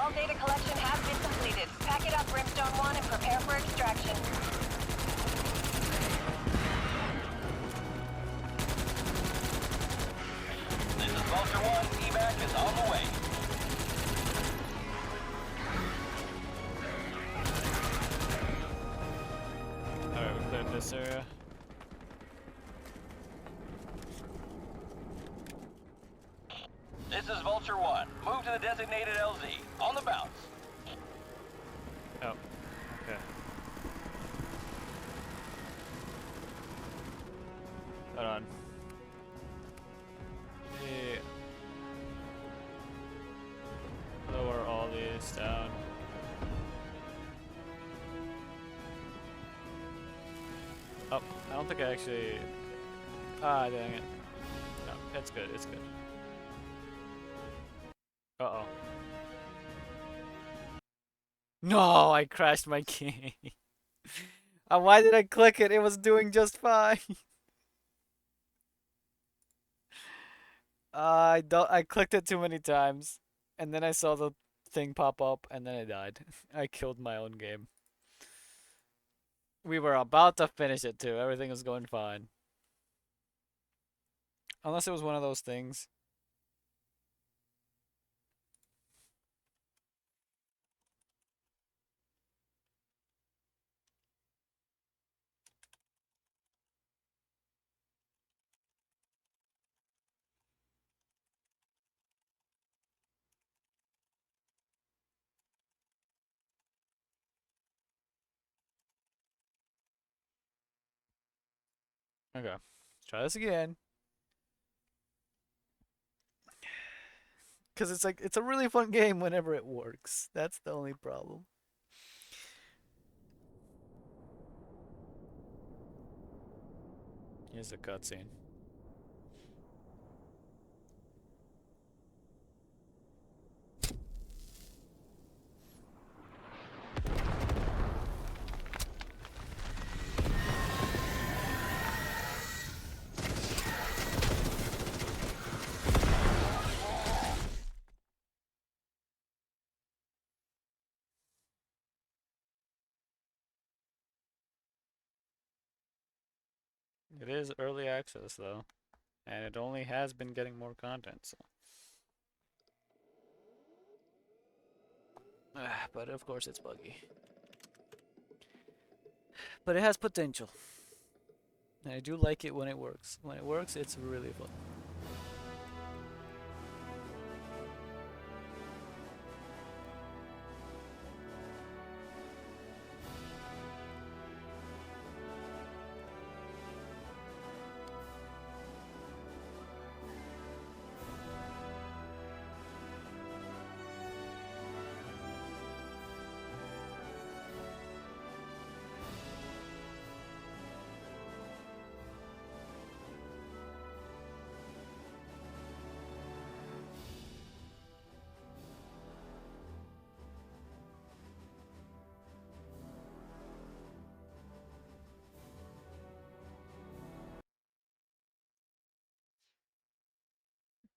All data collection has been completed. Pack it up, Brimstone 1, and prepare for extraction. This is Vulture 1. Evac is on the way. Alright, we cleared this area. This is Vulture 1. Move to the designated LZ. On the bounce. Oh, okay. Hold on. Yeah. Lower all these down. Oh, I don't think I actually... Ah, dang it. No, it's good, it's good. Uh-oh. No, I crashed my game. Why did I click it? It was doing just fine. I clicked it too many times, and then I saw the thing pop up, and then I died. I killed my own game. We were about to finish it too. Everything was going fine. Unless it was one of those things. Okay. Let's try this again. Because it's like, it's a really fun game whenever it works. That's the only problem. Here's the cutscene. It is early access though, and it only has been getting more content, so. But of course it's buggy. But it has potential. And I do like it when it works. When it works, it's really fun.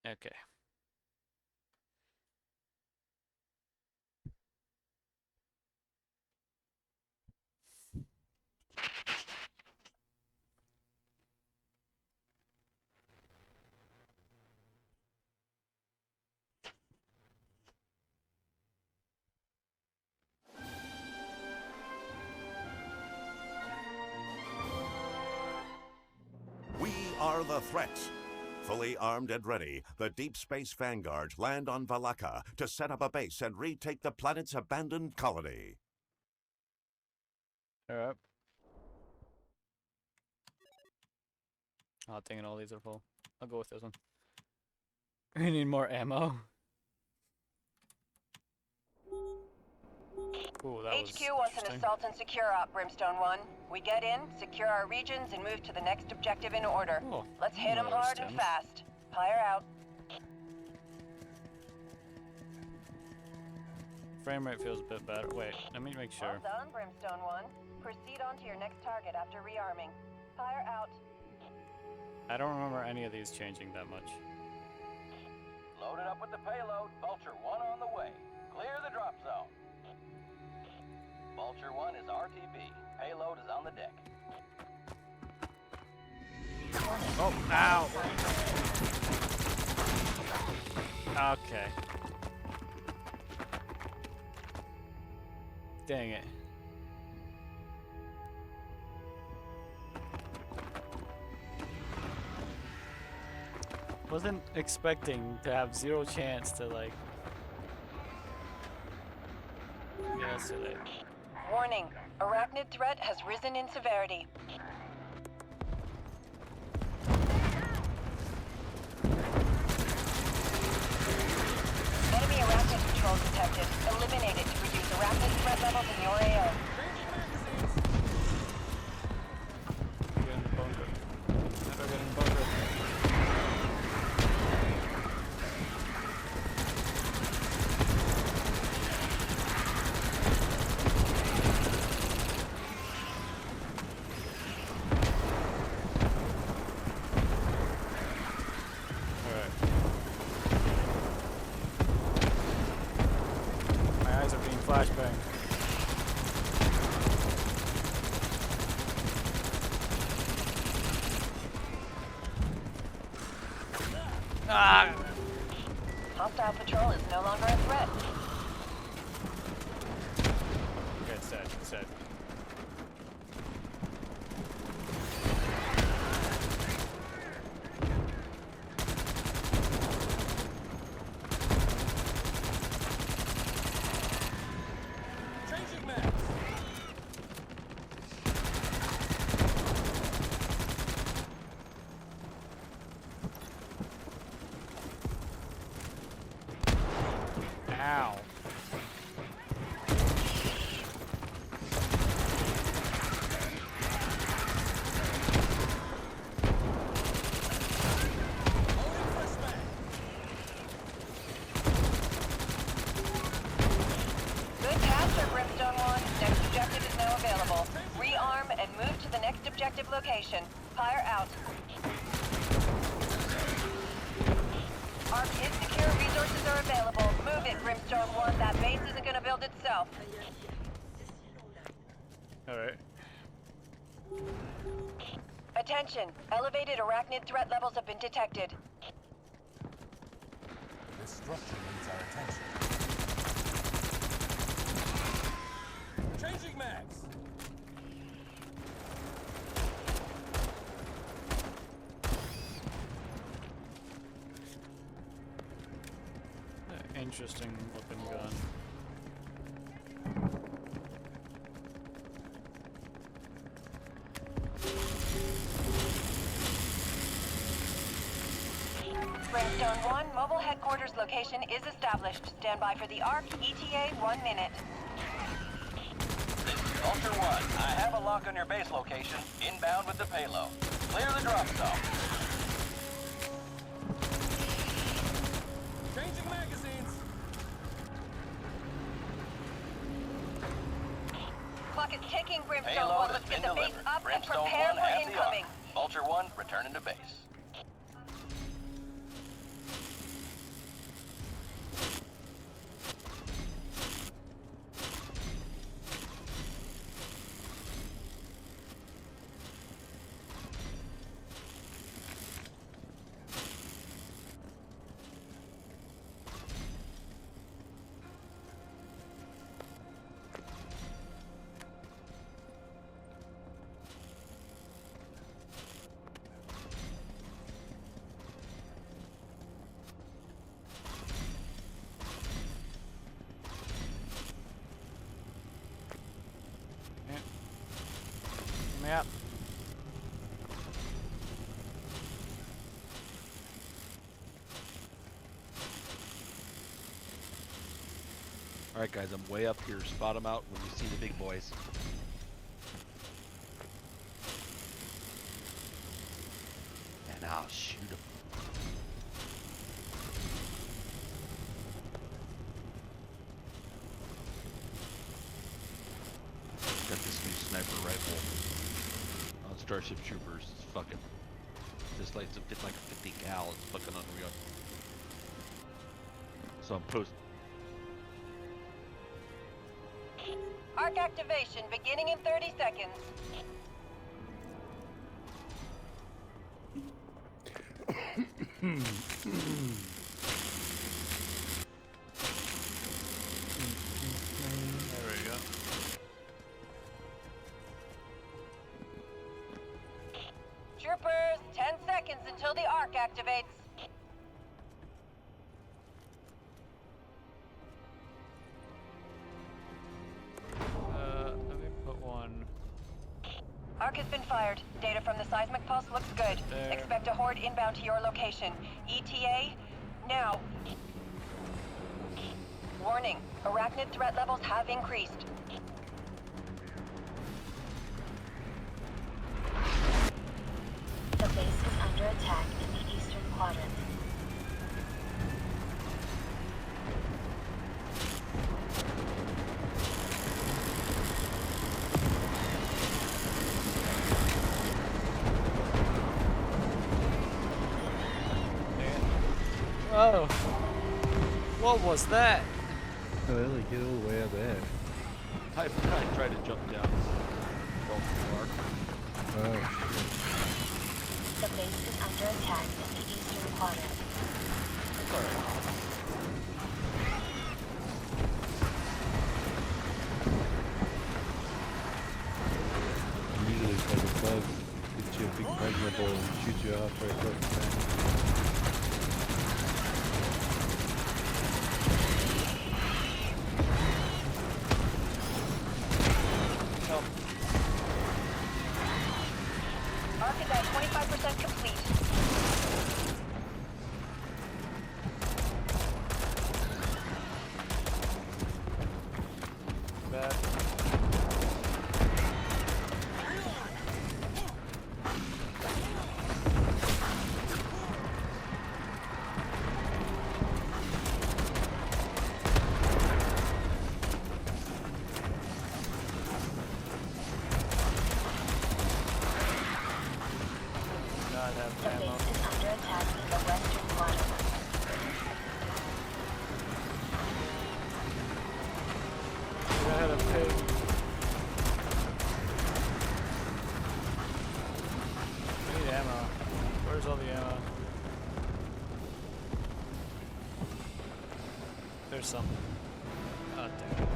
Okay. We are the threats. Fully armed and ready, the Deep Space Vanguard land on Valaka to set up a base and retake the planet's abandoned colony. Alright. Oh, dang it, all these are full. I'll go with this one. We need more ammo. Ooh, that was HQ wants an assault and secure op, Brimstone 1. We get in, secure our regions, and move to the next objective in order. Oh, Let's hit them hard and fast. Fire out. Frame rate feels a bit better. Wait, let me make sure. Well done, Brimstone 1. Proceed on to your next target after rearming. Fire out. I don't remember any of these changing that much. Loaded up with the payload. Vulture 1 on the way. Clear the drop Oh, ow! Okay. Dang it. Wasn't expecting to have zero chance to like. Yeah, so late. Warning, arachnid threat has risen in severity. Enemy arachnid patrol detected. Eliminate it to reduce arachnid threat levels in your AO. Get in the bunker. How do I get in the bunker? Alright. My eyes are being flashbanged. Ah! Hostile patrol is no longer a threat. Okay, it's dead. It's dead. Changing maps. Ow. Good capture, Brimstone 1. Next objective is now available. Rearm and move to the next objective location. Fire out. Our kid secure resources are available. Move it, Brimstone 1. That base isn't gonna build itself. Alright. Attention. Elevated arachnid threat levels have been detected. This structure needs our attention. Changing mags. Interesting looking gun. Brimstone 1, mobile headquarters location is established. Stand by for the ARC ETA 1 minute. This is Vulture 1. I have a lock on your base location. Inbound with the payload. Clear the drop zone. Changing magazines. Clock is ticking, Brimstone Payload 1. has Let's been get the base delivered. up and Brimstone prepare 1 for has the incoming. arc. Vulture 1, returning to base. Yep. Alright guys, I'm way up here. Spot them out when you see the big boys. And I'll shoot them. Got this new sniper rifle on Starship Troopers. It's fucking... This lights up like a 50 cal. It's fucking unreal. So I'm post... ARC activation beginning in 30 seconds. There we go. Troopers, 10 seconds until the arc activates. Let me put one. Arc has been fired. Data from the seismic pulse looks good. There. Expect a horde inbound to your location. ETA, now. Warning, arachnid threat levels have increased. The base is under attack in the eastern quadrant. Whoa! What was that? Oh, they like get all the way up there. I tried to jump down. Well, Mark. Oh, shit. The base is under attack in the eastern quadrant. That's alright. Usually it's like a bug. Gets you a big magma ball and shoots you halfway across the tank. Help. Arc is at 25% complete. Bad. Not have The ammo. base is under attack in the western quadrant. I had a pig. I need ammo. Where's all the ammo? There's some. Oh, damn.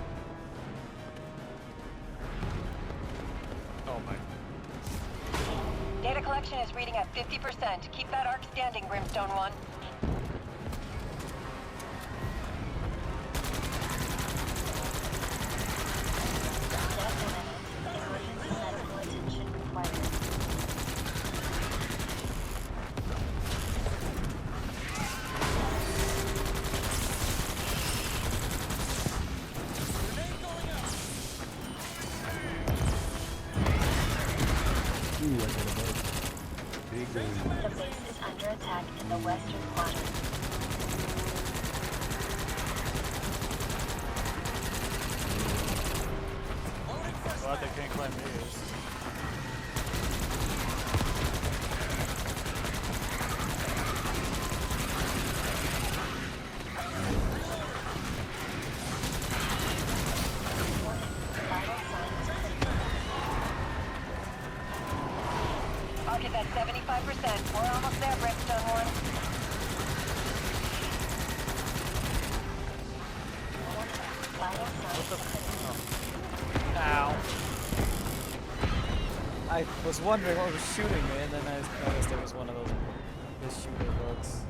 Oh my. Data collection is reading at 50%. Keep that arc standing, Brimstone 1. Death imminent. Emergency medical attention required. Ooh, I got a bug. Big one. The base is under attack in the western quadrant. Glad they can't climb these. Vital signs critical. Arc is at 75%. We're almost there, Brimstone 1. Vital signs critical. Ow. I was wondering what was shooting me, and then I noticed there was one of those shooter bugs.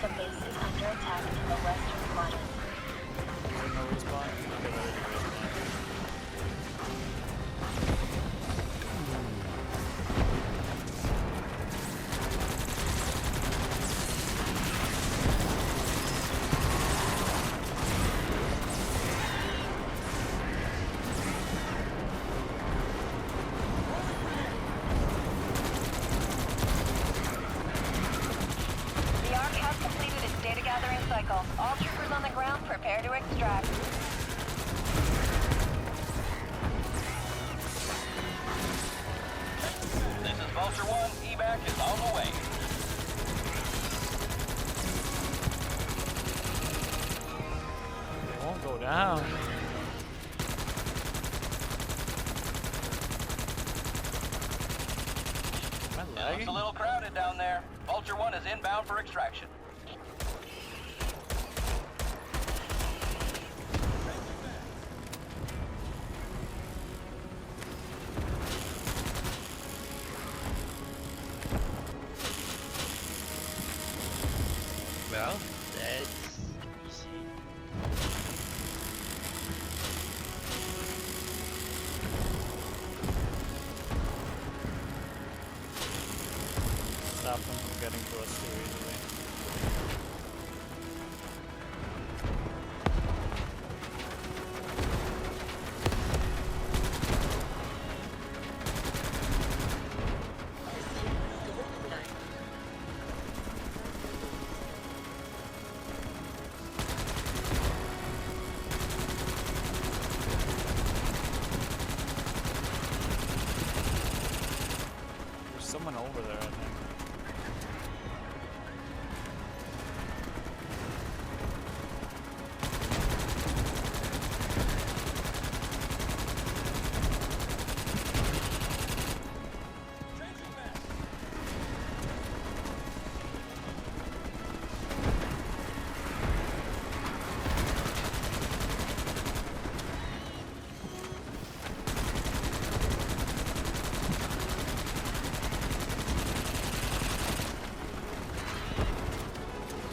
The base is under attack in the western quadrant. Is there no respawn? Okay, there is a respawn. down. Am I It looks lagging? a little crowded down there. Vulture 1 is inbound for extraction. Well, that's easy. Stop them from getting to us too easily. There's someone over there, I think.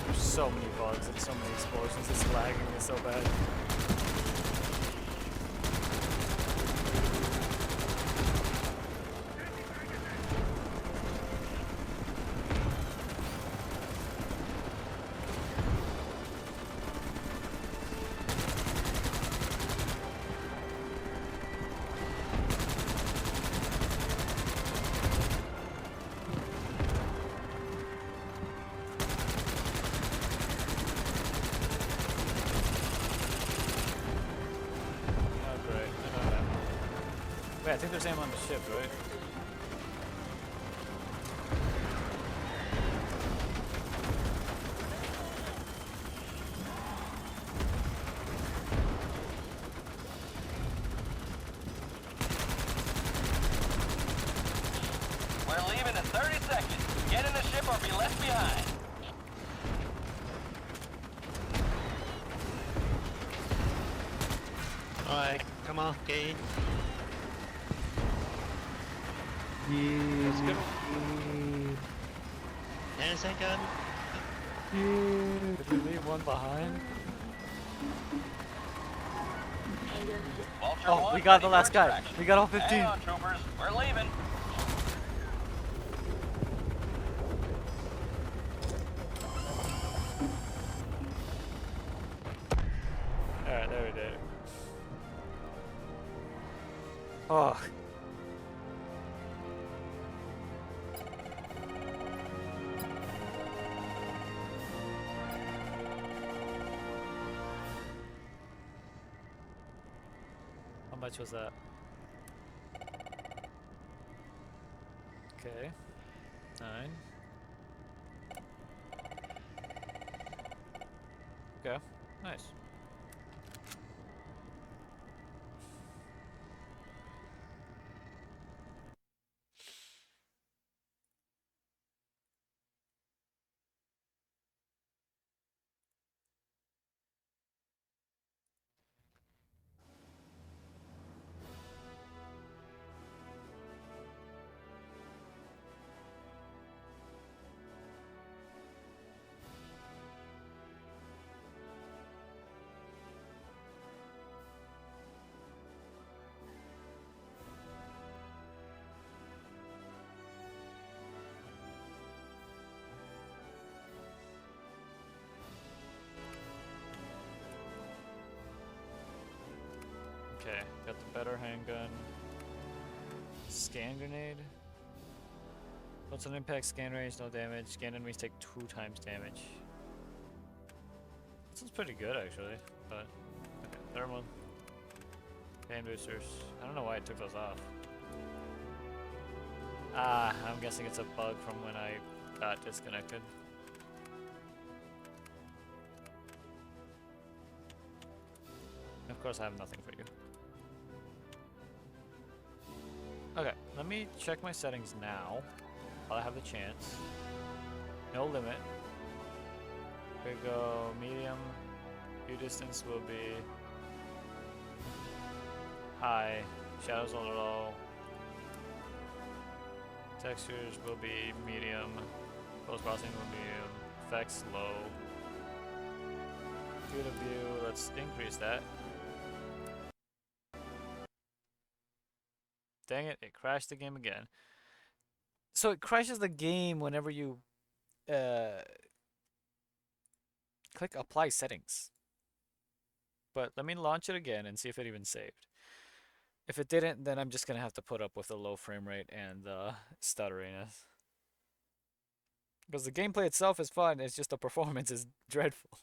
There's so many bugs and so many explosions. It's lagging me so bad. Oh great, I don't have ammo. Wait, I think there's ammo on the ship, right? We're leaving in 30 seconds. Get in the ship or be left behind. Alright, come on, get in. Let's go. 10 seconds. Did we leave one behind? Vulture Oh, 1 we got the ready last for guy. extraction. We got all 15. Hang on, troopers. We're leaving. Alright, there we did it. Oh. How much was that? Okay. 9. Okay. Nice. Okay, got the better handgun. Scan grenade. What's an impact? Scan range, no damage. Scan enemies take 2 times damage. This is pretty good actually, but okay. Thermal. Pain boosters. I don't know why I took those off. Ah, I'm guessing it's a bug from when I got disconnected. course, I have nothing for you. Okay, let me check my settings now while I have the chance. No limit. We go medium. View distance will be high. Shadows are low. Textures will be medium. Post processing will be medium. Effects low. Field of view, let's increase that. Dang it, it crashed the game again. So it crashes the game whenever you click apply settings. But let me launch it again and see if it even saved. If it didn't, then I'm just gonna have to put up with the low frame rate and the stutteriness. Because the gameplay itself is fun, it's just the performance is dreadful.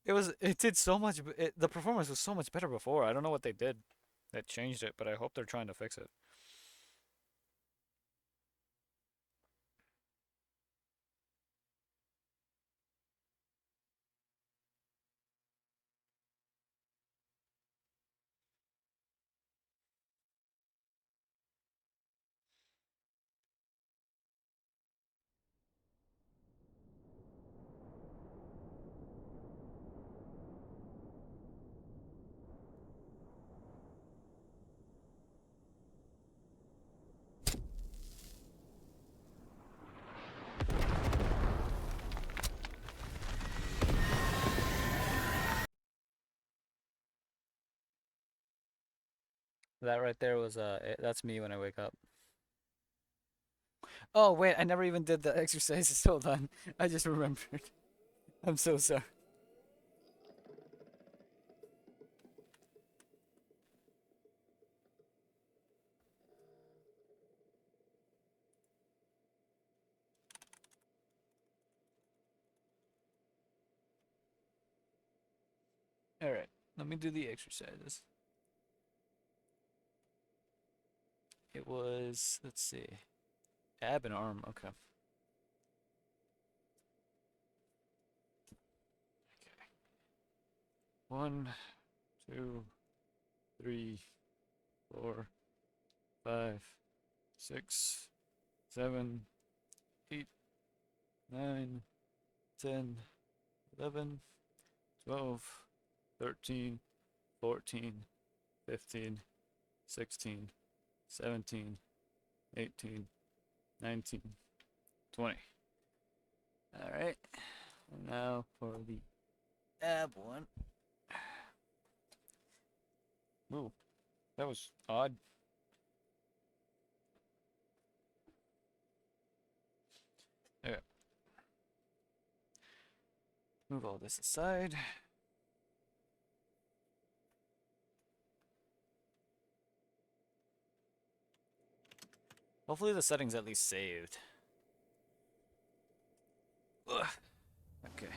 It did so much, the performance was so much better before. I don't know what they did that changed it, but I hope they're trying to fix it. That right there was that's me when I wake up. Oh wait, I never even did the exercises. Hold on, I just remembered. I'm so sorry. All right, let me do the exercises. It was, let's see, ab and arm. Okay. Okay. 1, 2, 3, 4, 5, 6, 7, 8, 9, 10, 11, 12, 13, 14, 15, 16, 17, 18, 19, 20. All right. And now for the ab one. Ooh, that was odd. Okay. Move all this aside. Hopefully the settings at least saved. Ugh. Okay.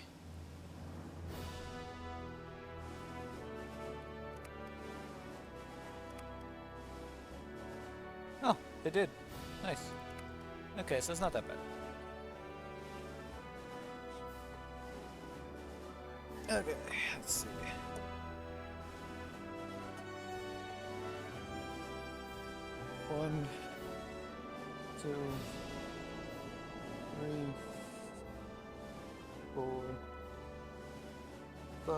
Oh, they did. Nice. Okay, so it's not that bad. Okay, let's see. One, 2, 3, 4, 5,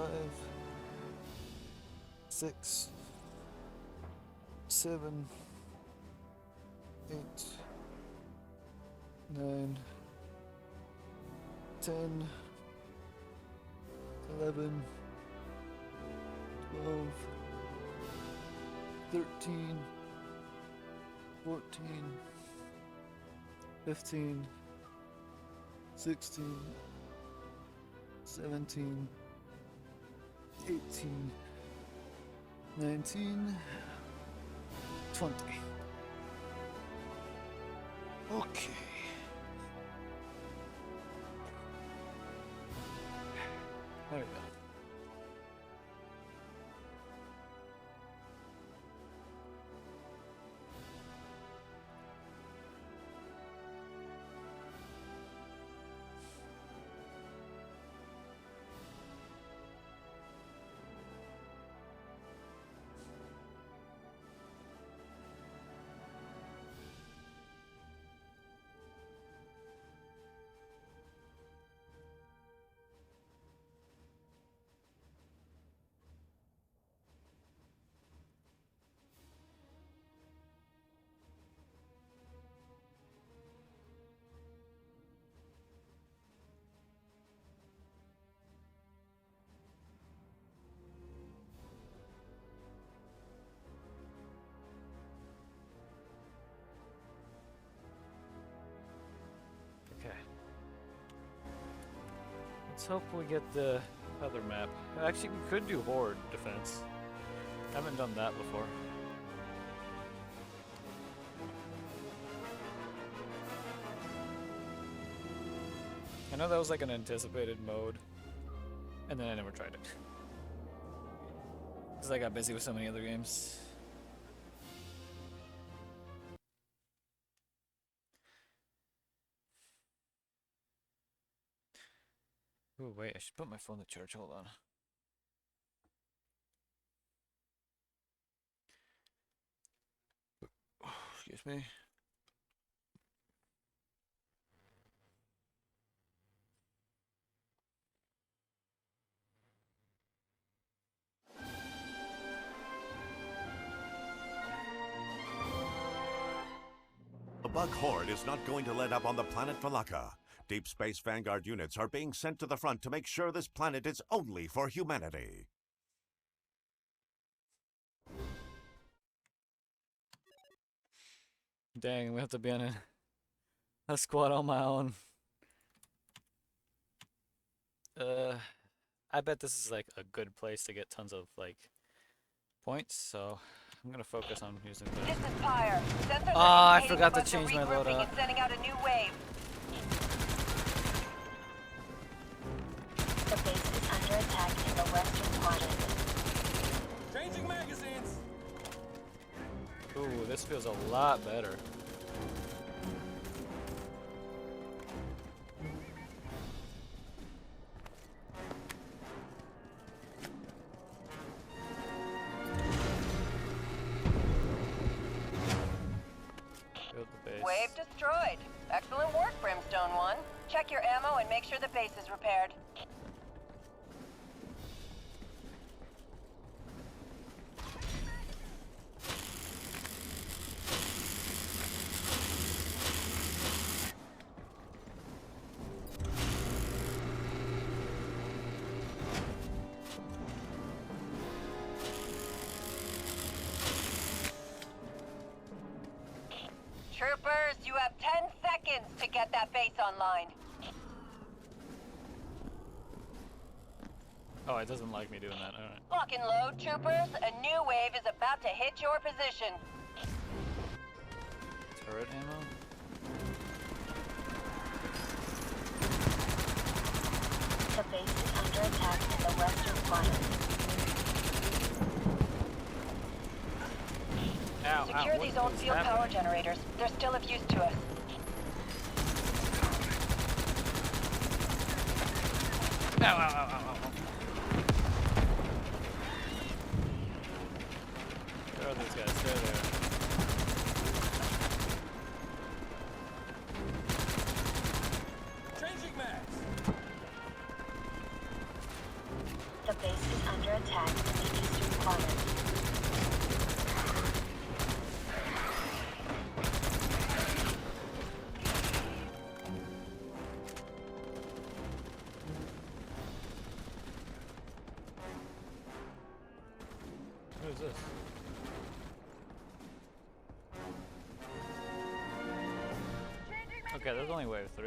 6, 7, 8, 9, 10, 11, 12, 13, 14, 15, 16, 17, 18, 19, 20. Okay. There we go. Let's hope we get the other map. Actually, we could do horde defense. Haven't done that before. I know that was like an anticipated mode, and then I never tried it. Because I got busy with so many other games. Ooh, wait, I should put my phone to charge. Hold on. Excuse me. The bug horde is not going to let up on the planet Valaka. Deep Space Vanguard units are being sent to the front to make sure this planet is only for humanity. Dang, we have to be on a squad on my own. I bet this is like a good place to get tons of like points, so I'm gonna focus on using that. This is Pyre. Sensors Ah, are I indicating forgot the to bugs are change my regrouping loadout. and sending out a new wave. The base is under attack in the western quadrant. Changing magazines. Ooh, this feels a lot better. Build the base. Wave destroyed. Excellent work, Brimstone 1. Check your ammo and make sure the base is repaired. Troopers, you have 10 seconds to get that base online. Oh, it doesn't like me doing that. Alright. Lock and load, troopers. A new wave is about to hit your position. Turret ammo? The base is under attack in the western quadrant. Ow, Secure ow, these what old is field happening? power generators. They're still of use to us. Ow, ow, ow, ow, ow. Where are these guys? They're there. Changing mags. The base is under attack in the eastern quadrant. What is this? Okay, there's only wave 3.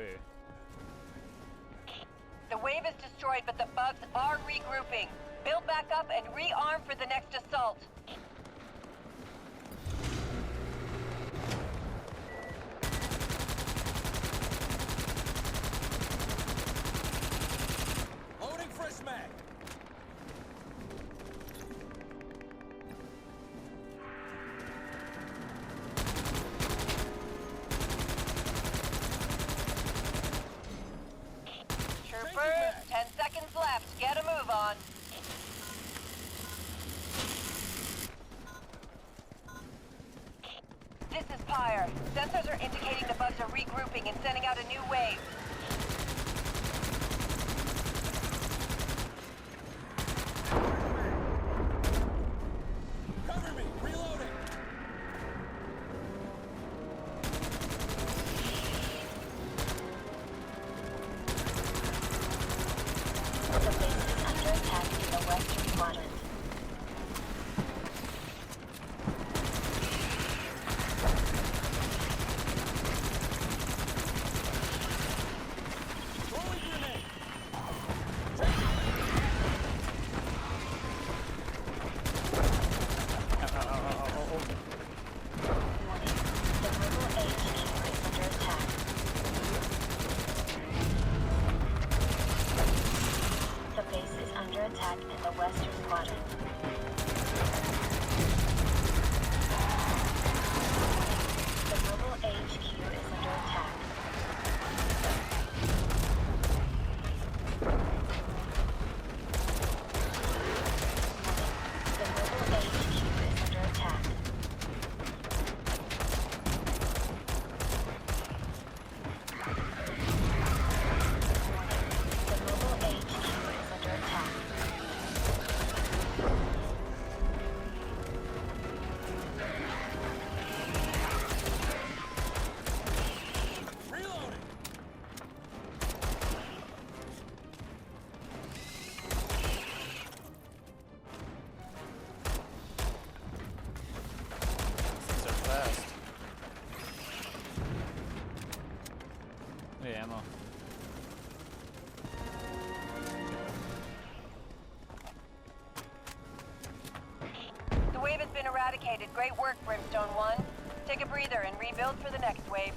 The wave is destroyed, but the bugs are regrouping. Build back up and rearm for the next assault. Loading fresh mag. Troopers, 10 seconds left. Get a move on. This is Pyre. Sensors are indicating the bugs are regrouping and sending out a new wave. Cover me. Reloading. The base is under attack in the western quadrant. eliminated. Great work, Brimstone 1. Take a breather and rebuild for the next wave.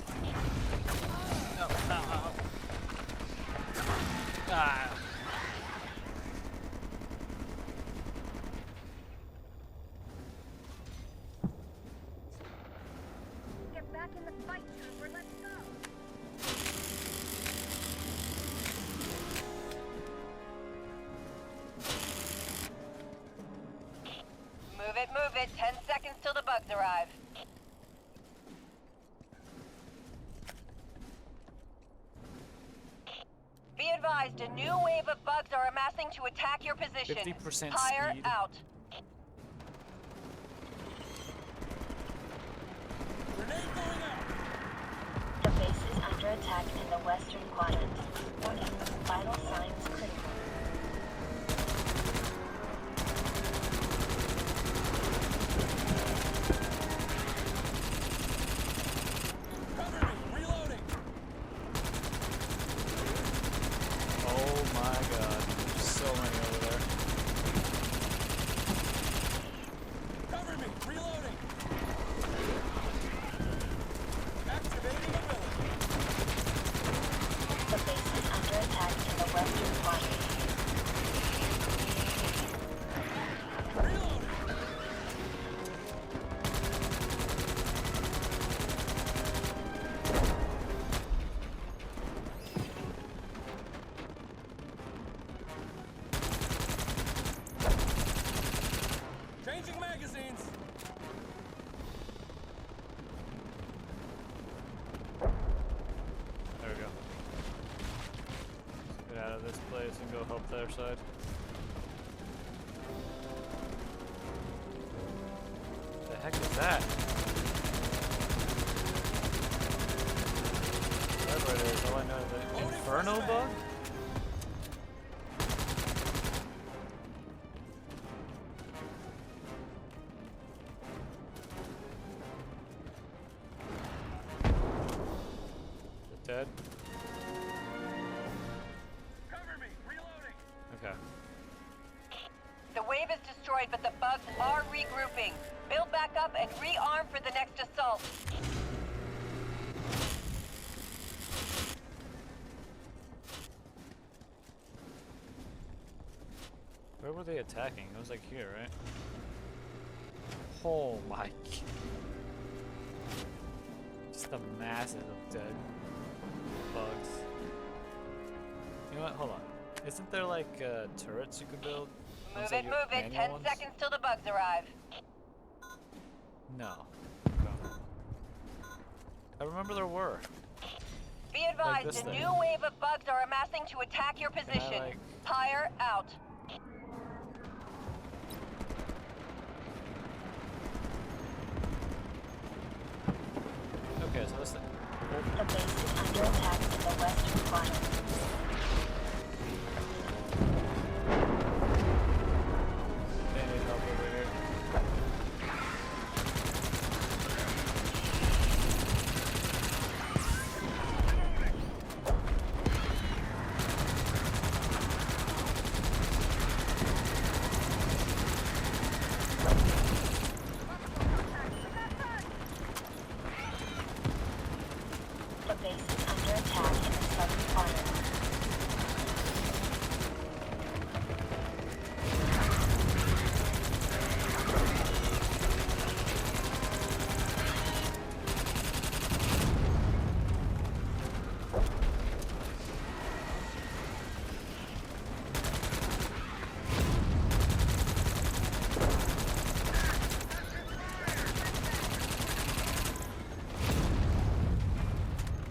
Ah. Get back in the fight, Trooper. Let's go. Move it. 10 seconds till the bugs arrive. Be advised, a new wave of bugs are amassing to attack your position. 50% Fire speed. out. The base is under attack in the western quadrant. Warning, vital signs critical. Oh my god. There's so many over there. Cover me! Reloading! Activating ability! The base is under attack in the western quadrant. Reloading! Changing magazines! There we go. Get out of this place and go help their side. The heck is that? That right is all I know. The Inferno bug? Is it dead? Cover me! Reloading! Okay. The wave is destroyed, but the bugs are regrouping. Build back up and rearm for the next assault. Where were they attacking? It was like here, right? Oh my god. Just the masses of dead bugs. You know what? Hold on. Isn't there like turrets you could build? Move Ones that it, you- move it. manual 10 ones? seconds till the bugs arrive. No. No. I remember there were. Be advised, this a thing. new wave of bugs are amassing to attack your position. like- Fire out. Okay, so this thing. The base is under attack in the western quadrant. They need help over here. The base is under attack in the southern quadrant.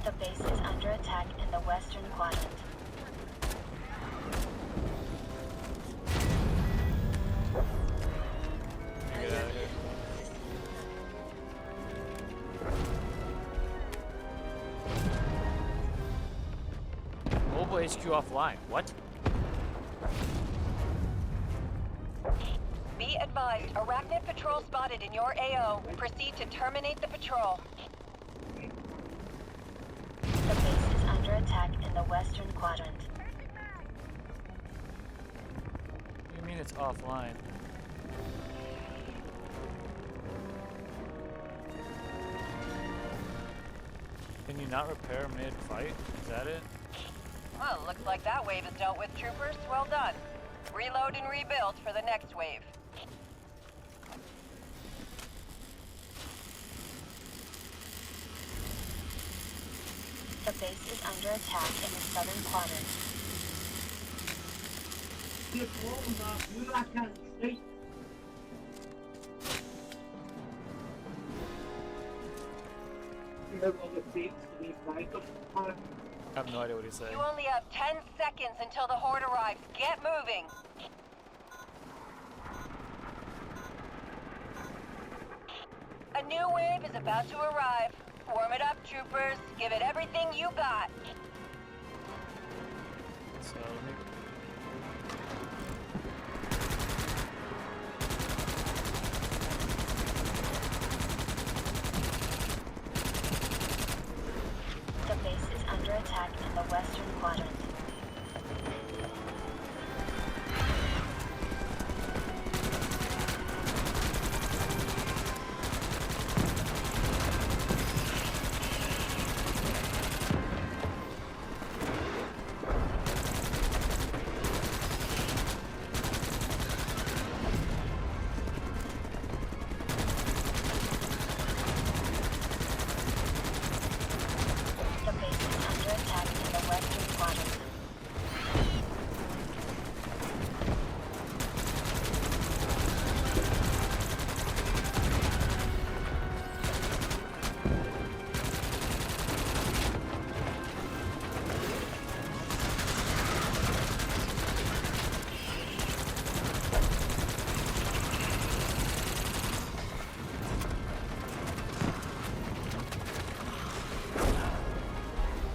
The base is under attack in the western quadrant. Get out of here. Mobile HQ offline. What? Be advised, arachnid patrol spotted in your AO. Proceed to terminate the patrol. The base is under attack in the western quadrant. What do you mean it's offline? Can you not repair mid-fight? Is that it? Well, looks like that wave is dealt with, troopers. Well done. Reload and rebuild for the next wave. The base is under attack in the southern quadrant. I have no idea what he's saying. You only have 10 seconds until the horde arrives. Get moving. A new wave is about to arrive. Warm it up, troopers. Give it everything you got. So let me... The base is under attack in the western quadrant. The base is under attack in the western quadrant.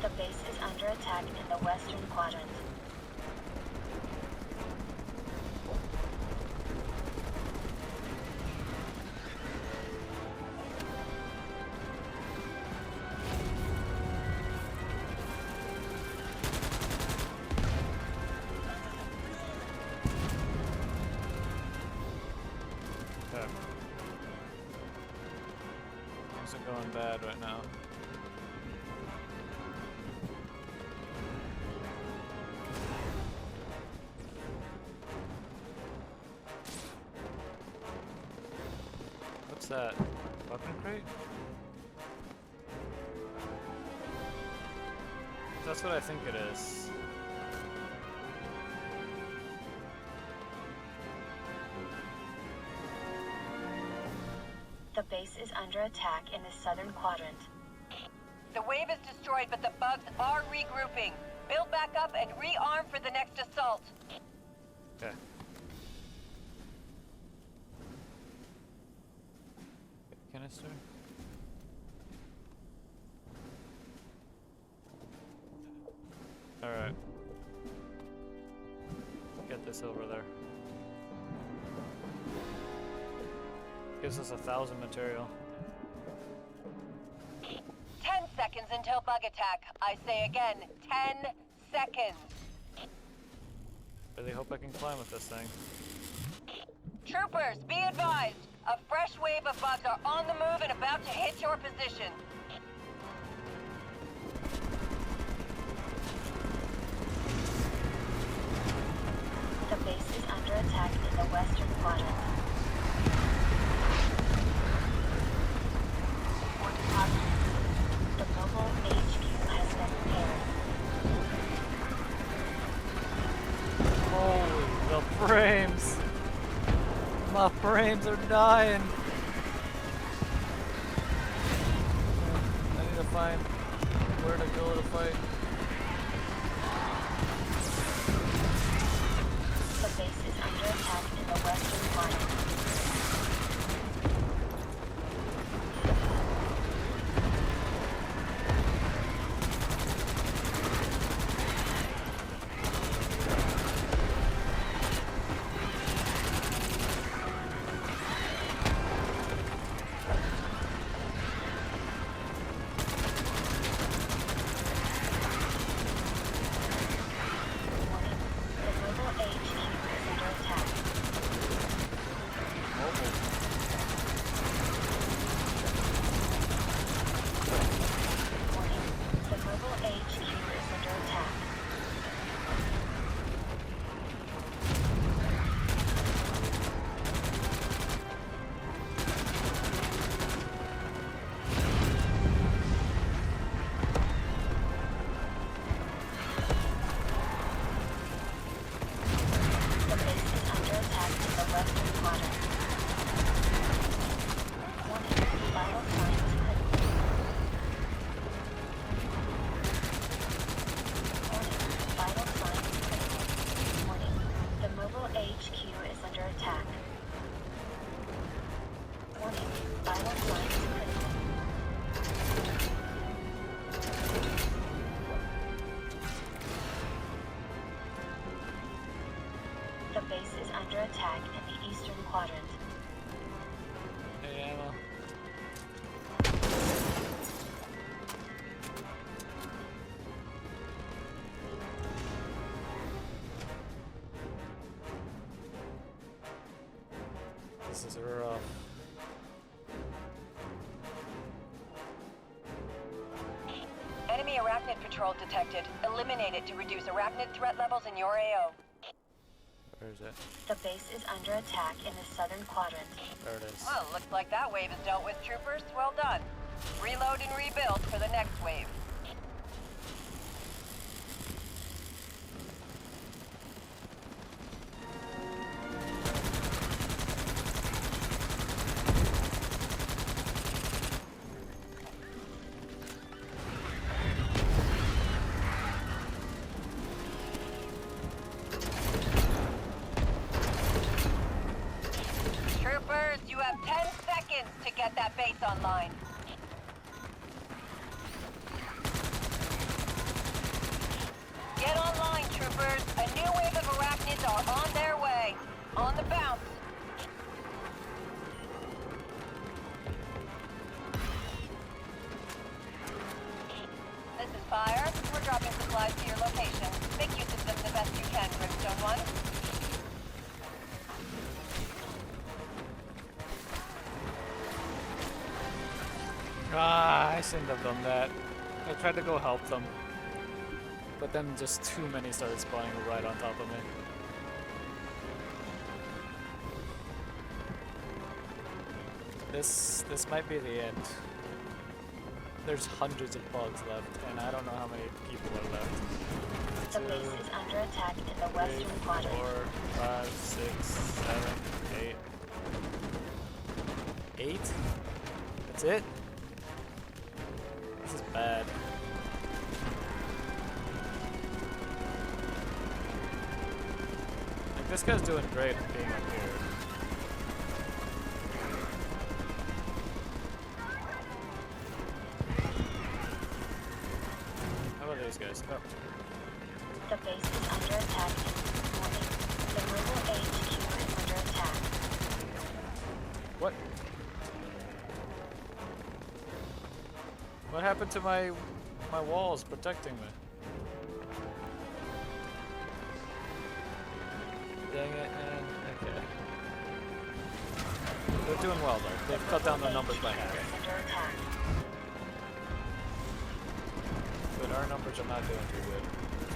The base is under attack in the western quadrant. Okay. Things are going bad right now. What's that? Weapon crate? That's what I think it is. The base is under attack in the southern quadrant. The wave is destroyed, but the bugs are regrouping. Build back up and rearm for the next assault. Okay. Canister? Alright. Get this over there. Gives us 1,000 material. 10 seconds until bug attack. I say again, 10 seconds. Really hope I can climb with this thing. Troopers, be advised. A fresh wave of bugs are on the move and about to hit your position. The base is under attack in the western quadrant. The mobile HQ has been repaired. Holy, the frames! My frames are dying! I need to find where to go to fight. The base is under attack in the western quadrant. The mobile HQ is under attack. under attack in the eastern quadrant. Hey, ammo. This is rough. Enemy arachnid patrol detected. Eliminate it to reduce arachnid threat levels in your AO. Where is it? The base is under attack in the southern quadrant. There it is. Well, looks like that wave is dealt with, troopers. Well done. Reload and rebuild for the next wave. Troopers, you have 10 seconds to get that base online. Get online, troopers. A new wave of arachnids are on their way. On the bounce. This is Fire. We're dropping supplies to your location. Make use of them the best you can, Brimstone 1. Ah, I shouldn't have done that. I tried to go help them. But then just too many started spawning right on top of me. This might be the end. There's hundreds of bugs left, and I don't know how many people are left. The base is under attack in the western 3, quadrant. 4, 5, 6, 7, 8. 8? That's it? This is bad. Like, this guy's doing great being up here. How about these guys? Oh. The base is under attack in morning. The mobile HQ is under attack. What? What happened to my walls protecting me? Dang it, and okay. They're doing well though. They've cut down their numbers by half. Under attack. But our numbers are not doing too good.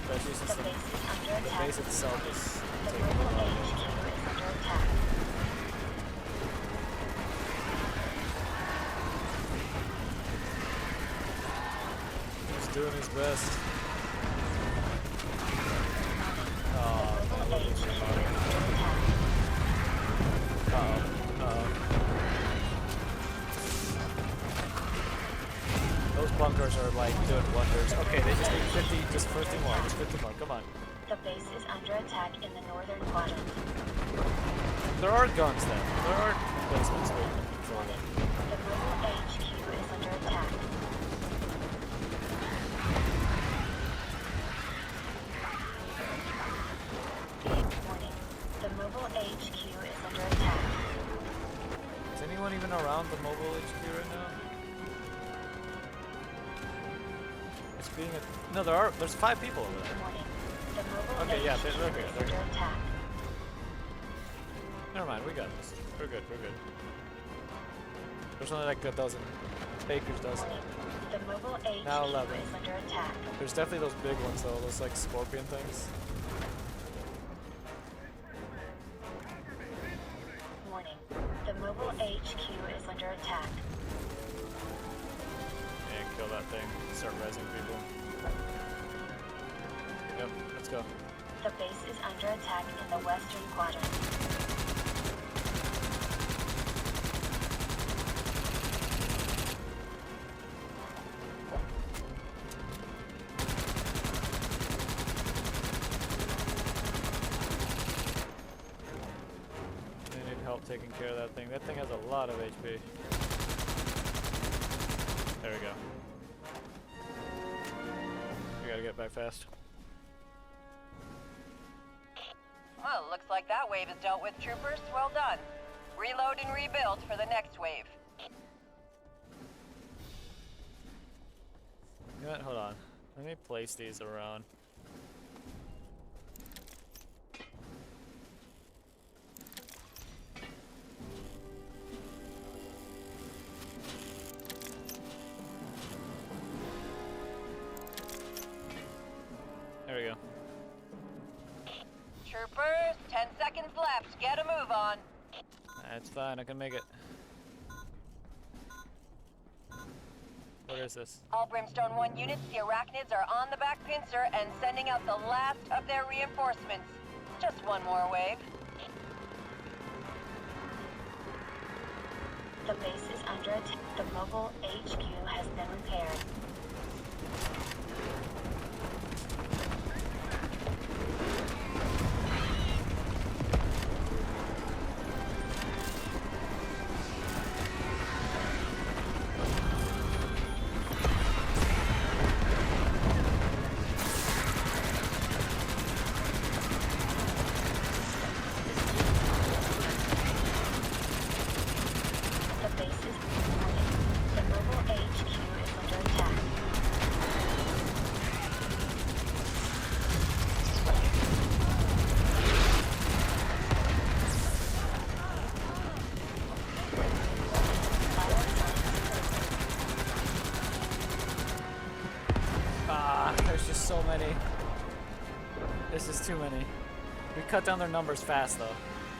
Especially since The base is under the attack. base itself is The taking a mobile lot. HQ is under attack. He's doing his best. The Oh, mobile man, look HQ at is him. under attack. Those bunkers are like doing wonders. Okay, they just need 50, just 50 more, just 50 more, come on. The base is under attack in the northern quadrant. There are guns then. There are basements where you can control them. The mobile HQ is under attack. Warning. The mobile HQ is under attack. Is anyone even around the mobile HQ right now? It's being a... No, there's 5 people over there. Warning. The mobile Okay, yeah, HQ they're okay, is they're under good. attack. Never mind, we got this. We're good, we're good. There's only like a dozen. Baker's dozen. Warning. The mobile HQ Now 11. is under attack. There's definitely those big ones though, those like scorpion things. Warning. The mobile HQ is under attack. Yeah, kill that thing. Start rezzing people. Yep, let's go. The base is under attack in the western quadrant. They need help taking care of that thing. That thing has a lot of HP. There we go. We gotta get back fast. Well, looks like that wave is dealt with, troopers. Well done. Reload and rebuild for the next wave. You know what? Hold on. Let me place these around. There we go. Troopers, 10 seconds left. Get a move on. That's fine, I can make it. What is this? All Brimstone 1 units, the Arachnids are on the back pincer and sending out the last of their reinforcements. Just one more wave. The base is under attack. The mobile HQ has been repaired. So many. This is too many. We cut down their numbers fast though.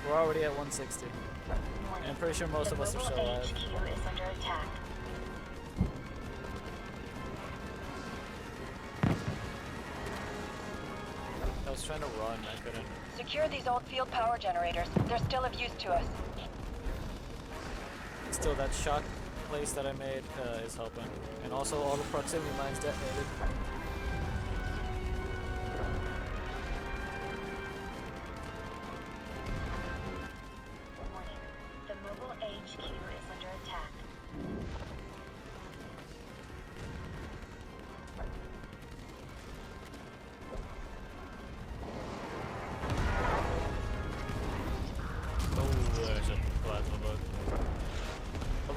We're already at 160. And I'm pretty sure most of us are still alive. HQ is under attack. I was trying to run, I couldn't. Secure these old field power generators. They're still of use to us. Still, that shock place that I made is helping. And also all the proximity mines detonated.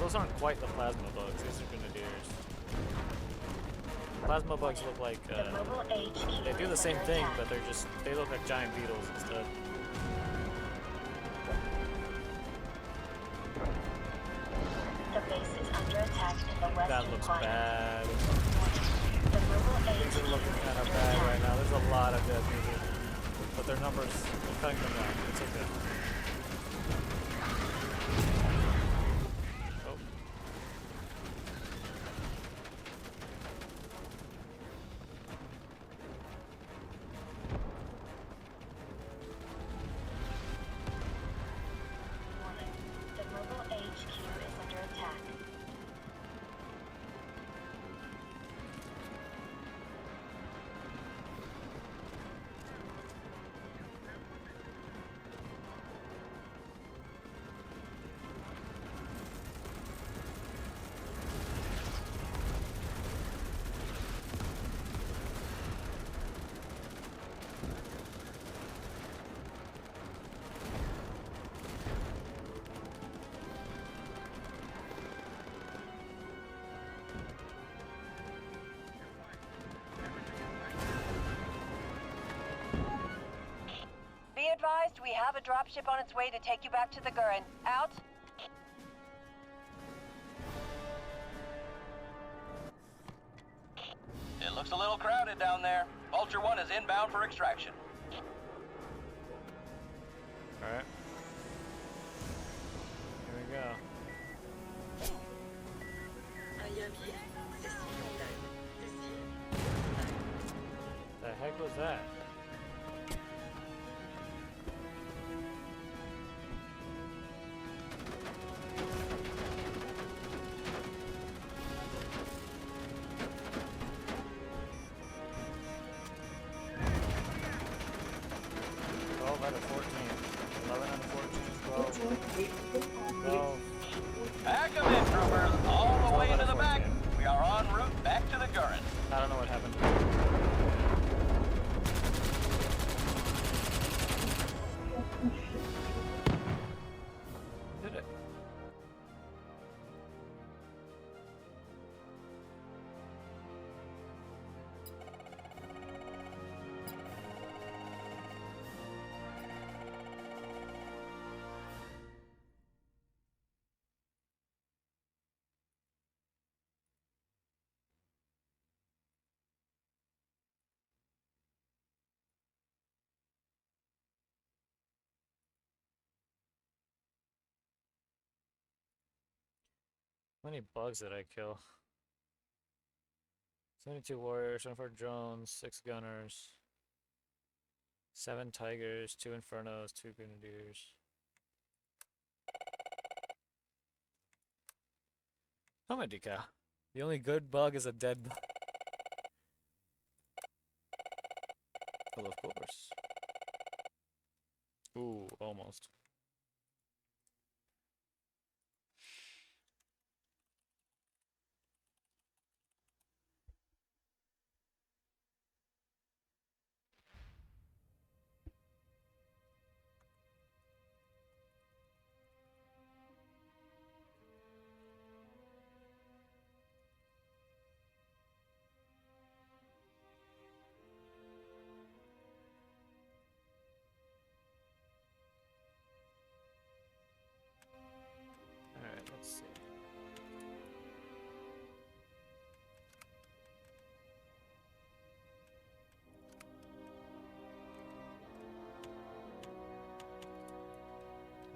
Those aren't quite the plasma bugs, these are grenadiers. Plasma bugs look like, they do the same thing, but they look like giant beetles instead. The base is under attack in the western That looks quadrant. bad. The mobile Things are looking kind of bad right now. There's a lot of dead people. But their numbers, they're cutting them down. It's okay. Oh. The mobile HQ is under attack. Be advised, we have a dropship on its way to take you back to the Gurren. Out. It looks a little crowded down there. Vulture 1 is inbound for extraction. Alright. Here we go. The heck was that? Out of 14. 11 out of 14. 12. 12. Back them in, troopers. All the way into the back. We are en route back to the Gurren. I don't know what happened. How many bugs did I kill? 72 warriors, 24 drones, 6 gunners, 7 tigers, 2 infernos, 2 grenadiers. Oh my decal. The only good bug is a dead bug. Well, of course. Ooh, almost. Alright, let's see.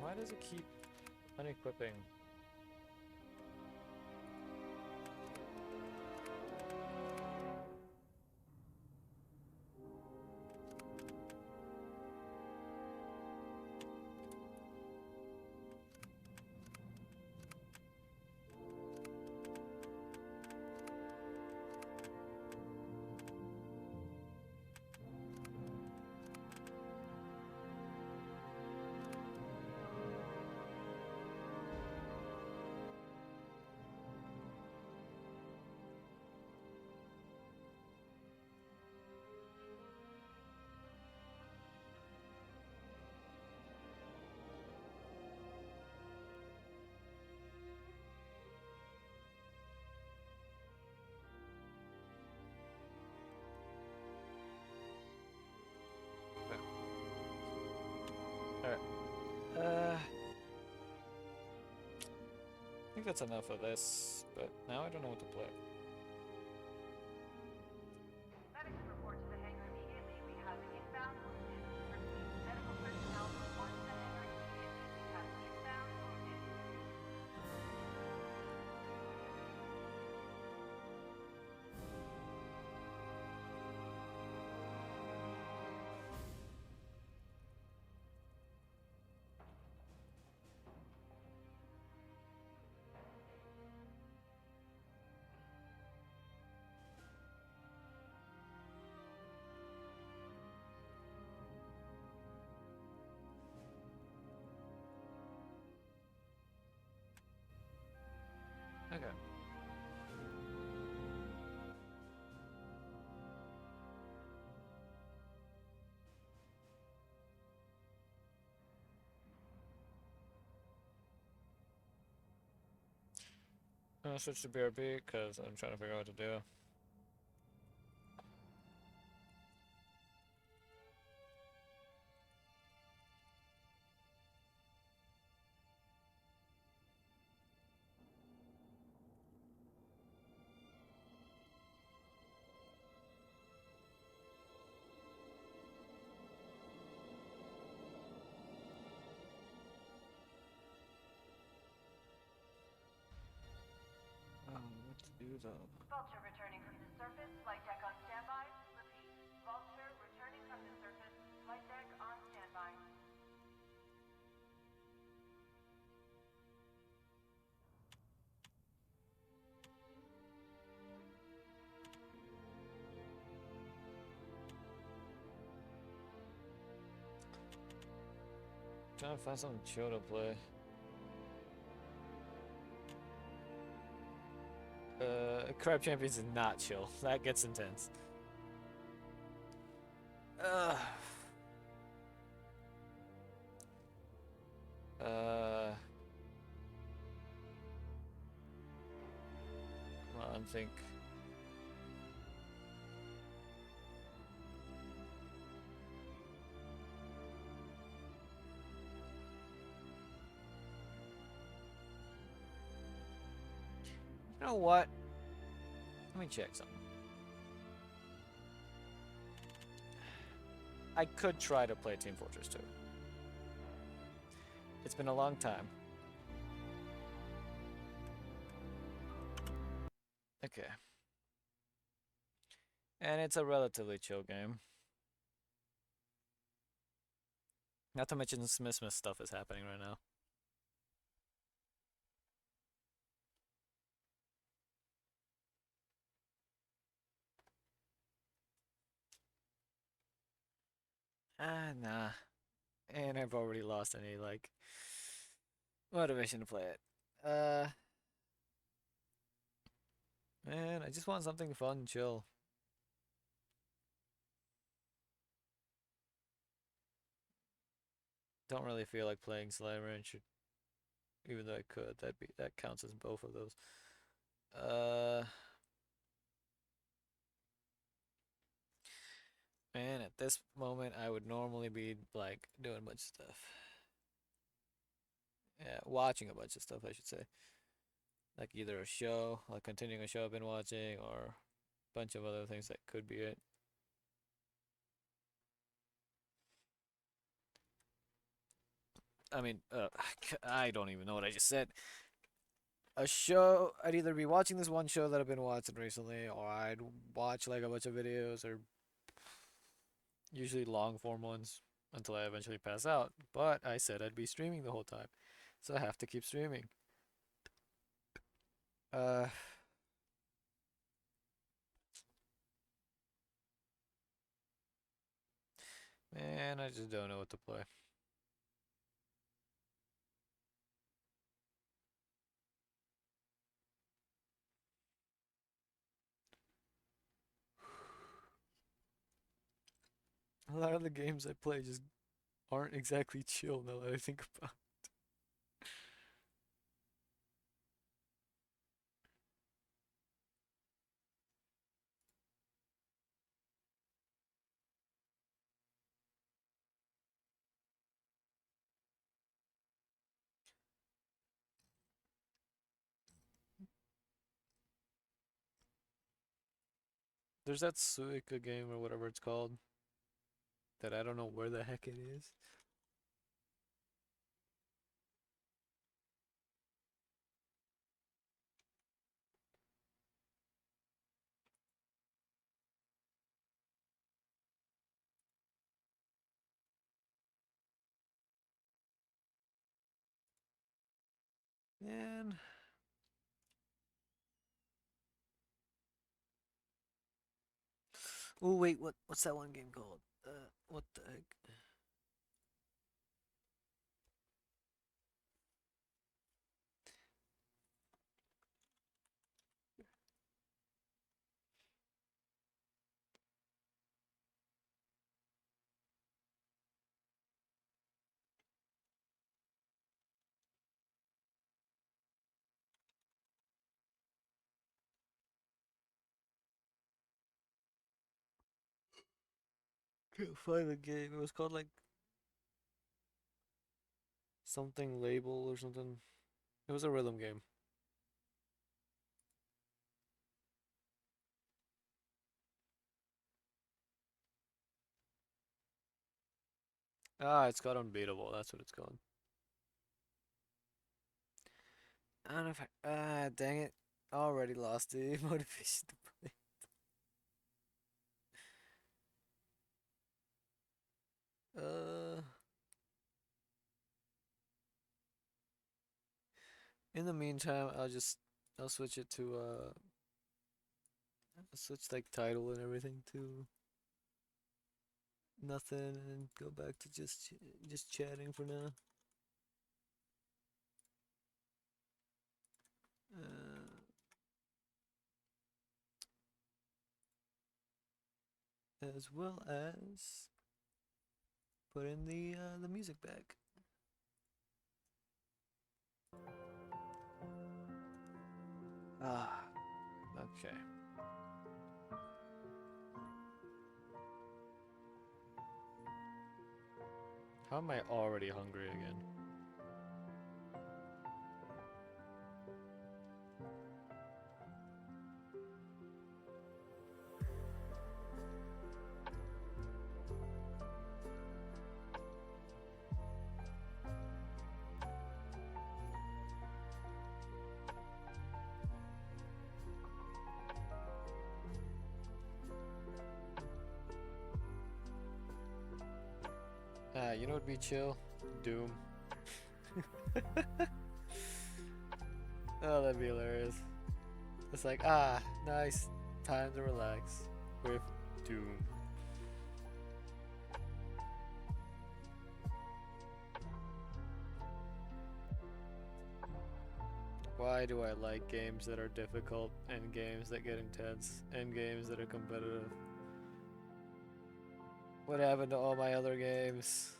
Why does it keep unequipping? Alright. I think that's enough of this, but now I don't know what to play. Medics report to the hangar immediately. We have an inbound wounded. Medical personnel report to the hangar immediately. We have an inbound wounded. Okay. I'm gonna switch to BRB because I'm trying to figure out what to do. What to do though? Vulture returning from the surface. Flight deck on standby. Repeat. Vulture returning from the surface. Flight deck on standby. Trying to find something chill to play. Crab Champions is not chill. That gets intense. Uh, come on, think. You know what? Let me check something. I could try to play Team Fortress 2. It's been a long time. Okay. And it's a relatively chill game. Not to mention Smith stuff is happening right now. Nah. And I've already lost any, like, motivation to play it. Man, I just want something fun and chill. Don't really feel like playing Slime Ranch, even though I could. That counts as both of those. Man, at this moment, I would normally be like doing a bunch of stuff. Yeah, watching a bunch of stuff, I should say. Like either a show, like continuing a show I've been watching, or a bunch of other things that could be it. I mean, I don't even know what I just said. A show, I'd either be watching this one show that I've been watching recently, or I'd watch like a bunch of videos, or usually long form ones until I eventually pass out. But I said I'd be streaming the whole time, so I have to keep streaming. Uh, Man, I just don't know what to play. A lot of the games I play just aren't exactly chill now that I think about it. There's that Suika game or whatever it's called that I don't know where the heck it is. And oh wait, what's that one game called? What the heck? Can't find the game. It was called like something label or something. It was a rhythm game. Ah, it's called Unbeatable. That's what it's called. I don't know if dang it. Already lost the motivation to play. Uh, in the meantime, I'll switch it to I'll switch like title and everything to nothing and go back to just chatting for now. As well as put in the music back. Ah, okay. How am I already hungry again? know what'd be chill? Doom. Oh, that'd be hilarious. It's like, ah, nice time to relax with Doom. Why do I like games that are difficult and games that get intense and games that are competitive? What happened to all my other games?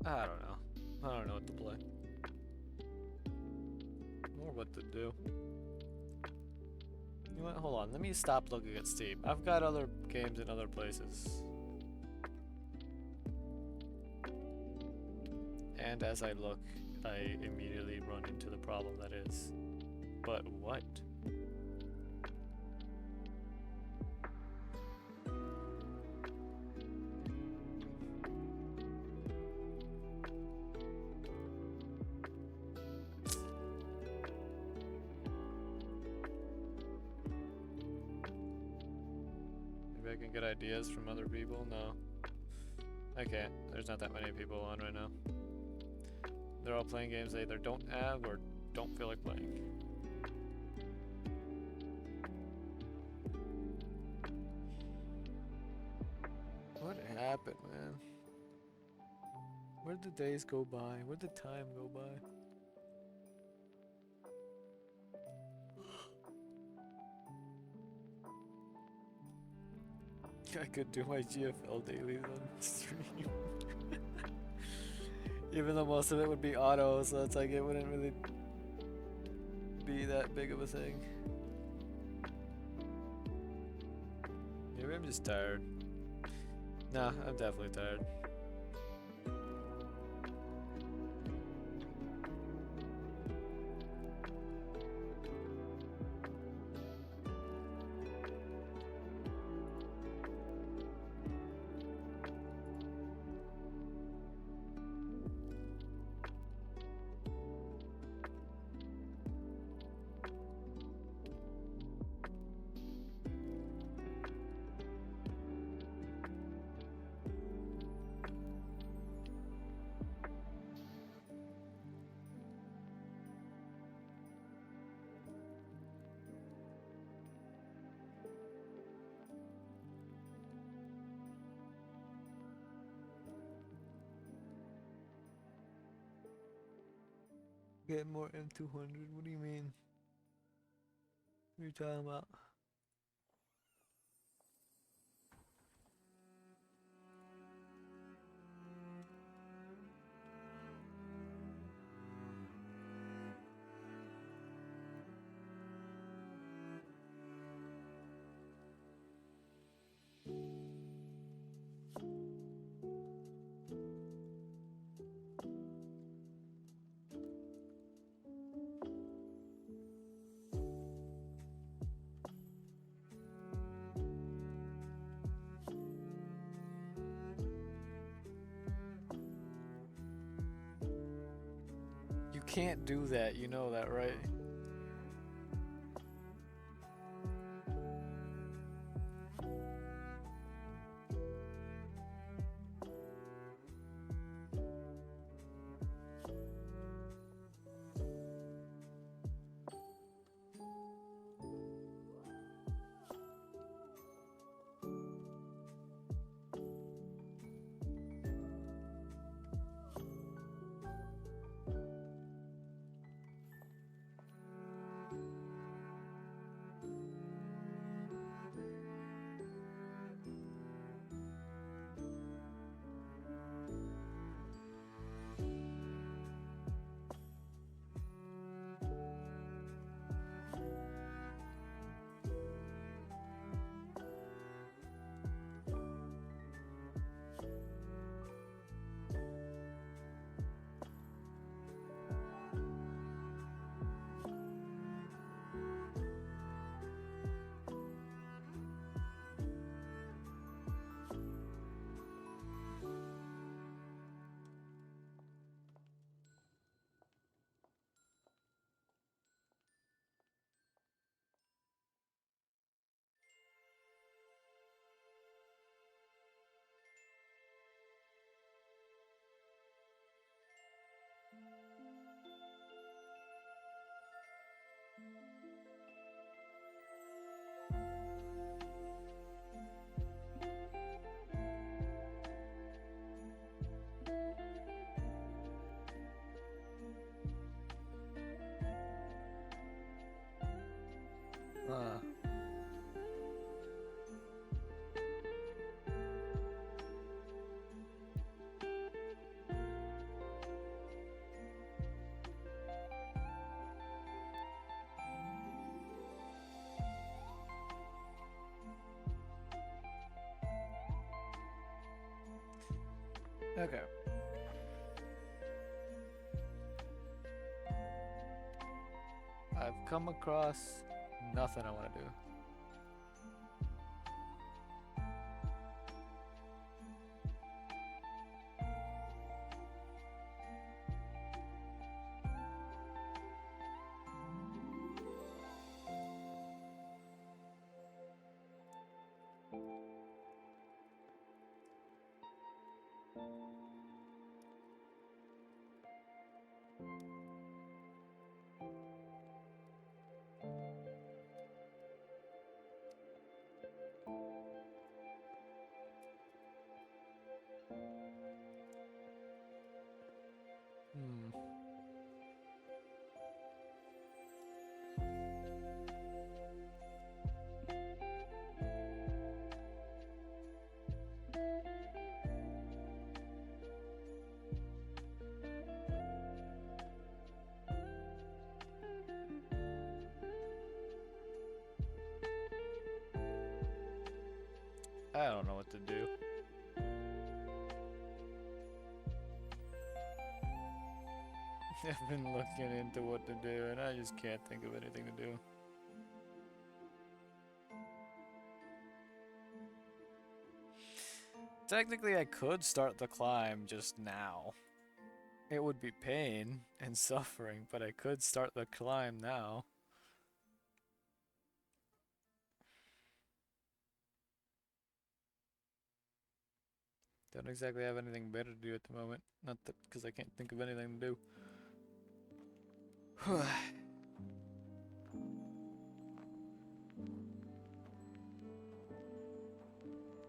I don't know. I don't know what to play. Or what to do. You know what? Hold on. Let me stop looking at Steam. I've got other games in other places. And as I look, I immediately run into the problem that is. But what? Maybe I can get ideas from other people? No. I can't. There's not that many people on right now. They're all playing games they either don't have or don't feel like playing. What happened, man? Where'd the days go by? Where'd the time go by? I could do my GFL dailies on stream. Even though most of it would be auto, so it's like it wouldn't really be that big of a thing. Maybe I'm just tired. Nah, I'm definitely tired. Get more M200? What do you mean? What are you talking about? You can't do that, you know that, right? Uh. Okay. I've come across nothing I want to do. Hmm. I don't know what to do. I've been looking into what to do and I just can't think of anything to do. Technically, I could start the climb just now. It would be pain and suffering, but I could start the climb now. Don't exactly have anything better to do at the moment. Not that, because I can't think of anything to do.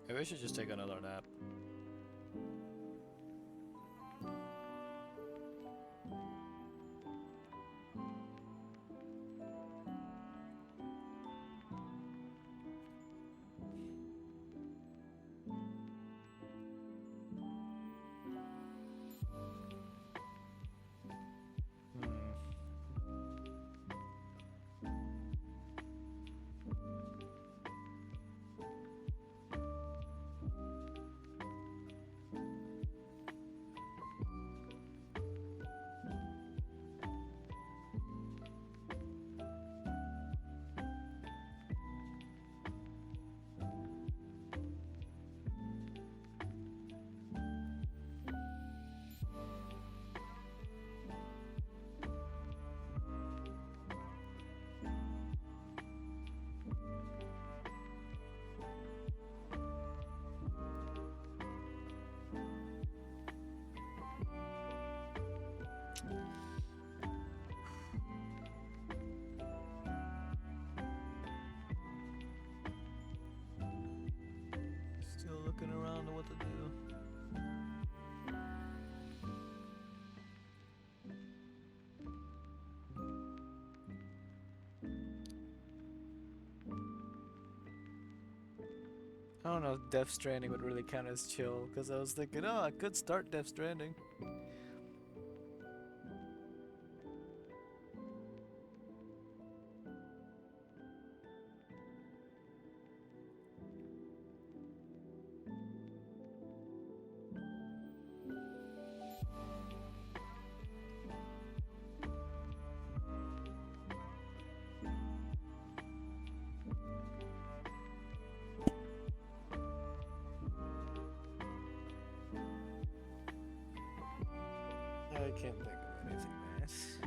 Maybe I should just take another nap. Still looking around at what to do. I don't know if Death Stranding would really count as chill, because I was thinking, oh, I could start Death Stranding. I can't think of anything nice.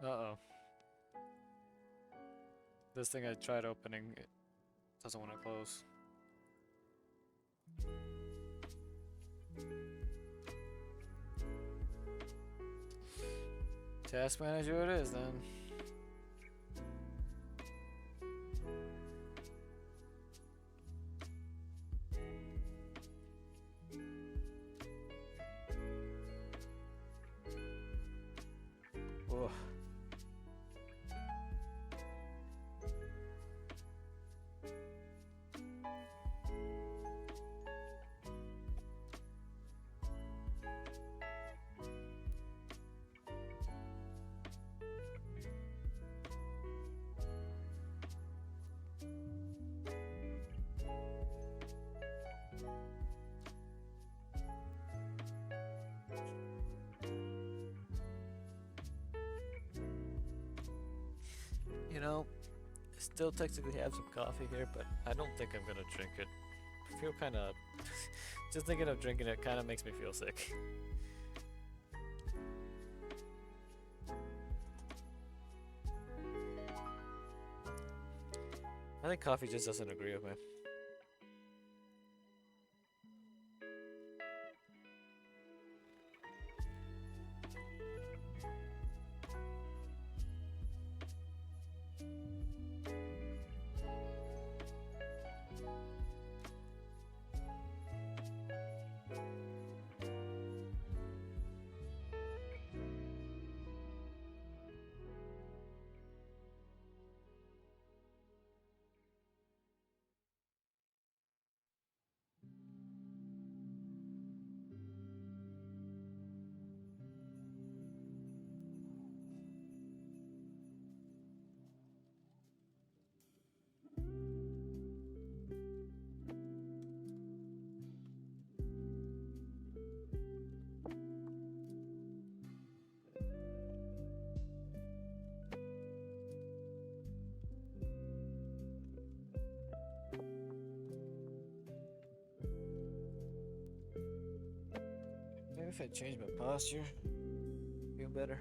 Uh-oh. This thing I tried opening, it doesn't want to close. Task manager it is then. Ugh. You know, I still technically have some coffee here, but I don't think I'm gonna drink it. I feel kind of... just thinking of drinking it kind of makes me feel sick. I think coffee just doesn't agree with me. Maybe if I change my posture, feel better.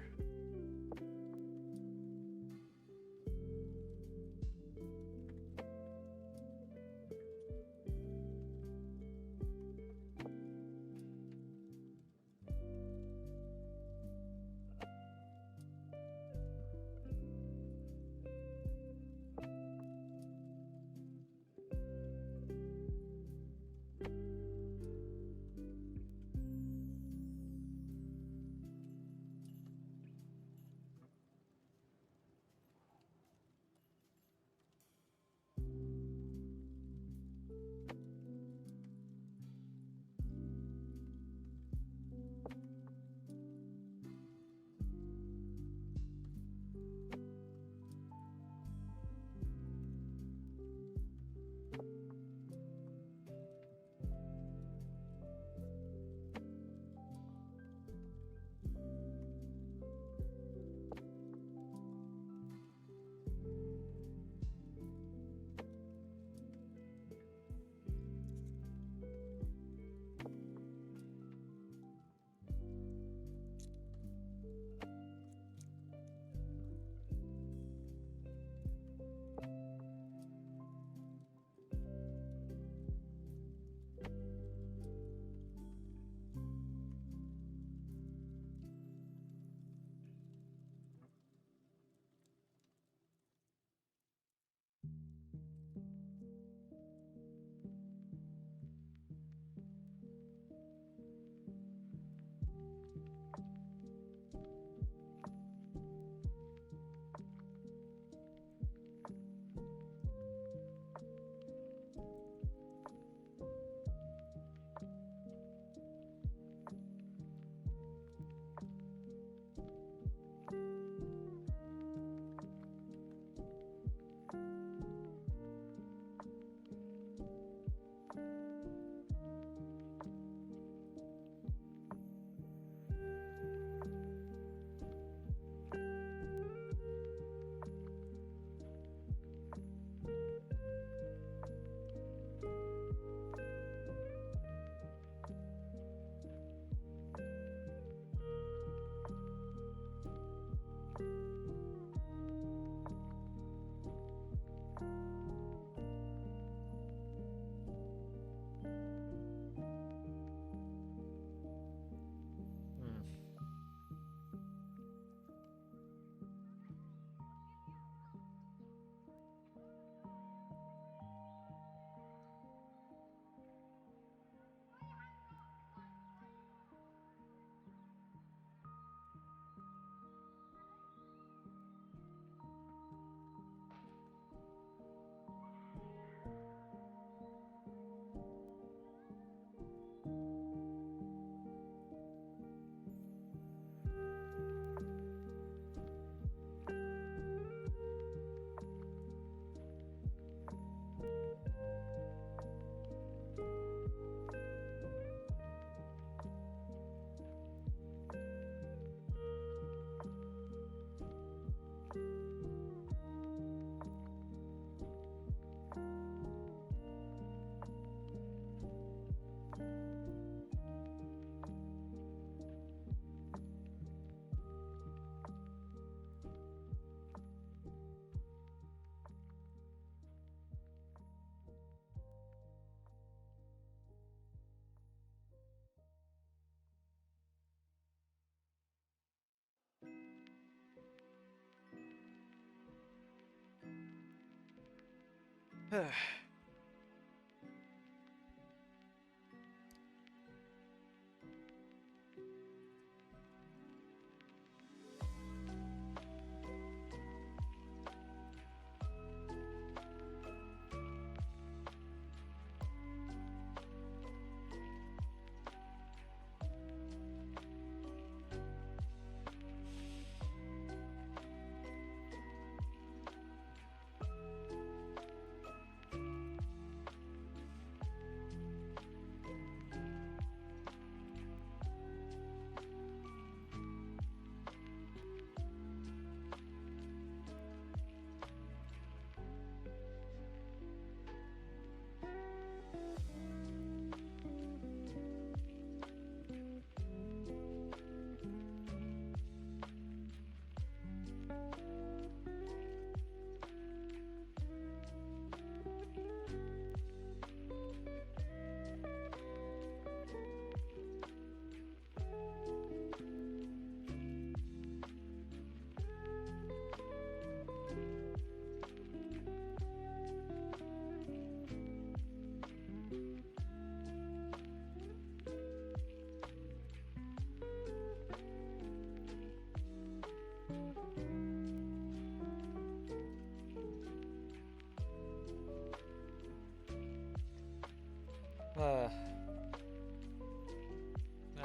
I'm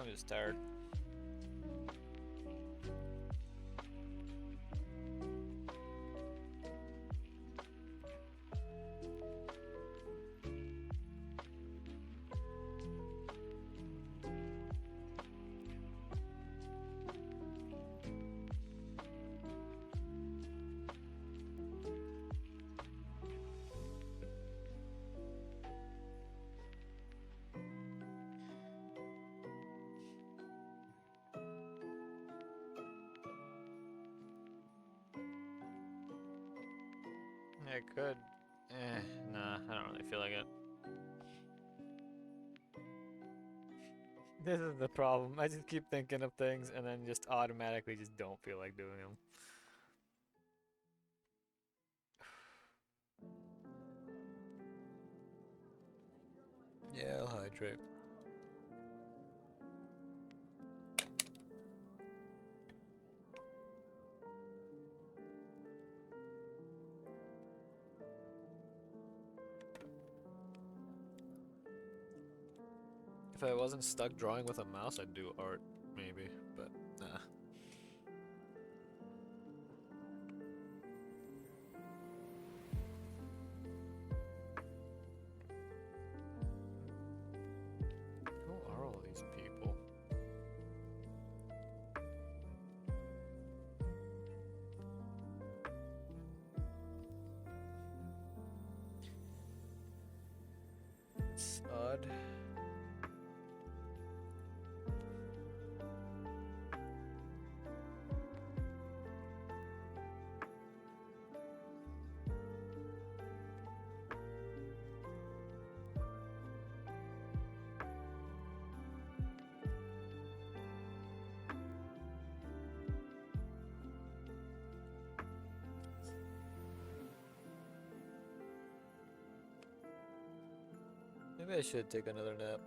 just tired. I could. Nah, I don't really feel like it. This is the problem. I just keep thinking of things and then just automatically just don't feel like doing them. Yeah, I'll hydrate. If I wasn't stuck drawing with a mouse, I'd do art, maybe, but nah. Who are all these people? It's odd. Maybe I should take another nap.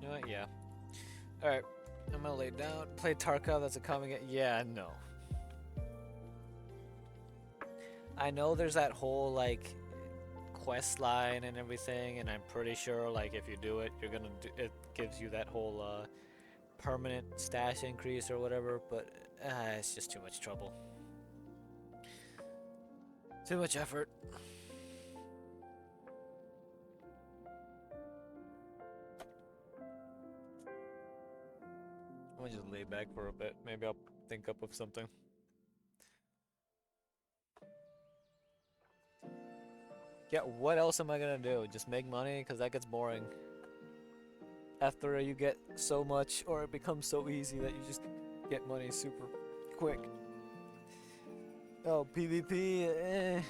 You know what? Yeah. Alright. I'm gonna lay down. Play Tarkov, that's a coming. Yeah, no. I know there's that whole, like, quest line and everything, and I'm pretty sure, like, if you do it, you're gonna do, it gives you that whole, permanent stash increase or whatever, but it's just too much trouble. Too much effort. I'm gonna just lay back for a bit. Maybe I'll think up of something. Yeah, what else am I gonna do? Just make money? Because that gets boring. After you get so much, or it becomes so easy that you just get money super quick. Oh, PvP, eh.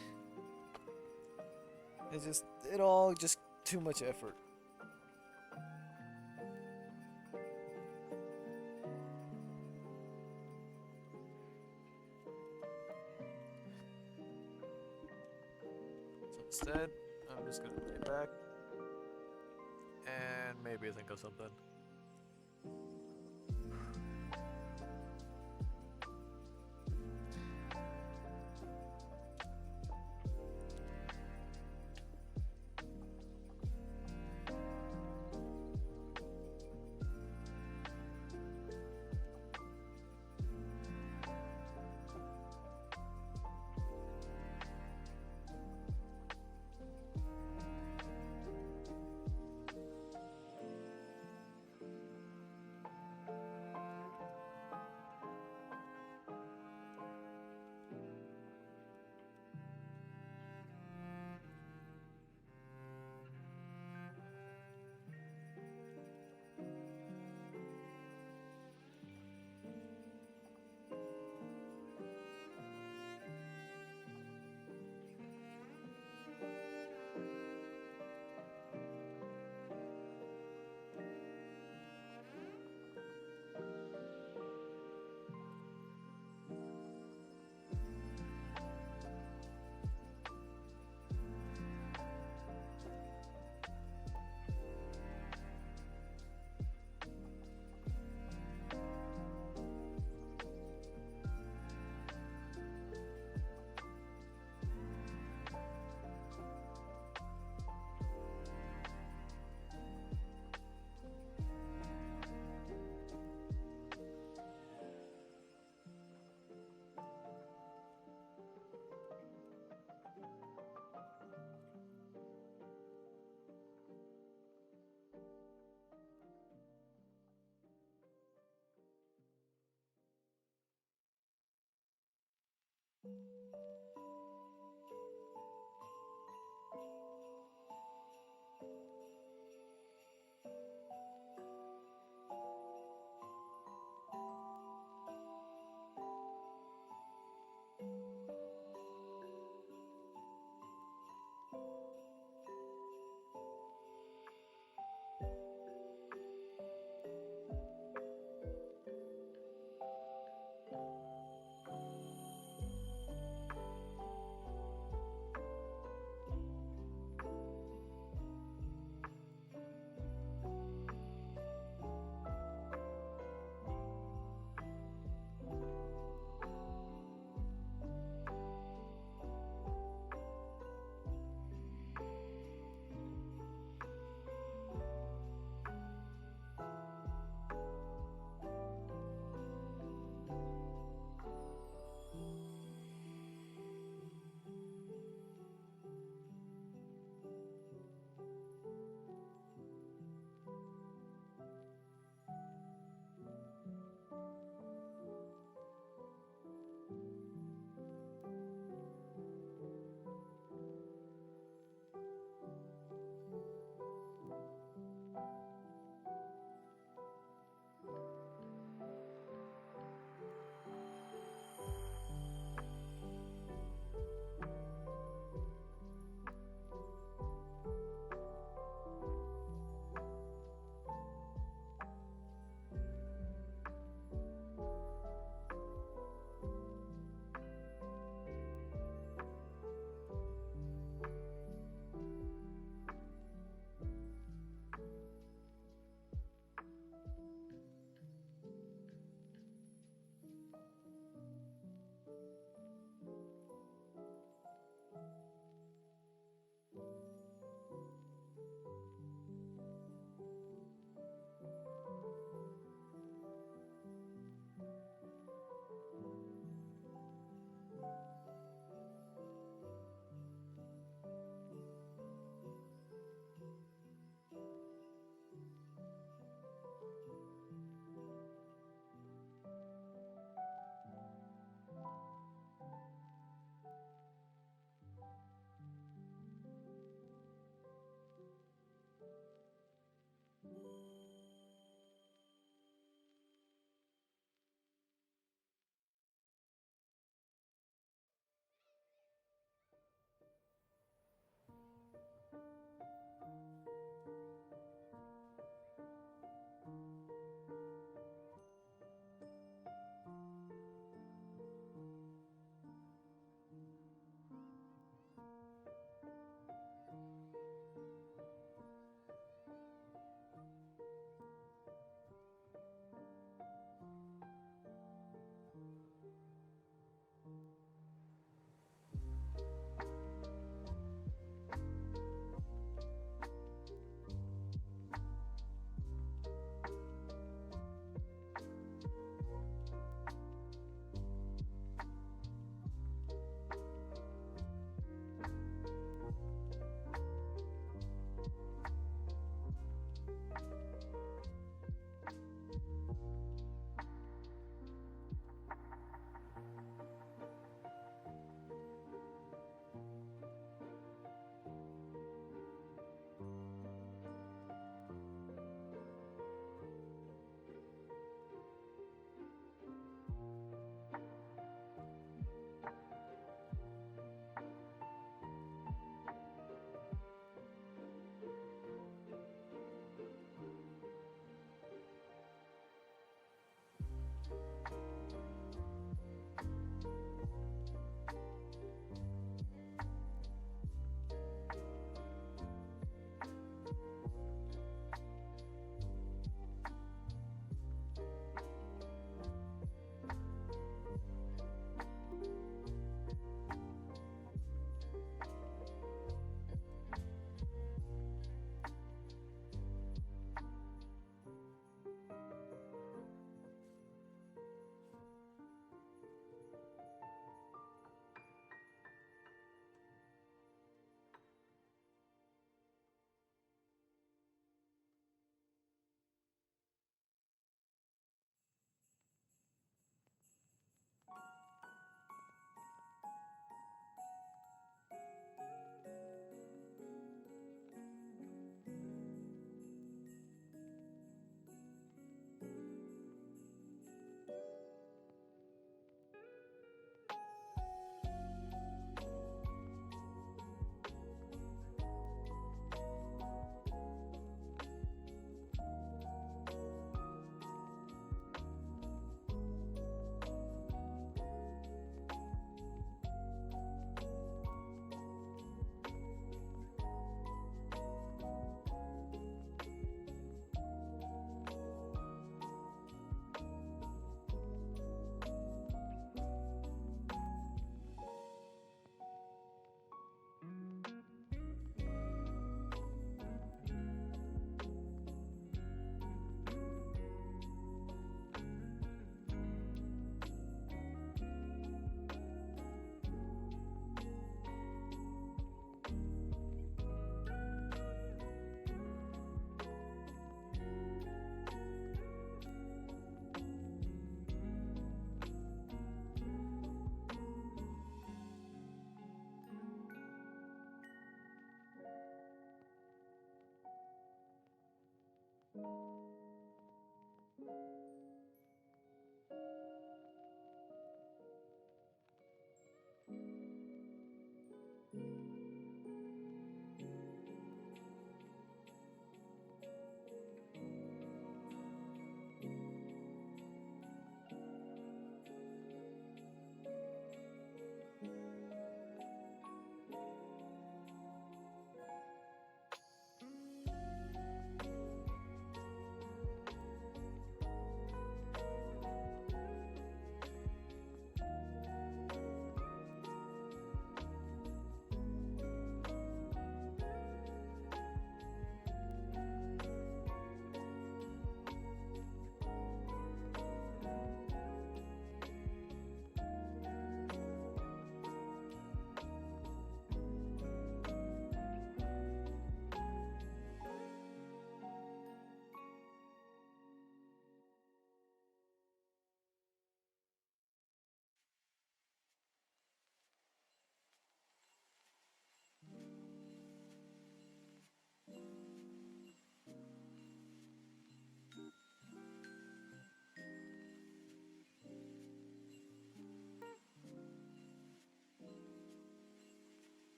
It's just, it all just too much effort. instead, I'm just gonna lay back and maybe think of something.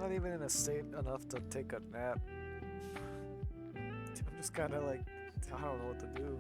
not even in a state enough to take a nap. I'm just kind of like, I don't know what to do.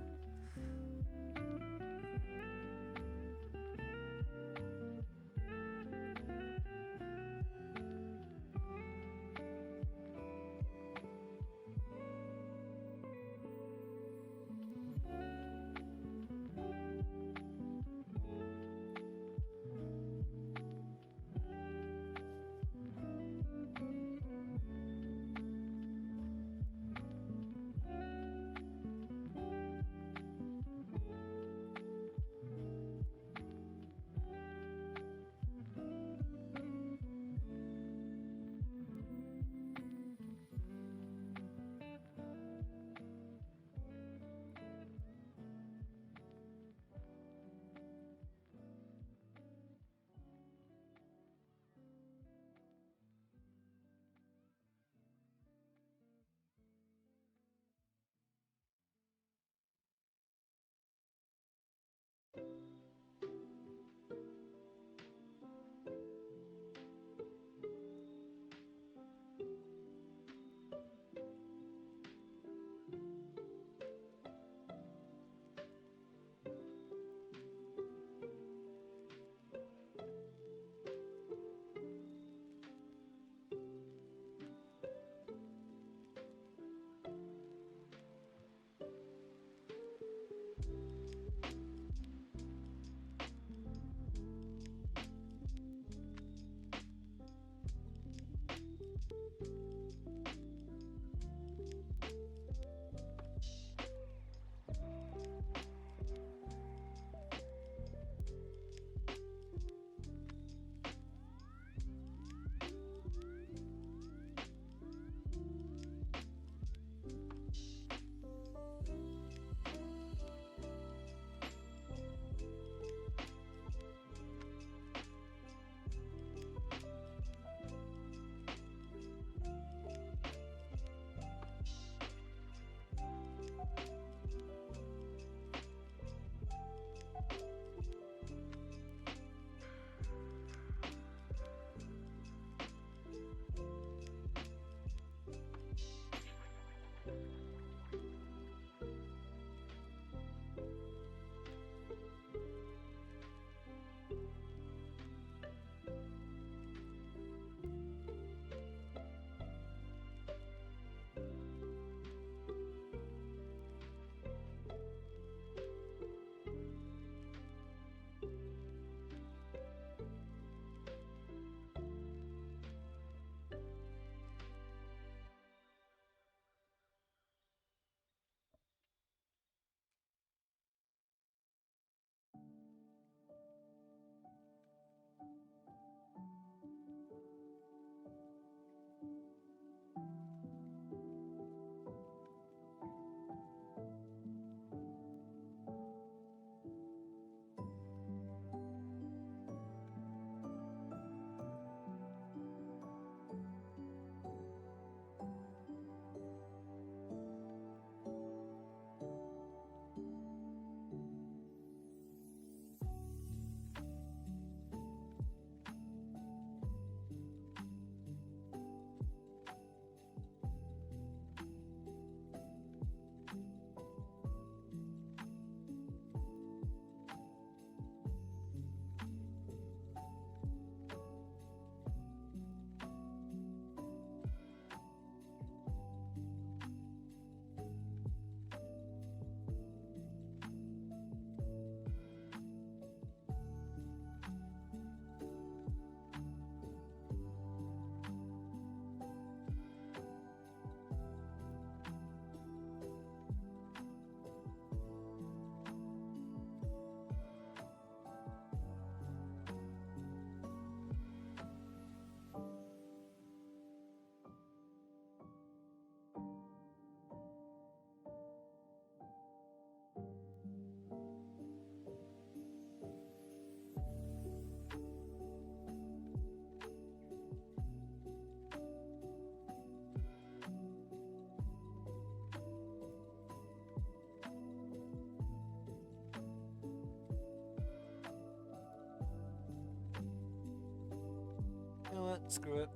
You know what? Screw it.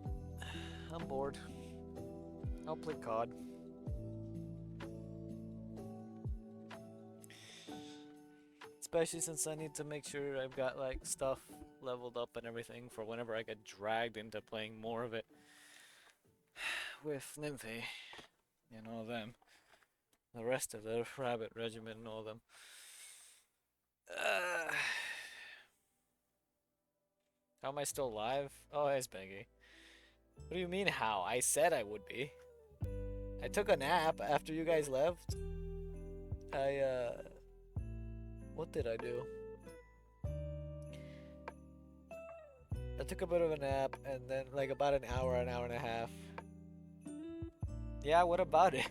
I'm bored. I'll play COD. Especially since I need to make sure I've got like stuff leveled up and everything for whenever I get dragged into playing more of it with Nymphy and all them. The rest of the rabbit regiment and all them. How am I still alive? Oh, hey, Spanky. What do you mean how? I said I would be. I took a nap after you guys left. What did I do? I took a bit of a nap and then like about an hour and a half. Yeah, what about it?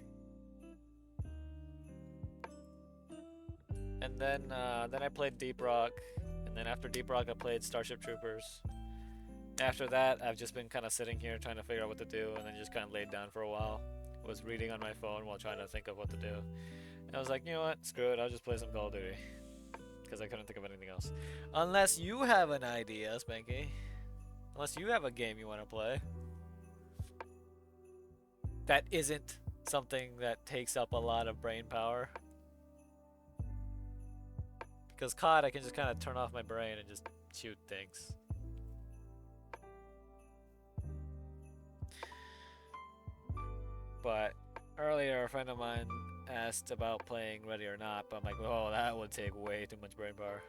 And then I played Deep Rock, and then after Deep Rock I played Starship Troopers. After that, I've just been kind of sitting here trying to figure out what to do, and then just kind of laid down for a while. Was reading on my phone while trying to think of what to do. And I was like, you know what? Screw it. I'll just play some Call of Duty. Because I couldn't think of anything else. Unless you have an idea, Spanky. Unless you have a game you want to play. That isn't something that takes up a lot of brain power. Because COD, I can just kind of turn off my brain and just shoot things. But earlier, a friend of mine asked about playing Ready or Not, but I'm like, oh, that would take way too much brain power.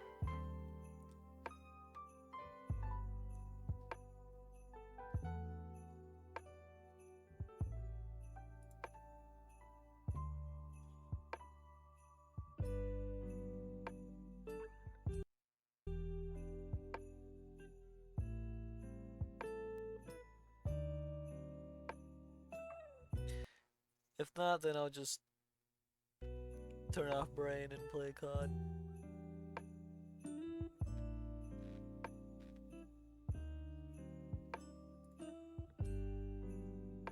If not, then I'll just turn off brain and play COD.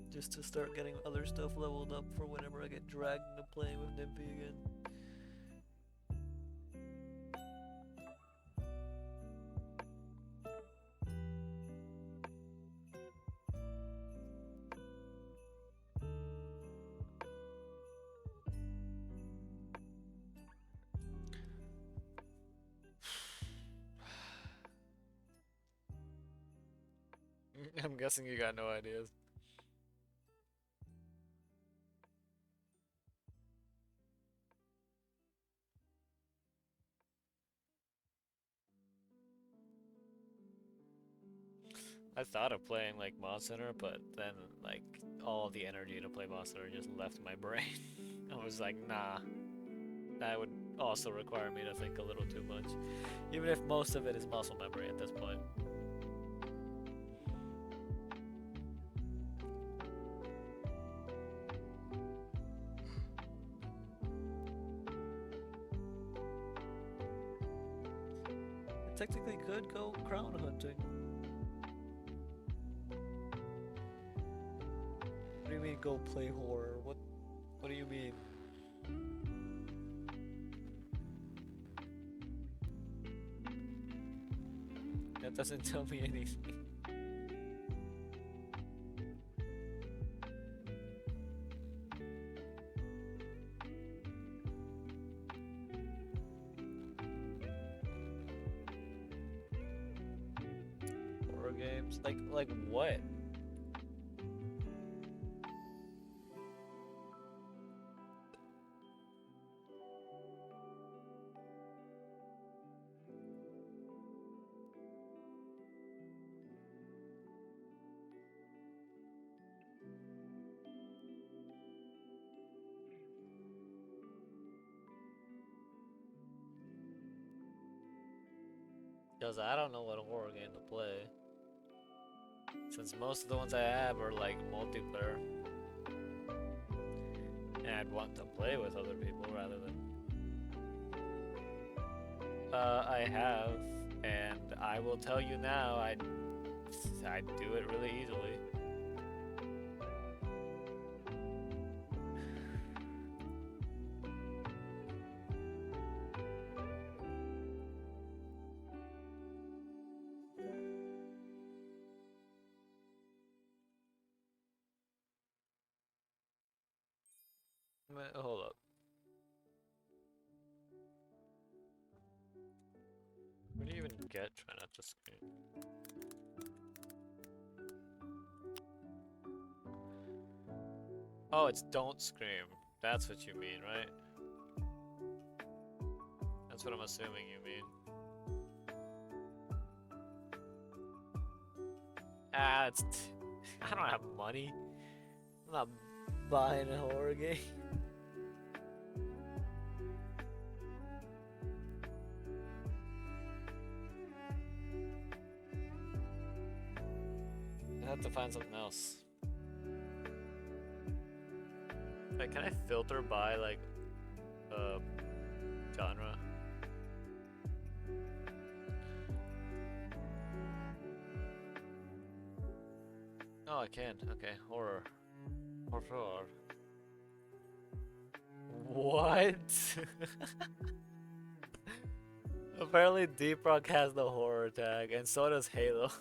Just to start getting other stuff leveled up for whenever I get dragged into playing with Nymphy again. I'm guessing you got no ideas. I thought of playing like Monster Hunter, but then like all the energy to play Monster Hunter just left my brain. I was like, nah. That would also require me to think a little too much. Even if most of it is muscle memory at this point. I technically could go crown hunting. What do you mean go play horror? What do you mean? That doesn't tell me anything. Horror games? Like what? Because I don't know what horror game to play. Since most of the ones I have are like multiplayer. And I'd want to play with other people rather than... I have, and I will tell you now, I'd do it really easily. Hold up. Where do you even get try not to scream? Oh, it's don't scream. That's what you mean, right? That's what I'm assuming you mean. Ah, I don't have money. I'm not buying a horror game. I have to find something else. Like, can I filter by like genre? Oh, I can. Okay, horror. Horror. What? Apparently Deep Rock has the horror tag, and so does Halo.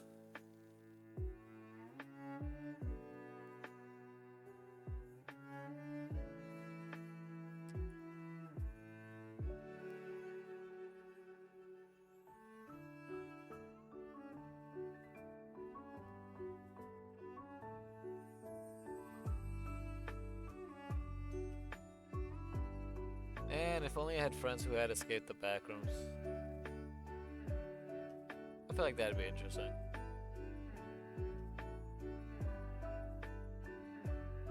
Man, if only I had friends who had escaped the backrooms. I feel like that'd be interesting.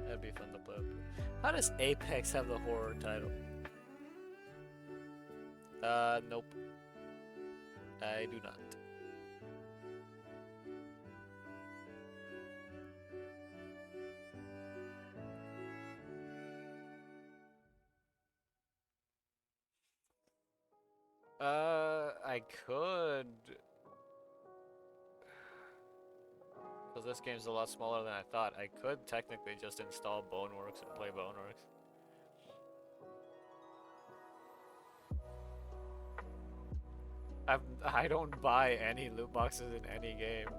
That'd be fun to play. How does Apex have the horror title? Nope. I do not. I could. Because this game's a lot smaller than I thought. I could technically just install Boneworks and play Boneworks. I don't buy any loot boxes in any game.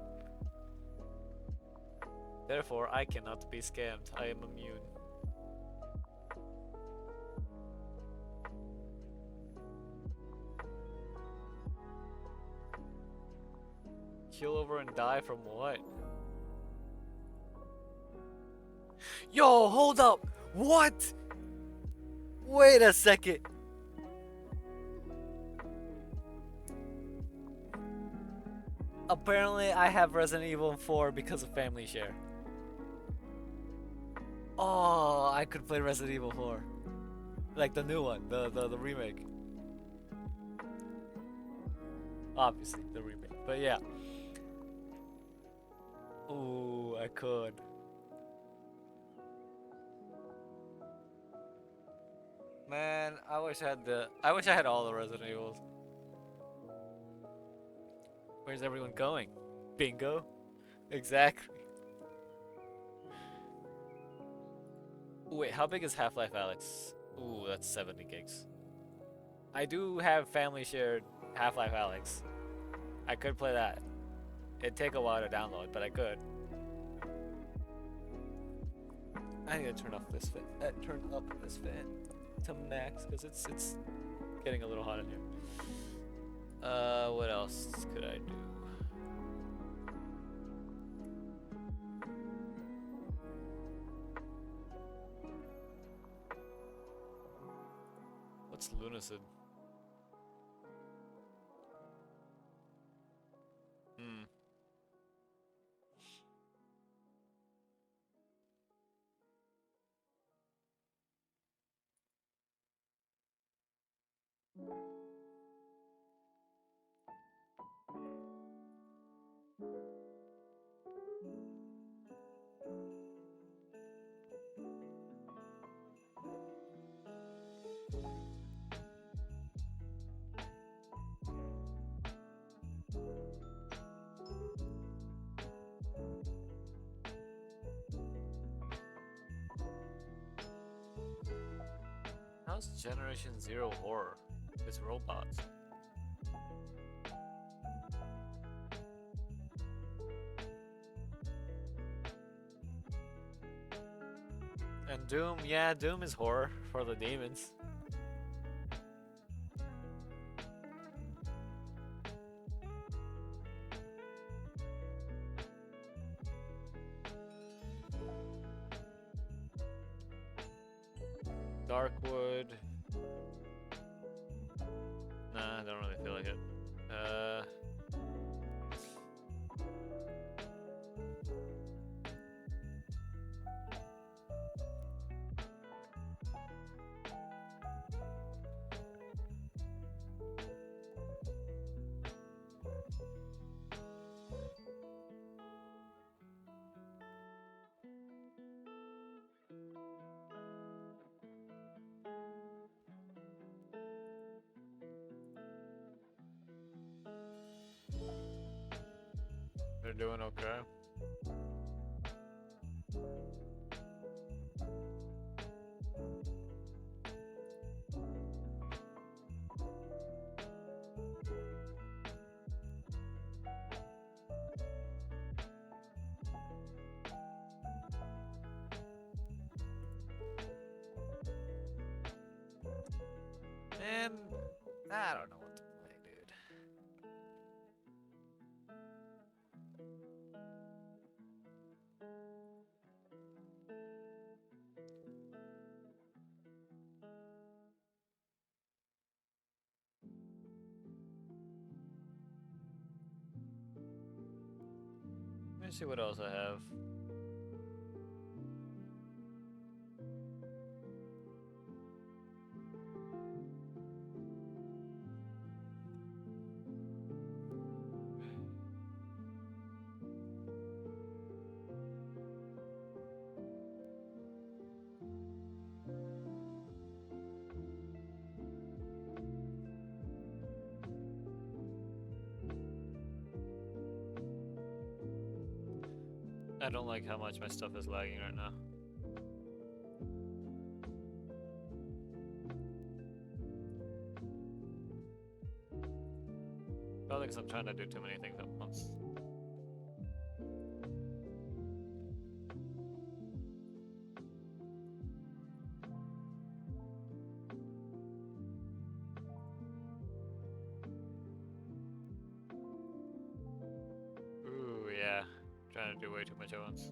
Therefore, I cannot be scammed. I am immune. Kill over and die from what? Yo, hold up! What? Wait a second. Apparently, I have Resident Evil 4 because of Family Share. Oh, I could play Resident Evil 4. Like the new one, the remake. Obviously, the remake. But yeah. Ooh, I could. Man, I wish I had all the Resident Evils. Where's everyone going? Bingo? Exactly. Wait, how big is Half-Life Alyx? Ooh, that's 70 gigs. I do have family shared Half-Life Alyx. I could play that. It'd take a while to download, but I could. I need to turn up this fan. Turn up this fan to max because it's getting a little hot in here. What else could I do? What's Lunacid? How's Generation Zero horror? It's robots. And Doom, yeah, Doom is horror for the demons. Darkwood. Nah, I don't really feel like it. They're doing okay. And I don't know what to play, dude. Let me see what else I have. I don't like how much my stuff is lagging right now. Probably because I'm trying to do too many things at once. Ooh, yeah. Trying to do way too much at once.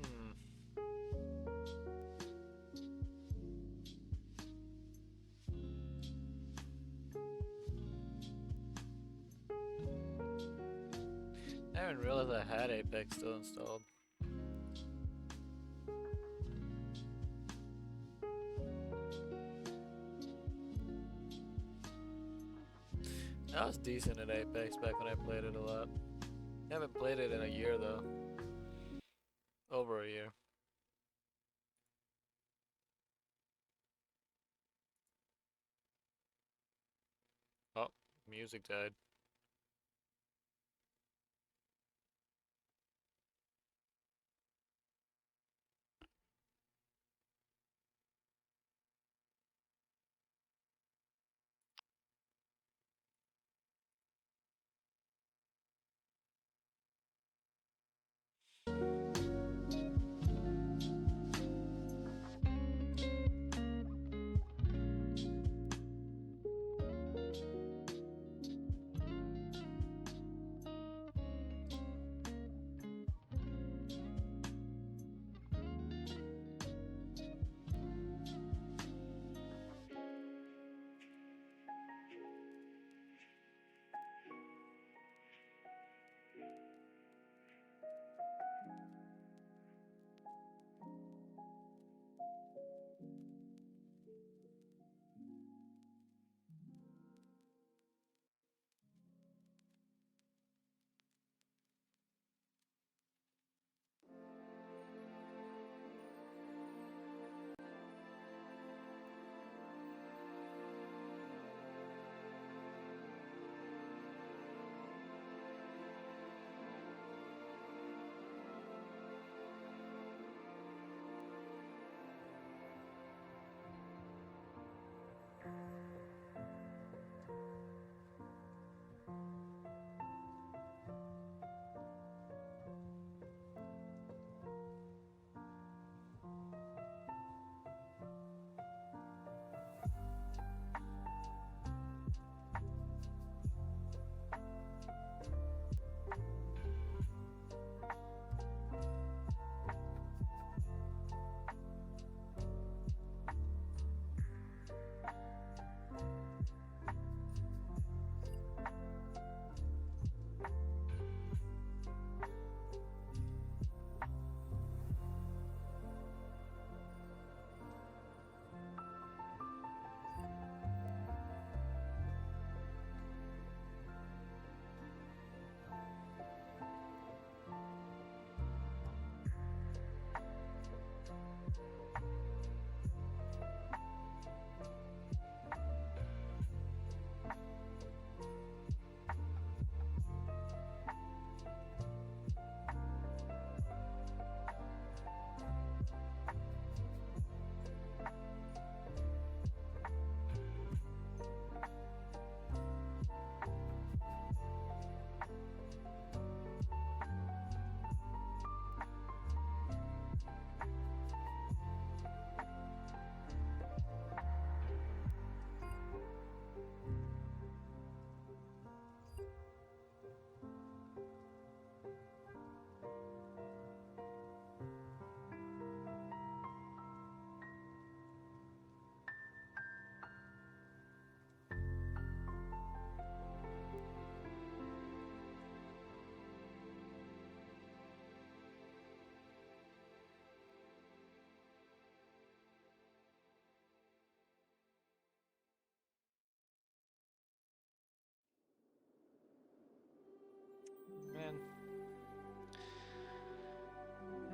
Hmm. I didn't realize I had Apex still installed. I was decent at Apex back when I played it a lot. I haven't played it in a year though. Over a year. Oh, music died.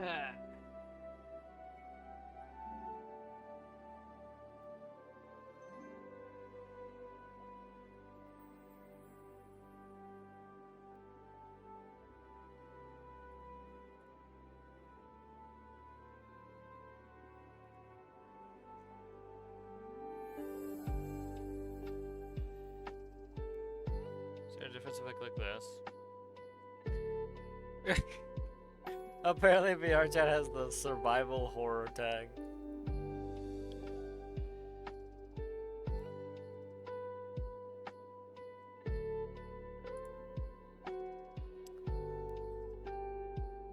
Is there a difference if I click this? Apparently VR chat has the survival horror tag.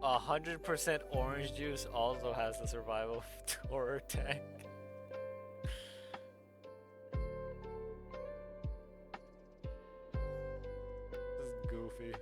100% orange juice also has the survival horror tag. This is goofy.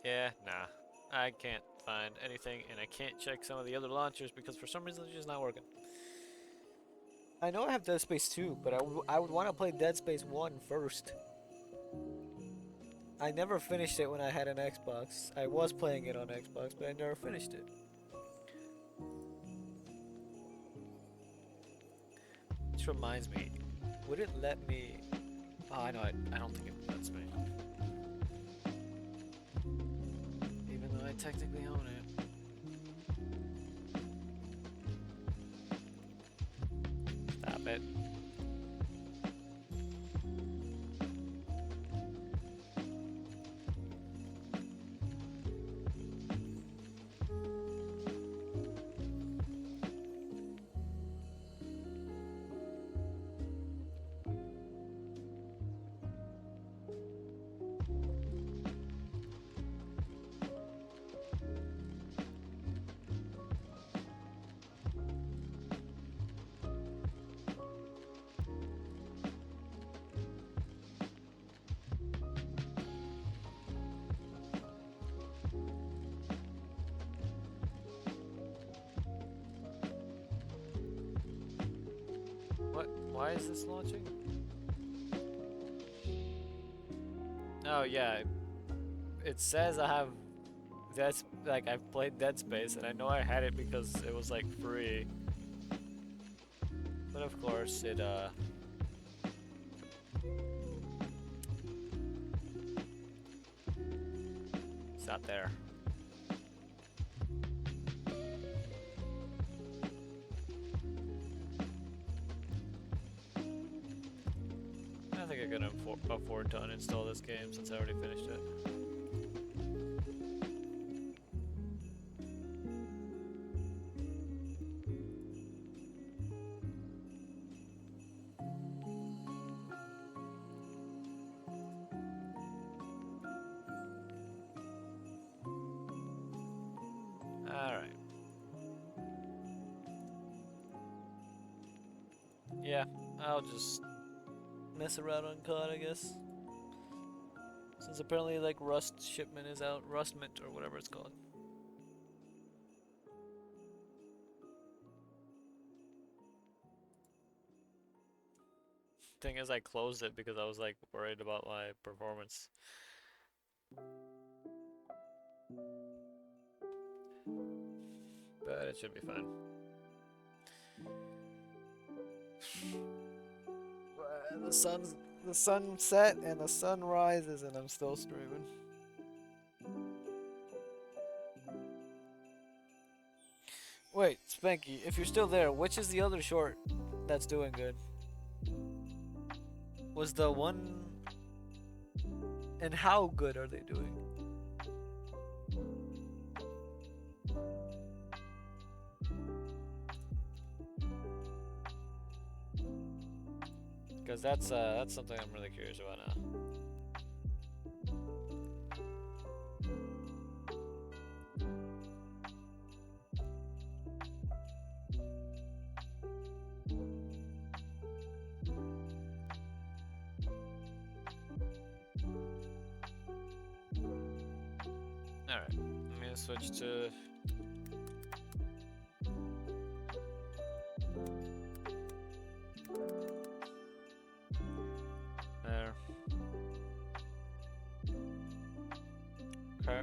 Yeah, nah. I can't find anything, and I can't check some of the other launchers because for some reason it's just not working. I know I have Dead Space 2, but I would want to play Dead Space 1 first. I never finished it when I had an Xbox. I was playing it on Xbox, but I never finished it. Which reminds me, would it let me... Oh, I know, I don't think it lets me. Even though I technically own it. Stop it. What? Why is this launching? Oh yeah, it says I have that's like I've played Dead Space and I know I had it because it was like free. But of course it's not there. I think I can afford to uninstall this game since I already finished it. Alright. Yeah, I'll just mess around on COD, I guess. Since apparently like Rust shipment is out, Rustment or whatever it's called. thing is, I closed it because I was like worried about my performance. But it should be fine. The sun set and the sun rises and I'm still streaming. Wait, Spanky, if you're still there, which is the other short that's doing good? Was the one... And how good are they doing? Because that's something I'm really curious about now. Alright, I'm gonna switch to... There. Okay.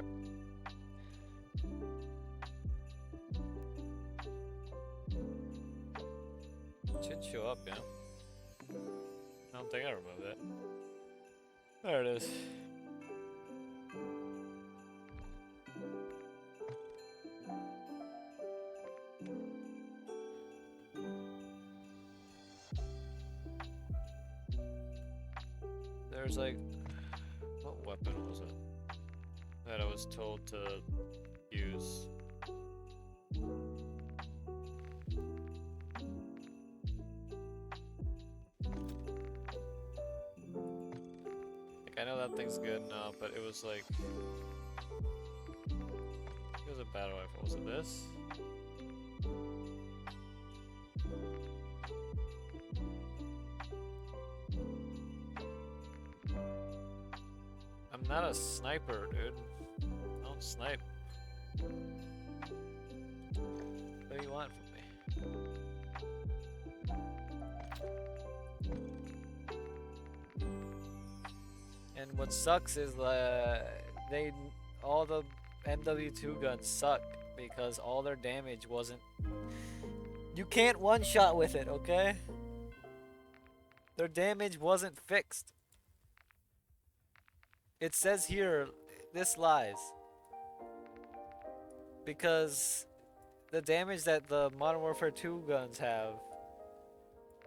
Should show up, yeah. I don't think I removed it. There it is. There's like... What weapon was it that I was told to use? Like, I know that thing's good now, but it was like... It was a battle rifle. Was it this? I'm not a sniper, dude. I don't snipe. What do you want from me? And what sucks is all the MW2 guns suck because all their damage wasn't... You can't one-shot with it, okay? Their damage wasn't fixed. It says here, this lies. Because the damage that the Modern Warfare 2 guns have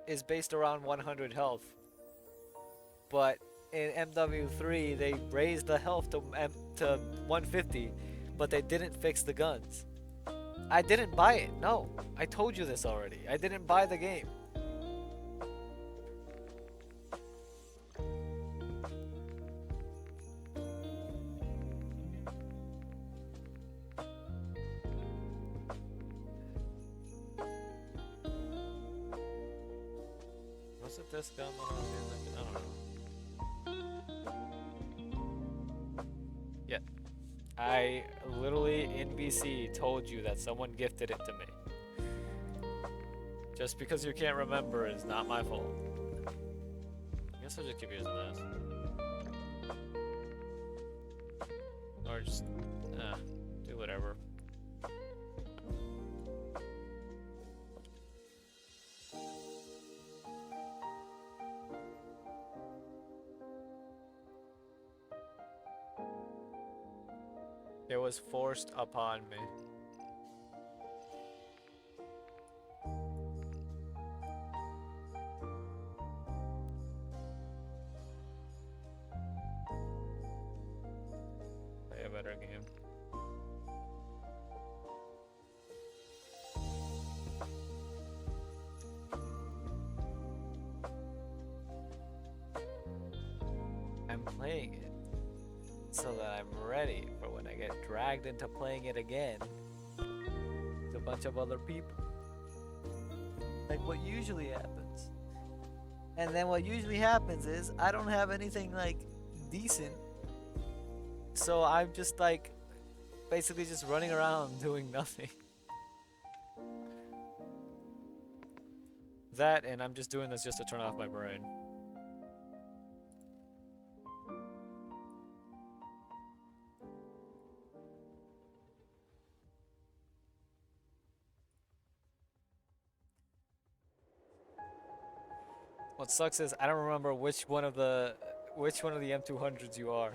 is based around 100 health. But in MW3, they raised the health to 150, but they didn't fix the guns. I didn't buy it, no. I told you this already. I didn't buy the game. Was it this gun that I was using? I don't know. Yeah. I literally in VC told you that someone gifted it to me. Just because you can't remember is not my fault. I guess I'll just keep using this. Or just, do whatever. It was forced upon me. Play a better game. I'm playing it so that I'm ready for when I get dragged into playing it again with a bunch of other people. Like what usually happens. And then what usually happens is I don't have anything like decent. So I'm just like basically just running around doing nothing. That and I'm just doing this just to turn off my brain. What sucks is I don't remember which one of the M200s you are.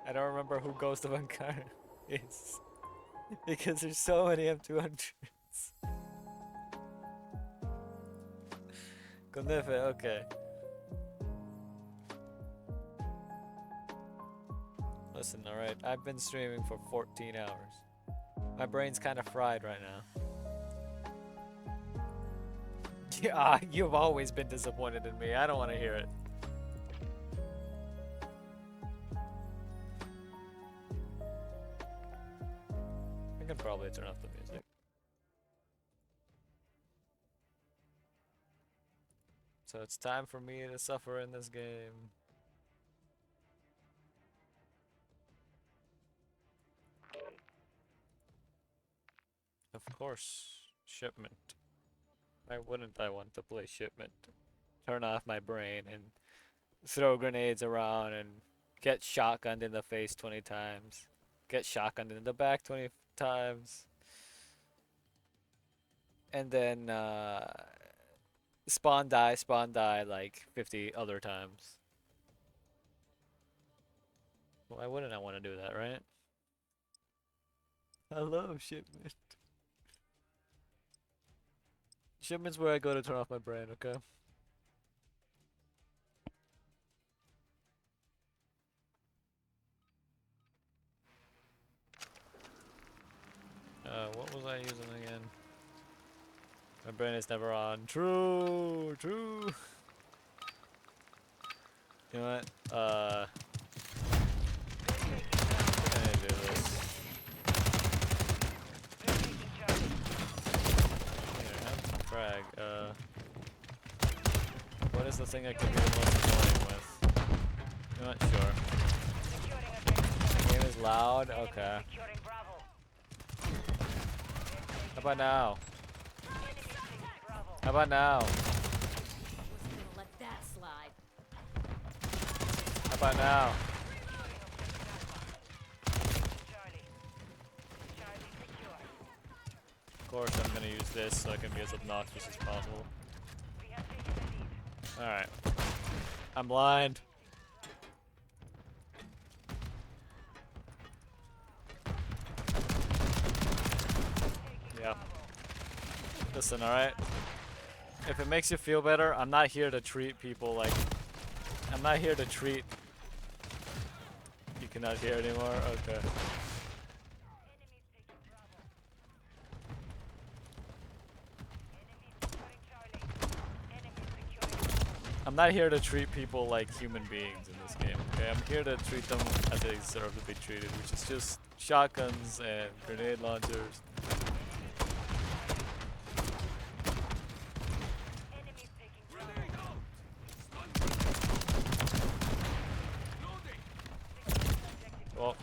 I don't remember who Ghost of Ankara is. Because there's so many M200s. Condefe, okay. Listen, alright, I've been streaming for 14 hours. My brain's kind of fried right now. Yeah, you've always been disappointed in me. I don't want to hear it. I can probably turn off the music. So it's time for me to suffer in this game. Of course, Shipment. Why wouldn't I want to play Shipment? Turn off my brain and throw grenades around and get shotgunned in the face 20 times. Get shotgunned in the back 20 times. And then spawn die like 50 other times. Why wouldn't I want to do that, right? I love Shipment. Shipment's where I go to turn off my brain, okay? What was I using again? My brain is never on. True. You know what? I think I need to do this. Here, have frag. What is the thing I could be the most annoying with? You know what? Sure. Game is loud? Okay. How about now? How about now? Let that slide. How about now? Of course I'm gonna use this so I can be as obnoxious as possible. Alright. I'm blind. Yeah. Listen, alright? If it makes you feel better, I'm not here to treat people like... I'm not here to treat... You cannot hear anymore? Okay. I'm not here to treat people like human beings in this game, okay? I'm here to treat them as they deserve to be treated, which is just shotguns and grenade launchers. Well,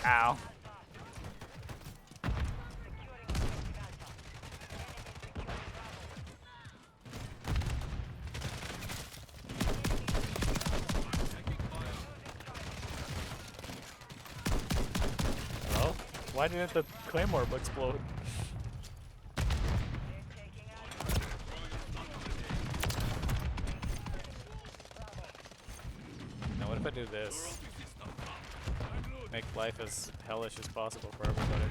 ow. Hello? Why didn't the claymore explode? Now what if I do this? Make life as hellish as possible for everybody.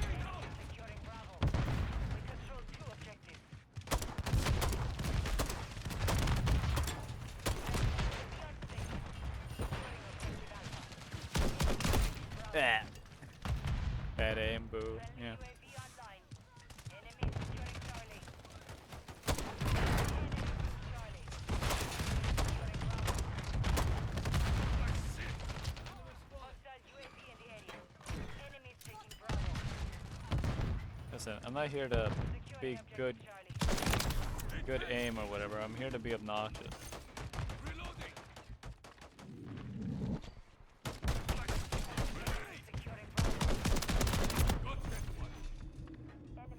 Ah. Bad aim, boo. Yeah. Listen, I'm not here to be good aim or whatever. I'm here to be obnoxious.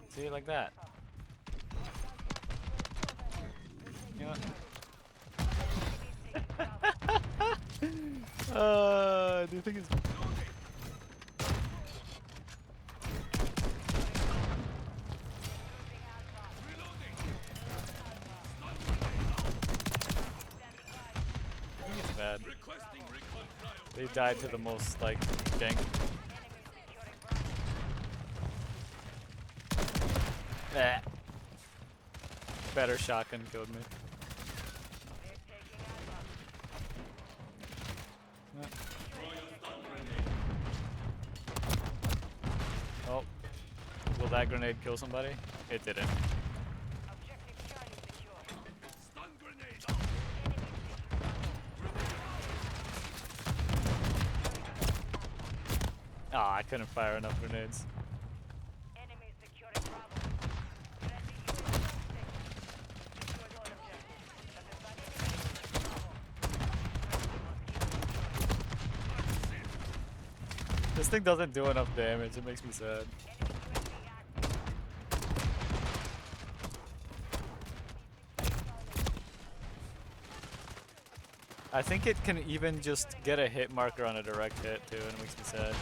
See, like that. You know what? Do you think it's... I think it's bad. They died to the most, like, gank. Eh. Better shotgun killed me. Oh. Will that grenade kill somebody? It didn't. Ah, I couldn't fire enough grenades. This thing doesn't do enough damage, it makes me sad. I think it can even just get a hit marker on a direct hit too, and it makes me sad.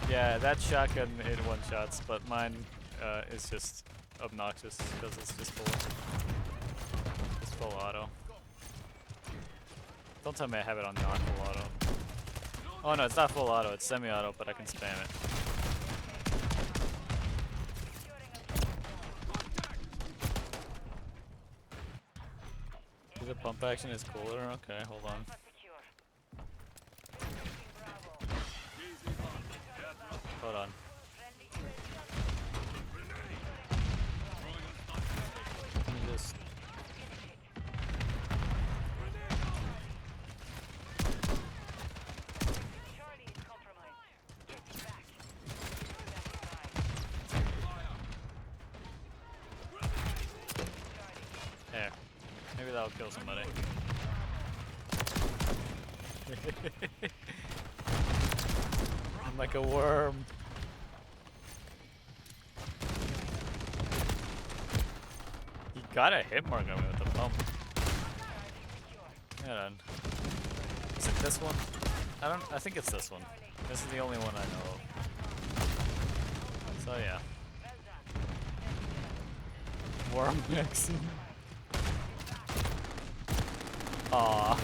Yeah, that shotgun hit one shots, but mine is just obnoxious because it's just full auto. Don't tell me I have it on not full auto. Oh no, it's not full auto, it's semi-auto, but I can spam it. The pump action is cooler? Okay, hold on. Hold on. Let me just... There. Maybe that'll kill somebody. I'm like a worm. You got a hit mark on me with the pump. Hold on. Is it this one? I think it's this one. This is the only one I know of. So yeah. Worm mixing. Aww.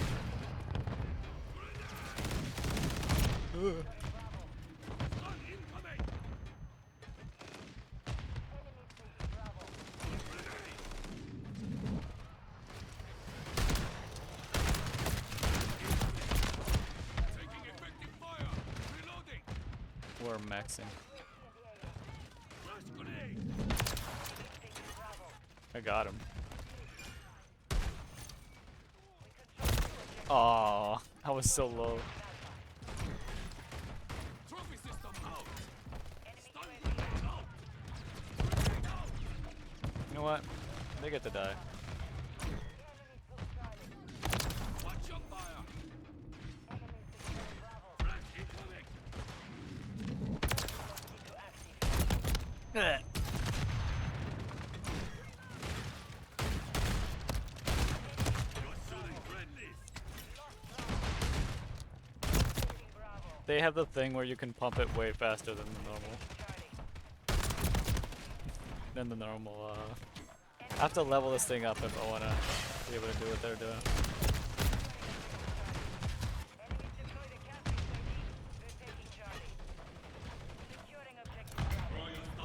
Ugh. We're maxing. I got him. Aww, I was so low. You know what? They get to die. Ugh. They have the thing where you can pump it way faster than the normal. I have to level this thing up if I want to be able to do what they're doing.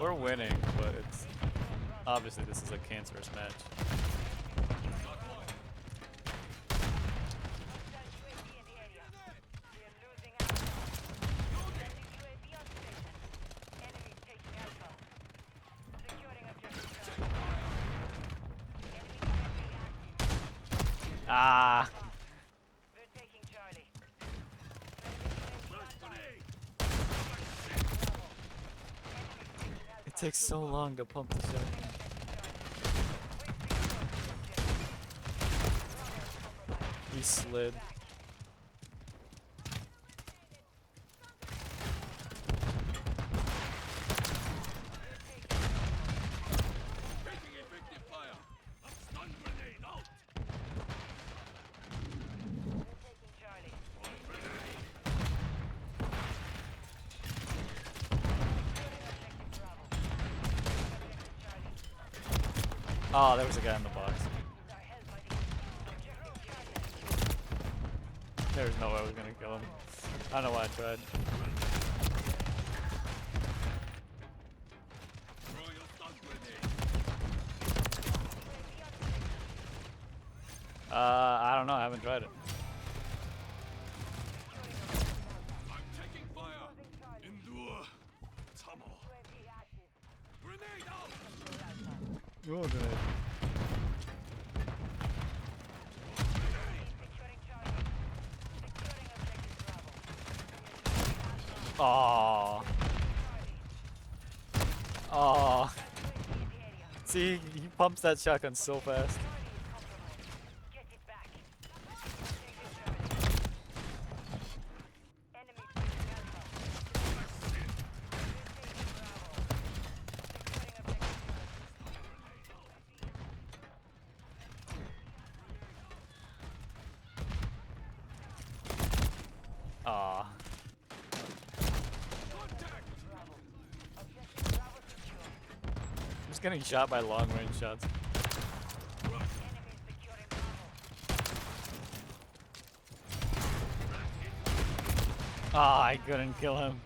We're winning, but it's obviously this is a cancerous match. Ah. It takes so long to pump the shotgun. He slid. Oh, there was a guy in the box. There's no way I was gonna kill him. I don't know why I tried. I don't know, I haven't tried it. Oh, grenade. Oh. Oh. See, he pumps that shotgun so fast. Aw. I'm just getting shot by long range shots. Ah, I couldn't kill him.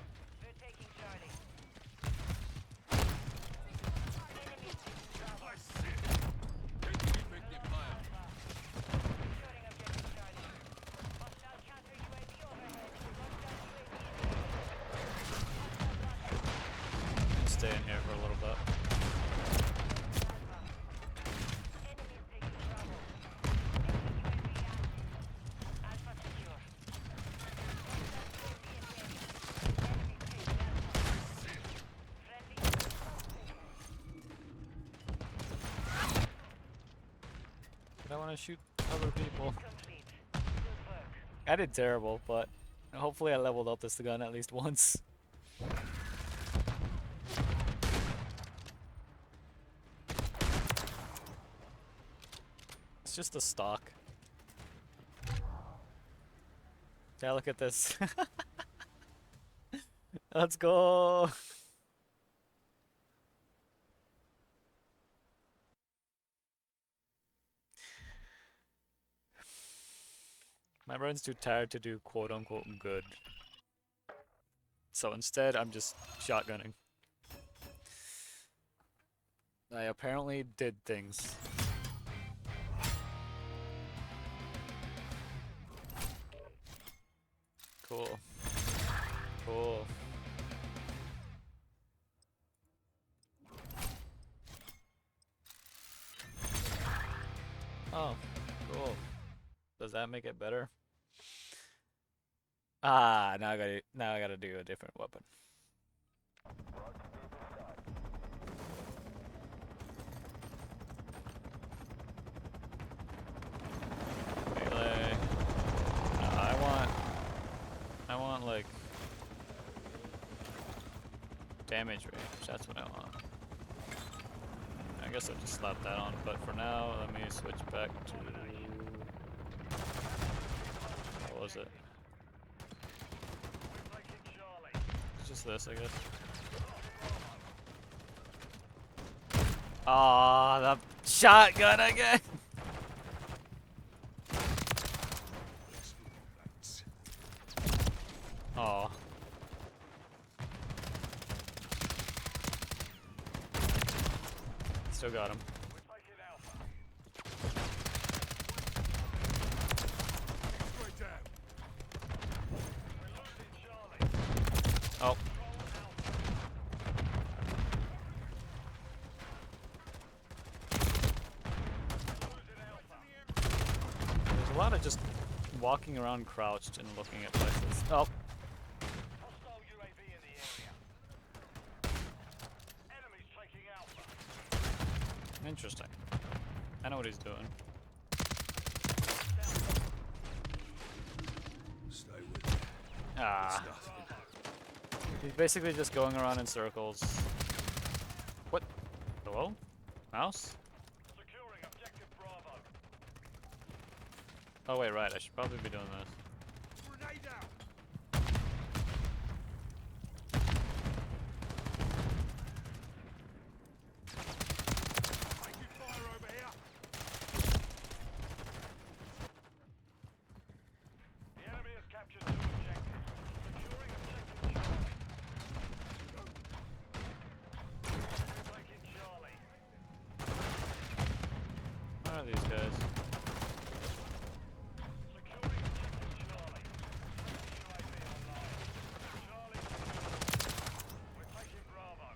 Stay in here for a little bit. I want to shoot other people. I did terrible, but hopefully I leveled up this gun at least once. It's just a stock. Yeah, look at this. Let's go. My brain's too tired to do quote unquote good. So instead, I'm just shotgunning. I apparently did things. Cool. Cool. Oh, cool. Does that make it better? Ah, now I gotta do a different weapon. Melee. No, I want like damage range. That's what I want. I guess I'll just slap that on, but for now, let me switch back to what was it? It's just this, I guess. Ah, the shotgun again. Oh. Still got him. Oh. There's a lot of just walking around crouched and looking at places. Oh. Interesting. I know what he's doing. Ah. He's basically just going around in circles. What? Hello? Mouse? Securing objective Bravo. Oh wait, right. I should probably be doing this. Grenade out. Taking fire over here. The enemy has captured 2 objectives. Securing objective Charlie. Taking Charlie. Where are these guys? Securing objective Charlie. UAV online. Charlie secured. We're taking Bravo.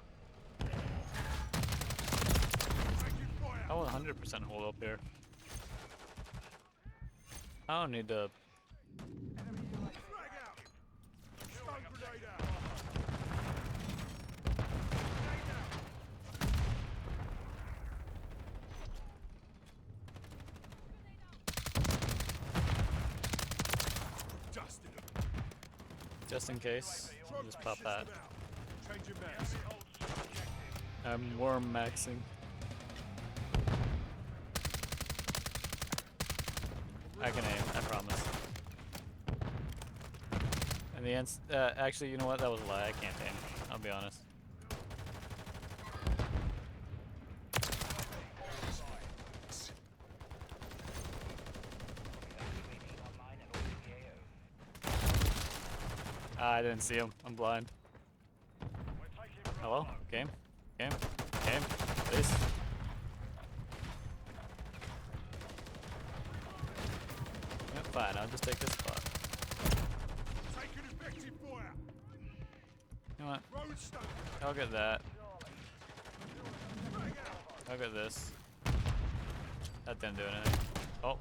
Taking fire. I will 100% hold up here. I don't need to. Frag out. Stun grenade out. Grenade out. Dusted him. Just in case. I'll just pop that. Changing mags. I'm worm maxing. I can aim, I promise. And the actually, you know what? That was a lie. I can't aim. I'll be honest. Ah, I didn't see him. I'm blind. Hello? Game? Game? Game? Please? Yep, fine. I'll just take this spot. Taking effective fire. You know what? Road stun. I'll get that. Frag out. I'll get this. That didn't do anything. Oh.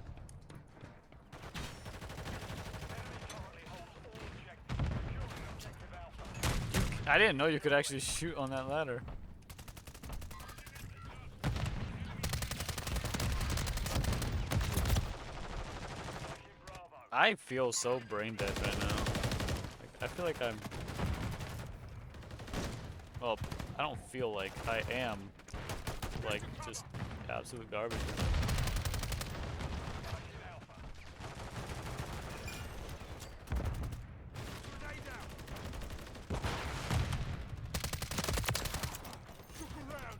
I didn't know you could actually shoot on that ladder. I feel so brain dead right now. Like, I feel like I'm... Well, I don't feel like I am, like, just absolute garbage. Grenade out. Look around. Taking mags.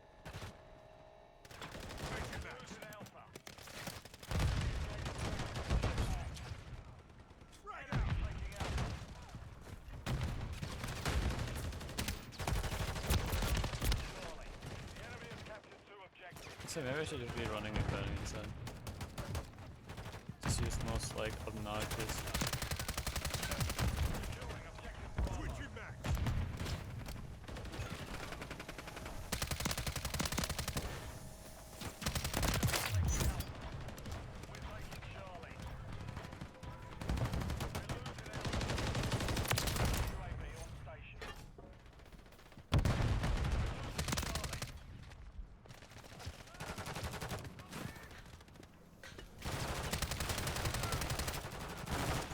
Frag out. So maybe I should just be running a gun inside. Just use the most, like, obnoxious. Switching mags.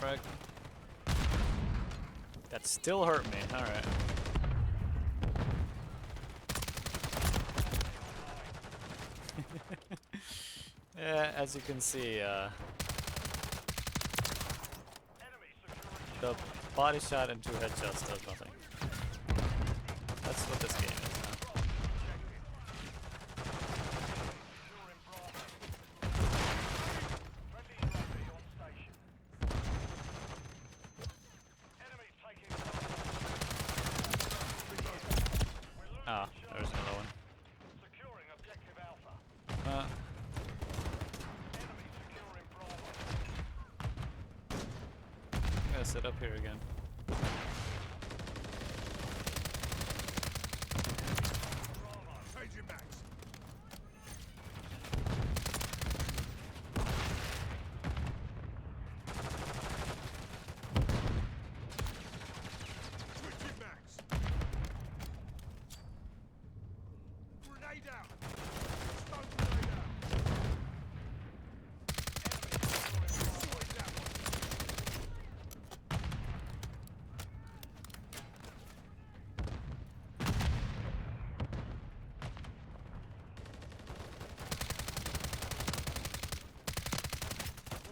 Frag. That still hurt me. Alright. Yeah, as you can see, the body shot and 2 headshots does nothing. That's what this game is now. Ah, there's another one. Securing objective Alpha. Enemy I'm gonna sit up here again. Changing mags.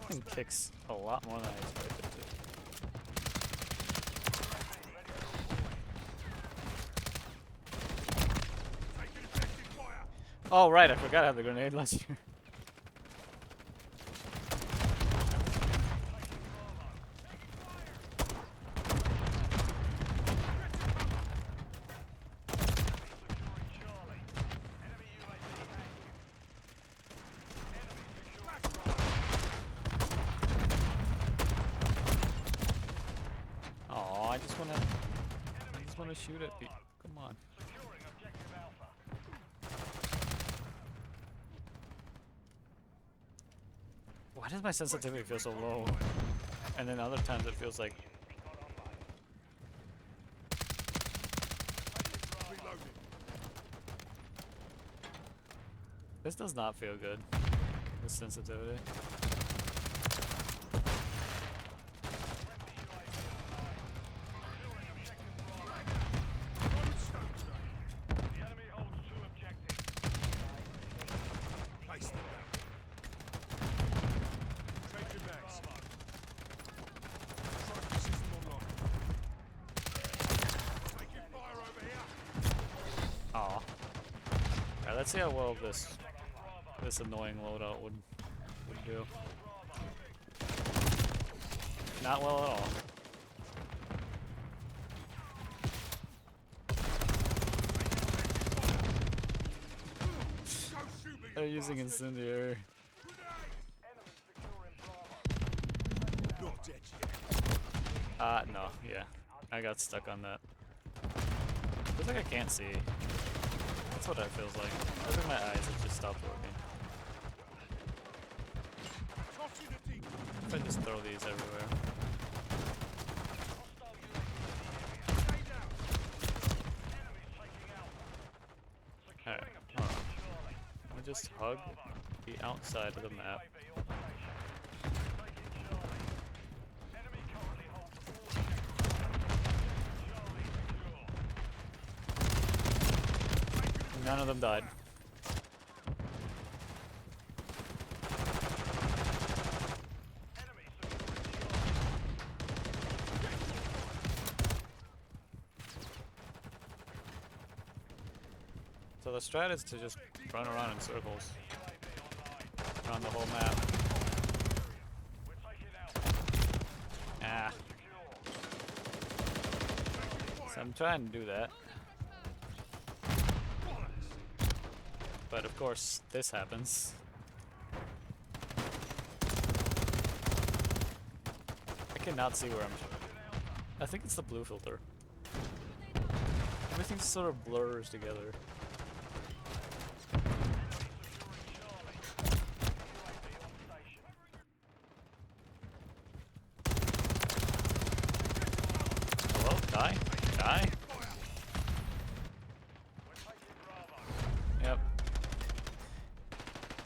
Fucking kicks a lot more than I expected to. Oh right, I forgot I have the grenade launcher. Oh, I just wanna shoot at people. Come on. Why does my sensitivity feel so low? And then other times it feels like... This does not feel good. This sensitivity. Aw. Alright, let's see how well this annoying loadout would do. Not well at all. They're using incendiary. No, yeah. I got stuck on that. Feels like I can't see. That's what that feels like. I think my eyes have just stopped working. If I just throw these everywhere. Alright, hold on. I'm gonna just hug the outside of the map. None of them died. So the strat is to just run around in circles around the whole map. Ah. So I'm trying to do that. But of course, this happens. I cannot see where I'm. I think it's the blue filter. Everything sort of blurs together. Hello? Die? Die? Yep.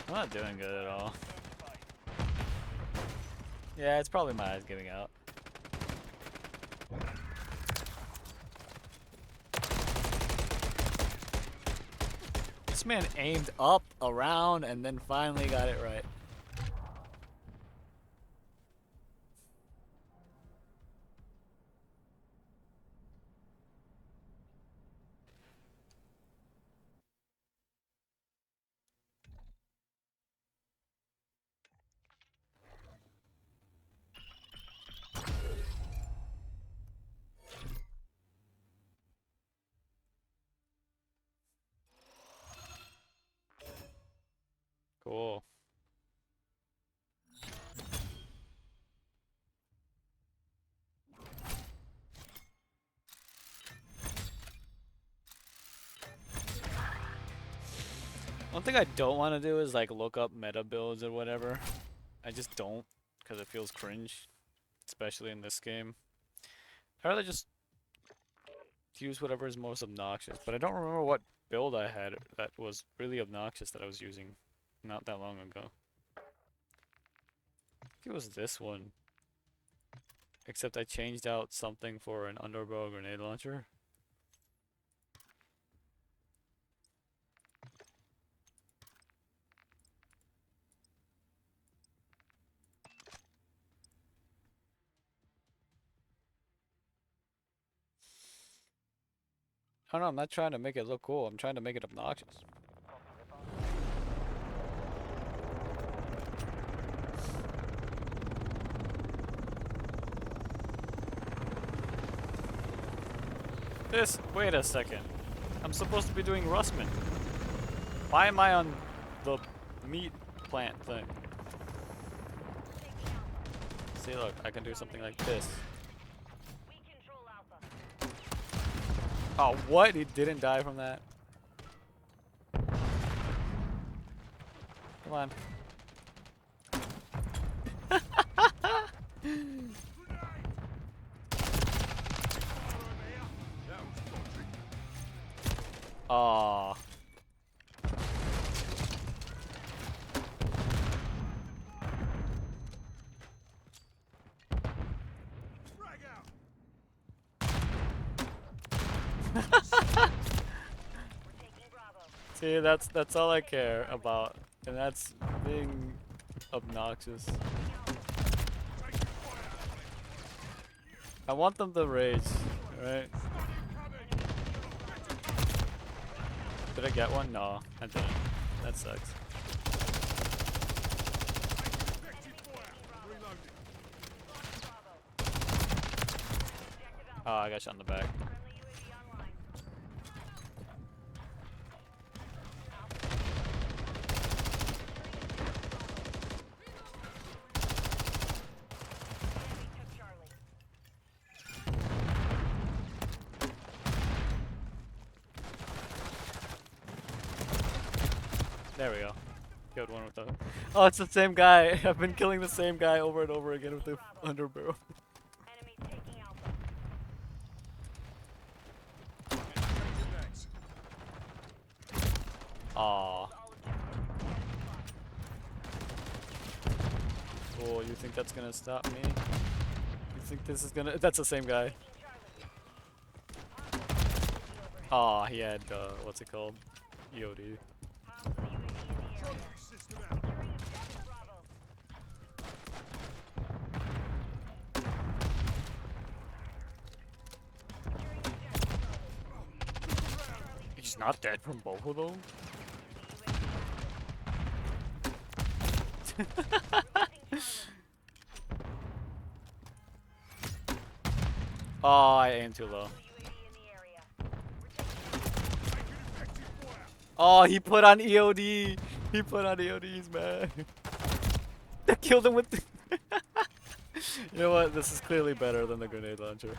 I'm not doing good at all. Yeah, it's probably my eyes giving out. This man aimed up, around, and then finally got it right. Cool. One thing I don't want to do is like look up meta builds or whatever. I just don't, because it feels cringe, especially in this game. I'd rather just use whatever is most obnoxious. But I don't remember what build I had that was really obnoxious that I was using not that long ago. I think it was this one. Except I changed out something for an underbarrel grenade launcher. Oh no, I'm not trying to make it look cool. I'm trying to make it obnoxious. Wait a second. I'm supposed to be doing Russman. Why am I on the meat plant thing? See, look, I can do something like this. Oh, what? He didn't die from that? Come on. Aww. See, that's all I care about, and that's being obnoxious. I want them to rage, right? Did I get one? No, I didn't. That sucks. Oh, I got shot in the back. There we go. Killed one with the... Oh, it's the same guy. I've been killing the same guy over and over again with the underbarrel. Aww. Oh, you think that's gonna stop me? You think this is gonna... That's the same guy. Aw, he had, what's it called? EOD. He's not dead from both of them? Oh, I aimed too low. Oh, he put on EOD. He put on EODs, man. That killed him with the... You know what? This is clearly better than the grenade launcher.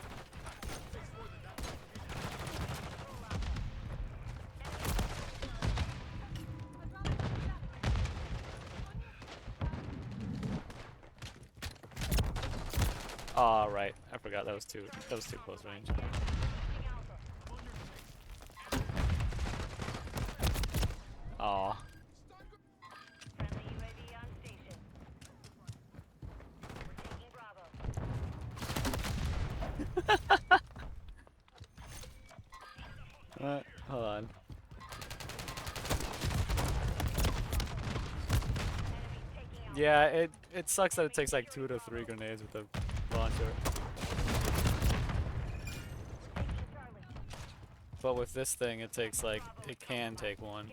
Oh, right. I forgot that was too close range. Aw. Hold on. Yeah, it sucks that it takes like 2 to 3 grenades with the launcher. But with this thing, it takes like, it can take 1.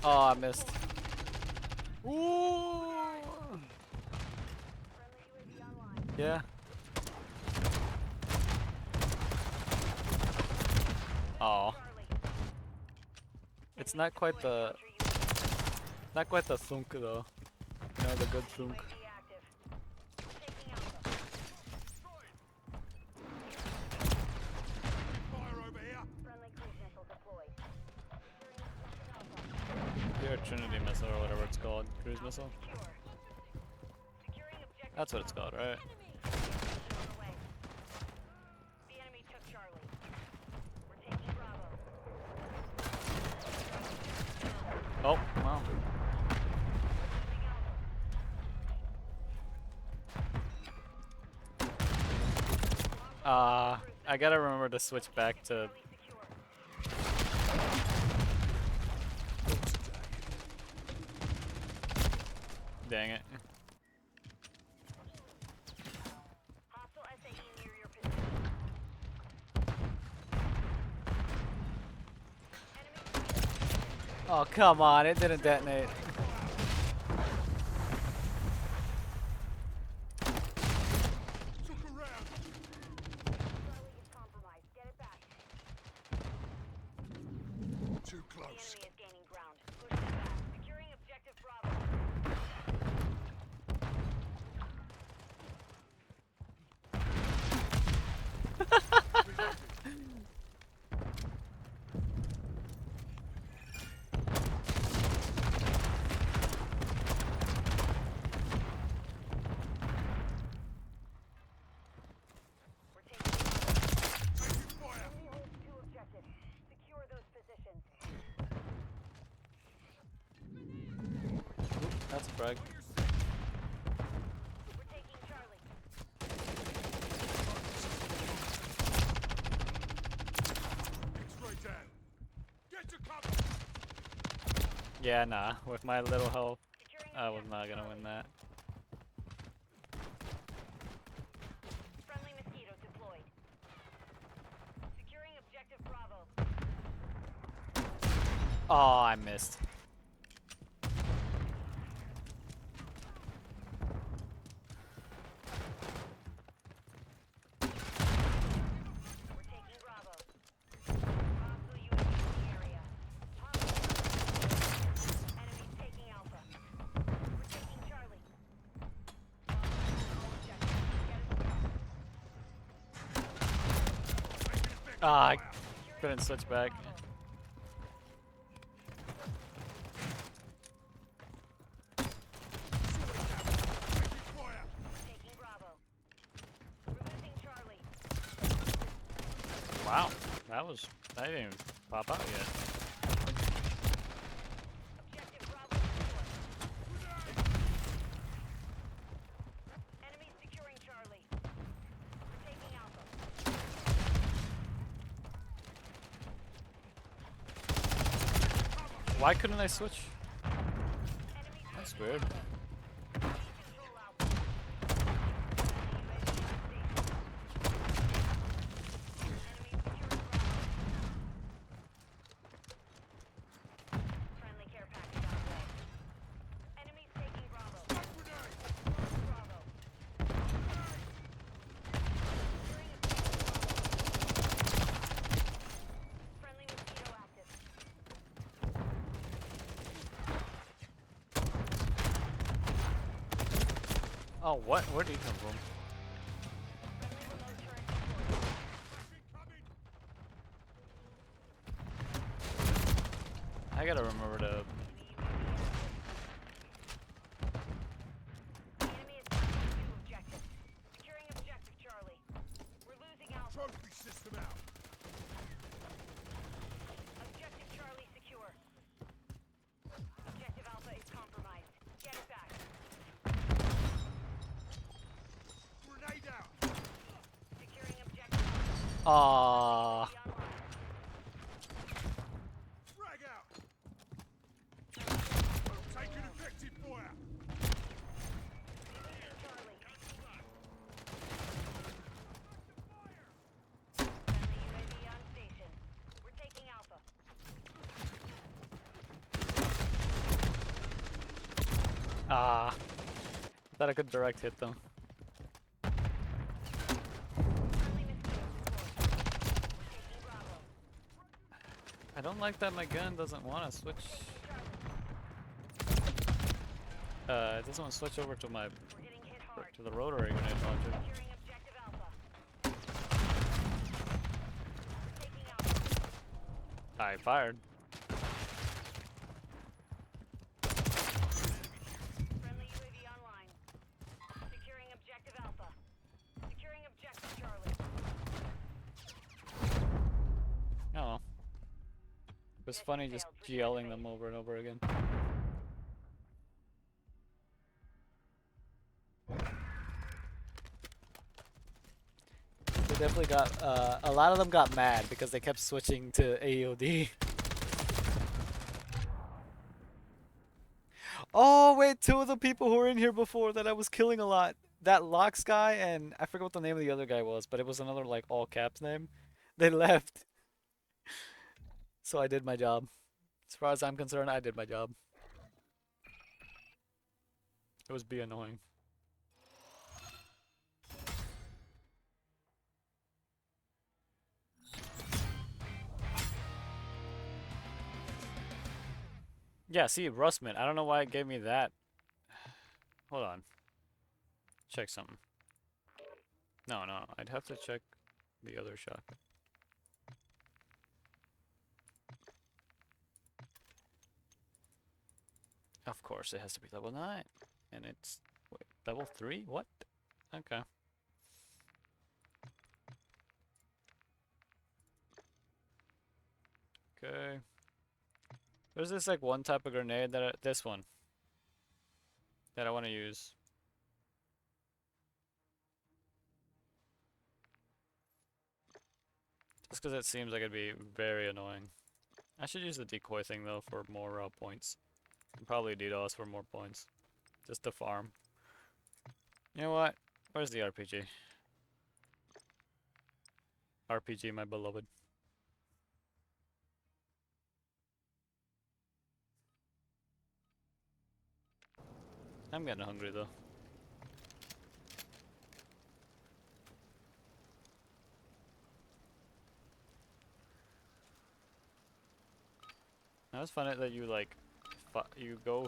Oh, I missed. Ooh. Yeah. Oh. It's not quite the thunk though. You know, the good thunk. Here, Trinity missile or whatever it's called. Cruise missile. That's what it's called, right? The enemy took Charlie. We're taking Bravo. Oh, wow. I gotta remember to switch back to. Dang it. Hostile SAE near your position. Oh, come on, it didn't detonate. Charlie is compromised. Get it back. Too The close. enemy is gaining ground. Push them back. Securing objective Bravo. We're taking Enemy holds 2 objectives. Secure those positions. That's a brag. We're taking Charlie. X-ray down. Get to cover. Yeah, nah. With my little health, Securing I was objective not gonna Charlie. win that. Friendly mosquito deployed. Securing objective Bravo. Oh, I missed. We're taking Bravo. Hostile UAV in the area. Enemies taking Alpha. We're taking Charlie. All objectives. Get us Ah, I couldn't switch back. taking Bravo. We're losing Charlie. Wow, that didn't even pop out yet. Objective Bravo secure. Enemies securing Charlie. We're taking Alpha. Why couldn't I switch? Enemies That's weird. control Alpha. Enemies securing Bravo. Friendly care package on the way. Enemies taking Bravo. Bravo. Securing objective Bravo. Friendly mosquito active. Oh, what? Where did he come from? Friendly remote turret deployed. I gotta remember to. The enemy is taking 2 objectives. Securing objective Charlie. We're losing Alpha. Trophy system out. Objective Charlie secure. Objective Alpha is compromised. Get it back. Grenade out. Securing objective Alpha. Aww. Be online. Frag out. Taking effective fire. Losing Charlie. Friendly UAV on station. We're taking Alpha. Ah. Thought I could direct hit them. Friendly mosquito deployed. We're taking Bravo. I don't like that my gun doesn't want to switch. It doesn't want to switch over to my We're getting hit hard. to the rotary grenade launcher. Securing objective Alpha. We're taking Alpha. I fired. It was funny just yelling them over and over again. They definitely got, a lot of them got mad because they kept switching to AOD. Oh, wait, two of the people who were in here before that I was killing a lot. That Locks guy and I forget what the name of the other guy was, but it was another like all caps name. They left. So I did my job. As far as I'm concerned, I did my job. It was be annoying. Yeah, see, Rustman. I don't know why it gave me that. Hold on. Check something. No, I'd have to check the other shotgun. Of course, it has to be level 9. And it's... wait, level 3? What? Okay. Okay. There's this like one type of grenade that this one that I want to use. Just because it seems like it'd be very annoying. I should use the decoy thing though for more points. And probably DDoS for more points. Just to farm. You know what? Where's the RPG? RPG, my beloved. I'm getting hungry though. I just find it that you like, you go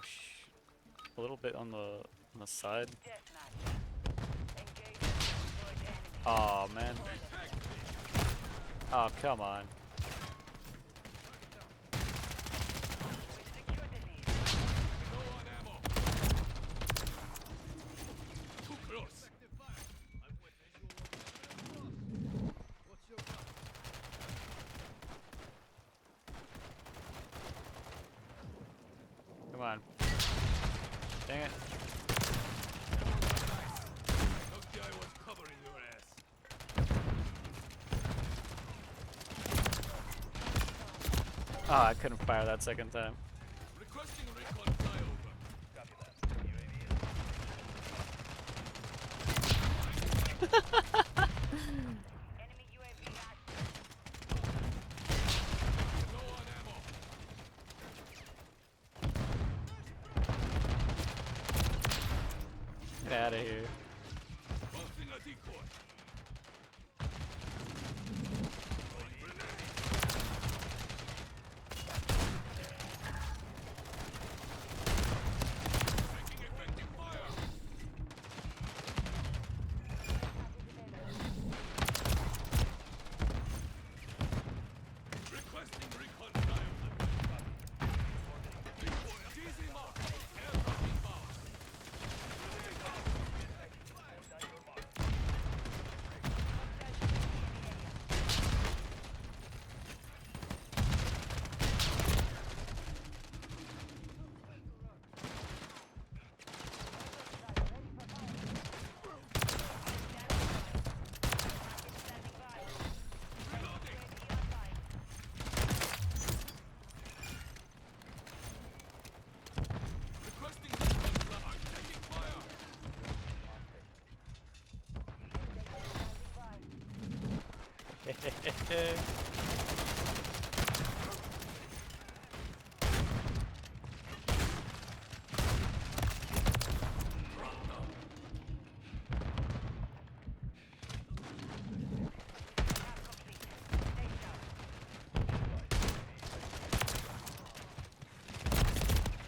a little bit on the side. Oh man. Oh come on. Come on. Dang it. Oh, I couldn't fire that second time. Get out of here.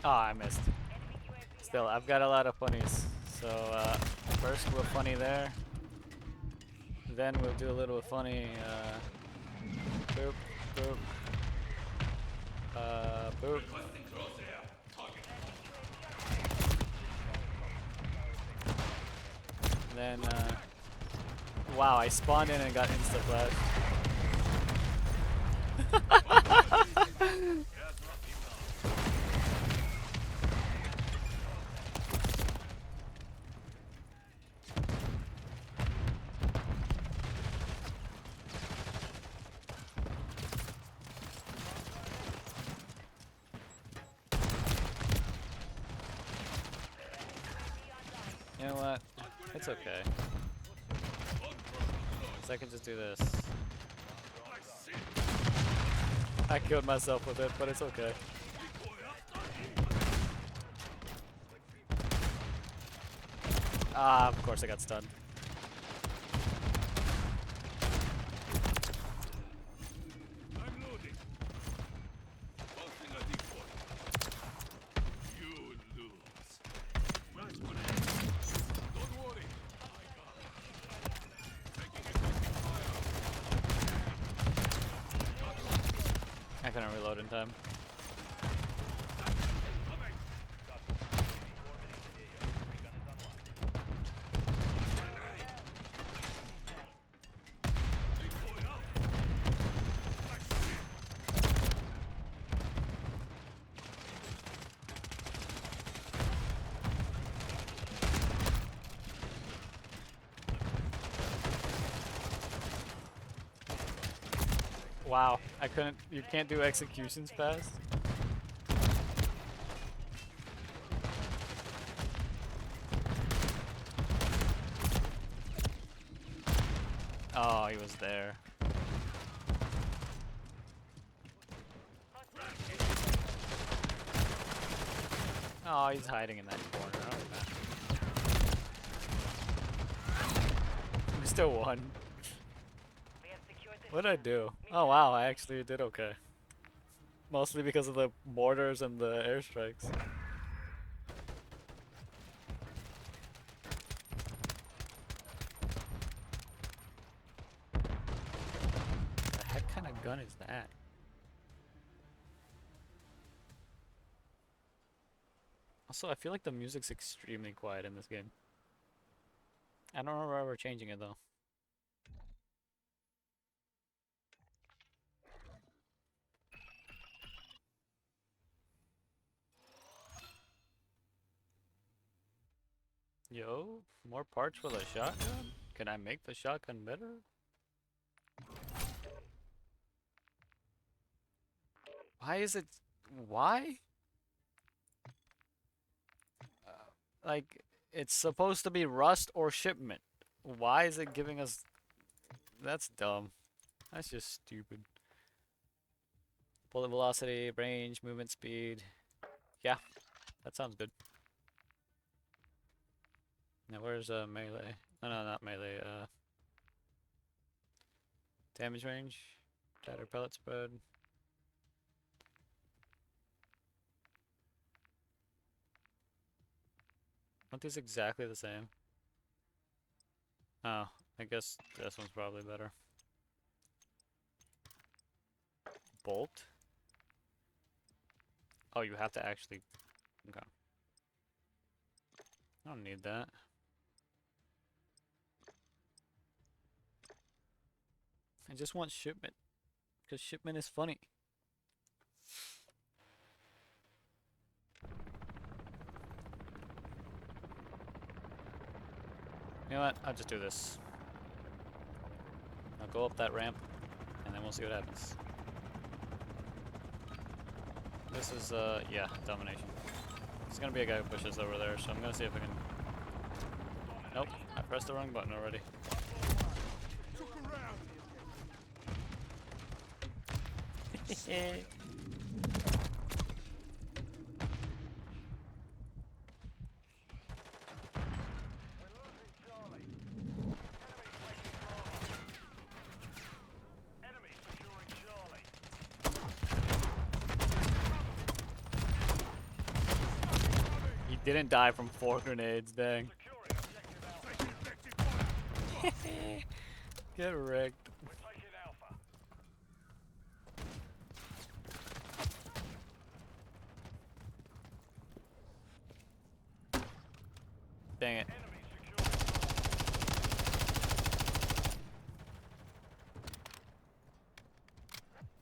Oh, I missed. Still, I've got a lot of funnies. So, first we'll funny there. Then we'll do a little funny, boop, boop. Boop. Then, wow, I spawned in and got insta-flashed. You know what? It's okay. 'Cause I can just do this. I killed myself with it, but it's okay. Ah, of course I got stunned. I couldn't reload in time. Wow, I couldn't. You can't do executions fast. Oh, he was there. Oh, he's hiding in that corner. Okay. We still won. What did I do? Oh wow, I actually did okay. Mostly because of the mortars and the airstrikes. The heck kind of gun is that? Also, I feel like the music's extremely quiet in this game. I don't remember ever changing it though. Yo, more parts for the shotgun? Can I make the shotgun better? Why is it... Why? Like, it's supposed to be rust or shipment. Why is it giving us... That's dumb. That's just stupid. Bullet velocity, range, movement speed. Yeah, that sounds good. Now where's melee? No, no, not melee. Damage range, shatter pellet spread. Aren't these exactly the same? Oh, I guess this one's probably better. Bolt? Oh, you have to actually... Okay. I don't need that. I just want shipment. Because shipment is funny. You know what? I'll just do this. I'll go up that ramp, and then we'll see what happens. This is, yeah, domination. There's gonna be a guy who pushes over there, so I'm gonna see if I can... Nope, I pressed the wrong button already. He didn't die from 4 grenades, dang. Get wrecked. Dang it.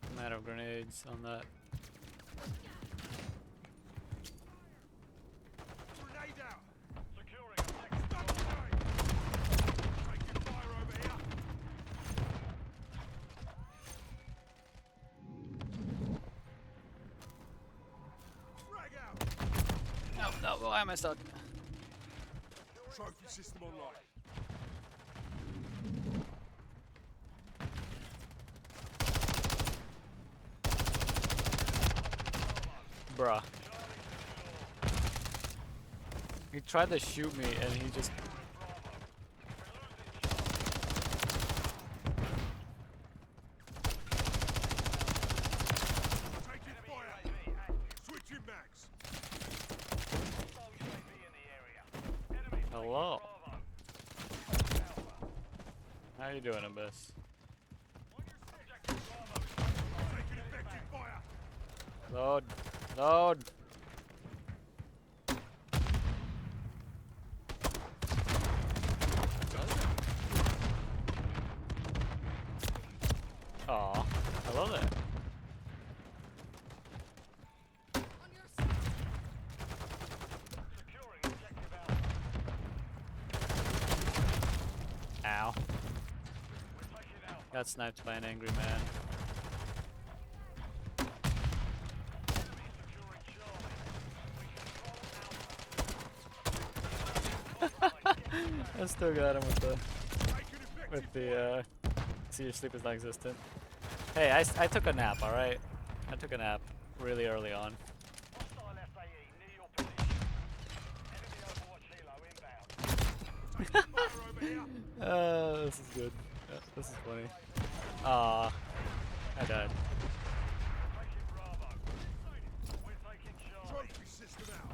I'm out of grenades on that. No, no, why am I stuck? Trophy system online. Bruh. He tried to shoot me and he just... Taking fire. Switching max. Hello. How you doing, Abyss? Taking effective fire. Load. Load. Aw. Hello there. Ow. Got sniped by an angry man. I still got him with the see your sleep is non-existent. Hey, I took a nap, alright? I took a nap really early on. This is good. This is funny. Aw, I died. Trophy system out.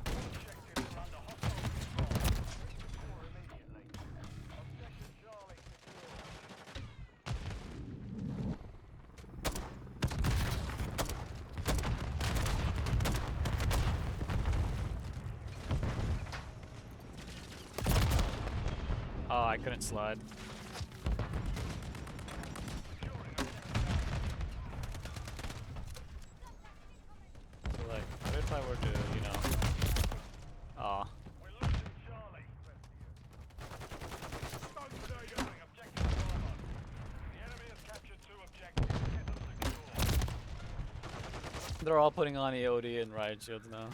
Oh, I couldn't slide. So, like, what if I were to, you know... Aw. They're all putting on EOD and riot shields now.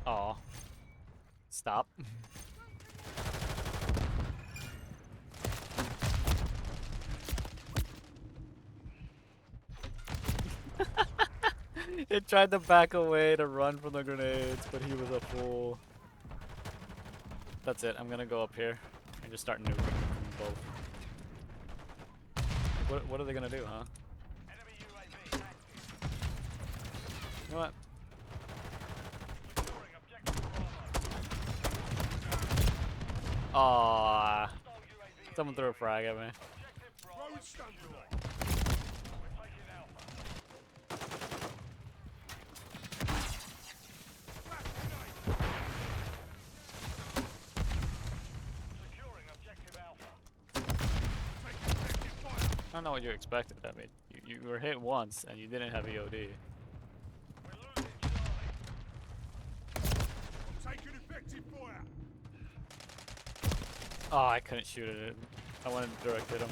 Aw. Stop. It tried to back away to run from the grenades, but he was a fool. That's it. I'm gonna go up here and just start nuking from both. What are they gonna do, huh? You know what? Aww. Someone threw a frag at me. I don't know what you expected. I mean, you were hit once and you didn't have EOD. Taking effective fire. Oh, I couldn't shoot at it. I wanted to direct hit him.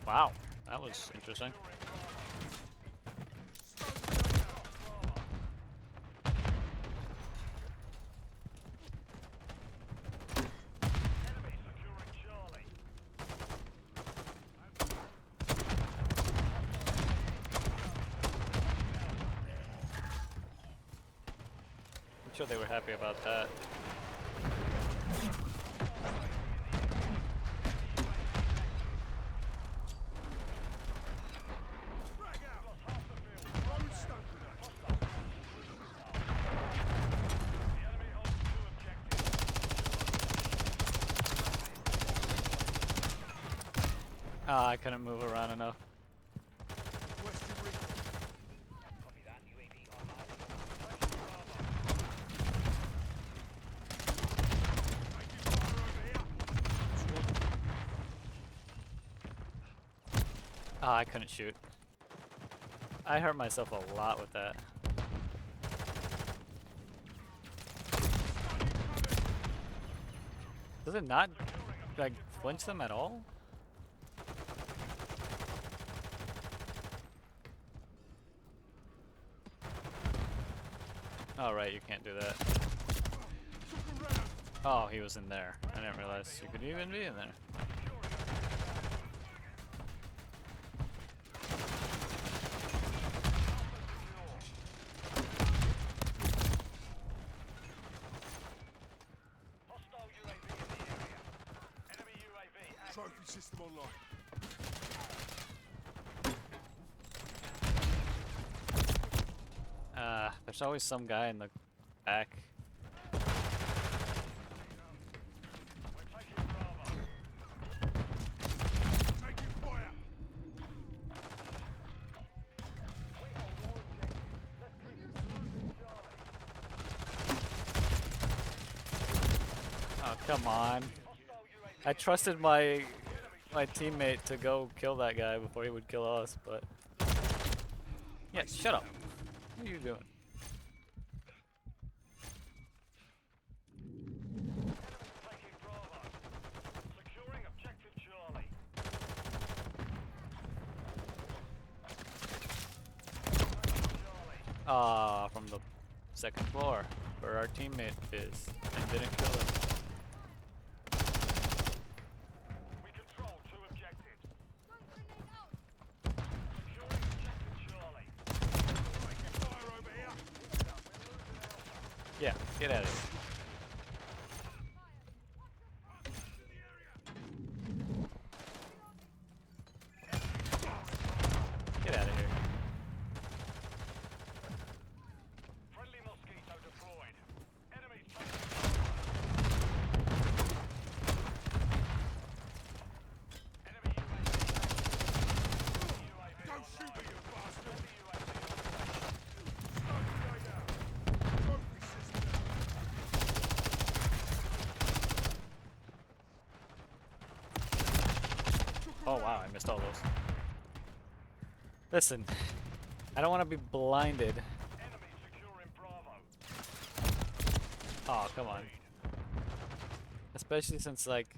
Wow, that was interesting. sure they were happy about that. Frag out. Throw stun grenade. Ah, I couldn't move around enough. Western recon. Taking fire over here. Ah, I couldn't shoot. I hurt myself a lot with that. Does it not, like, flinch them at all? Oh, right, you can't do that. Oh, he was in there. I didn't realize you could even be in there. Trophy system online. There's always some guy in the back. Taking fire. Oh, come on. I trusted my teammate to go kill that guy before he would kill us, but... Yeah, shut up. What are you doing? Ah, from the second floor, where our teammate is, and didn't kill him. Taking fire over here. Yeah, get out of here. Get out of here. Don't shoot me, you bastard. Stun grenade out. Trophy system. Oh wow, I missed all those. Listen, I don't want to be blinded. Oh, come on. Especially since, like...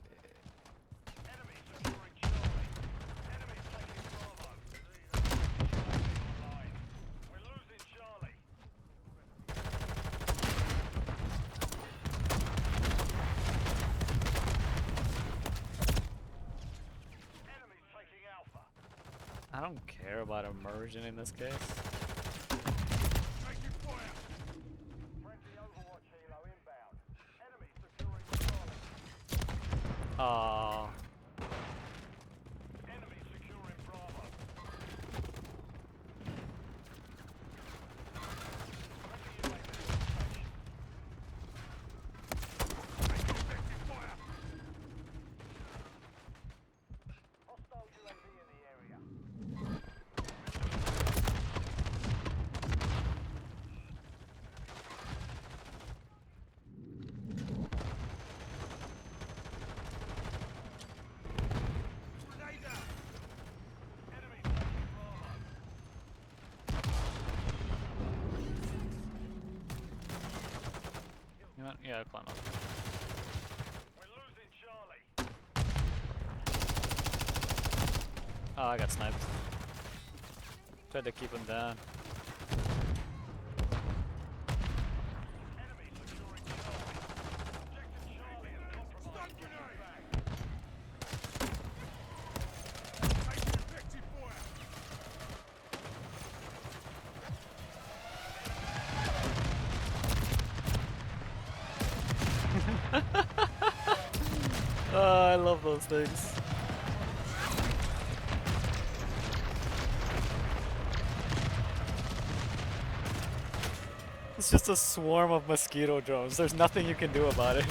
I don't care about immersion in this case. Taking fire. Oh. Effective fire. Grenade out. You know what? Yeah, I'll climb up. Oh, I got sniped. Tried to keep him down. Stun grenade. Taking effective fire. I love those things. It's just a swarm of mosquito drones. There's nothing you can do about it.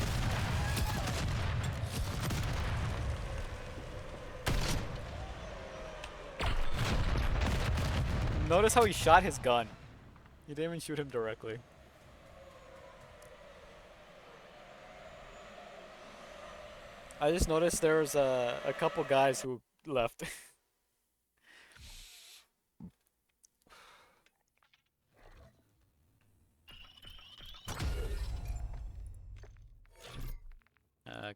Notice how he shot his gun. He didn't even shoot him directly. I just noticed there was a couple guys who left.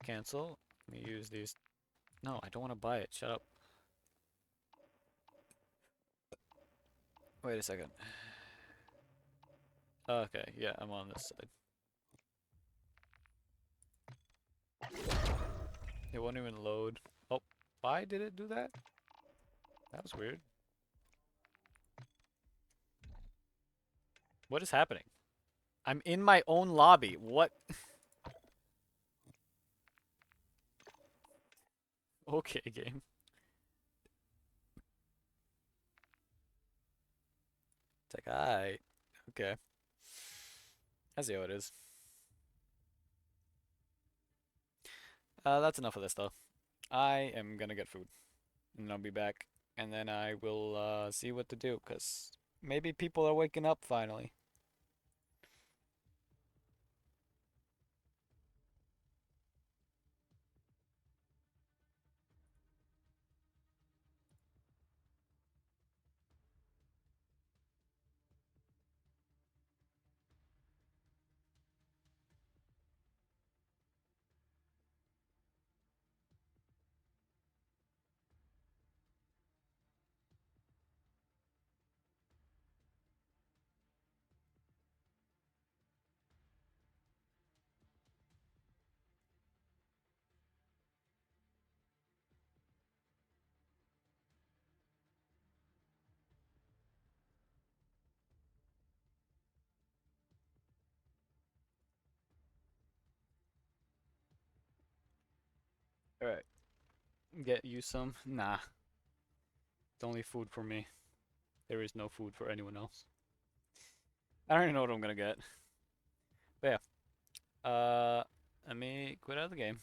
Cancel. Let me use these. No, I don't want to buy it. Shut up. Wait a second. Okay, yeah, I'm on this side. It won't even load. Oh, why did it do that? That was weird. What is happening? I'm in my own lobby. What? Okay, game. It's like, alright. Okay. I see how it is. That's enough of this, though. I am gonna get food. And I'll be back. And then I will see what to do, because maybe people are waking up finally. Alright. Get you some? Nah. It's only food for me. There is no food for anyone else. I don't even know what I'm gonna get. But yeah. Let me quit out of the game.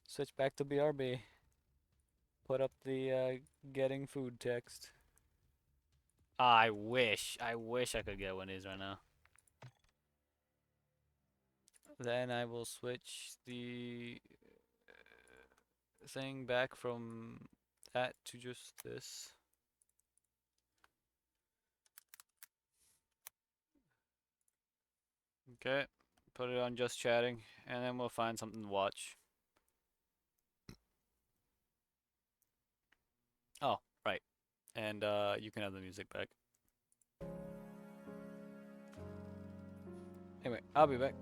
Switch back to BRB. Put up the getting food text. I wish I could get one of these right now. Then I will switch the thing back from that to just this. Okay, put it on just chatting, and then we'll find something to watch. Oh, right. And you can have the music back. Anyway, I'll be back.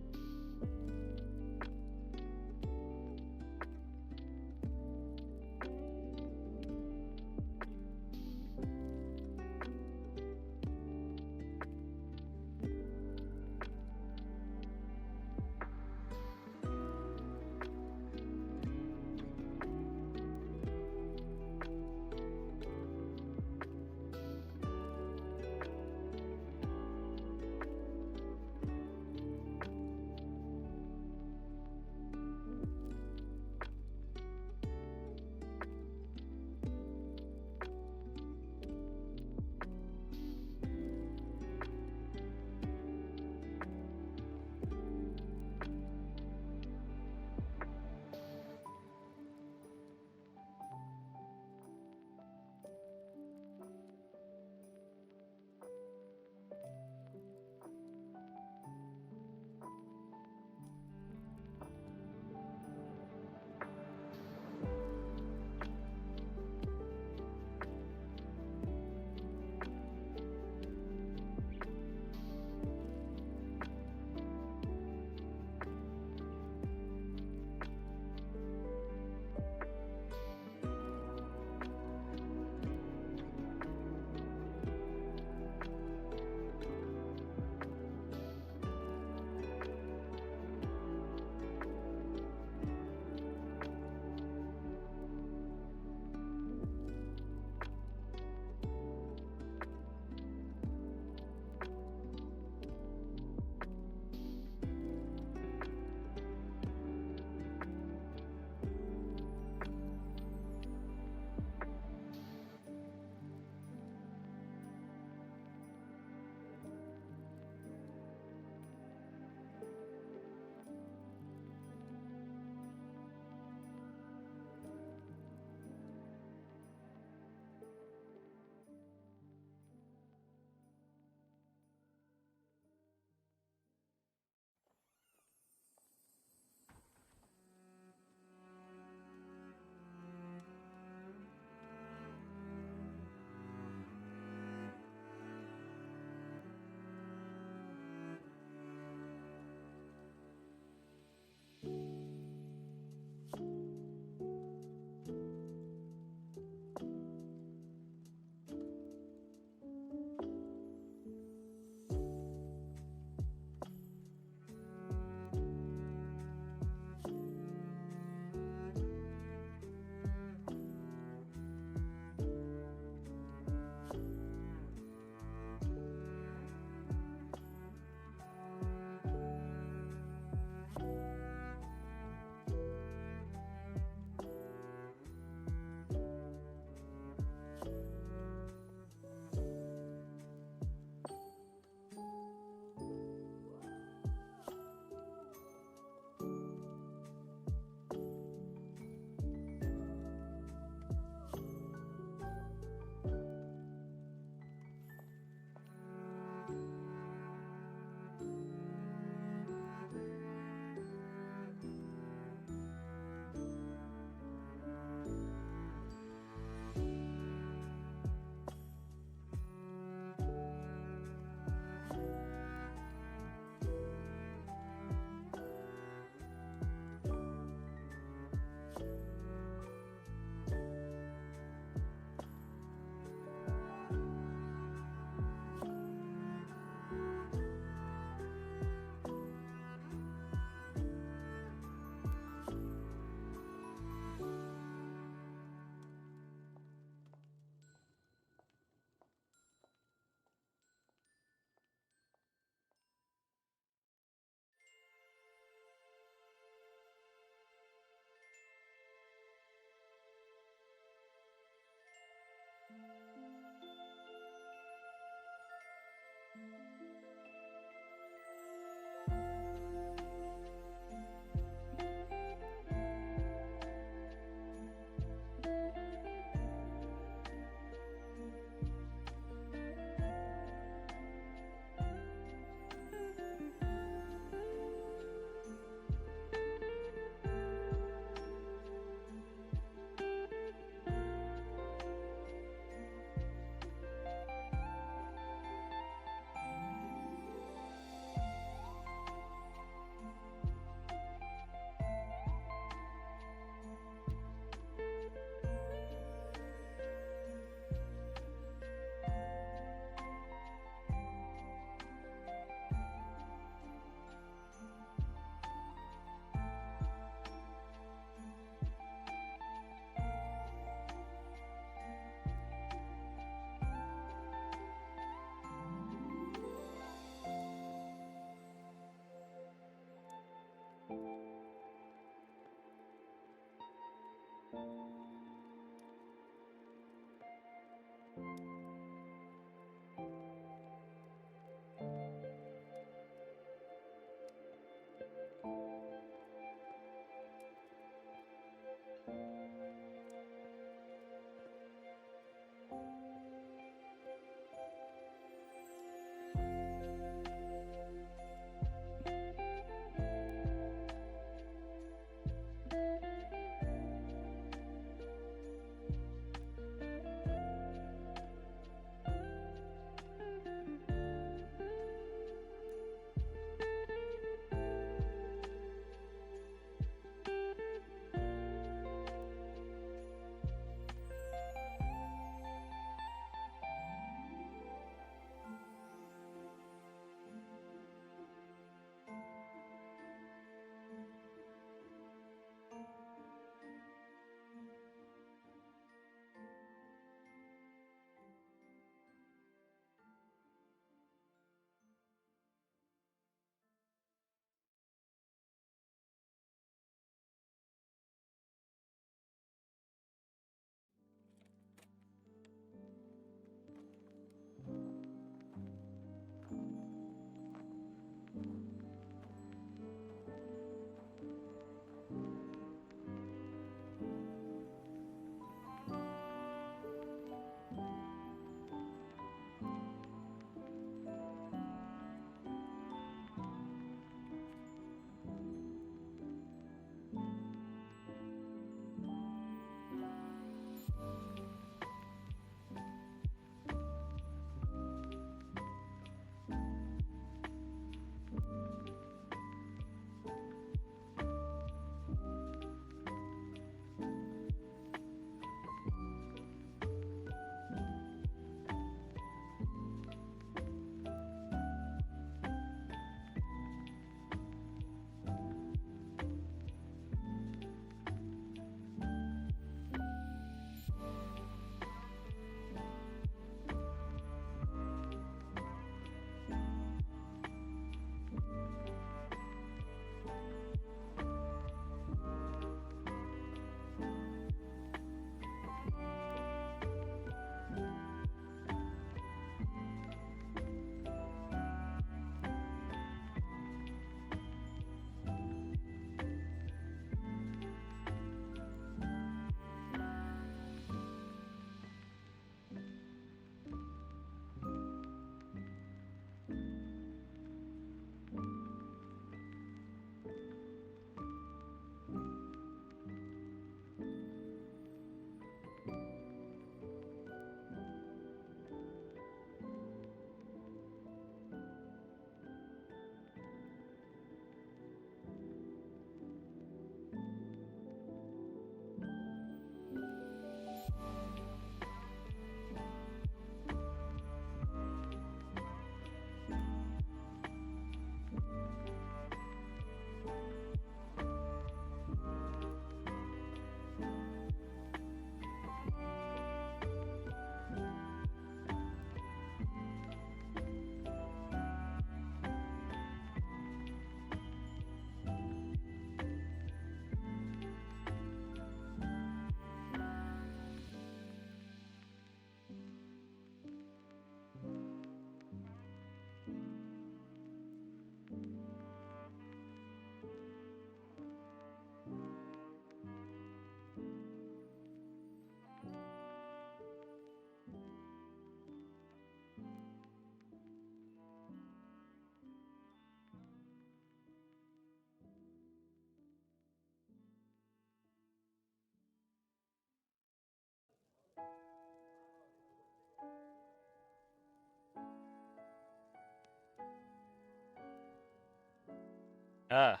Ah,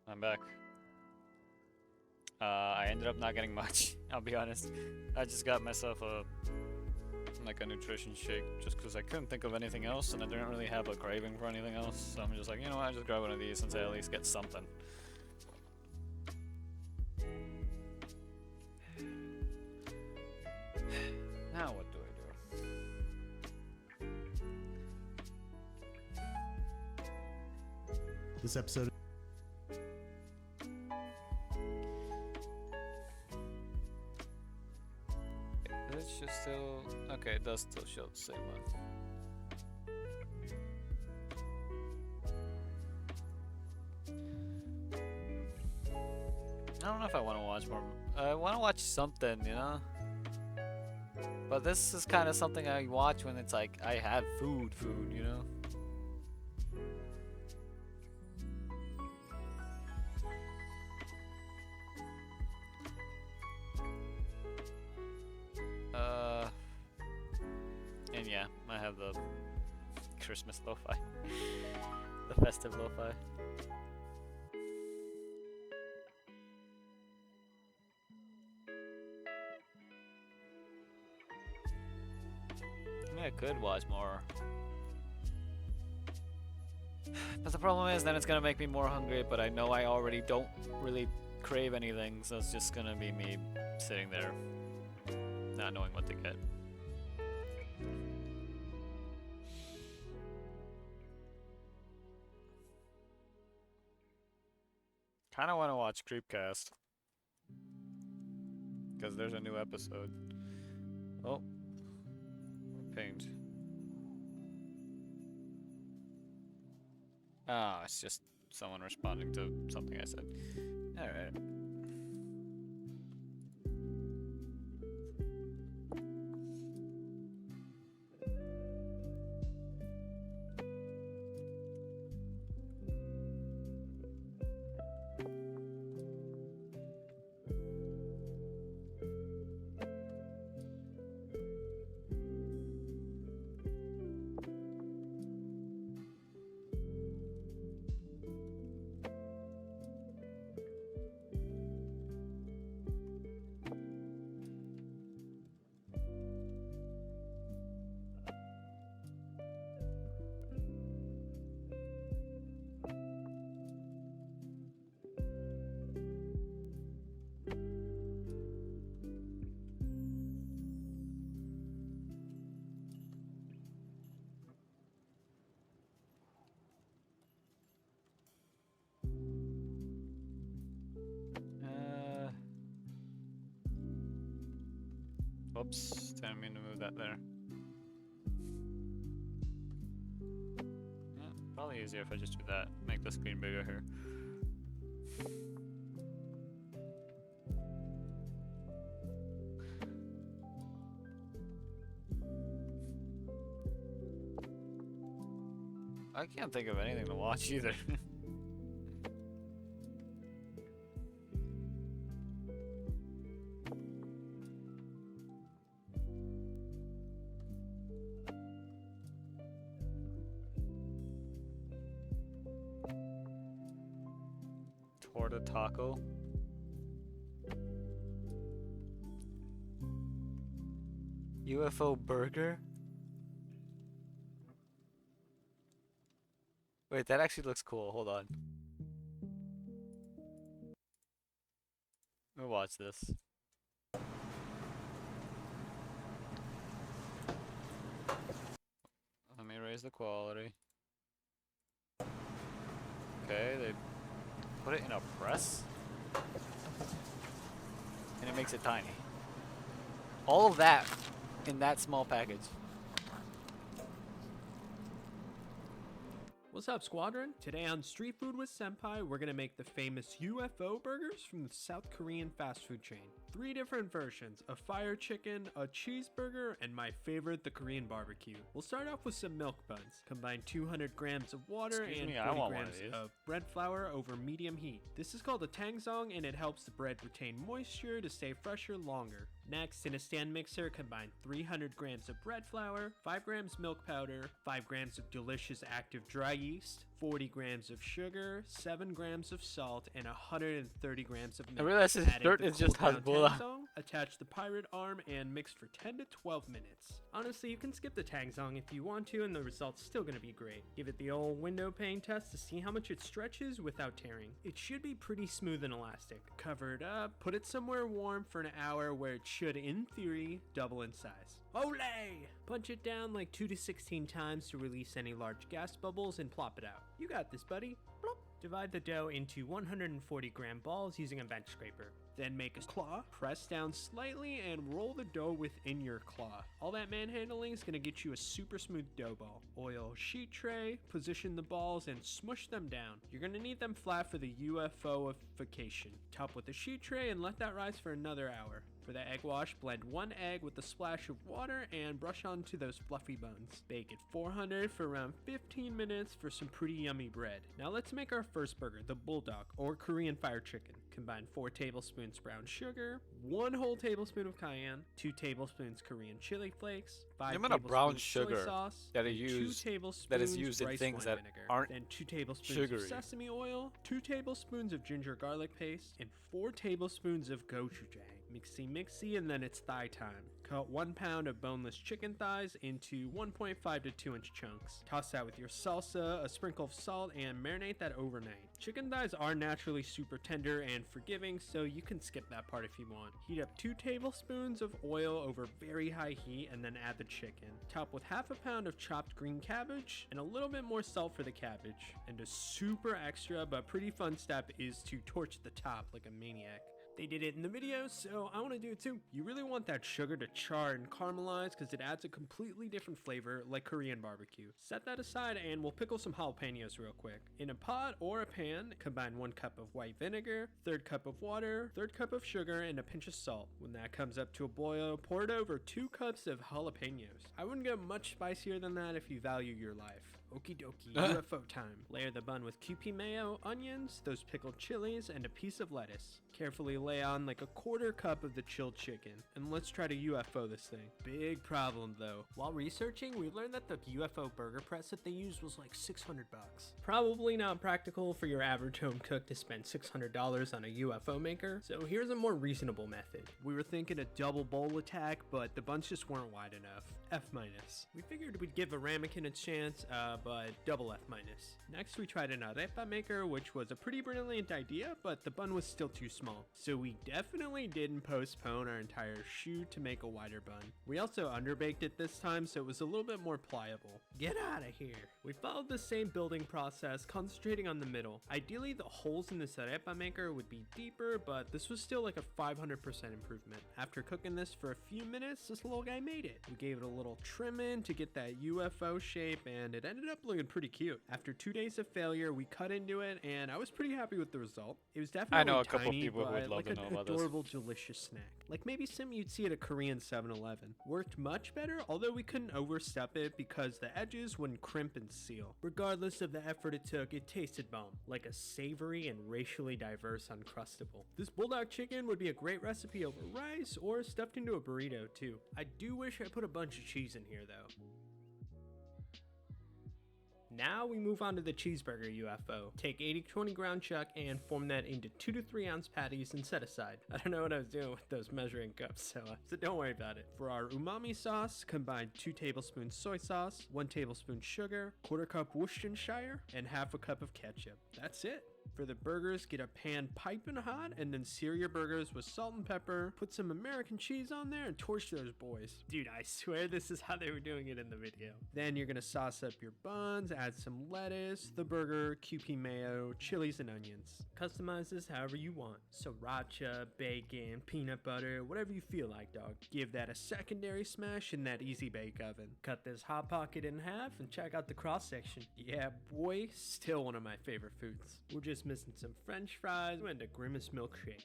I'm back. I ended up not getting much. I'll be honest. I just got myself a nutrition shake just because I couldn't think of anything else, and I didn't really have a craving for anything else. So I'm just like, you know what? I just grab one of these since I at least get something. Now what do I do? This episode. It should still... Okay, it does still show the same one. I don't know if I want to watch more. I want to watch something, you know? But this is kind of something I watch when it's like, I have food, you know? And yeah, I have the Christmas lo-fi. The festive lo-fi. I could watch more. But the problem is then it's gonna make me more hungry, but I know I already don't really crave anything, so it's just gonna be me sitting there not knowing what to get. Kinda wanna watch Creepcast. Because there's a new episode. Oh. Pinged. Oh, it's just someone responding to something I said. Alright. Oops, didn't mean to move that there. Yeah, probably easier if I just do that. Make the screen bigger here. I can't think of anything to watch either. Torta taco. UFO burger? Wait, that actually looks cool. Hold on. Let me watch this. Let me raise the quality. Okay, they put it in a press? And it makes it tiny. All of that in that small package. What's up, Squadron? Today on Street Food with Senpai, we're gonna make the famous UFO burgers from the South Korean fast food chain. 3 different versions, a fire chicken, a cheeseburger, and my favorite, the Korean barbecue. We'll start off with some milk buns. Combine 200 grams of water and 40 grams of bread flour over medium heat. This is called a tangzong, and it helps the bread retain moisture to stay fresher longer. Next, in a stand mixer, combine 300 grams of bread flour, 5 grams milk powder, 5 grams of delicious active dry yeast, 40 grams of sugar, 7 grams of salt, and 130 grams of milk. I realize his Adding shirt the is just cooled down Hezbollah. tang song, attach the pirate arm, and mix for 10 to 12 minutes. Honestly, you can skip the tang song if you want to, and the result's still gonna be great. Give it the old window pane test to see how much it stretches without tearing. It should be pretty smooth and elastic. Cover it up, put it somewhere warm for an hour where it should, in theory, double in size. Olay! Punch it down like 2 to 16 times to release any large gas bubbles and plop it out. You got this, buddy. Plop. Divide the dough into 140 gram balls using a bench scraper. Then make a claw, press down slightly, and roll the dough within your claw. All that manhandling is gonna get you a super smooth dough ball. Oil a sheet tray, position the balls, and smush them down. You're gonna need them flat for the UFOification. Top with a sheet tray and let that rise for another hour. For the egg wash, blend 1 egg with a splash of water and brush onto those fluffy buns. Bake at 400 for around 15 minutes for some pretty yummy bread. Now let's make our first burger, the bulldog or Korean fire chicken. Combine 4 tablespoons brown sugar, 1 whole tablespoon of cayenne, 2 tablespoons Korean chili flakes, 5 The amount of brown tablespoons soy sugar sauce, that and 2 is tablespoons used in rice things wine that vinegar, aren't then 2 tablespoons sugary. of sesame oil, 2 tablespoons of ginger garlic paste, and 4 tablespoons of gochujang. Mixy, and then it's thigh time. Cut 1 pound of boneless chicken thighs into 1.5 to 2 inch chunks. Toss that with your salsa, a sprinkle of salt, and marinate that overnight. Chicken thighs are naturally super tender and forgiving, so you can skip that part if you want. Heat up 2 tablespoons of oil over very high heat and then add the chicken. Top with half a pound of chopped green cabbage and a little bit more salt for the cabbage. And a super extra but pretty fun step is to torch the top like a maniac. They did it in the video, so I want to do it too. You really want that sugar to char and caramelize because it adds a completely different flavor like Korean barbecue. Set that aside and we'll pickle some jalapenos real quick. In a pot or a pan, combine 1 cup of white vinegar, 1/3 cup of water, 1/3 cup of sugar, and a pinch of salt. When that comes up to a boil, pour it over 2 cups of jalapenos. I wouldn't get much spicier than that if you value your life. Okie dokie, UFO time. Layer the bun with Kewpie mayo, onions, those pickled chilies, and a piece of lettuce. Carefully lay on like a 1/4 cup of the chilled chicken. And let's try to UFO this thing. Big problem though. While researching, we learned that the UFO burger press that they used was like $600. Probably not practical for your average home cook to spend $600 on a UFO maker. So here's a more reasonable method. We were thinking a double bowl attack, but the buns just weren't wide enough. F-. We figured we'd give a ramekin a chance, but double F-. Next we tried an arepa maker, which was a pretty brilliant idea, but the bun was still too small. So we definitely didn't postpone our entire shoot to make a wider bun. We also underbaked it this time, so it was a little bit more pliable. Get out of here! We followed the same building process, concentrating on the middle. Ideally, the holes in this arepa maker would be deeper, but this was still like a 500% improvement. After cooking this for a few minutes, this little guy made it. We gave it a little trim in to get that UFO shape, and it ended up looking pretty cute. After 2 days of failure, we cut into it, and I was pretty happy with the result. It was definitely I know a couple tiny, people who would but love like to an know about this. adorable, delicious snack. Like maybe something you'd see at a Korean 7-Eleven. Worked much better, although we couldn't overstep it because the edges wouldn't crimp and seal. Regardless of the effort it took, it tasted bomb. Like a savory and racially diverse Uncrustable. This bulldog chicken would be a great recipe over rice or stuffed into a burrito too. I do wish I put a bunch of cheese in here though. Now we move on to the cheeseburger UFO. Take 80-20 ground chuck and form that into 2 to 3 ounce patties and set aside. I don't know what I was doing with those measuring cups, so don't worry about it. For our umami sauce, combine 2 tablespoons soy sauce, 1 tablespoon sugar, 1/4 cup Worcestershire, and 1/2 cup of ketchup. That's it. For the burgers, get a pan piping hot and then sear your burgers with salt and pepper, put some American cheese on there and torch those boys. Dude, I swear this is how they were doing it in the video. Then you're gonna sauce up your buns, add some lettuce, the burger, Kewpie mayo, chilies, and onions. Customize this however you want. Sriracha, bacon, peanut butter, whatever you feel like, dog. Give that a secondary smash in that easy bake oven. Cut this hot pocket in half and check out the cross section. Yeah, boy, still one of my favorite foods. We're just missing some french fries and a Grimace milkshake.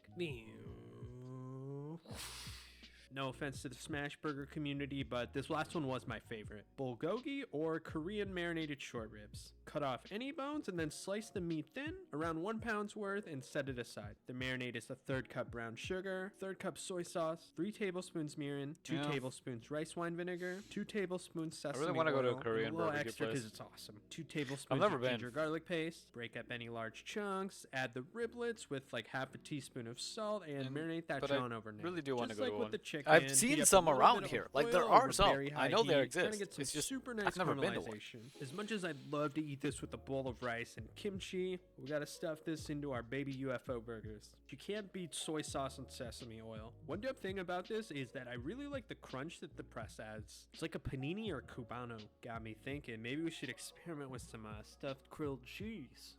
No offense to the smash burger community, but this last one was my favorite. Bulgogi or Korean marinated short ribs. Cut off any bones and then slice the meat thin, around 1 pound's worth, and set it aside. The marinade is a 1/3 cup brown sugar, 1/3 cup soy sauce, 3 tablespoons mirin, 2 Yeah. tablespoons rice wine vinegar, 2 tablespoons I sesame really want to go to a oil, Korean and a little barbecue extra place. because it's awesome. 2 tablespoons never of been. ginger garlic paste. Break up any large chunks. Add the riblets with like half a teaspoon of salt and marinate that but I John overnight. really do want to Just go like to with one. the chicken, I've heat seen up a some little around bit of here. Like oil there over are some. very I high know there heat, trying to exist. get some It's just super nice I've never been to one. caramelization. As much as I'd love to eat this with a bowl of rice and kimchi, we gotta stuff this into our baby UFO burgers. You can't beat soy sauce and sesame oil. One dope thing about this is that I really like the crunch that the press adds. It's like a panini or cubano. Got me thinking, maybe we should experiment with some stuffed grilled cheese.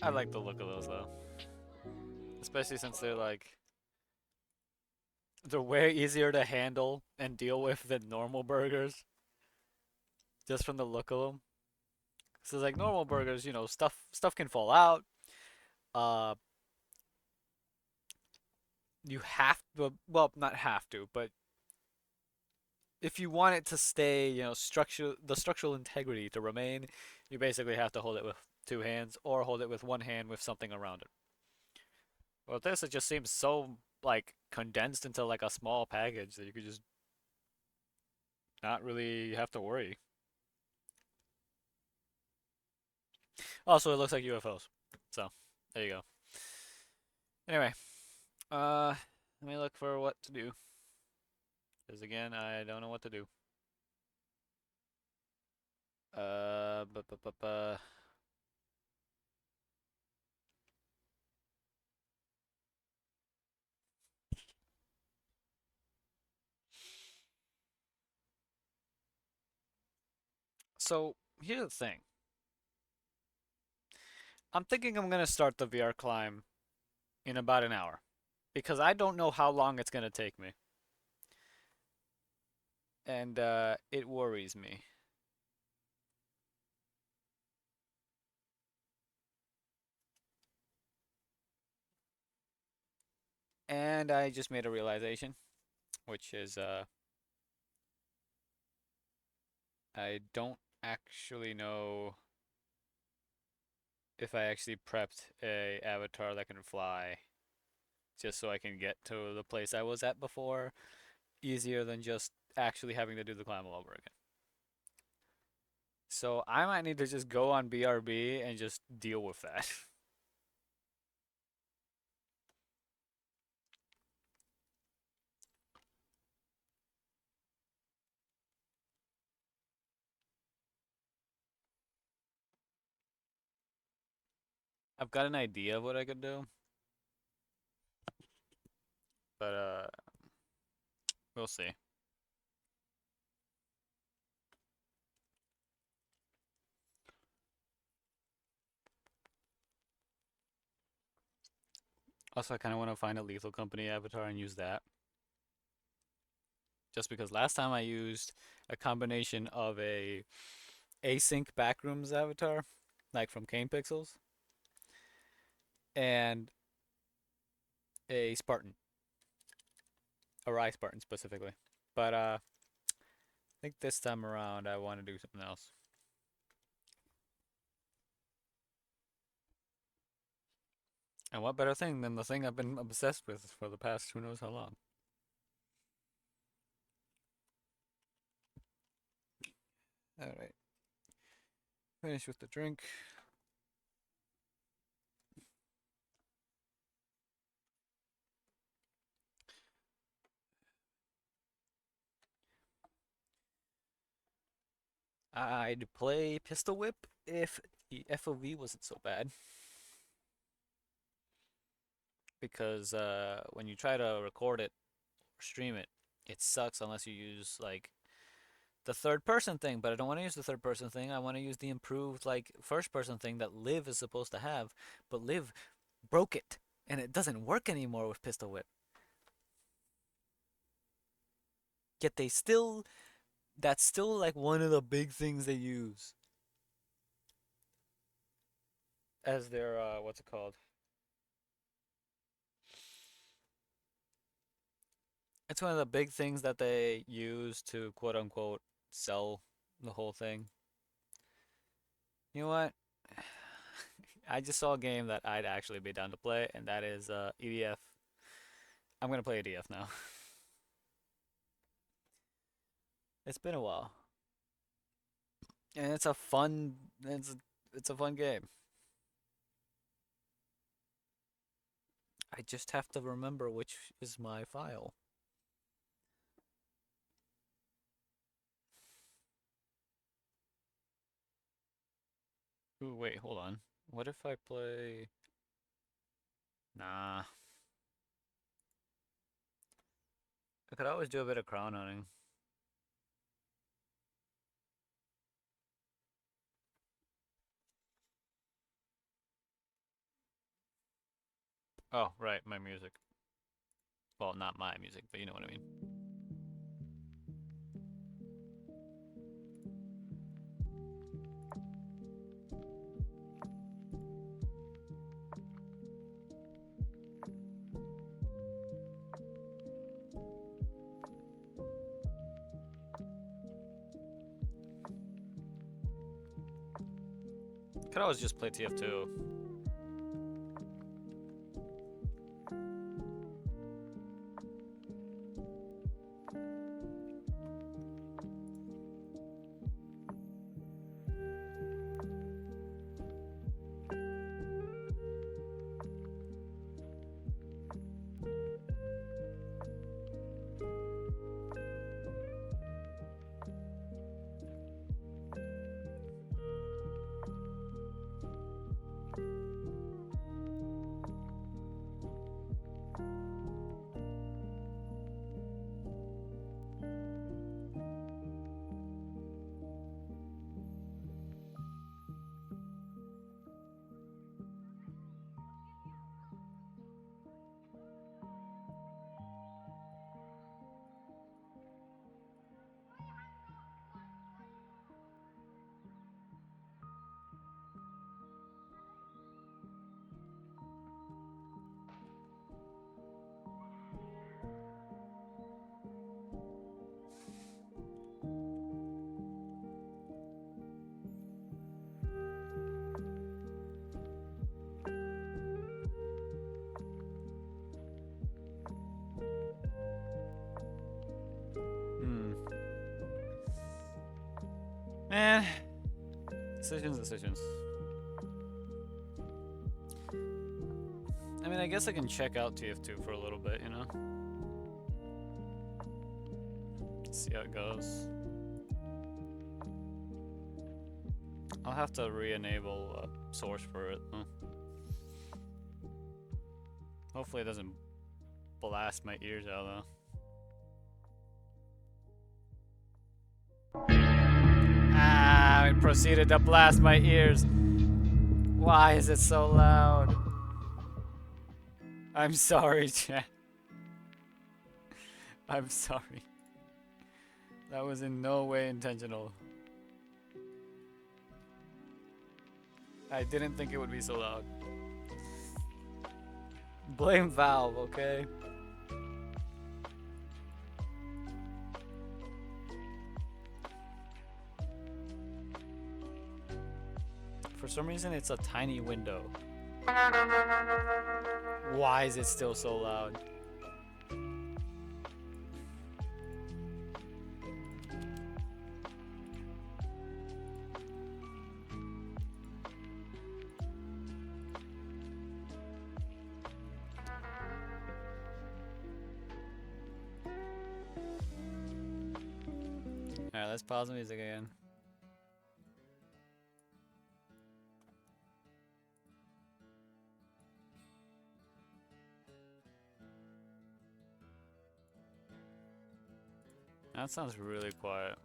I like the look of those though, especially since they're way easier to handle and deal with than normal burgers. Just from the look of them. So like normal burgers, you know, stuff can fall out. Uh, you have to, well, not have to, but if you want it to stay, you know, the structural integrity to remain, you basically have to hold it with 2 hands or hold it with 1 hand with something around it. Well, this it just seems so like condensed into like a small package that you could just not really have to worry. Also, it looks like UFOs. So, there you go. Anyway, let me look for what to do. Because again, I don't know what to do. So, here's the thing. I'm thinking I'm going to start the VR climb in about an hour. Because I don't know how long it's going to take me. And it worries me. And I just made a realization, which is I don't actually know if I actually prepped a avatar that can fly just so I can get to the place I was at before easier than just actually having to do the climb all over again. So I might need to just go on BRB and just deal with that. I've got an idea of what I could do. But we'll see. Also, I kind of want to find a Lethal Company avatar and use that. Just because last time I used a combination of a async backrooms avatar, like from Kane Pixels, and a Spartan. A Rye Spartan specifically. But I think this time around I want to do something else. And what better thing than the thing I've been obsessed with for the past who knows how long. Alright. Finish with the drink. I'd play Pistol Whip if the FOV wasn't so bad. Because when you try to record it or stream it, it sucks unless you use like the third person thing, but I don't want to use the third person thing. I want to use the improved like first person thing that Liv is supposed to have, but Liv broke it and it doesn't work anymore with Pistol Whip. Yet that's still like one of the big things they use as their what's it called? It's one of the big things that they use to quote unquote sell the whole thing. You know what? I just saw a game that I'd actually be down to play, and that is EDF. I'm gonna play EDF now. It's been a while, and it's a fun game. I just have to remember which is my file. Ooh, wait, hold on. What if I play? Nah. I could always do a bit of crown hunting. Oh, right, my music. Well, not my music, but you know what I mean. Could always just play TF2. Man, decisions. I mean, I guess I can check out TF2 for a little bit, you know? See how it goes. I'll have to re-enable source for it. Huh? Hopefully it doesn't blast my ears out, though. Ah, it proceeded to blast my ears. Why is it so loud? I'm sorry, chat. I'm sorry. That was in no way intentional. I didn't think it would be so loud. Blame Valve, okay? For some reason, it's a tiny window. Why is it still so loud? Alright, let's pause the music again. That sounds really quiet.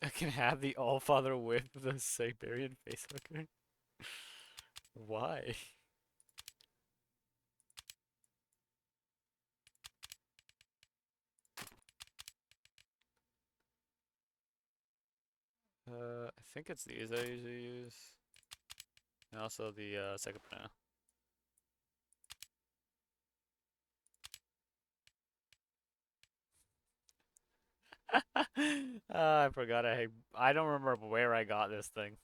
I can have the Allfather with the Siberian facehugger. Why? I think it's these I usually use. And also the second banana. I forgot I don't remember where I got this thing.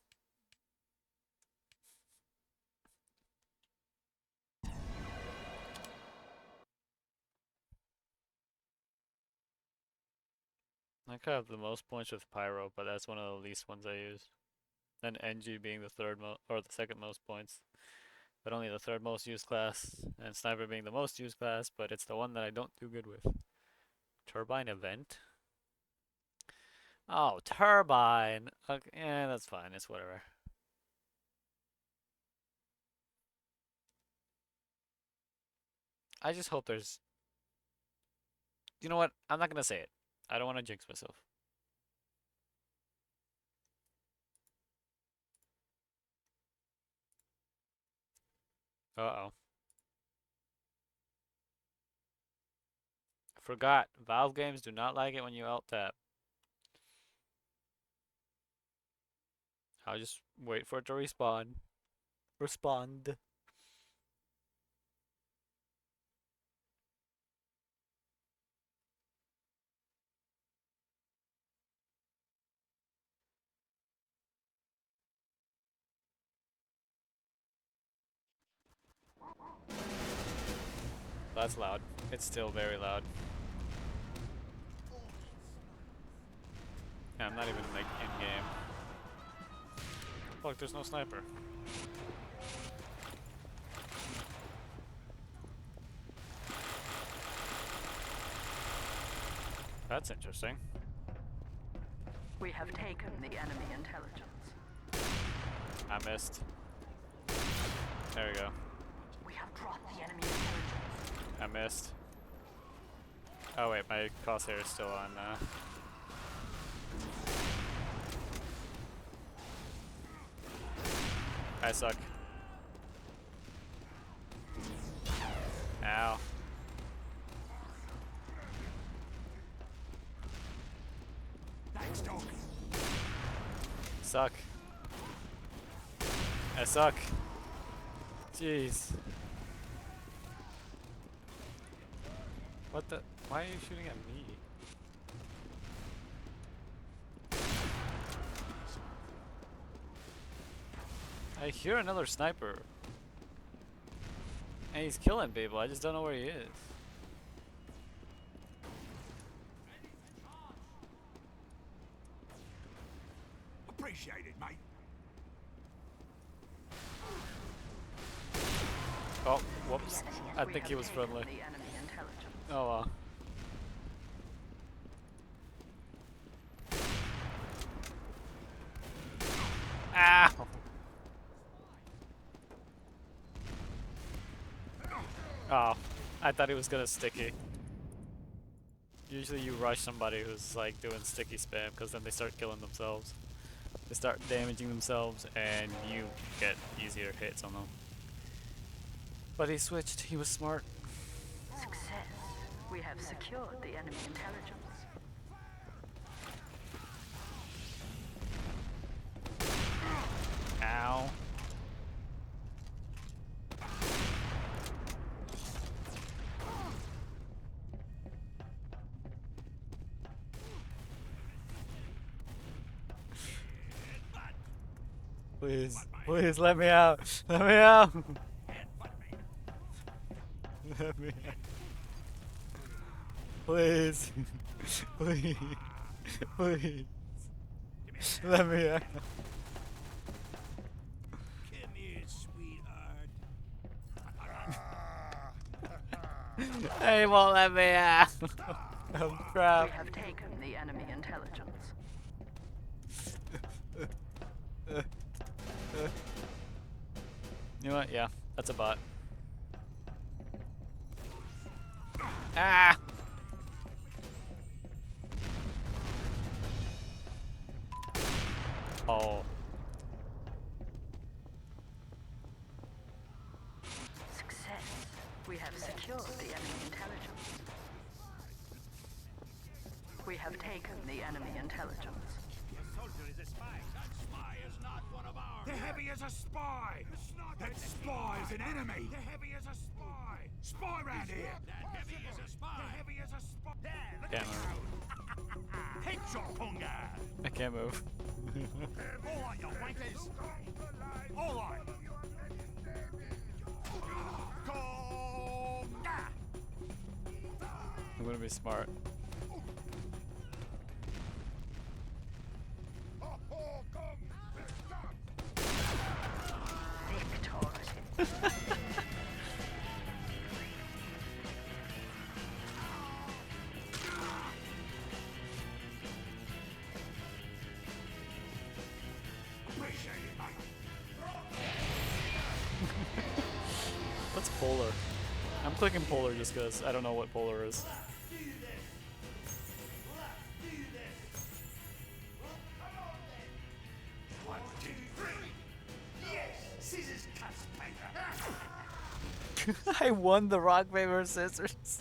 I could have the most points with Pyro, but that's one of the least ones I use. Then NG being the the second most points, but only the third most used class, and Sniper being the most used class, but it's the one that I don't do good with. Turbine event? Oh, Turbine! Okay, yeah, that's fine, it's whatever. I just hope there's... You know what? I'm not gonna say it. I don't want to jinx myself. Uh-oh. Forgot. Valve games do not like it when you alt-tap. I'll just wait for it to respawn. Respond. That's loud. It's still very loud. Yeah, I'm not even like in game. Look, there's no sniper. That's interesting. We have taken the enemy intelligence. I missed. There we go. We have dropped the enemy intelligence. I missed. Oh wait, my crosshair is still on. I suck. Ow. Thanks, Doc. Suck. I suck. Jeez. What the? Why are you shooting at me? I hear another sniper. And he's killing people, I just don't know where he is. Appreciate it, mate. Oh, whoops. I think he was friendly. The enemy intelligence. Oh well. Ow! Oh, I thought he was gonna sticky. Usually you rush somebody who's like doing sticky spam because then they start killing themselves. They start damaging themselves and you get easier hits on them. But he switched, he was smart. Success. We have secured the enemy intelligence. Ow. Please, please let me out. Let me out. Let me out. Please. Please. Please. Let me out. Come here, sweetheart. They won't let me out. I'm We trapped. have taken the enemy intelligence. You know what? Yeah, that's a bot. Ah! Oh. Success. We have secured the enemy intelligence. We have taken the enemy intelligence. Soldier is a spy. That spy is not one of ours. The heavy is a spy. That spy is an enemy. The heavy is a spy. Spy round here. That heavy is a spy. The heavy is a spy. There, look Can't move. Headshot, Punga. I can't move. All right, you wankers. All right. Conga. I'm gonna be smart. What's polar? I'm clicking polar just because I don't know what polar is. One, two, three. Yes, scissors, cuts, paper. I won the rock, paper, scissors.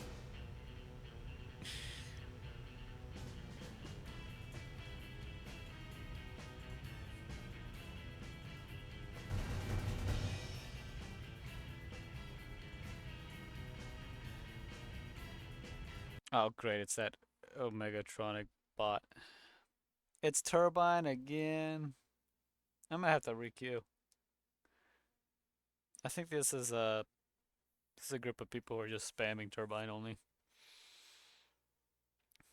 Oh great, it's that Omegatronic bot. It's Turbine again. I might have to requeue. I think this is a group of people who are just spamming Turbine only.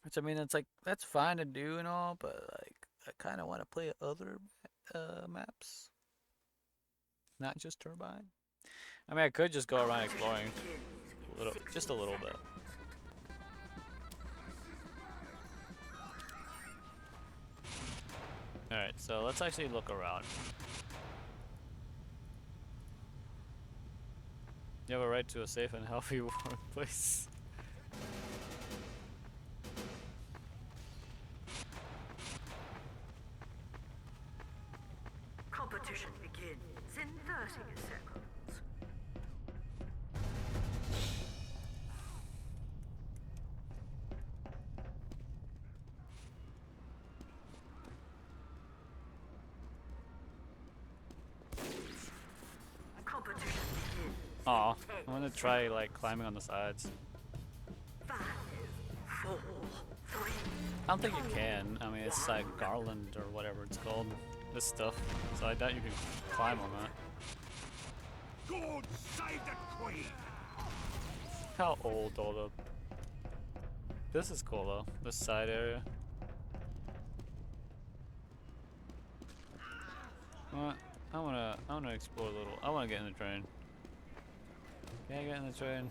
Which I mean, it's like that's fine to do and all, but like I kind of want to play other maps, not just Turbine. I mean, I could just go around exploring just a little bit. Alright, so let's actually look around. You have a right to a safe and healthy workplace. Competition begins in 30 seconds. Competition begins. Aw, I'm gonna try like climbing on the sides. 5, 4, 3. I don't think you can. I mean, it's like garland or whatever it's called. This stuff. So I doubt you can climb on that. God save the Queen. How old all the... This is cool though. This side area. I wanna explore a little. I wanna get in the train. Can I get in the train?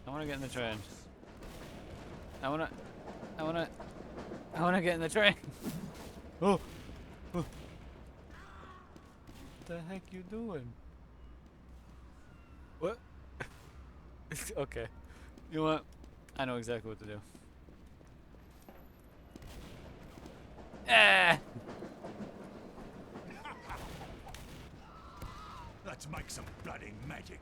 I wanna get in the train. I wanna get in the train. Oh. What the heck you doing? What? Okay. You know what? I know exactly what to do. Ah! Let's make some bloody magic.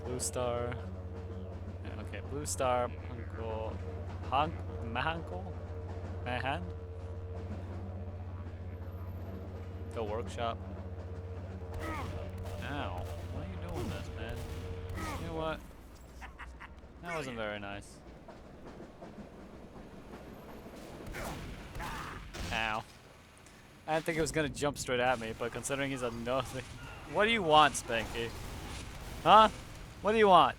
Blue star. Yeah, okay, blue star. Mahankle? Mahan? The workshop. Ow. Why are you doing this, man? You know what? That wasn't very nice. Ow. I didn't think it was gonna jump straight at me, but considering he's a nothing. What do you want, Spanky? Huh? What do you want?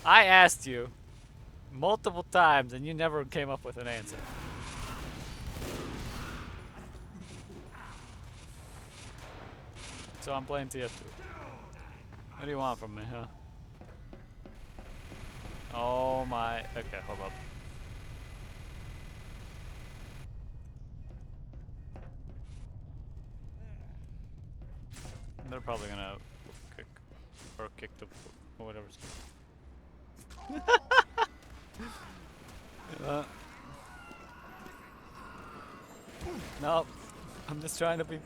I asked you multiple times and you never came up with an answer. So I'm playing TF2. What do you want from me, huh? Oh my... Okay, hold up. They're probably gonna kick the or whatever. No, I'm just trying to be.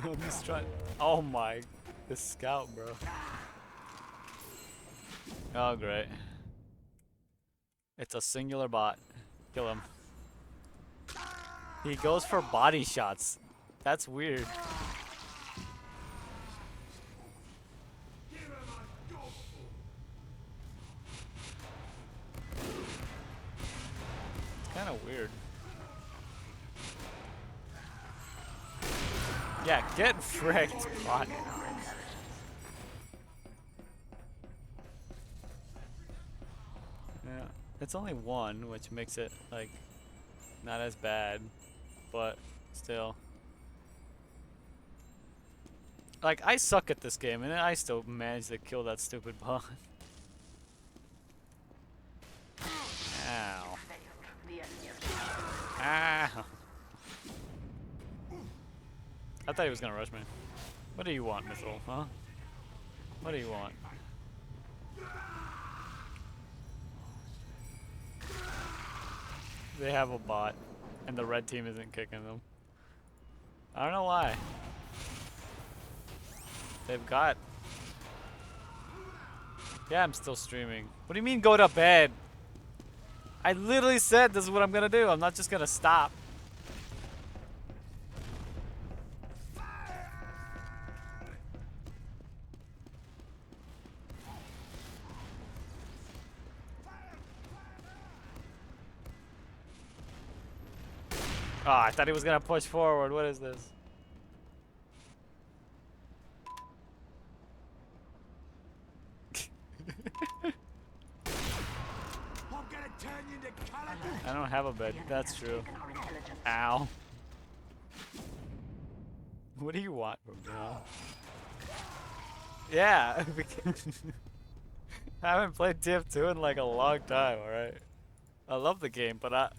I'm just trying. Oh my, this scout, bro. Oh great. It's a singular bot. Kill him. He goes for body shots. That's weird. It's kind of weird. Yeah, get fricked, bot. Yeah, it's only one, which makes it like not as bad, but still. Like, I suck at this game, and I still managed to kill that stupid bot. Ow. Ow. I thought he was gonna rush me. What do you want, Missile, huh? What do you want? They have a bot, and the red team isn't kicking them. I don't know why. They've got... Yeah, I'm still streaming. What do you mean go to bed? I literally said this is what I'm gonna do. I'm not just gonna stop. Oh, I thought he was gonna push forward. What is this? I don't have a bed. That's true. Ow. What do you want from me? Yeah. I haven't played TF2 in like a long time, alright? I love the game, but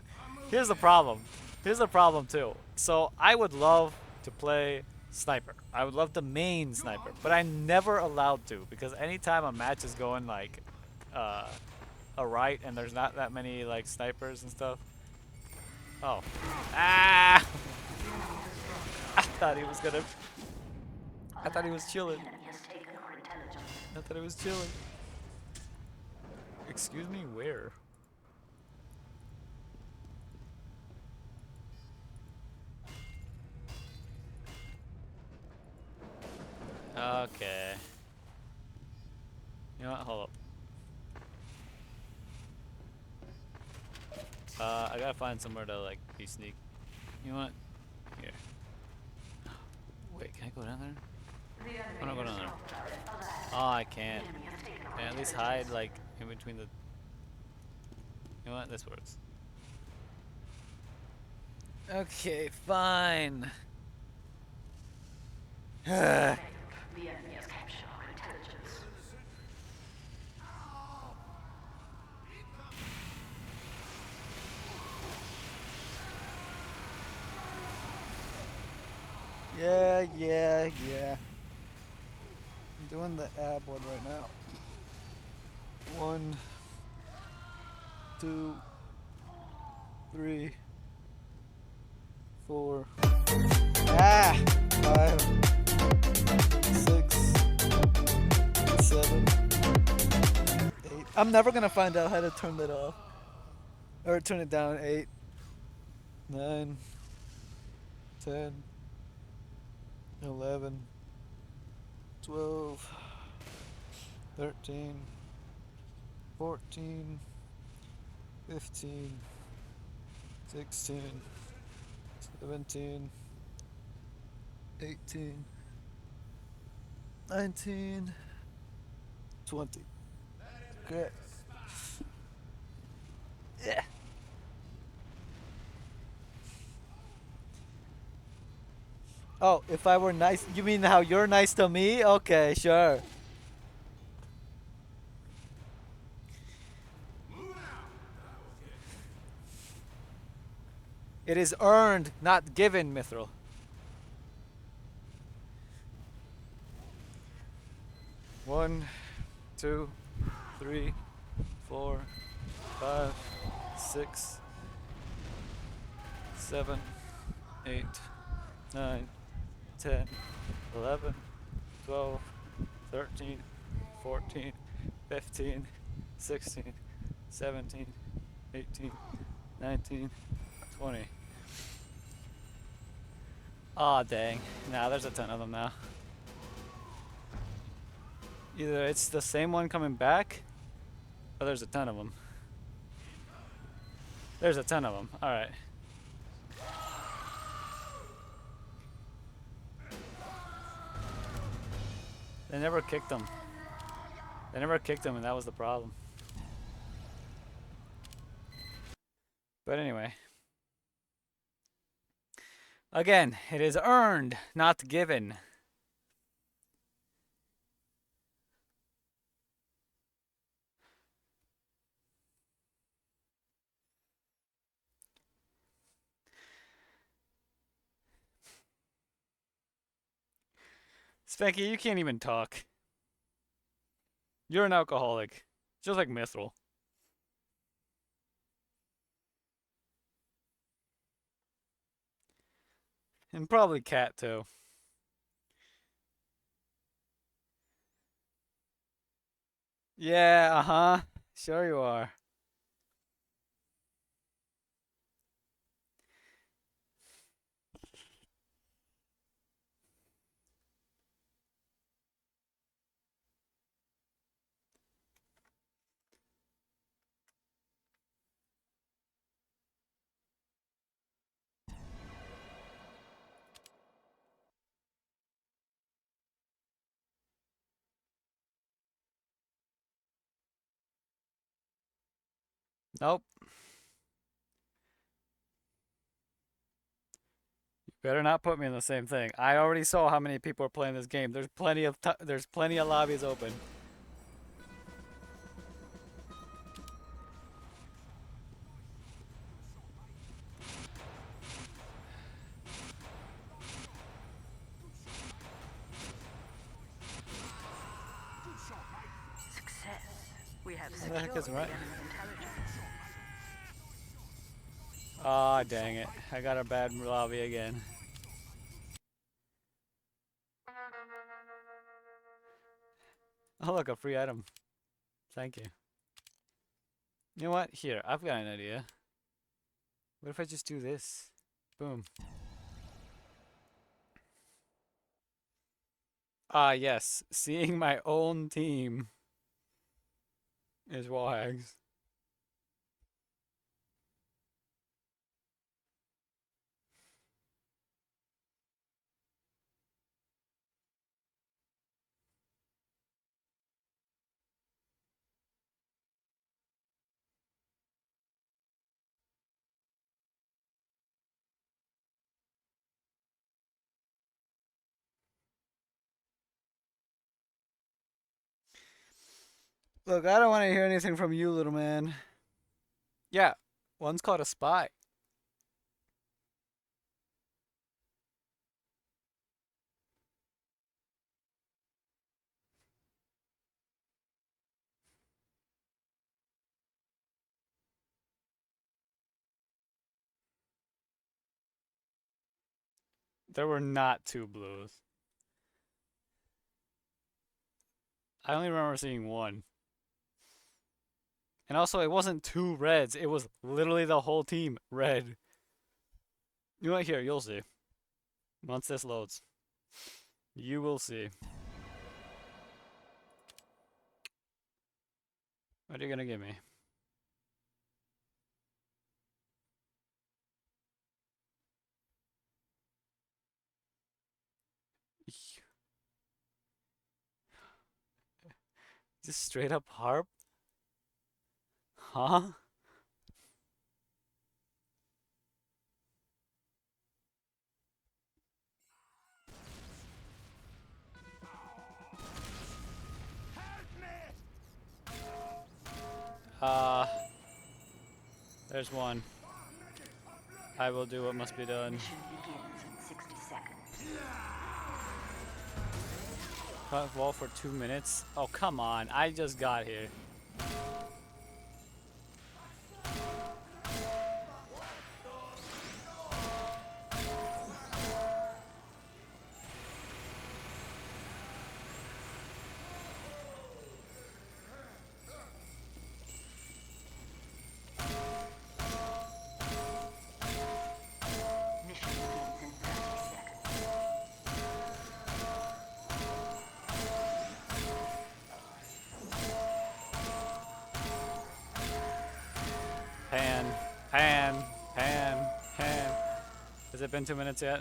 here's the problem. Here's the problem too. So I would love to play sniper. I would love the main sniper, but I'm never allowed to because anytime a match is going like a right and there's not that many like snipers and stuff. Oh. Ah! I thought he was gonna. I thought he was chilling. I thought he was chilling. Excuse me, where? Okay. You know what? Hold up. I gotta find somewhere to like be sneak. You know what? Here. Wait, can I go down there? I'm not going down there. Oh, I can't. Can I at least hide like in between the... You know what? This works. Okay, fine. Yeah. I'm doing the ab one right now. 1, 2, 3, 4. 5, 6, 7, 8. I'm never gonna find out how to turn that off. Or turn it down. 8, 9, 10, 11, 12, 13, 14, 15, 16, 17, 18, 19, 20. Great. Yeah. Oh, if I were nice, you mean how you're nice to me? Okay, sure. It is earned, not given, Mithril. One, 2, 3, 4, 5, 6, 7, 8, 9, 10, 11, 12, 13, 14, 15, 16, 17, 18, 19, 20. Aw, dang. Nah, there's a ton of them now. Either it's the same one coming back, or there's a ton of them. There's a ton of them. Alright. They never kicked them. They never kicked them, and that was the problem. But anyway. Again, it is earned, not given. Spanky, you can't even talk. You're an alcoholic. Just like Mithril. And probably Cat, too. Yeah, uh-huh. Sure you are. Nope. You better not put me in the same thing. I already saw how many people are playing this game. There's plenty of lobbies open. Success. We have What the heck is secured right? the enemy intelligence. Aw, dang it. I got a bad lobby again. Oh, look, a free item. Thank you. You know what? Here, I've got an idea. What if I just do this? Boom. Ah, yes. Seeing my own team is wags. Look, I don't want to hear anything from you, little man. Yeah, one's called a spy. There were not 2 blues. I only remember seeing 1. And also, it wasn't 2 reds. It was literally the whole team red. You want here? You'll see. Once this loads, you will see. What are you gonna give me? Just straight up harp? Huh? There's one. I will do what must be done. Mission begins in 60 seconds. Cut wall for 2 minutes? Oh, come on. I just got here. Mission begins in 30 seconds. Pan, pan, pan, pan. Has it been 2 minutes yet?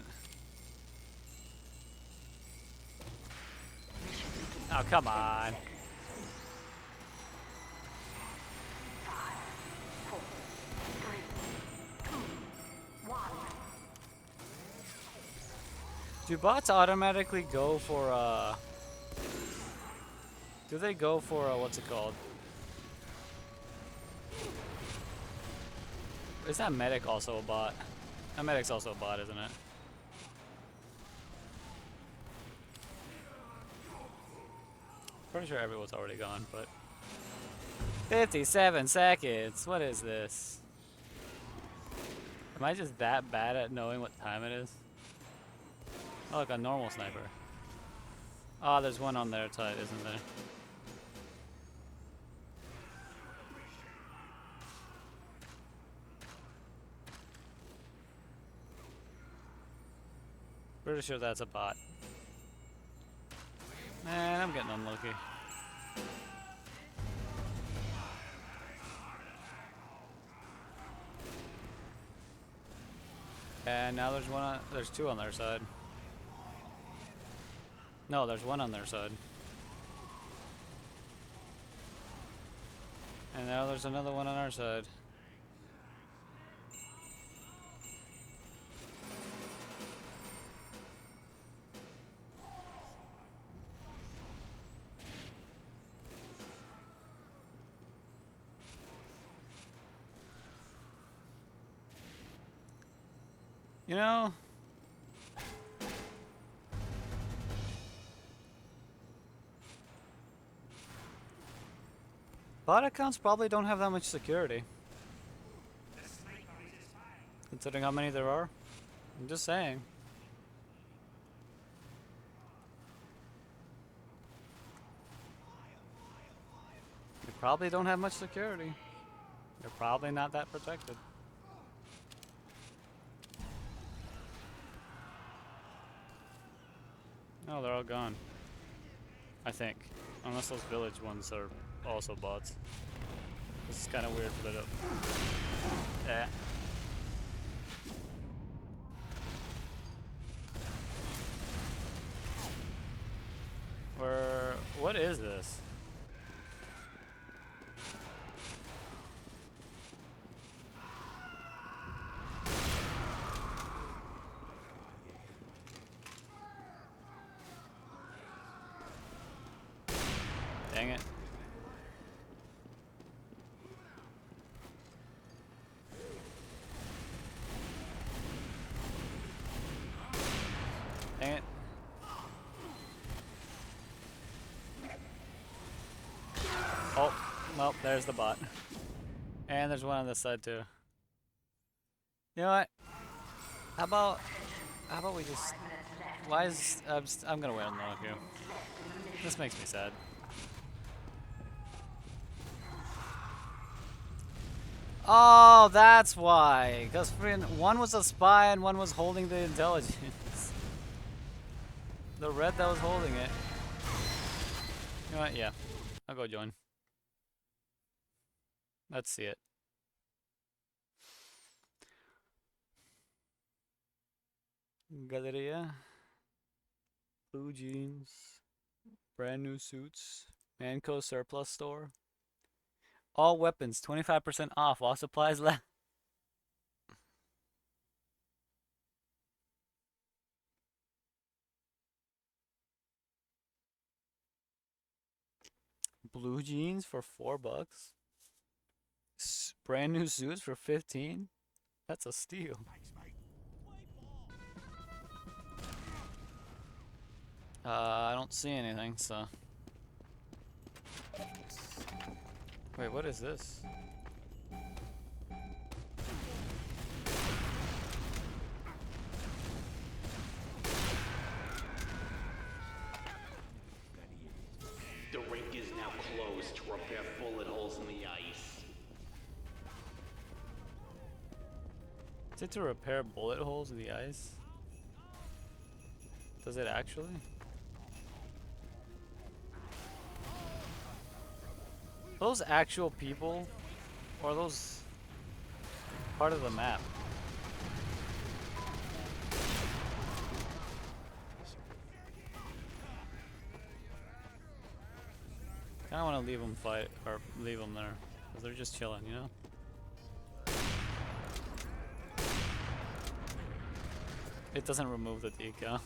Mission begins Oh, in come 10 on. seconds. 5, 4, 3, 2, 1. Do bots automatically go for, do they go for, what's it called? Is that medic also a bot? That medic's also a bot, isn't it? Pretty sure everyone's already gone, but... 57 seconds! What is this? Am I just that bad at knowing what time it is? Oh, look, a normal sniper. Oh, there's one on their side, isn't there? Pretty sure that's a bot. Man, I'm getting unlucky. And now there's one on, there's two on their side. No, there's one on their side. And now there's another one on our side. You know, bot accounts probably don't have that much security. Considering how many there are. I'm just saying. You probably don't have much security. You're probably not that protected. Oh, they're all gone. I think. Unless those village ones are also bots. This is kind of weird for the... Yeah. What is this? Dang it. Dang it. Oh, well, there's the bot. And there's one on this side too. You know what? How about we just... Why is... I'm gonna wait on the queue. This makes me sad. Oh, that's why. Because one was a spy and one was holding the intelligence. The red that was holding it. You know what? Yeah. I'll go join. Let's see it. Galleria. Blue jeans. Brand new suits. Manco surplus store. All weapons 25% off while supplies last. Blue jeans for $4. Brand new suits for 15. That's a steal. I don't see anything, so. Wait, what is this? The rink is now closed to repair bullet holes in the ice. Is it to repair bullet holes in the ice? Does it actually? Those actual people? Or are those part of the map? I kinda wanna leave them fight, or leave them there. Because they're just chilling, you know? It doesn't remove the decal.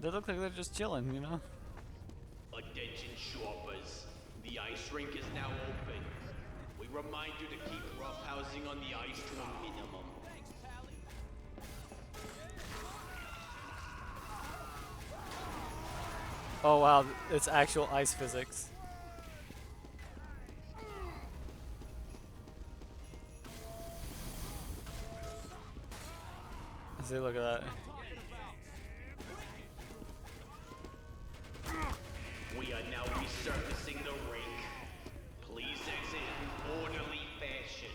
They look like they're just chilling, you know? Attention shoppers. The ice rink is now open. We remind you to keep roughhousing on the ice to a minimum. Oh wow, it's actual ice physics. See, look at that. We are now resurfacing the rink. Please exit in orderly fashion.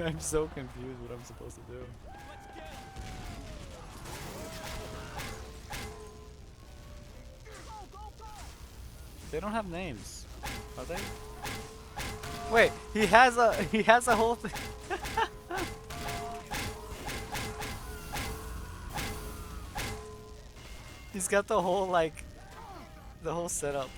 I'm so confused what I'm supposed to do. They don't have names, are they? Wait, he has a whole thing. He's got the whole the whole setup.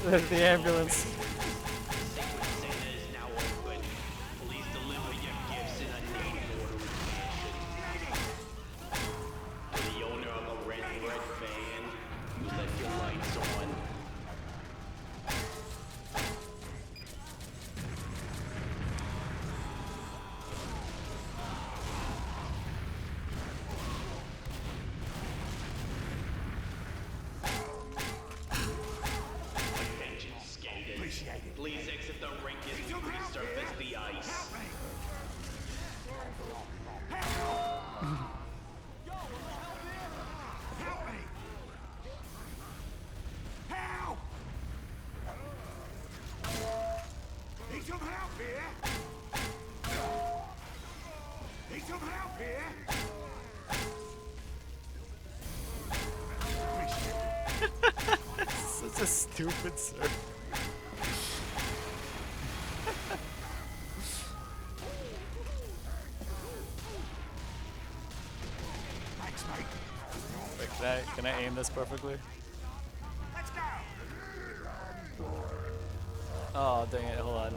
There's the ambulance. Please exit the rink as we resurface the ice. Help! Need some help here! Need some help here! Such a stupid sir. Thanks, mate. Wait, can I aim this perfectly? Let's go! Oh dang it! Hold on.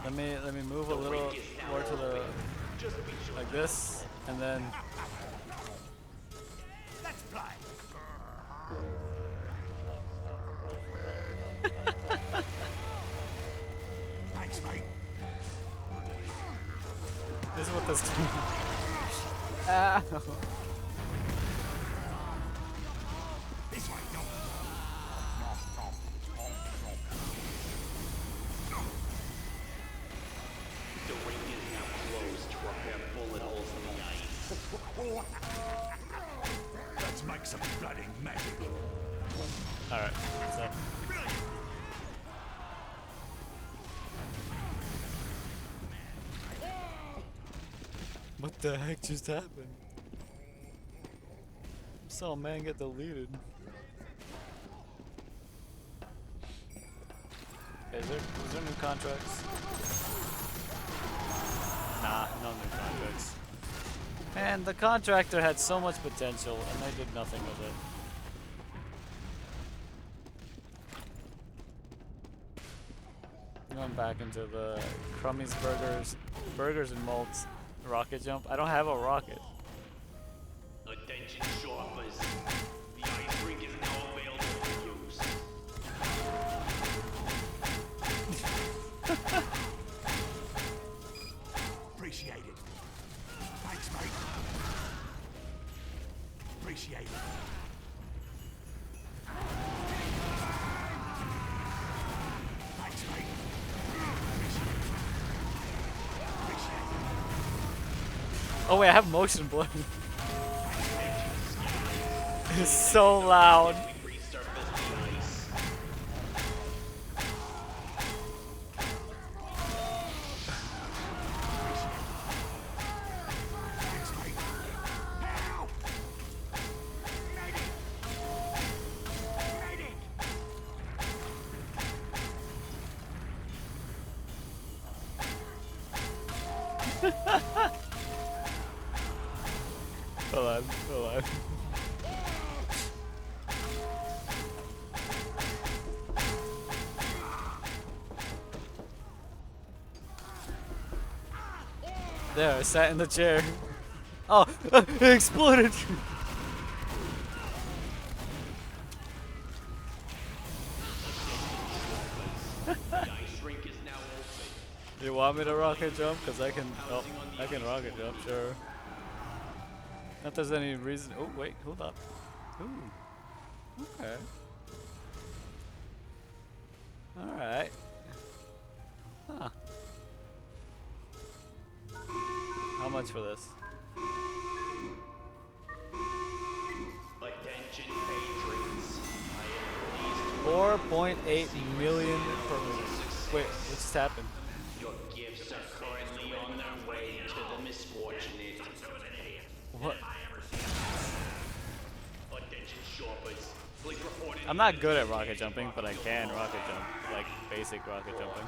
Let me move a little more to the like this, and then. Let's play! Thanks, mate. This is what this. Ow. This way, no. The rink is now closed to repair bullet holes in the ice. Let's make some bloody magic. Alright, so. What the heck just happened? I saw a man get deleted. Is there new contracts? Nah, no new contracts. Man, the contractor had so much potential and they did nothing with it. Going back into the Crummy's burgers and malts rocket jump? I don't have a rocket. Attention shoppers. The ice rink is now available for use. Appreciate it. Thanks, mate. Appreciate it. Thanks, mate. Oh wait, I have motion blur. It's so loud. Hold on, hold on. There, I sat in the chair. Oh, it exploded! You want me to rocket jump? Cause I can. Oh, I can rocket jump. Sure. Not there's any reason. Oh wait, hold up. Ooh. Okay. All right. Huh. How much for this? Attention patrons. I am pleased to 4.8 million per movie. Wait, what just happened? Your gifts are currently on their way to the misfortunate. What? Attention shoppers. Please report I'm not good at rocket jumping, but I can rocket jump. Like basic rocket jumping.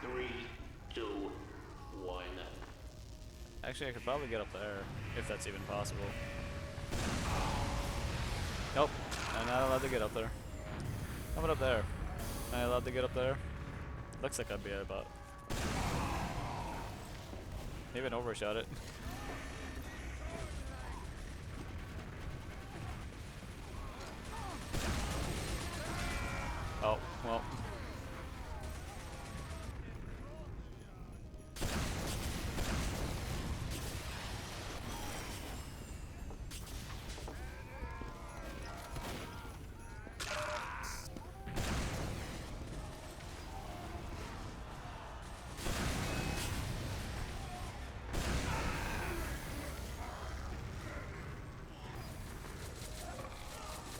3, 2, 1. Actually, I could probably get up there, if that's even possible. Nope, I'm not allowed to get up there. How about up there? Am I allowed to get up there? Looks like I'd be at about... Even overshot it. Oh, well.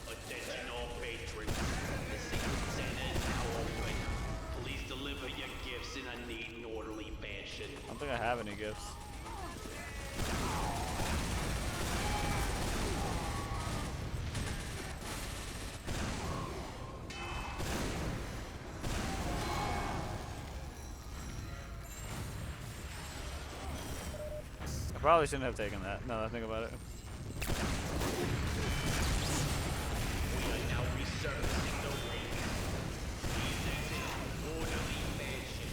Attention all patrons. The secret center is now open. Please deliver your gifts in a neat and orderly fashion. I don't think I have any gifts. I probably shouldn't have taken that, now that I think about it. We are now resurfacing the ring. Please exit in an orderly fashion.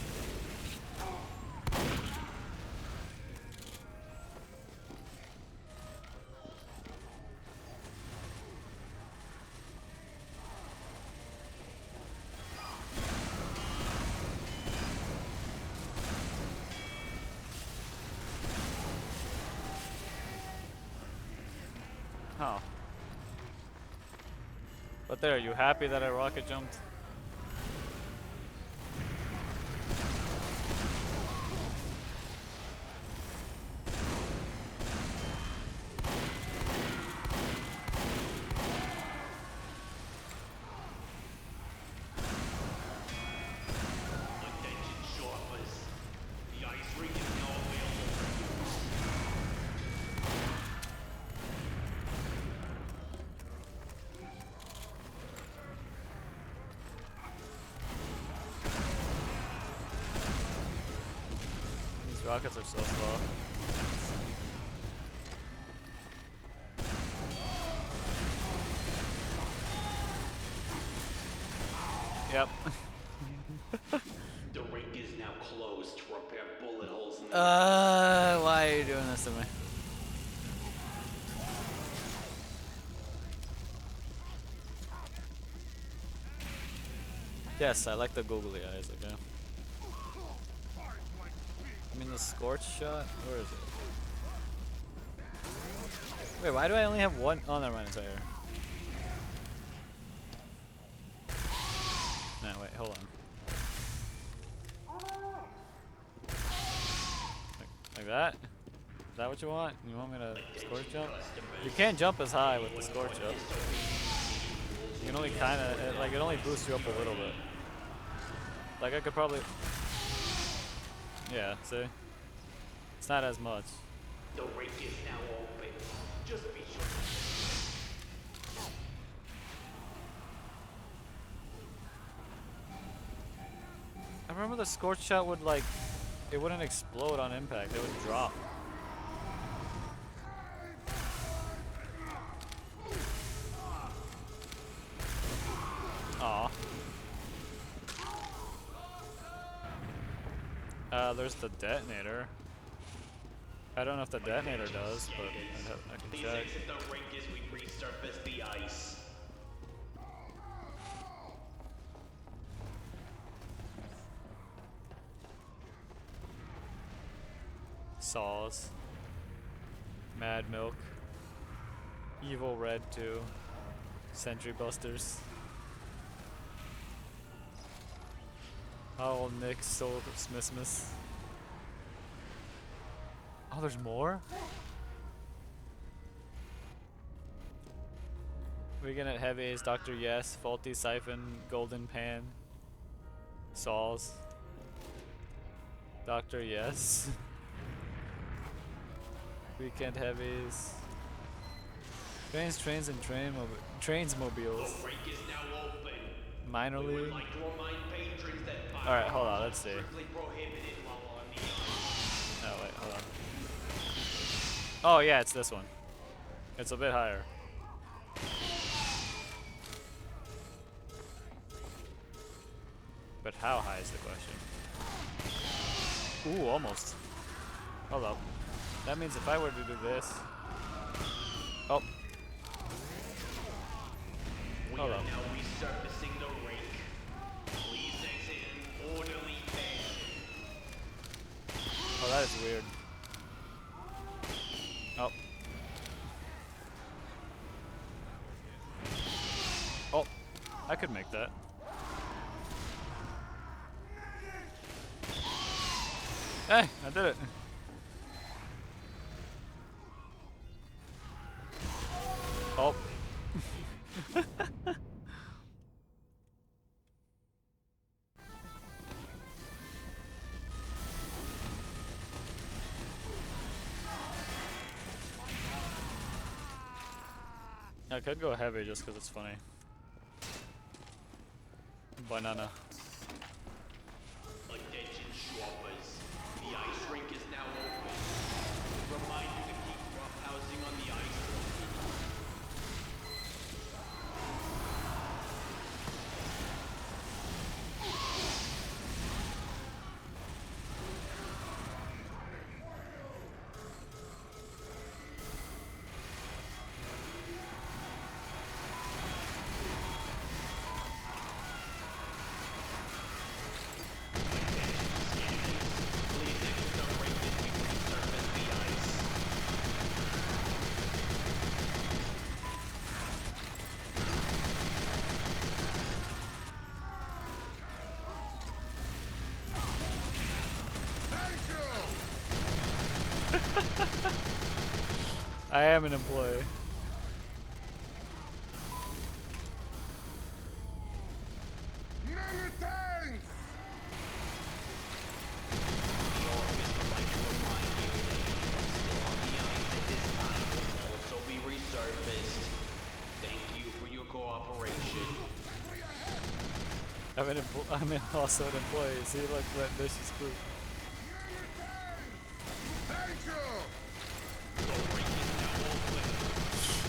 Oh. But there, are you happy that I rocket jumped? Attention shoppers. The ice rink is now available for use. These rockets are so slow. Yep. The rink is now closed to repair bullet holes in the Why Why are you doing this to me? Yes, I like the googly eyes, okay? I mean the scorch shot? Where is it? Wait, why do I only have one? Oh, never mind, it's right here. No, wait, hold on. Like that? Is that what you want? You want me to scorch jump? You can't jump as high with the scorch up. You can only kind of, like, it only boosts you up a little bit. Like, I could probably... Yeah, see? It's not as much. The rink is now open. Just be sure. I remember the scorch shot would, like, it wouldn't explode on impact. It would drop. Aw. There's the detonator. I don't know if the detonator does, but I can Please check. exit the rink as we resurface the ice. Saws. Mad Milk. Evil Red 2. Sentry Busters. Oh, Nick Soul Smismus. Oh, there's more? Weekend at Heavies, Dr. Yes, Faulty Siphon, Golden Pan, Saws, Dr. Yes, Weekend Heavies, Trains and Trains Mobiles, The rink is now open. Minor We would League. like to remind patrons that Alright, hold on, let's see. strictly prohibited while on the ice. Oh, wait, hold on. Oh, yeah, it's this one. It's a bit higher. But how high is the question? Ooh, almost. Hold up. That means if I were to do this... Oh. We Hold are up. now resurfacing the rink. Please exit in orderly fashion. Oh, that is weird. Oh. Oh. I could make that. Hey, I did it. Oh. I could go heavy just because it's funny. Banana. Attention shoppers. The ice rink is now open. Remind you to keep roughhousing on the ice. Please exit the rink as we resurface the ice. I am an employee. Also be resurfaced. Thank you for your cooperation. I'm also an employee. See, like that vicious group.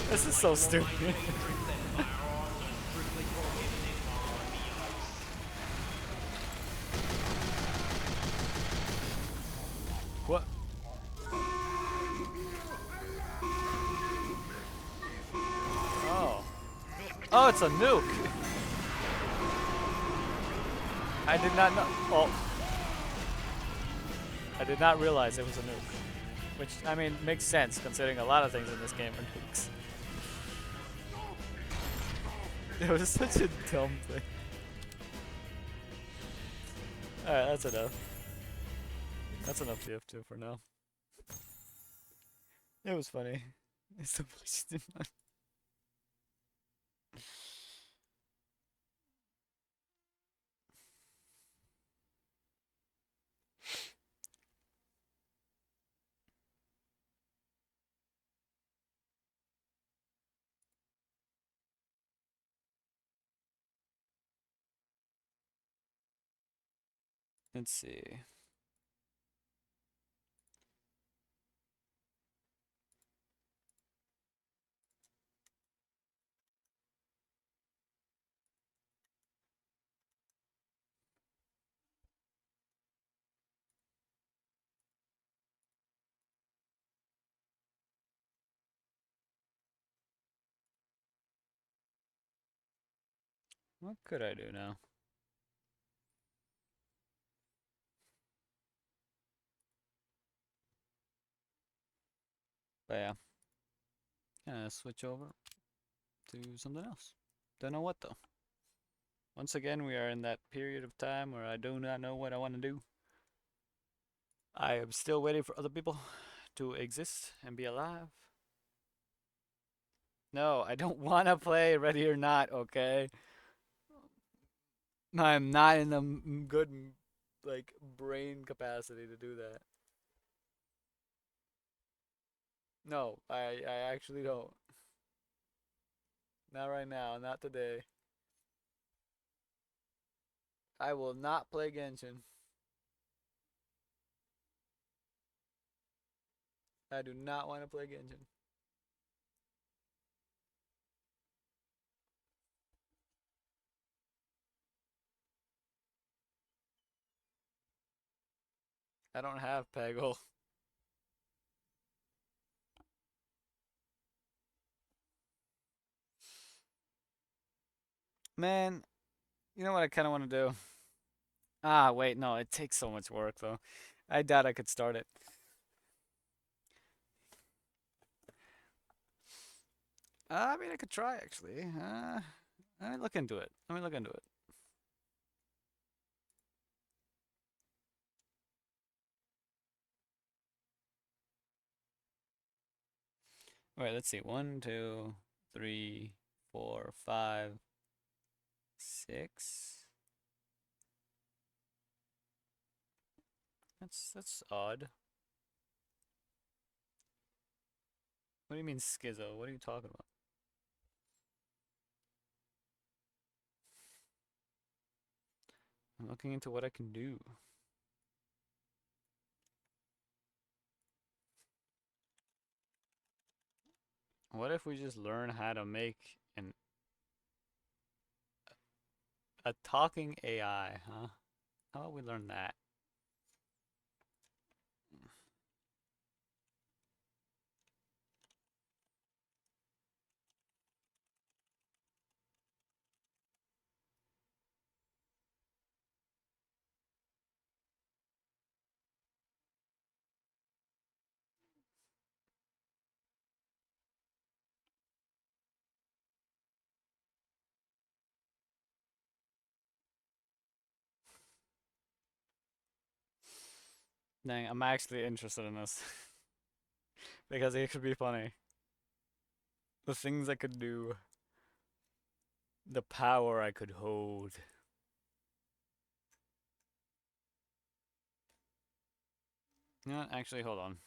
This is so stupid. What? Oh, it's a nuke. I did not know. Oh. I did not realize it was a nuke. Which, I mean, makes sense considering a lot of things in this game are nukes. It was such a dumb thing. Alright, that's enough. That's enough TF2 for now. It was funny. It's the police did. Let's see. What could I do now? But yeah. Switch over to something else. Don't know what though. Once again, we are in that period of time where I do not know what I want to do. I am still waiting for other people to exist and be alive. No, I don't want to play Ready or Not, okay? I'm not in the good, like, brain capacity to do that. No, I actually don't. Not right now, not today. I will not play Genshin. I do not want to play Genshin. I don't have Peggle. Man, you know what I kind of want to do? Ah, wait, no, it takes so much work though. I doubt I could start it. I mean, I could try actually. Let me look into it. Let me look into it. Wait, let's see. 1, 2, 3, 4, 5, 6. That's odd. What do you mean schizo? What are you talking about? I'm looking into what I can do. What if we just learn how to make a talking AI, huh? How about we learn that? Dang, I'm actually interested in this. Because it could be funny. The things I could do. The power I could hold. You know what? Actually, hold on.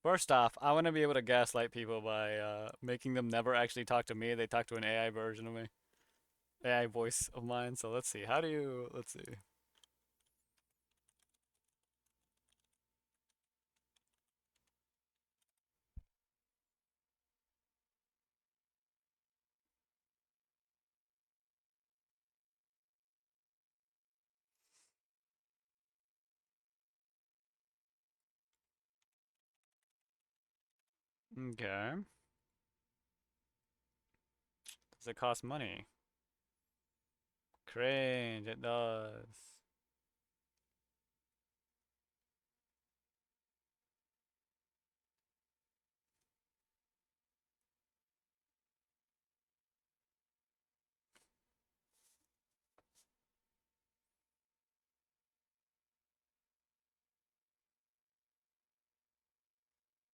First off, I want to be able to gaslight people by making them never actually talk to me. They talk to an AI version of me. AI voice of mine. So let's see. How do you... Let's see. Okay. Does it cost money? Cringe, it does.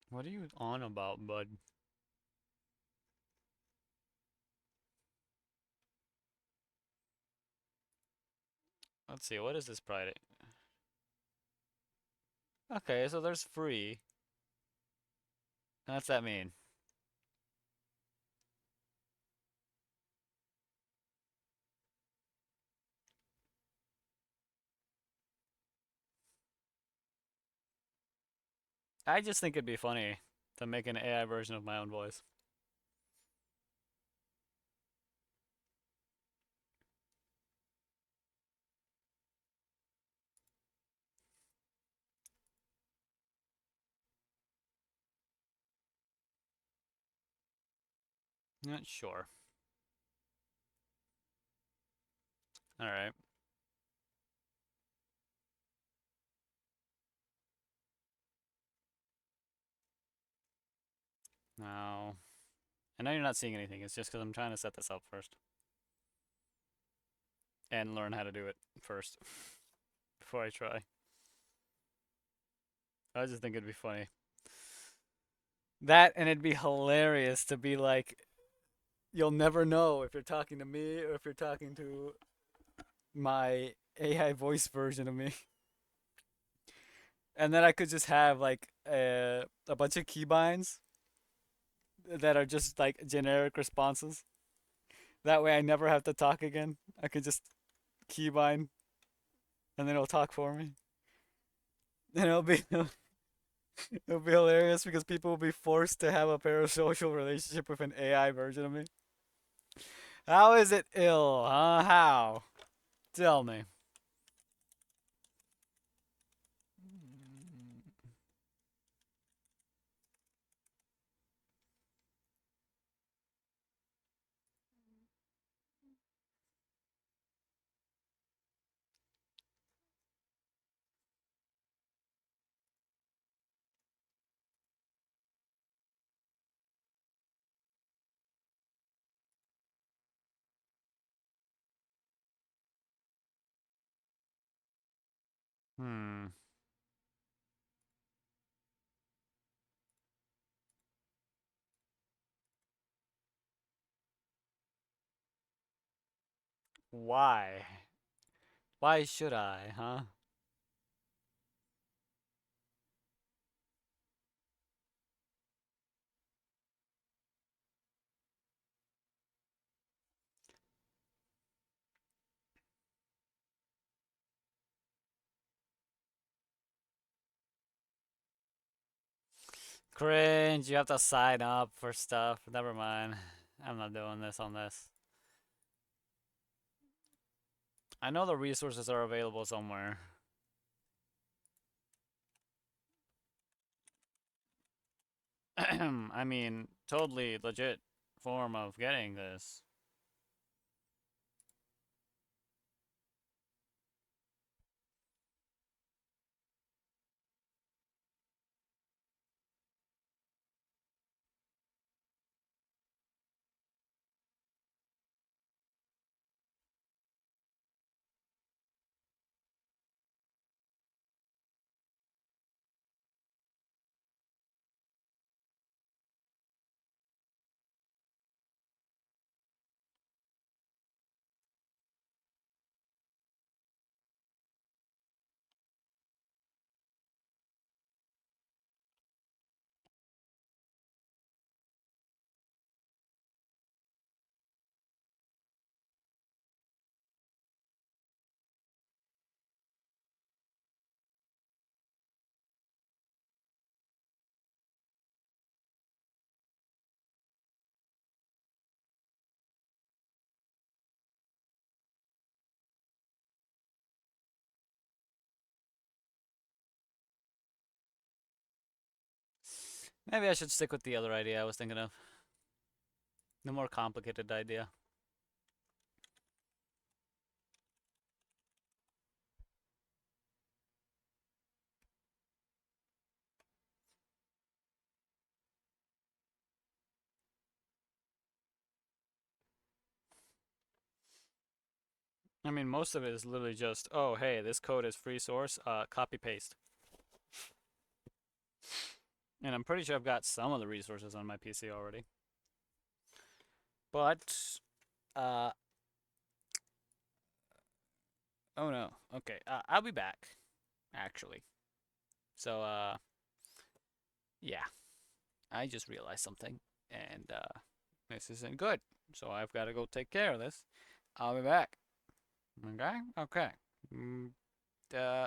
What are you on about, bud? Let's see, what is this Friday? Okay, so there's free. What's that mean? I just think it'd be funny to make an AI version of my own voice. Not sure. Alright. Now, I know you're not seeing anything. It's just because I'm trying to set this up first. And learn how to do it first. Before I try. I just think it'd be funny. That, and it'd be hilarious to be like, you'll never know if you're talking to me or if you're talking to my AI voice version of me. And then I could just have like a bunch of keybinds that are just like generic responses. That way I never have to talk again. I could just keybind and then it'll talk for me. And it'll be hilarious because people will be forced to have a parasocial relationship with an AI version of me. How is it ill, huh? How? Tell me. Hmm. Why? Why should I, huh? Cringe, you have to sign up for stuff. Never mind. I'm not doing this on this. I know the resources are available somewhere. I mean, totally legit form of getting this. Maybe I should stick with the other idea I was thinking of. The more complicated idea. I mean, most of it is literally just, oh, hey, this code is free source, copy paste. And I'm pretty sure I've got some of the resources on my PC already. But, oh no, okay, I'll be back, actually. So, yeah, I just realized something, and, this isn't good. So I've got to go take care of this. I'll be back. Okay? Okay.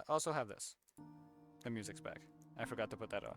Also have this. The music's back. I forgot to put that on.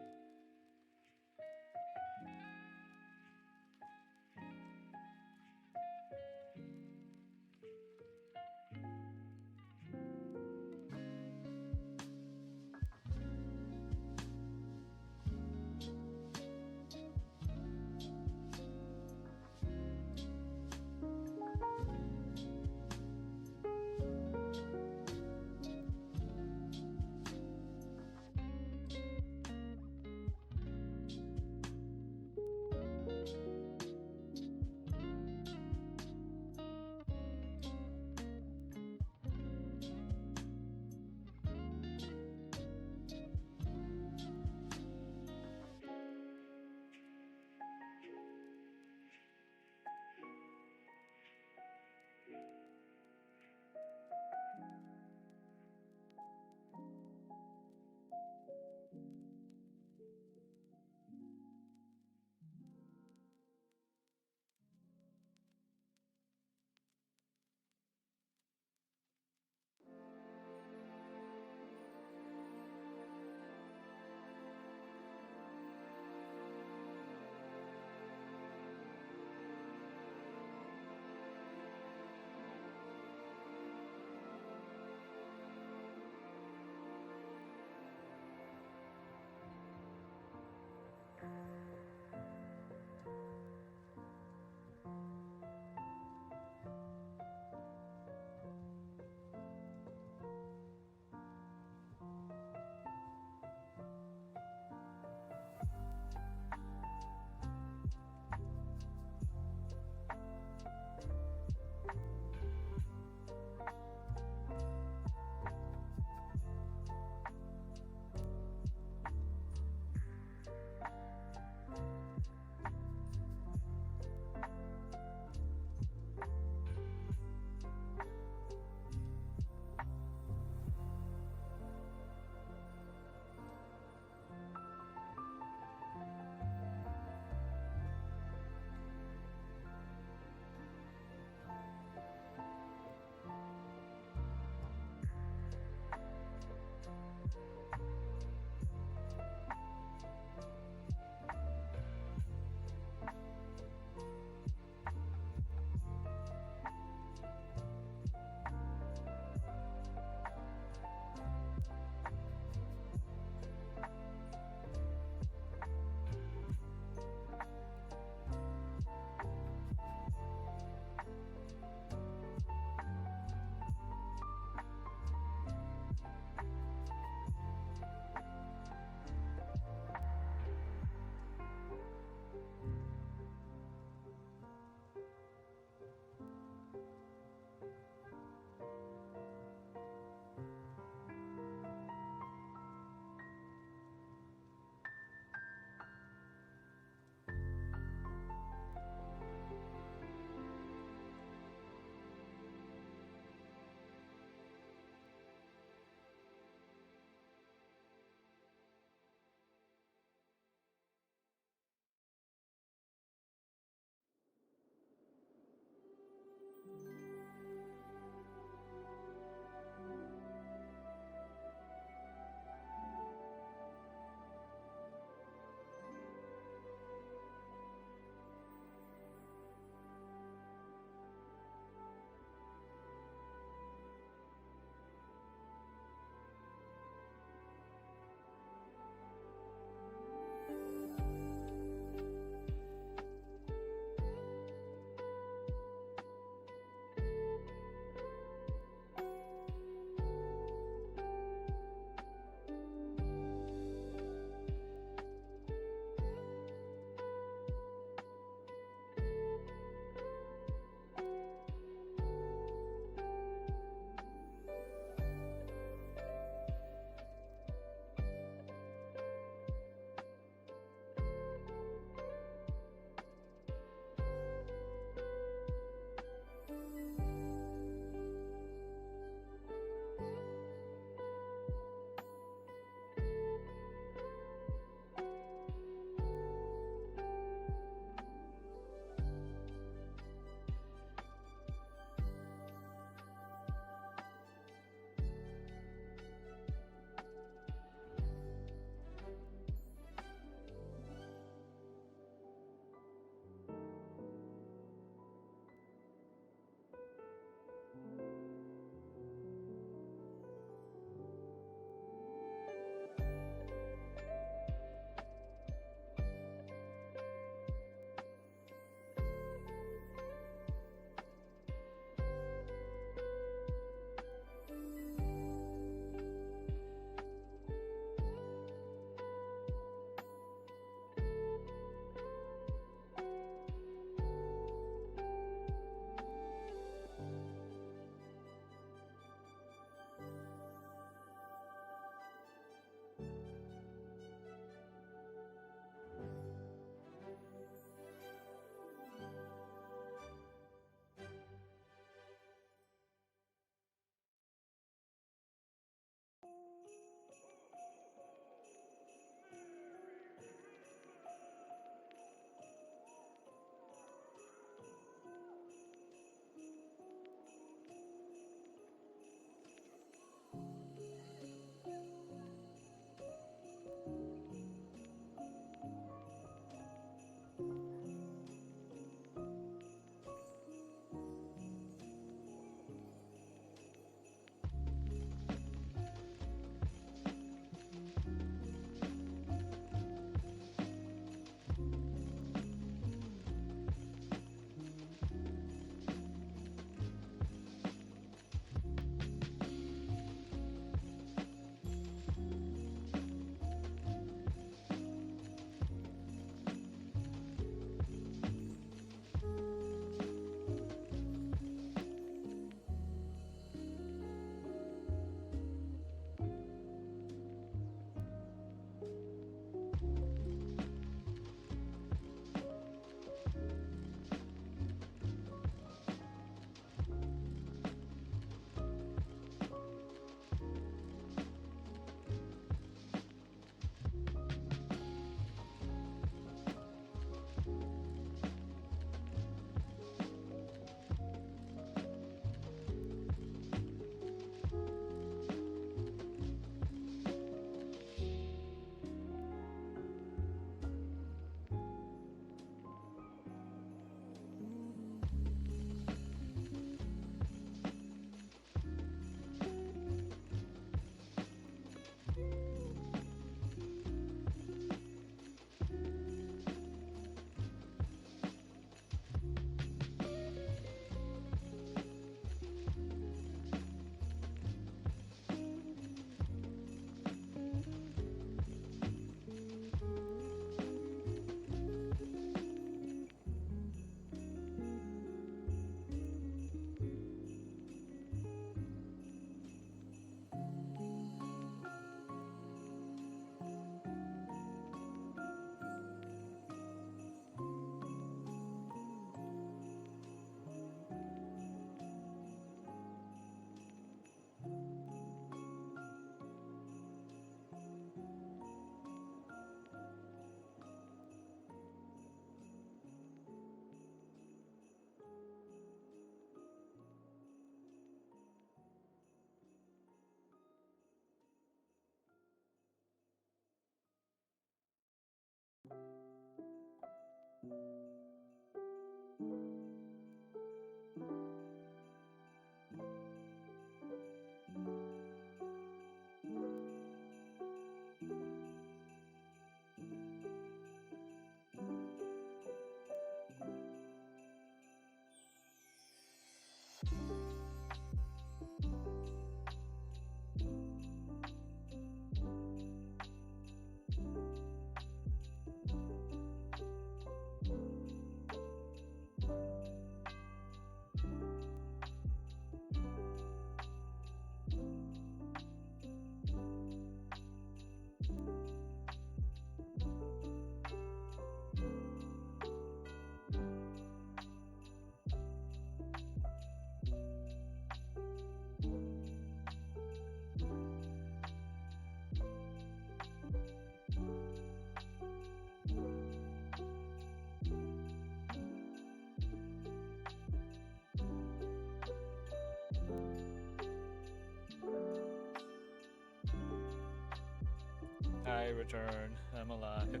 I return. I'm alive.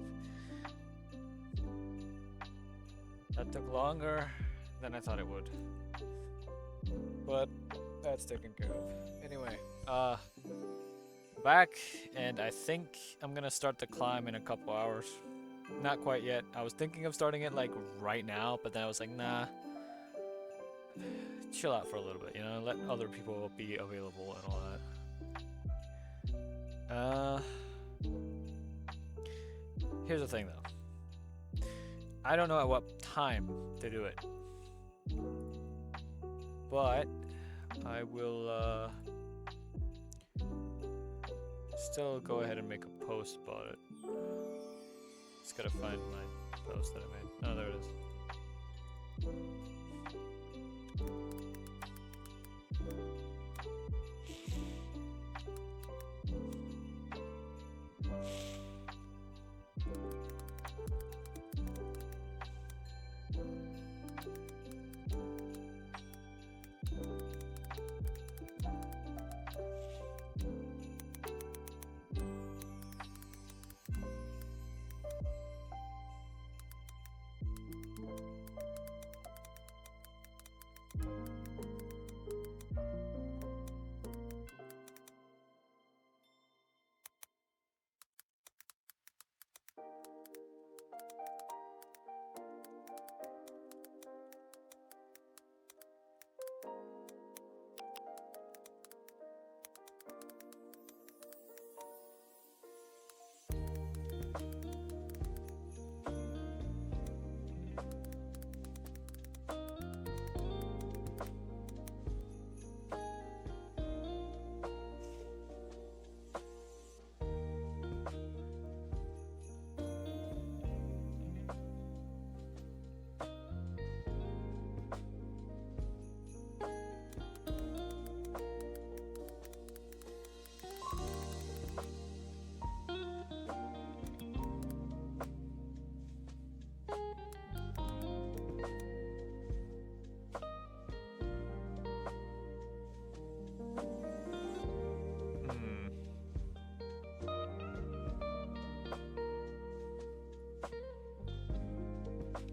That took longer than I thought it would. But that's taken care of. Anyway, back, and I think I'm gonna start the climb in a couple hours. Not quite yet. I was thinking of starting it like right now, but then I was like, nah. Chill out for a little bit, you know, let other people be available and all that. Here's the thing though. I don't know at what time to do it. But I will still go ahead and make a post about it. Just gotta find my post that I made. Oh, there it is.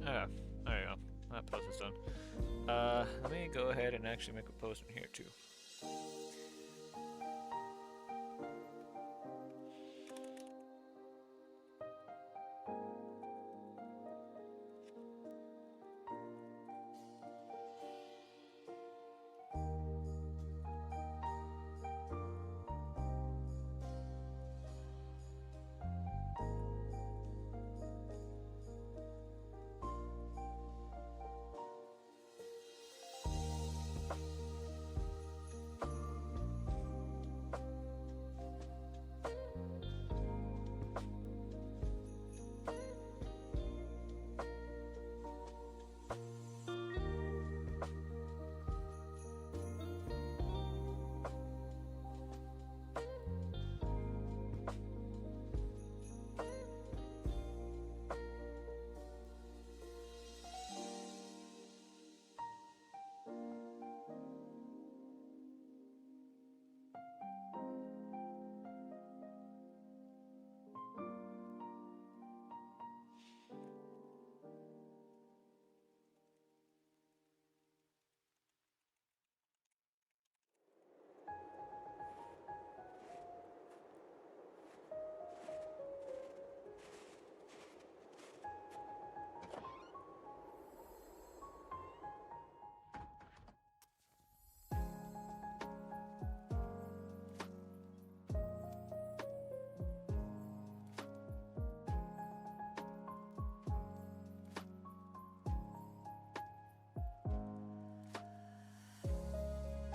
Yeah, there you go. That post is done. Let me go ahead and actually make a post in here too.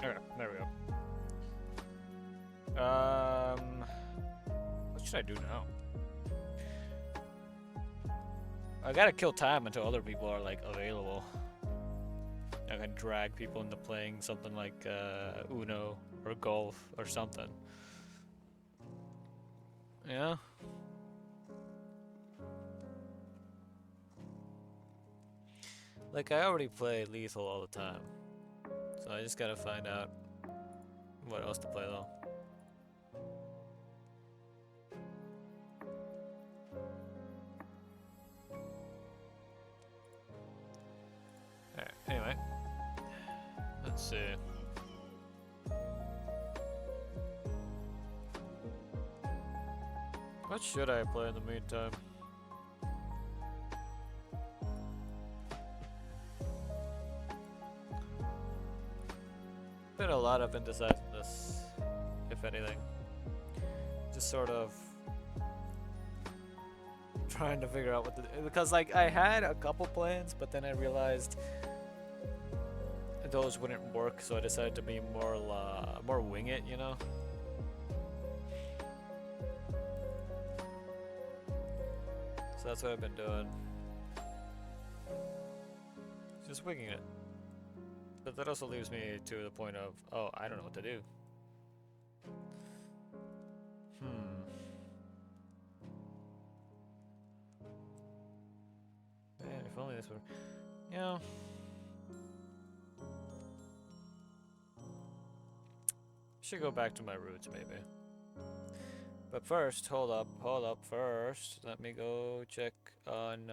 Okay, there we go. What should I do now? I gotta kill time until other people are like available. I can drag people into playing something like Uno or golf or something. Yeah. Like I already play Lethal all the time, so I just gotta find out what else to play though. Alright, anyway. Let's see. What should I play in the meantime? Been a lot of indecisiveness, if anything. Just sort of trying to figure out what to do. Because like I had a couple plans, but then I realized those wouldn't work, so I decided to be more wing it, you know? So that's what I've been doing. Just winging it. But that also leaves me to the point of, oh, I don't know what to do. Man, if only this were... You know... Should go back to my roots, maybe. But first, hold up, first. Let me go check on,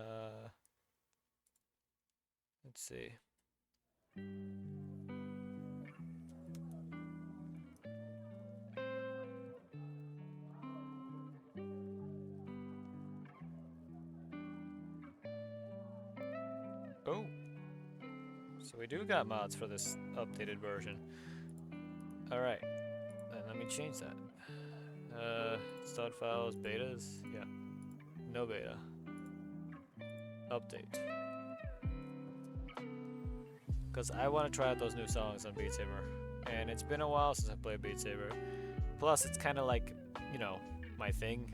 let's see. Oh! So we do got mods for this updated version. Alright. Then let me change that. Start files, betas? Yeah. No beta. Update. Because I want to try out those new songs on Beat Saber. And it's been a while since I played Beat Saber. Plus, it's kind of like, you know, my thing.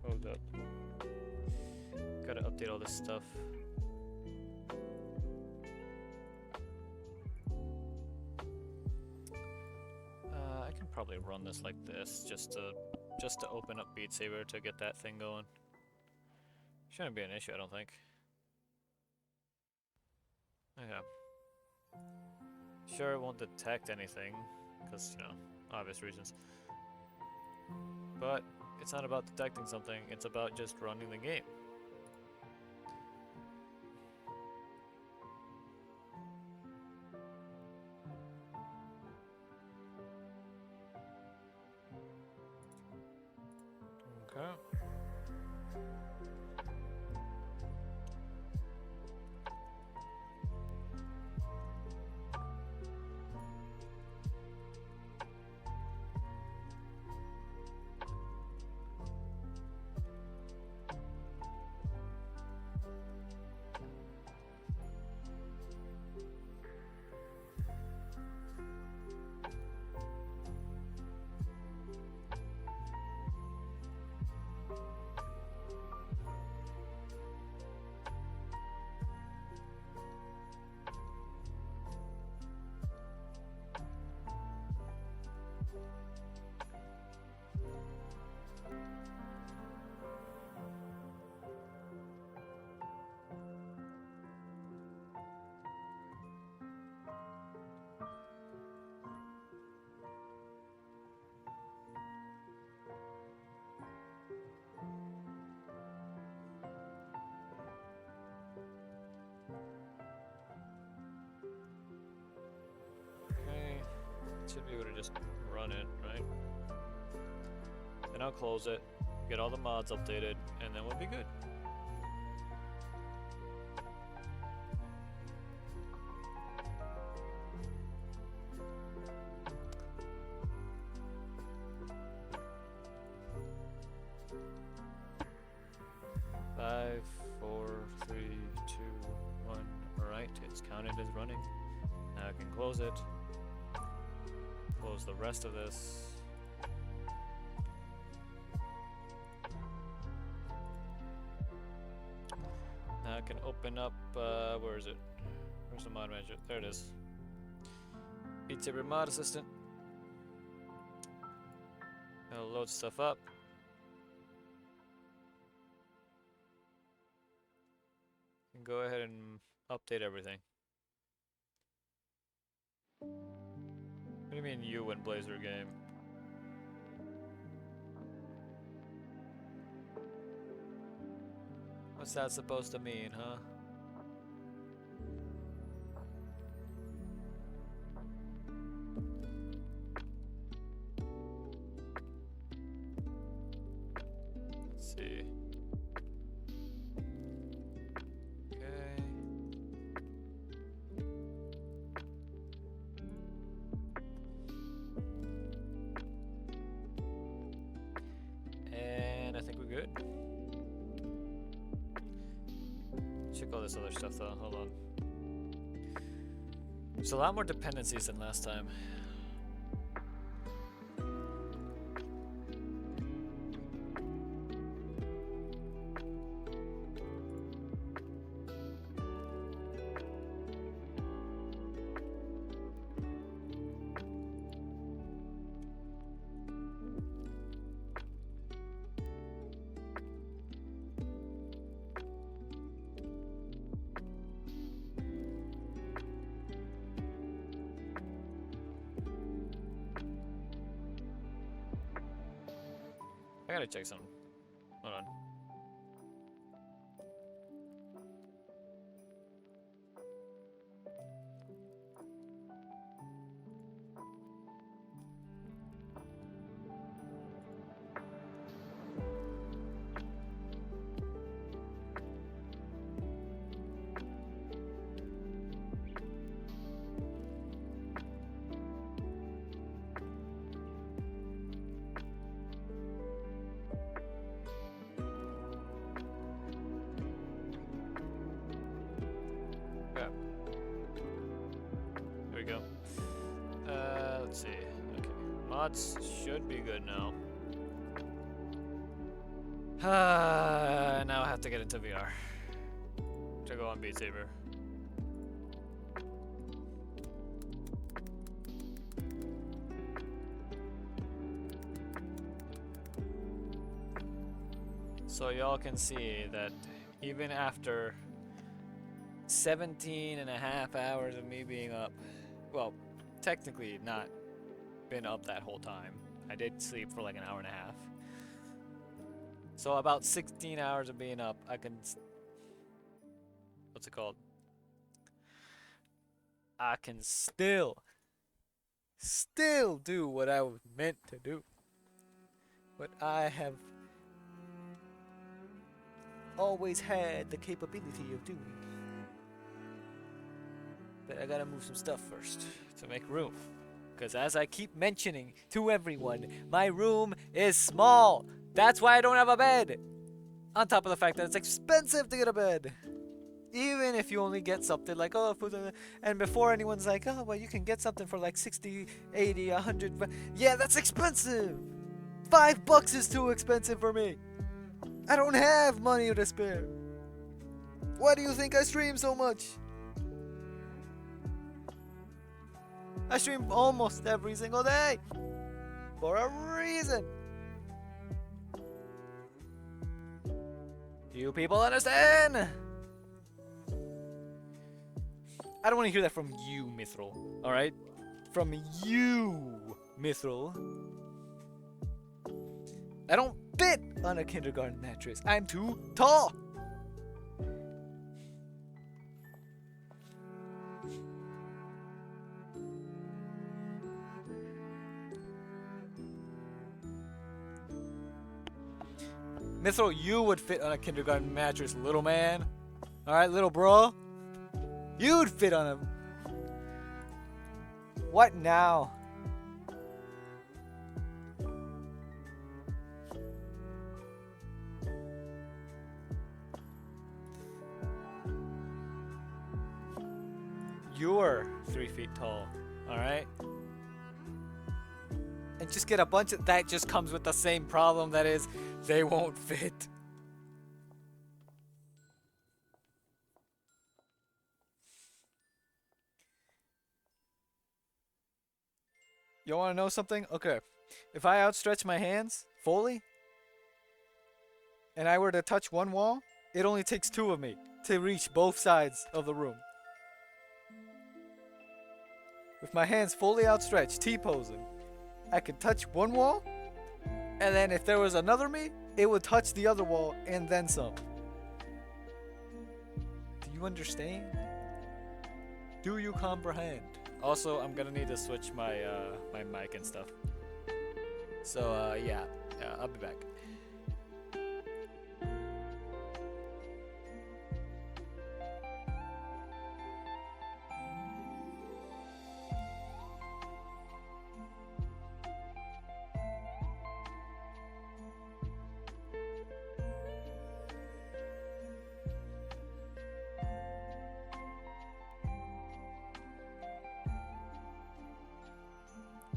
Hold up. Gotta update all this stuff. I can probably run this like this, just to open up Beat Saber to get that thing going. Shouldn't be an issue, I don't think. Okay. Sure, it won't detect anything, because, you know, obvious reasons. But it's not about detecting something, it's about just running the game. Okay. Should be able to just run it, right? Then I'll close it, get all the mods updated, and then we'll be good. Five, four, three, two, one. Alright, it's counted as running. Now I can close it. Close the rest of this. Now I can open up, where is it? Where's the mod manager? There it is. Beat Saber mod assistant. It'll load stuff up. And go ahead and update everything. What do you mean you and Blazer game? What's that supposed to mean, huh? Let's see. Okay. And I think we're good. Check all this other stuff though, hold on. There's a lot more dependencies than last time. I gotta check something. Hold on. Okay. There we go. Let's see. Okay. Mods should be good now. Now I have to get into VR. To go on Beat Saber. So y'all can see that even after 17 and a half hours of me being up, well, technically not been up that whole time. I did sleep for like an hour and a half. So about 16 hours of being up, I can, what's it called? I can still do what I was meant to do. What I have always had the capability of doing. But I gotta move some stuff first to make room. Because as I keep mentioning to everyone, my room is small. That's why I don't have a bed. On top of the fact that it's expensive to get a bed. Even if you only get something like, oh, and before anyone's like, oh, well, you can get something for like 60, 80, 100. Yeah, that's expensive. $5 is too expensive for me. I don't have money to spare. Why do you think I stream so much? I stream almost every single day. For a reason. You people understand? I don't want to hear that from you, Mithril. Alright? From you, Mithril. I don't fit on a kindergarten mattress. I'm too tall. Mithril, you would fit on a kindergarten mattress, little man. Alright, little bro. You'd fit on a... What now? You're 3 feet tall. Alright? And just get a bunch of... That just comes with the same problem, that is, they won't fit. You want to know something? Okay. If I outstretch my hands fully, and I were to touch one wall, it only takes 2 of me to reach both sides of the room. With my hands fully outstretched, T-posing, I could touch one wall, and then if there was another me, it would touch the other wall and then some. Do you understand? Do you comprehend? Also, I'm gonna need to switch my my mic and stuff. So yeah, I'll be back.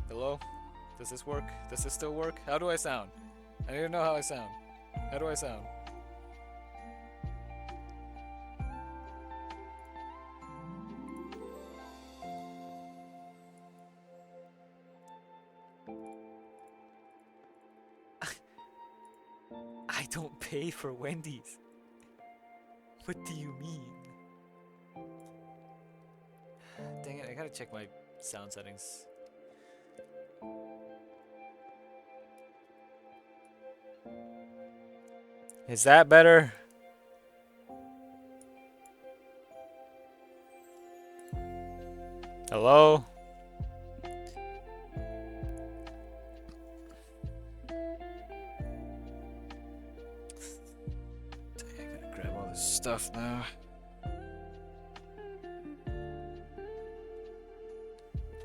Hello? Does this work? Does this still work? How do I sound? I need to know how I sound. How do I sound? I don't pay for Wendy's. What do you mean? Dang it, I gotta check my sound settings. Is that better? Hello? Dang, I gotta grab all this stuff now.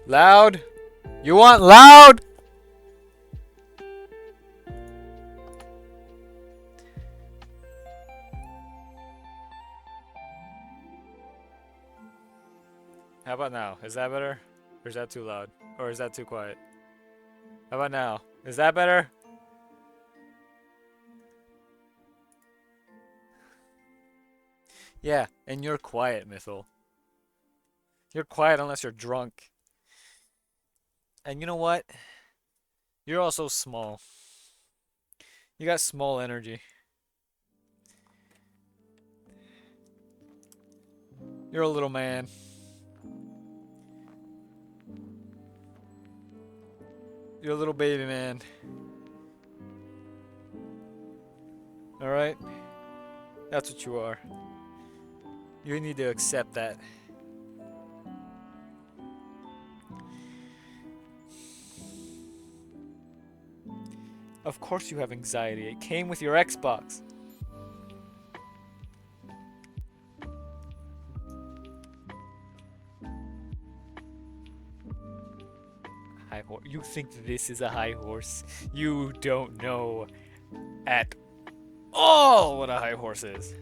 Loud? You want loud? How about now? Is that better? Or is that too loud? Or is that too quiet? How about now? Is that better? Yeah, and you're quiet, Mythil. You're quiet unless you're drunk. And you know what? You're also small. You got small energy. You're a little man. You're a little baby man. Alright? That's what you are. You need to accept that. Of course you have anxiety. It came with your Xbox. High horse. You think this is a high horse? You don't know at all what a high horse is.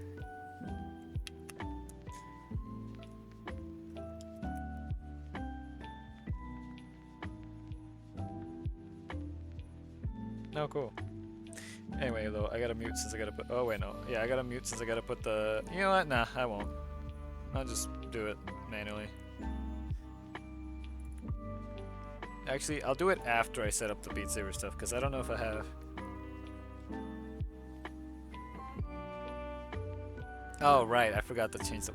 No, cool. Anyway, though, I gotta mute since I gotta put... Oh, wait, no. Yeah, I gotta mute since I gotta put the... You know what? Nah, I won't. I'll just do it manually. Actually, I'll do it after I set up the Beat Saber stuff, because I don't know if I have. Oh, right. I forgot to change the...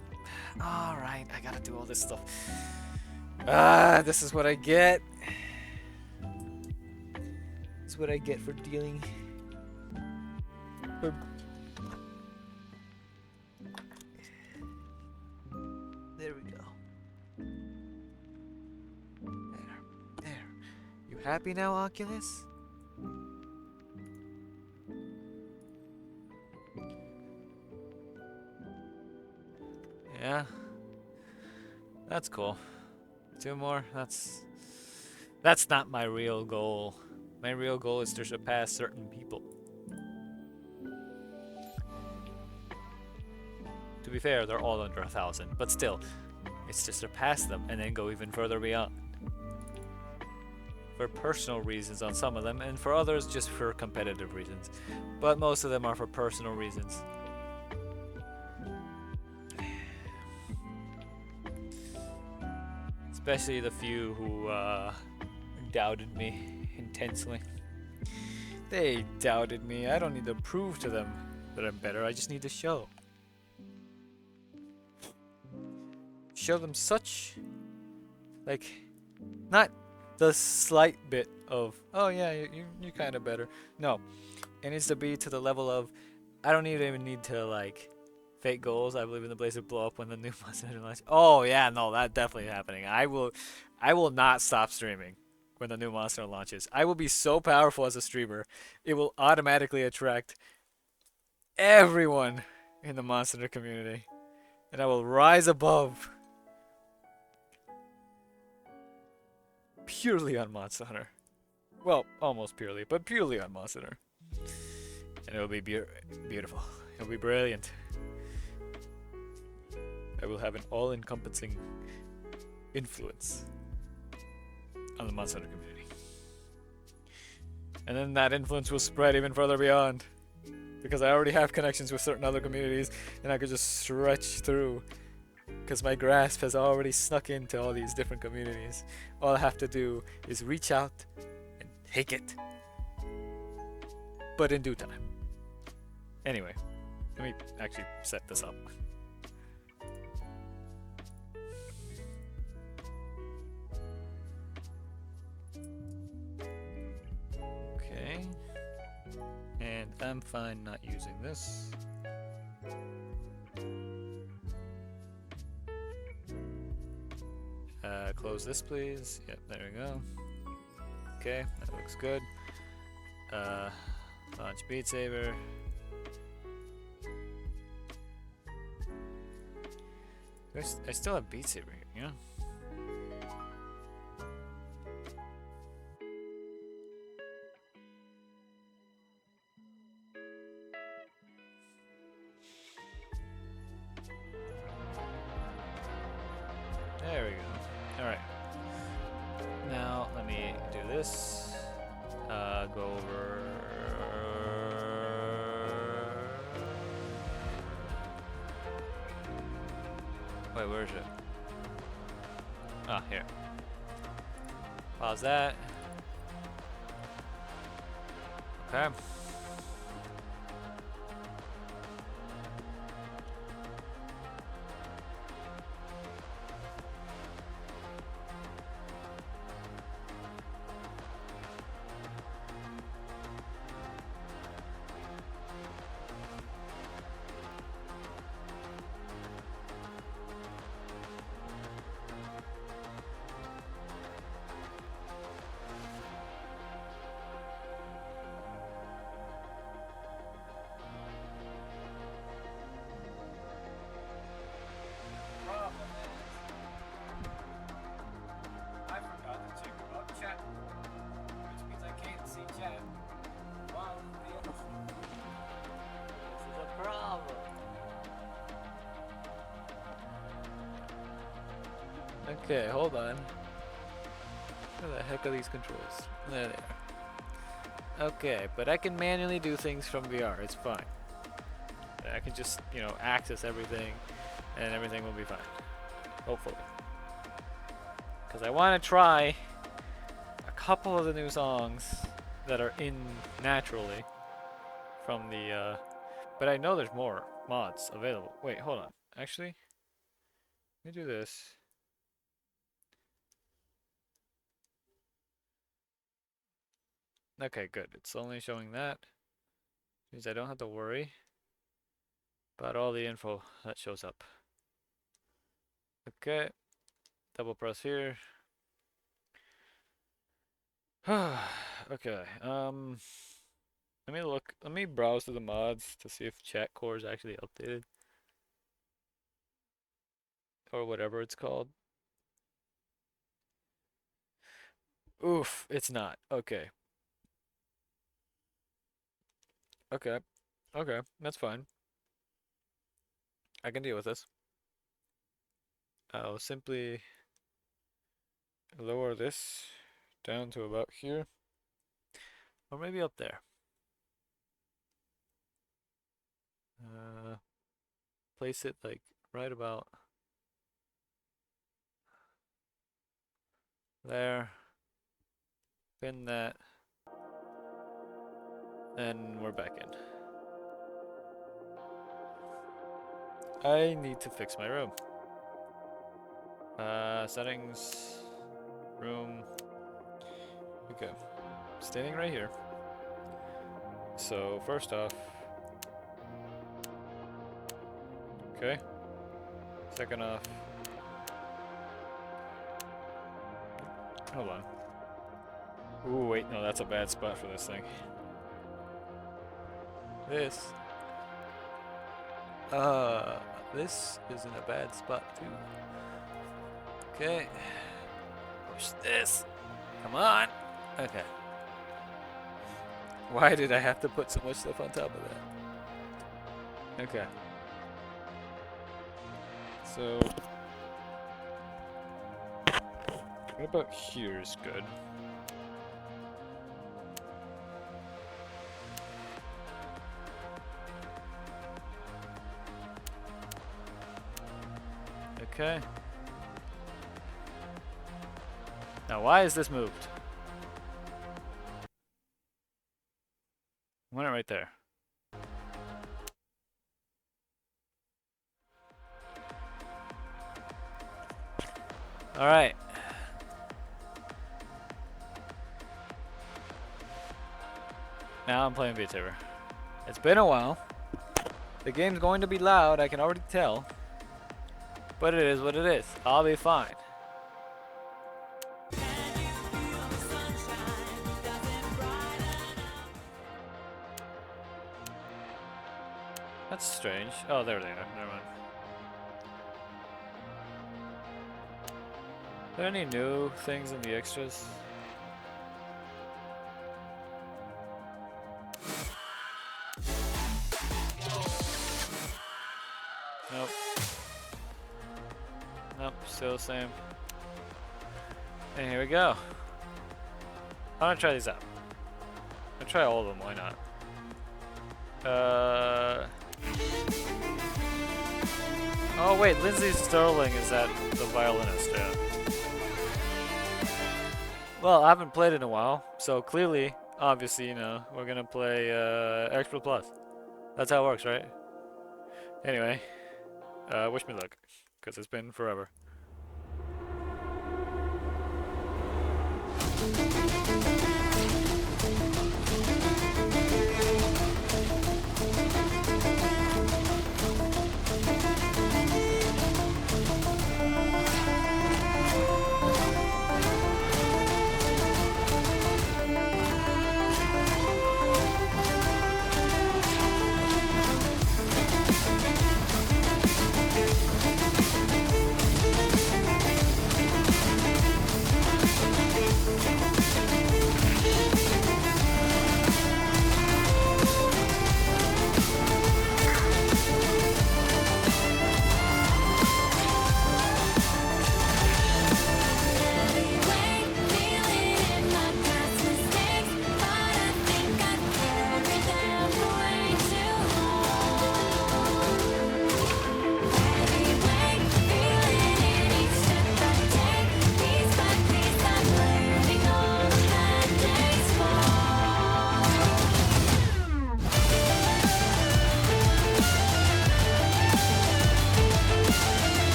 Alright, I gotta do all this stuff. Ah, this is what I get. This is what I get for dealing... There we go. There. You happy now, Oculus? Yeah. That's cool. 2 more? That's not my real goal. My real goal is to surpass certain people. To be fair, they're all under 1,000, but still, it's to surpass them and then go even further beyond. For personal reasons on some of them, and for others just for competitive reasons. But most of them are for personal reasons. Especially the few who doubted me intensely. They doubted me. I don't need to prove to them that I'm better. I just need to show. Show them such, like, not the slight bit of, oh yeah, you're kind of better. No, it needs to be to the level of, I don't even need to, like, fake goals. I believe in the blaze will blow up when the new monster launches. Oh yeah, no, that definitely happening. I will not stop streaming when the new monster launches. I will be so powerful as a streamer, it will automatically attract everyone in the monster community, and I will rise above purely on Monster Hunter. Well, almost purely, but purely on Monster Hunter. And it will be beautiful. It will be brilliant. I will have an all-encompassing influence on the Monster Hunter community. And then that influence will spread even further beyond. Because I already have connections with certain other communities, and I could just stretch through. Because my grasp has already snuck into all these different communities. All I have to do is reach out and take it. But in due time. Anyway, let me actually set this up. Okay. And I'm fine not using this. Close this, please. Yep, there we go. Okay, that looks good. Launch Beat Saber. I still have Beat Saber here, yeah? There we go. Alright. Now, let me do this. Go over... Wait, where is it? Ah, here. Pause that. Okay. Okay, hold on. Where the heck are these controls? There they are. Okay, but I can manually do things from VR. It's fine. I can just, you know, access everything, and everything will be fine. Hopefully. Because I want to try a couple of the new songs that are in naturally from the, but I know there's more mods available. Wait, hold on. Actually, let me do this. Okay, good. It's only showing that. Means I don't have to worry about all the info that shows up. Okay. Double press here. Okay. Let me browse through the mods to see if chat core is actually updated. or whatever it's called. Oof, it's not. Okay. Okay. Okay, that's fine. I can deal with this. I'll simply lower this down to about here. Or maybe up there. Place it like right about there. Pin that. And we're back in. I need to fix my room. Settings, room. Okay, standing right here. So first off, okay. Second off, hold on. Ooh, wait, no, that's a bad spot for this thing. This is in a bad spot too. Okay. Push this. Come on. Okay. Why did I have to put so much stuff on top of that? Okay. So, what about here is good? Okay. Now, why is this moved? Went it right there. All right. Now I'm playing Beat Saber. It's been a while. The game's going to be loud, I can already tell. But it is what it is. I'll be fine. That's strange. Oh, there they are. Never mind. Are there any new things in the extras? Nope. Nope, still the same. And here we go. I'm gonna try these out. I'll try all of them, why not? Oh wait, Lindsay Sterling is that the violinist, yeah. Well, I haven't played in a while, so clearly, obviously, you know, we're gonna play Extra Plus. That's how it works, right? Anyway, wish me luck, because it's been forever.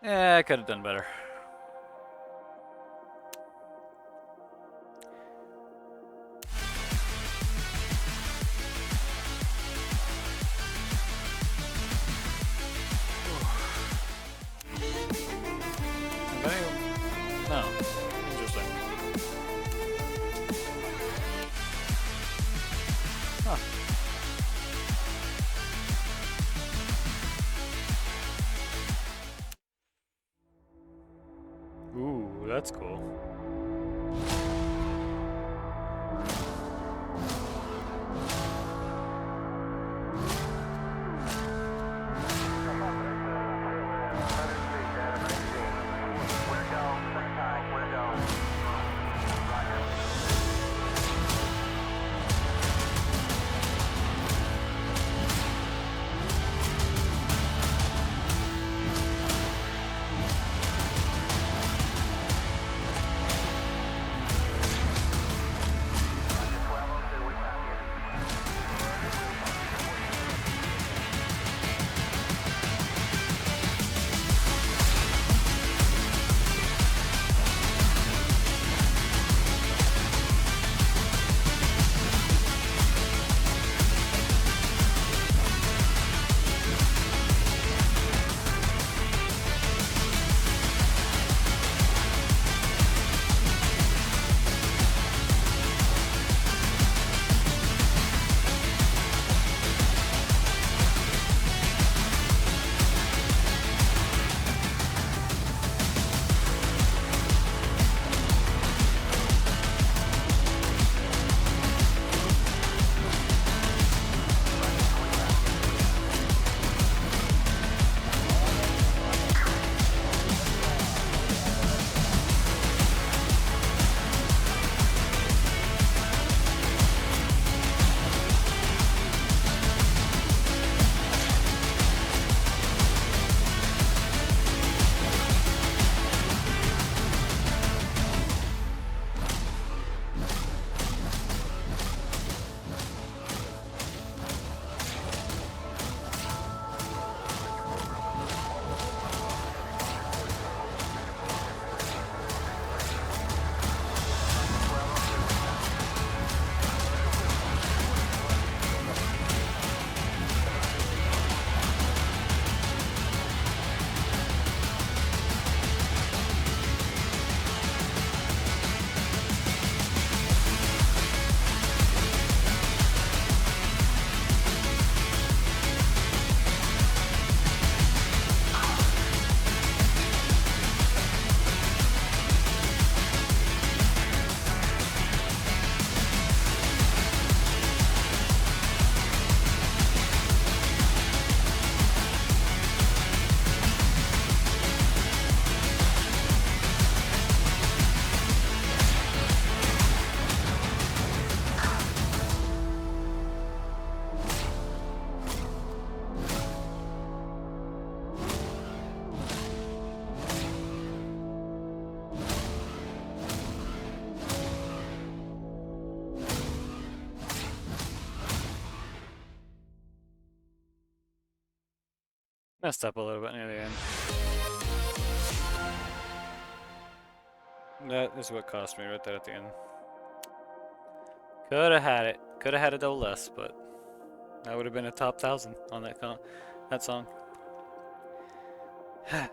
Yeah, I could have done better. No. Interesting. Huh. Ooh, that's cool. Messed up a little bit near the end. That is what cost me right there at the end. Could have had it. Could have had a double less, but that would have been a top 1,000 on that song. Dang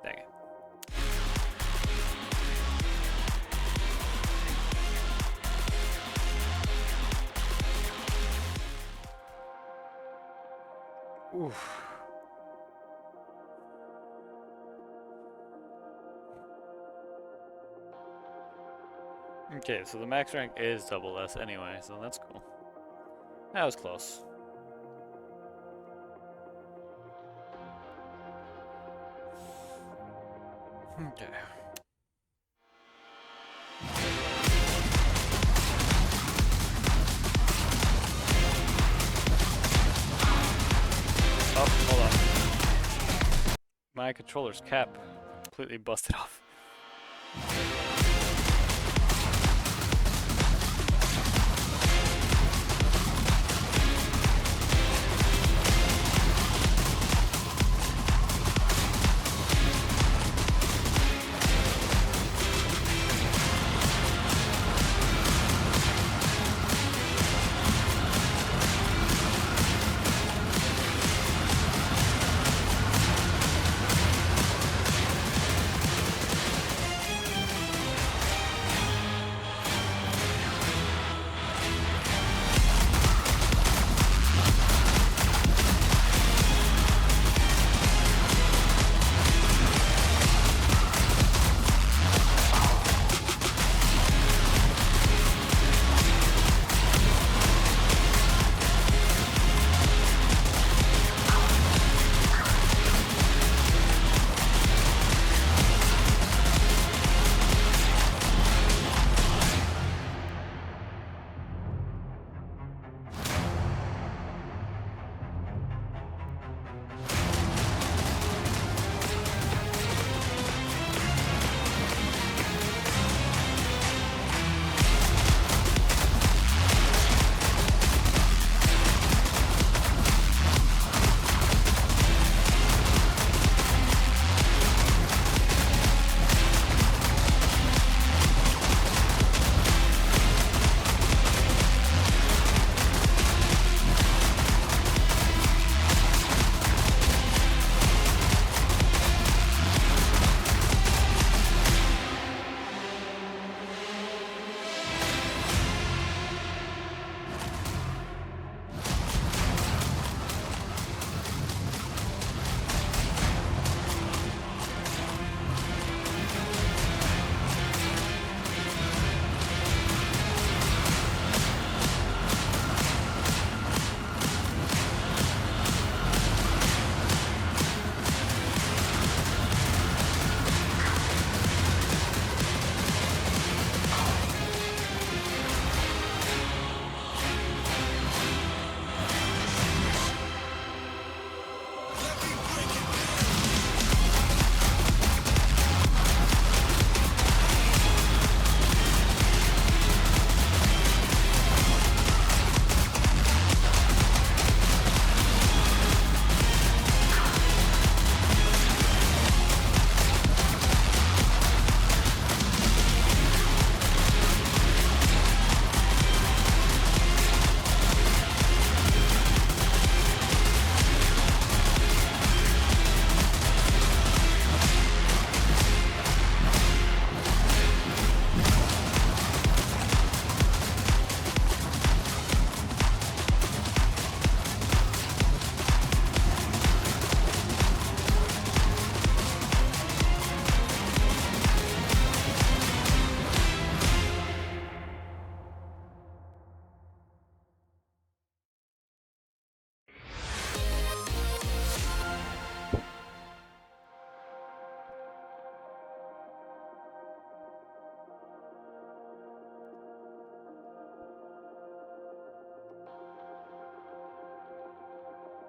it. Oof. Okay, so the max rank is double S anyway, so that's cool. That was close. Okay. Oh, hold on. My controller's cap completely busted off.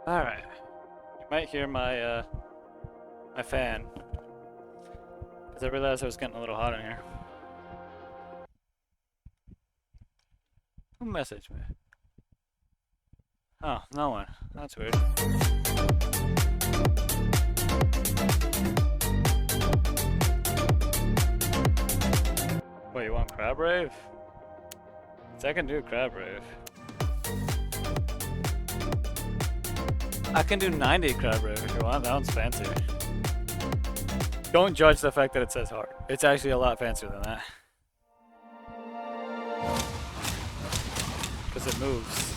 Alright. You might hear my my fan. Because I realized it was getting a little hot in here. Who messaged me? Oh, no one. That's weird. Wait, you want Crab Rave? I can do Crab Rave. I can do 90 Crab Rave if you want. That one's fancy. Don't judge the fact that it says hard. It's actually a lot fancier than that. Because it moves.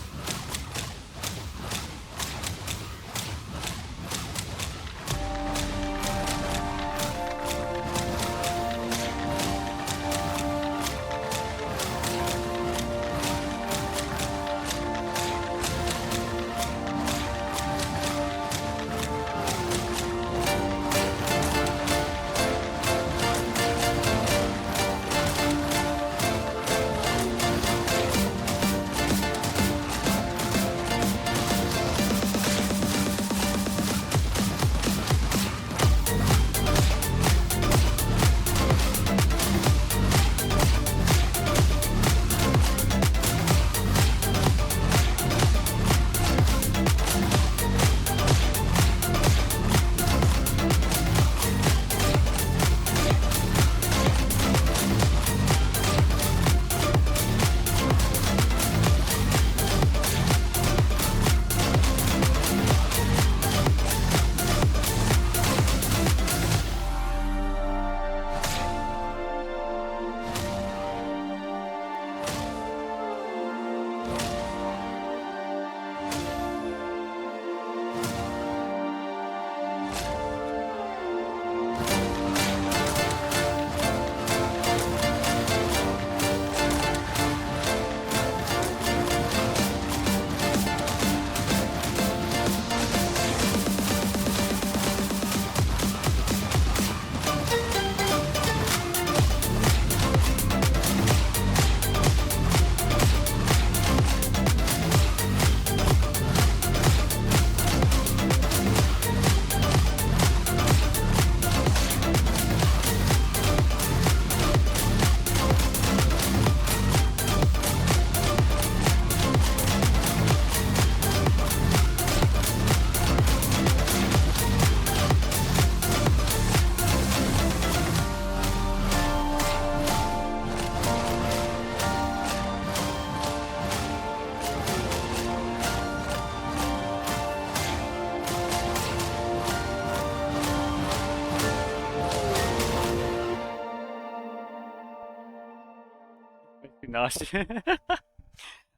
Nauseous.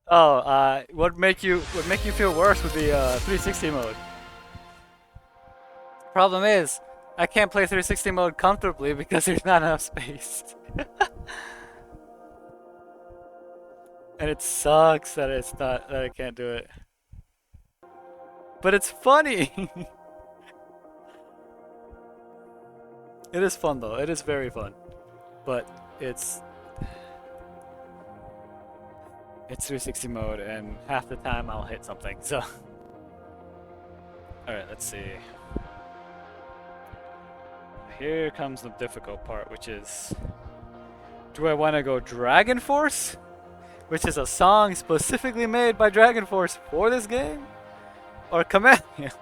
Oh, what make you feel worse with the 360 mode? Problem is, I can't play 360 mode comfortably because there's not enough space. And it sucks that I can't do it. But it's funny. It is fun though. It is very fun. But it's 360 mode, and half the time I'll hit something, so. Alright, let's see. Here comes the difficult part, which is, do I want to go Dragon Force? Which is a song specifically made by Dragon Force for this game? Or Camellia?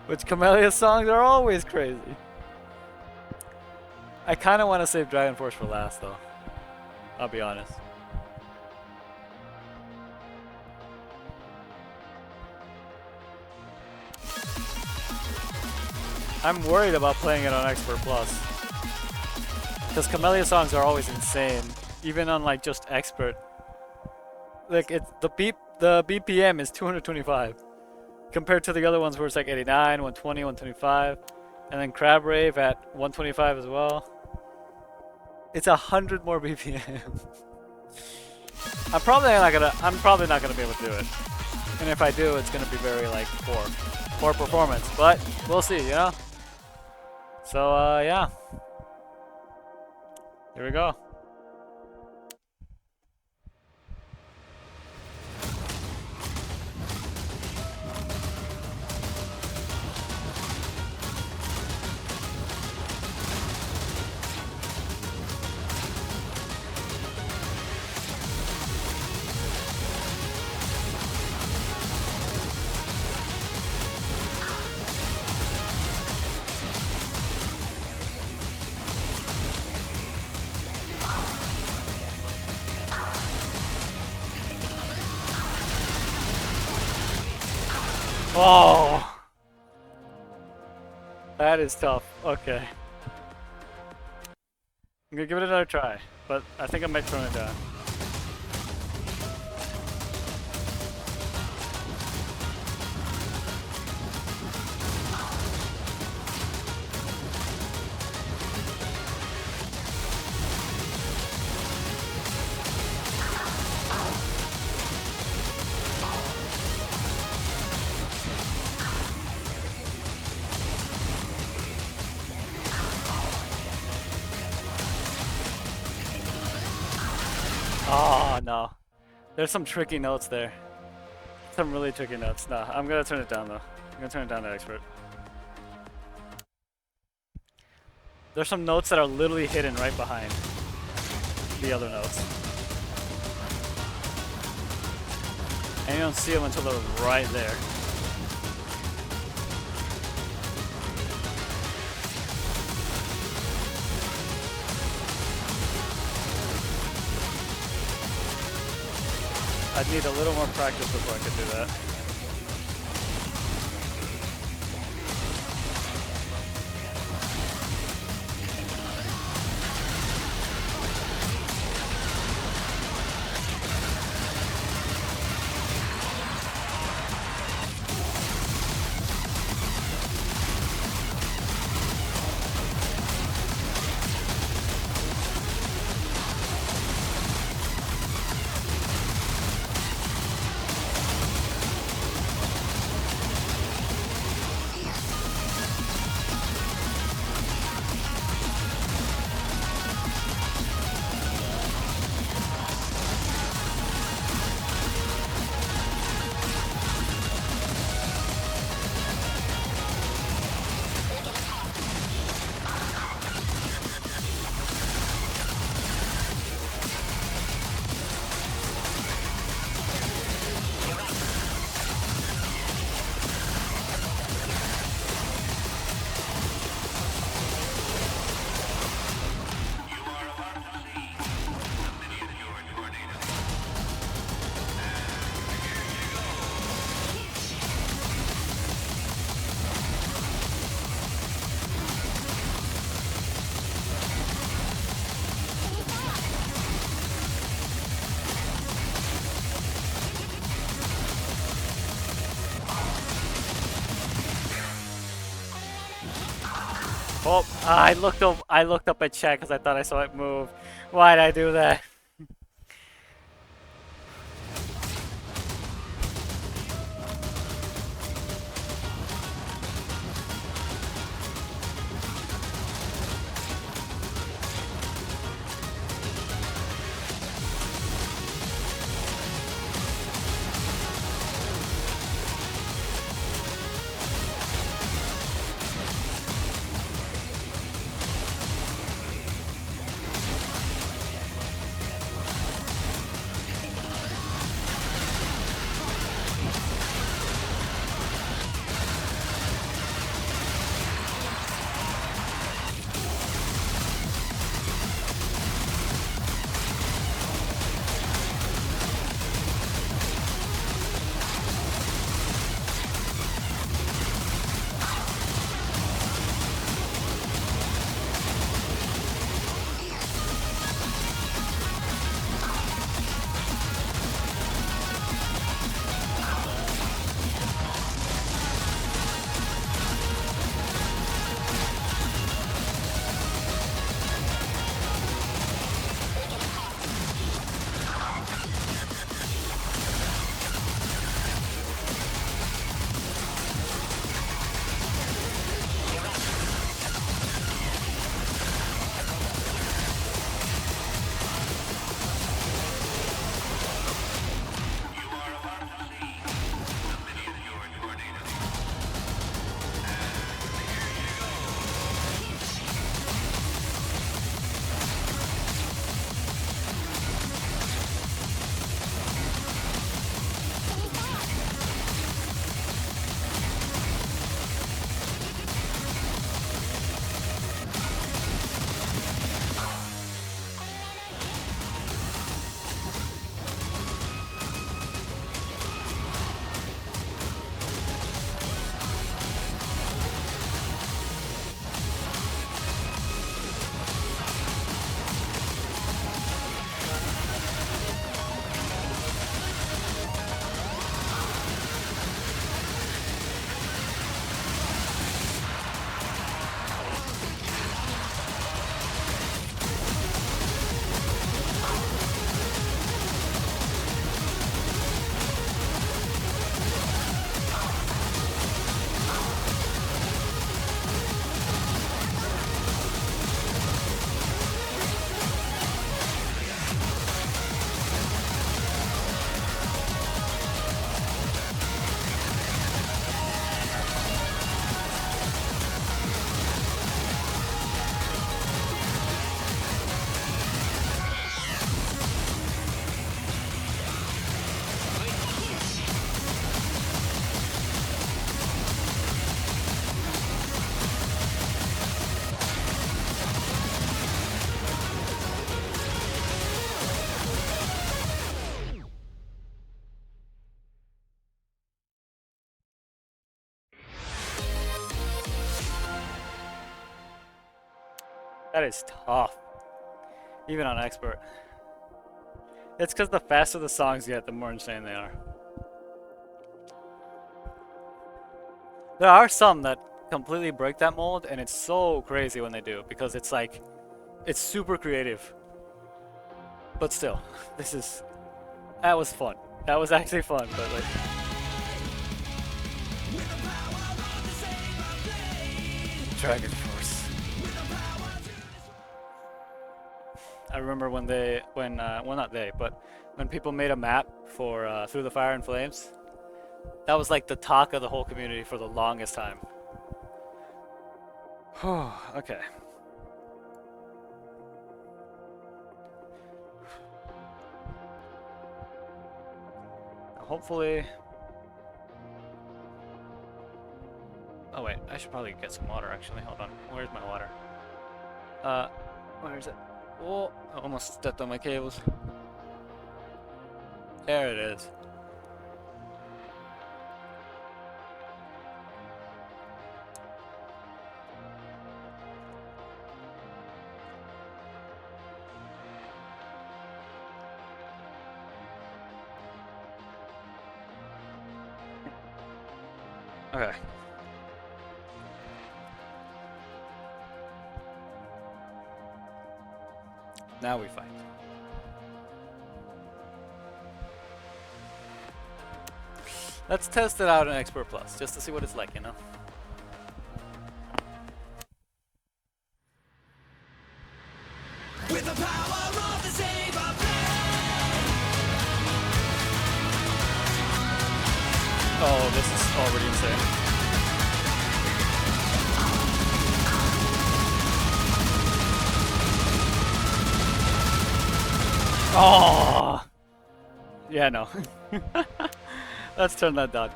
Which Camellia songs are always crazy. I kind of want to save Dragon Force for last, though. I'll be honest. I'm worried about playing it on Expert Plus. Because Camellia songs are always insane. Even on like just Expert. Like the BPM is 225. Compared to the other ones where it's like 89, 120, 125. And then Crab Rave at 125 as well. It's 100 more BPM. I'm probably not gonna be able to do it. And if I do, it's gonna be very like poor performance. But we'll see, you know? So yeah. Here we go. Oh! That is tough. Okay. I'm gonna give it another try, but I think I might turn it down. Oh, no. There's some tricky notes there. Some really tricky notes. No, I'm gonna turn it down though. I'm gonna turn it down to expert. There's some notes that are literally hidden right behind the other notes. And you don't see them until they're right there. I'd need a little more practice before I could do that. Oh, I looked up at chat because I thought I saw it move. Why'd I do that? That is tough. Even on expert. It's because the faster the songs get, the more insane they are. There are some that completely break that mold, and it's so crazy when they do, because it's like, it's super creative. But still, that was fun. That was actually fun, but like... Dragon Force. I remember when well not they, but when people made a map for Through the Fire and Flames, that was like the talk of the whole community for the longest time. Okay. Hopefully... Oh wait, I should probably get some water actually. Hold on. Where's my water? Where is it? Oh, I almost stepped on my cables. There it is. Okay. Now we fight. Let's test it out in Expert Plus, just to see what it's like, you know? With the power of the saber blade. Oh, this is already insane. Oh! Yeah, no. Let's turn that down.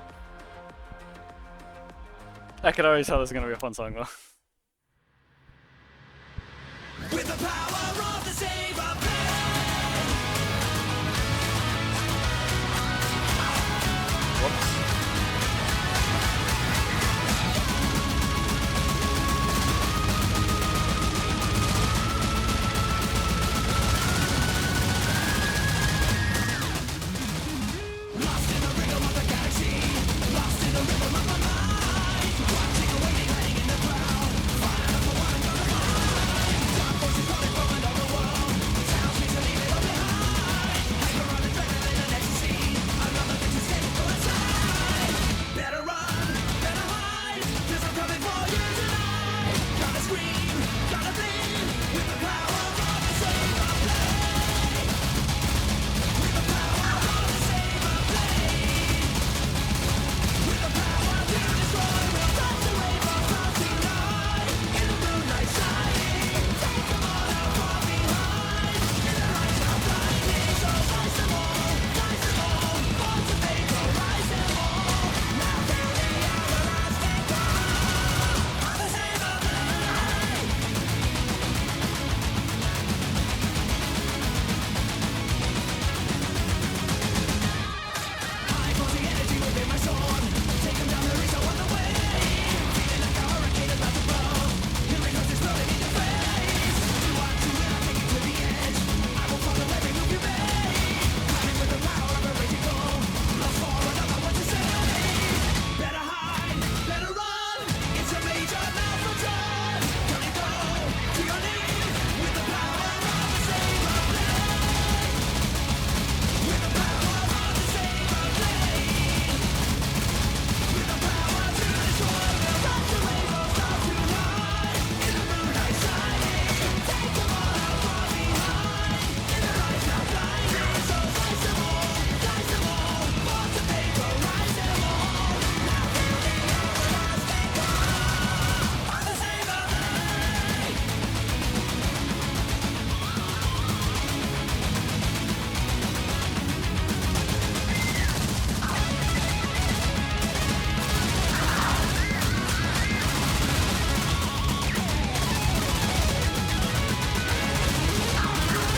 I could already tell this is gonna be a fun song, though. With the power of the saber blade. Whoops.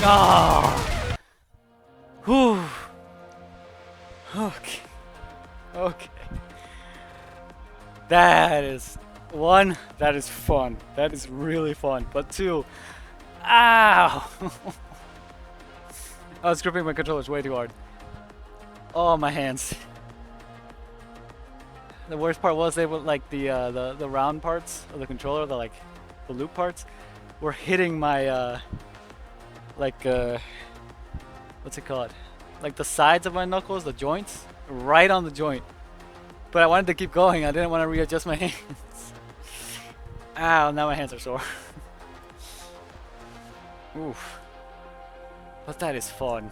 Ah. Whew. Okay. Okay. That is 1, that is fun. That is really fun. But 2, ow! I was gripping my controllers way too hard. Oh, my hands. The worst part was they were like the round parts of the controller, the loop parts, were hitting my what's it called? Like the sides of my knuckles, the joints, right on the joint. But I wanted to keep going. I didn't want to readjust my hands. Ow, now my hands are sore. Oof. But that is fun.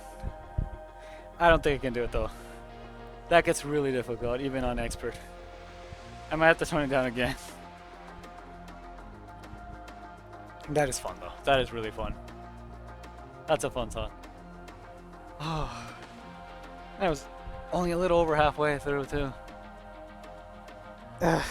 I don't think I can do it though. That gets really difficult, even on expert. I might have to tone it down again. That is fun though. That is really fun. That's a fun song. Oh, I was only a little over halfway through too. Ugh.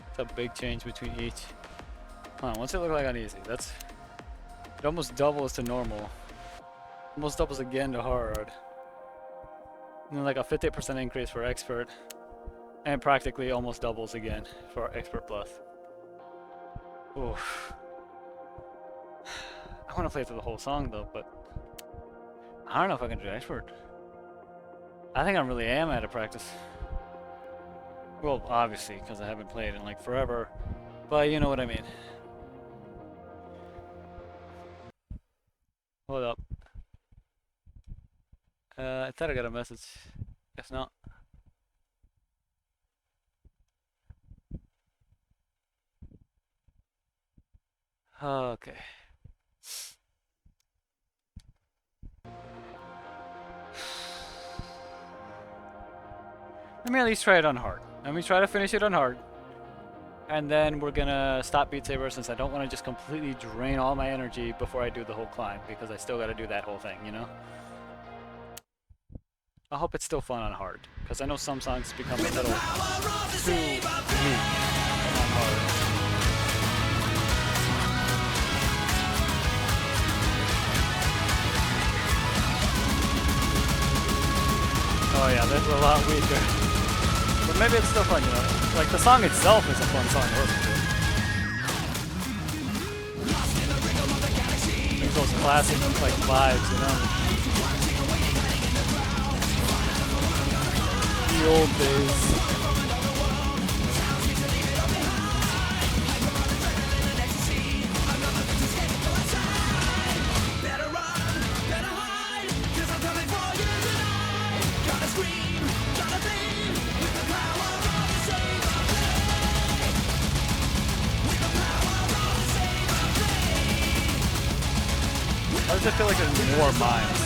It's a big change between each. Hold on, what's it look like on easy? It almost doubles to normal. Almost doubles again to hard. And then like a 50% increase for expert. And practically almost doubles again for expert plus. Oof. I want to play through the whole song though, but I don't know if I can do expert. I think I really am out of practice. Well, obviously, because I haven't played in like forever, but you know what I mean. Hold up. I thought I got a message. Guess not. Okay. Let me at least try it on hard. Let me try to finish it on hard. And then we're gonna stop Beat Saber since I don't want to just completely drain all my energy before I do the whole climb, because I still gotta do that whole thing, you know? I hope it's still fun on hard, because I know some songs become a little too weak on hard. Oh yeah, this is a lot weaker. But maybe it's still fun, you know? Like, the song itself is a fun song to listen to. There's those classic, like, vibes, you know? The old days. I just feel like there's more mines.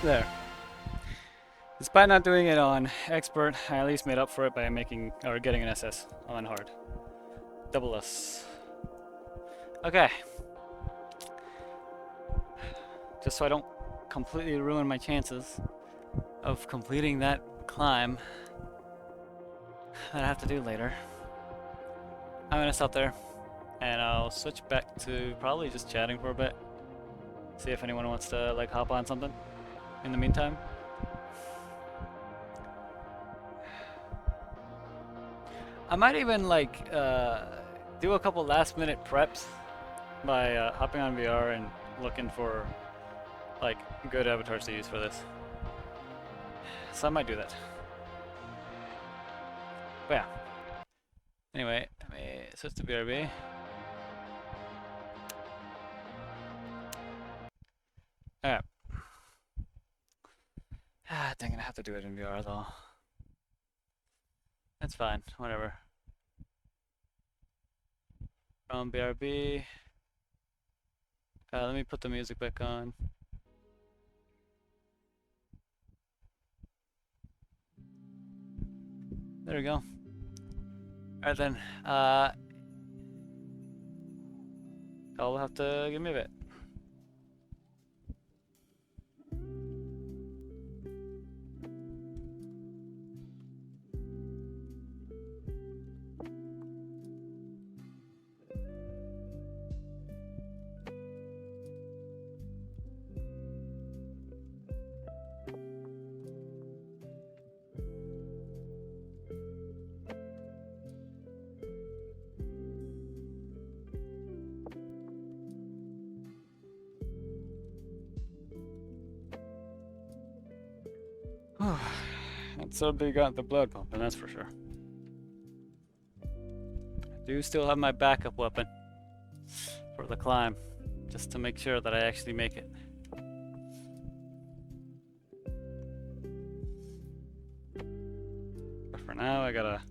There. Despite not doing it on expert, I at least made up for it by making or getting an SS on hard. Double S. Okay. Just so I don't completely ruin my chances of completing that climb that I have to do later. I'm gonna stop there, and I'll switch back to probably just chatting for a bit. See if anyone wants to like hop on something in the meantime. I might even like do a couple last minute preps by hopping on VR and looking for like good avatars to use for this. So I might do that. But yeah. Anyway, let me switch to BRB. Alright. Ah, dang it, I have to do it in VR though. That's fine, whatever. From BRB. Let me put the music back on. There we go. Alright then. I'll have to give me a bit. That certainly got the blood pumping, that's for sure. I do still have my backup weapon for the climb, just to make sure that I actually make it. But for now, I gotta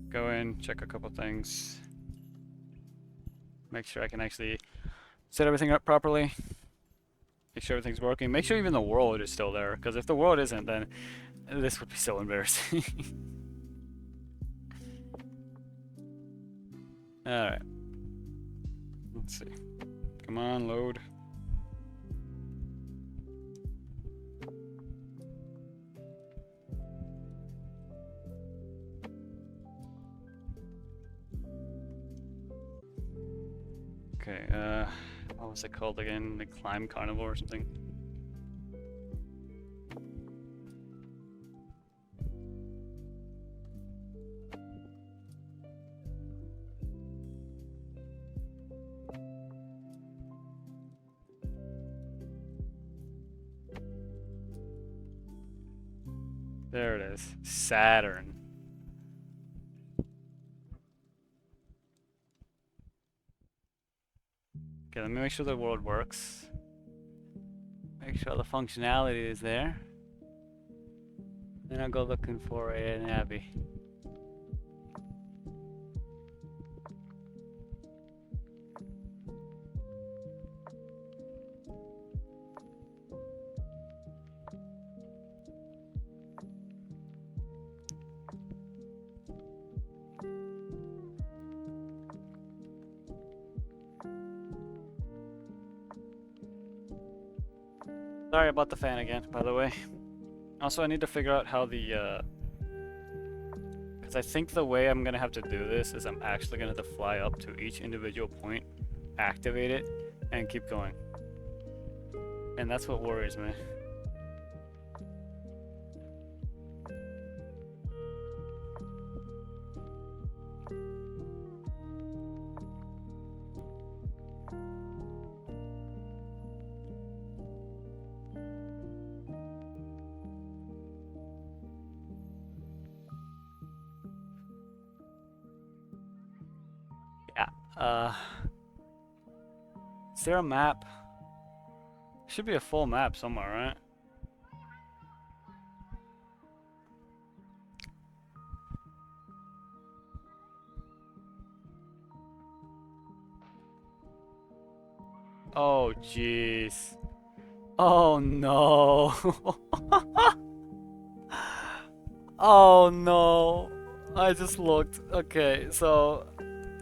go in, check a couple things, make sure I can actually set everything up properly. Make sure everything's working. Make sure even the world is still there. Because if the world isn't, then this would be so embarrassing. Alright. Let's see. Come on, load. Okay, what was it called again? The Climb Carnival or something? There it is. Saturn. Okay, let me make sure the world works. Make sure the functionality is there. Then I'll go looking for an abbey. Sorry about the fan again, by the way. Also, I need to figure out how the, because I think the way I'm gonna have to do this is I'm actually gonna have to fly up to each individual point, activate it, and keep going. And that's what worries me. Is there a map? Should be a full map somewhere, right? Oh, jeez. Oh no. Oh no. I just looked. Okay, so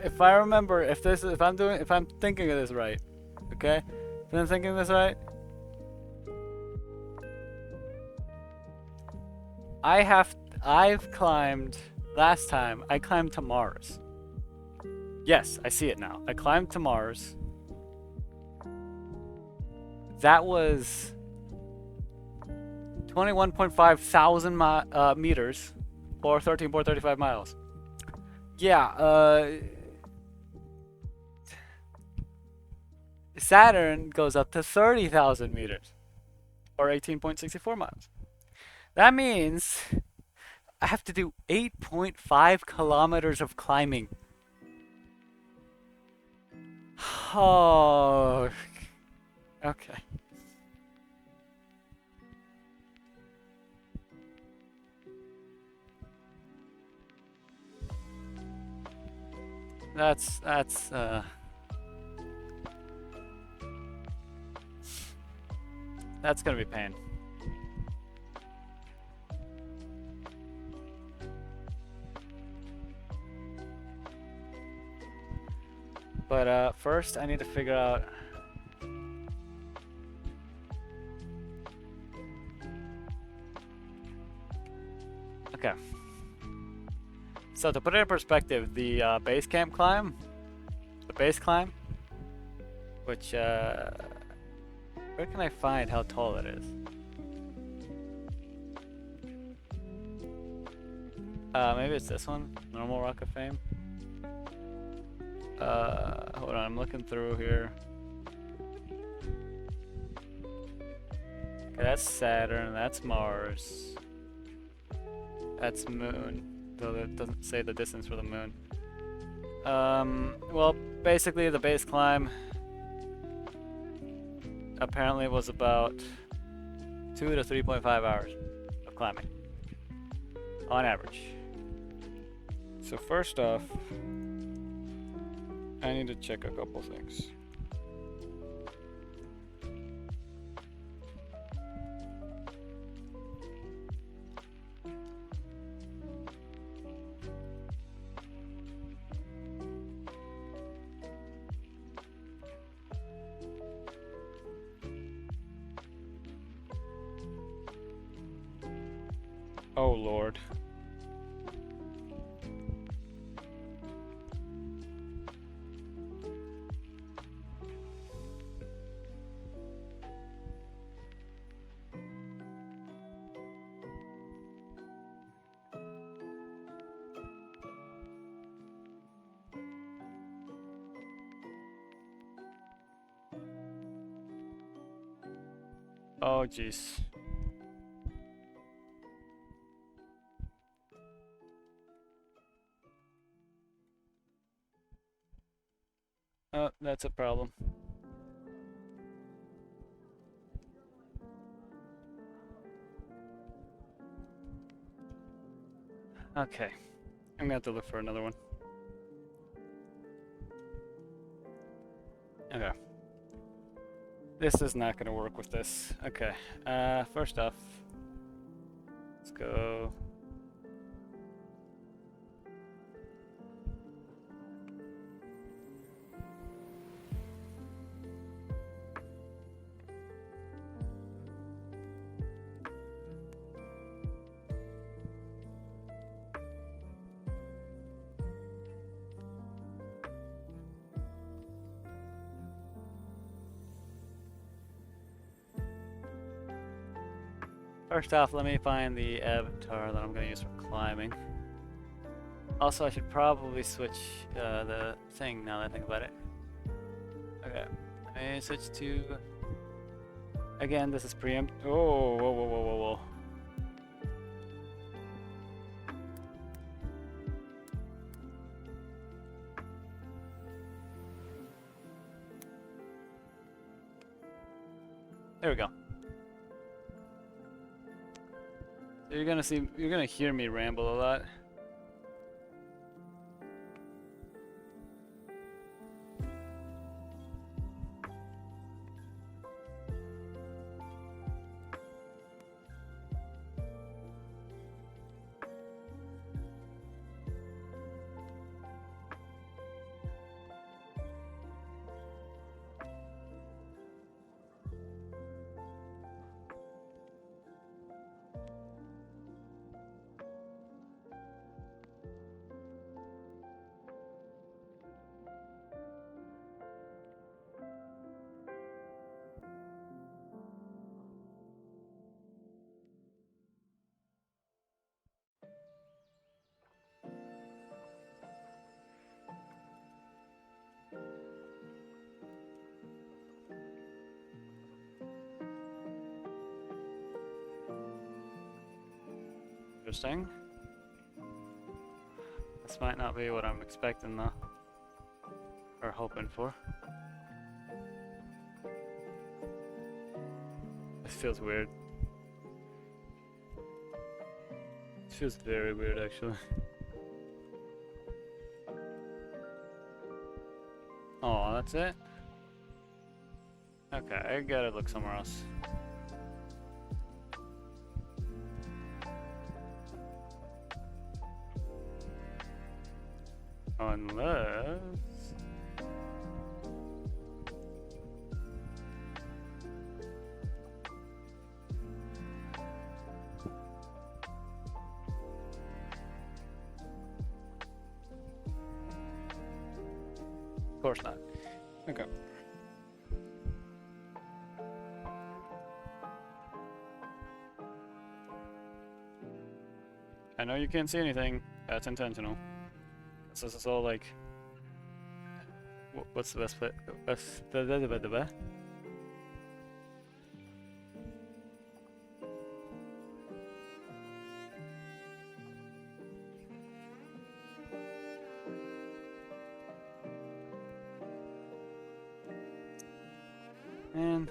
if I remember, if I'm thinking of this right, okay? If I'm thinking of this right, I've climbed, last time, I climbed to Mars. Yes, I see it now. I climbed to Mars. That was 21.5 thousand meters, or 13.35 miles. Yeah, Saturn goes up to 30,000 meters, or 18.64 miles. That means I have to do 8.5 kilometers of climbing. Oh, okay. That's gonna be pain. But first I need to figure out. Okay. So to put it in perspective, the base camp climb, the base climb, which where can I find how tall it is? Maybe it's this one, normal Rock of Fame. Hold on, I'm looking through here. Okay, that's Saturn, that's Mars. That's Moon, though it doesn't say the distance for the Moon. Well, basically the base climb apparently was about 2 to 3.5 hours of climbing, on average. So first off, I need to check a couple things. Oh Lord. Oh jeez. Oh, that's a problem. Okay. I'm gonna have to look for another one. Okay. This is not gonna work with this. Okay. First off, let's go. First off, let me find the avatar that I'm going to use for climbing. Also, I should probably switch the thing now that I think about it. Okay, let me switch to... Again, this is preempt... Oh, whoa, whoa, whoa, whoa, whoa. There we go. So you're gonna hear me ramble a lot. interesting. This might not be what I'm expecting though. Or hoping for. This feels weird. This feels very weird actually. Oh, that's it? Okay, I gotta look somewhere else. Unless... Of course not. Okay. I know you can't see anything. That's intentional. This is all like... What's the best play? And...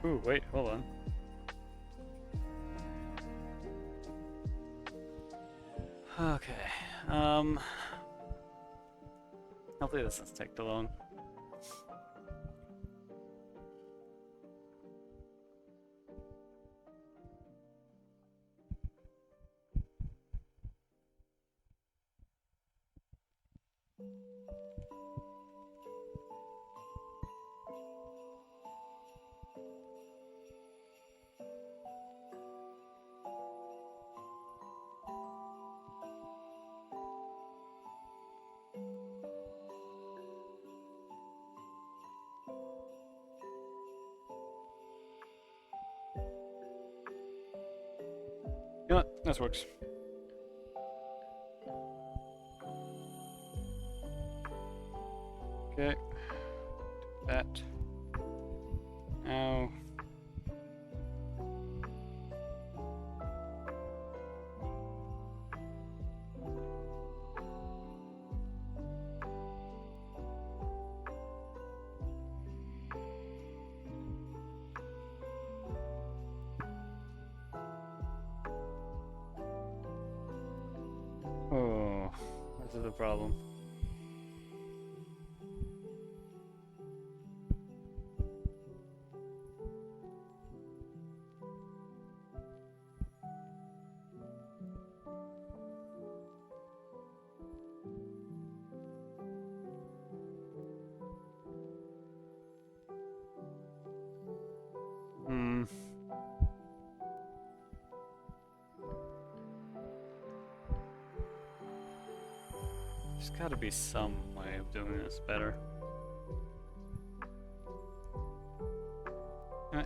Ooh, wait, hold on. Okay, hopefully this doesn't take too long. You know what? This works. Okay. That. Now. Oh, this is a problem. There's gotta be some way of doing this better.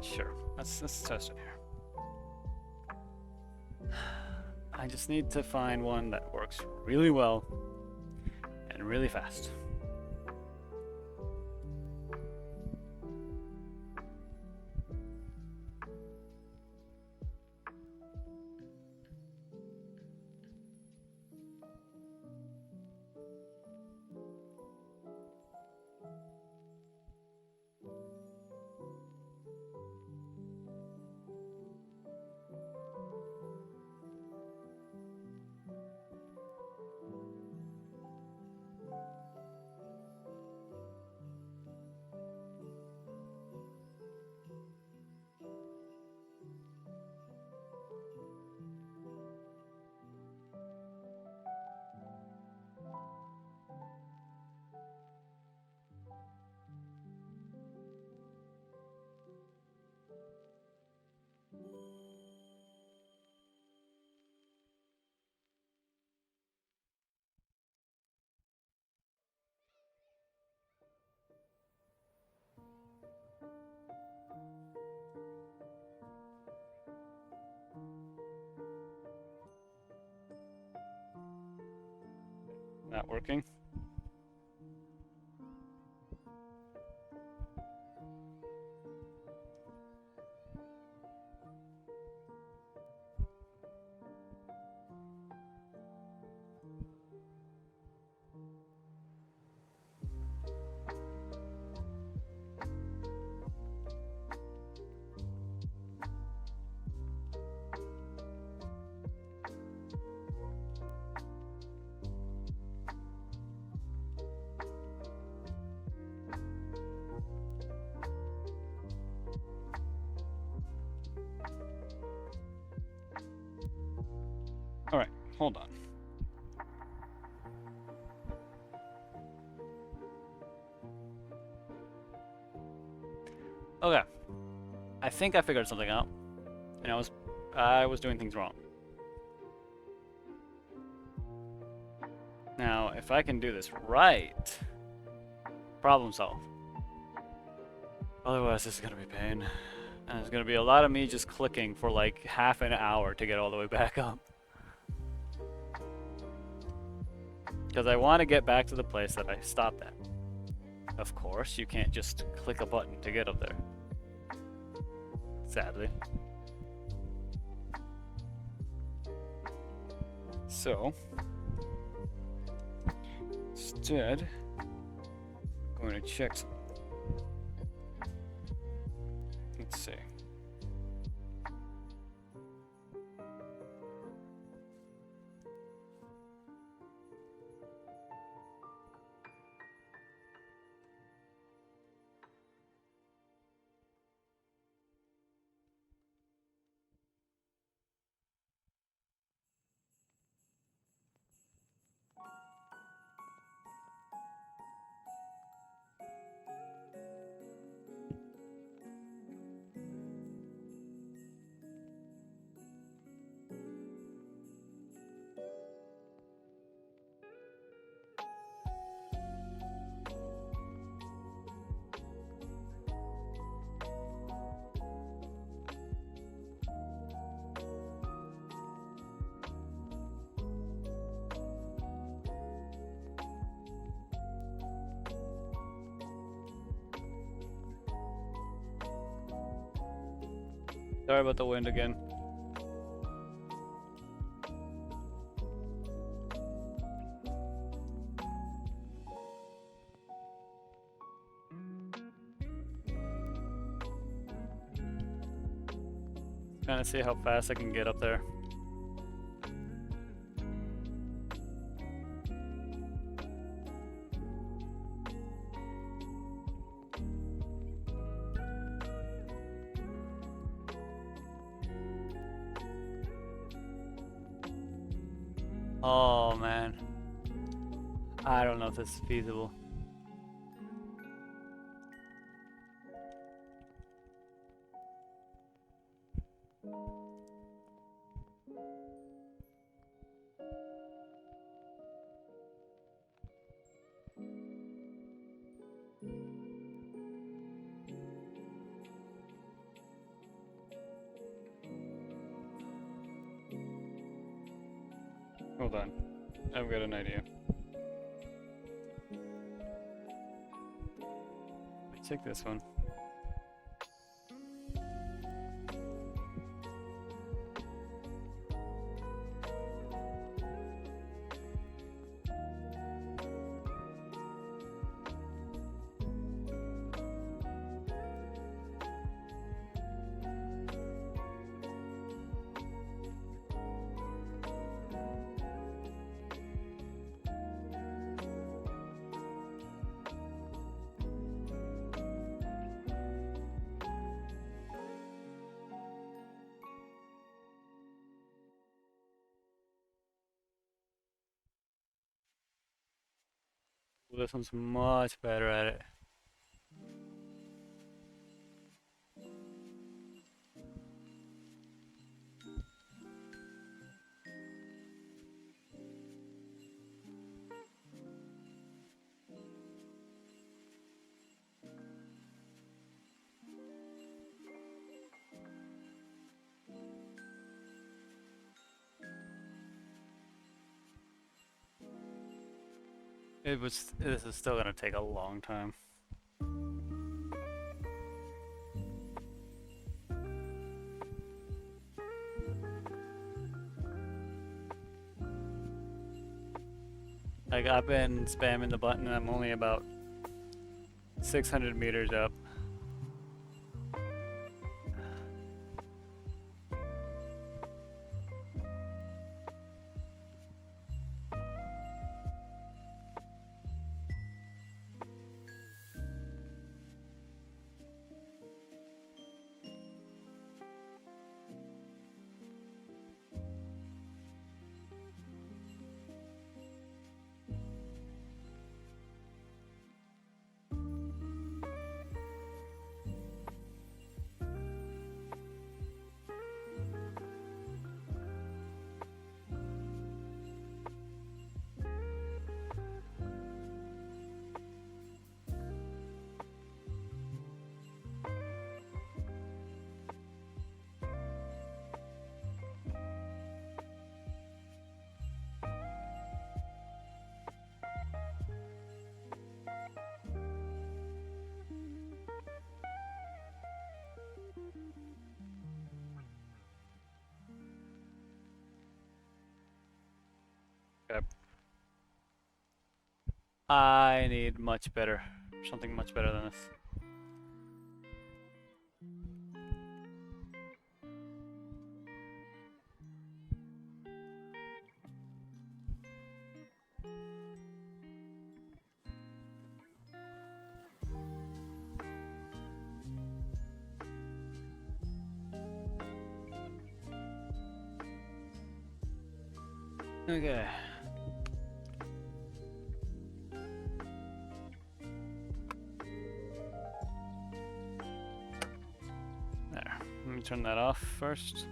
Sure. Let's test it here. I just need to find one that works really well and really fast. working. All right, hold on. Okay, I think I figured something out, and I was doing things wrong. Now, if I can do this right, problem solved. Otherwise, this is gonna be pain, and it's gonna be a lot of me just clicking for like half an hour to get all the way back up. Because I want to get back to the place that I stopped at. Of course, you can't just click a button to get up there. Sadly. So, instead, I'm going to check something. Let's see. Sorry about the wind again. Trying to see how fast I can get up there. Oh man, I don't know if this is feasible. Hold on, I've got an idea. Take this one. Well, this one's much better at it. This is still gonna take a long time. Like, I've been spamming the button and I'm only about 600 meters up. Okay. I need much better, something much better than this. Okay. There. Let me turn that off first.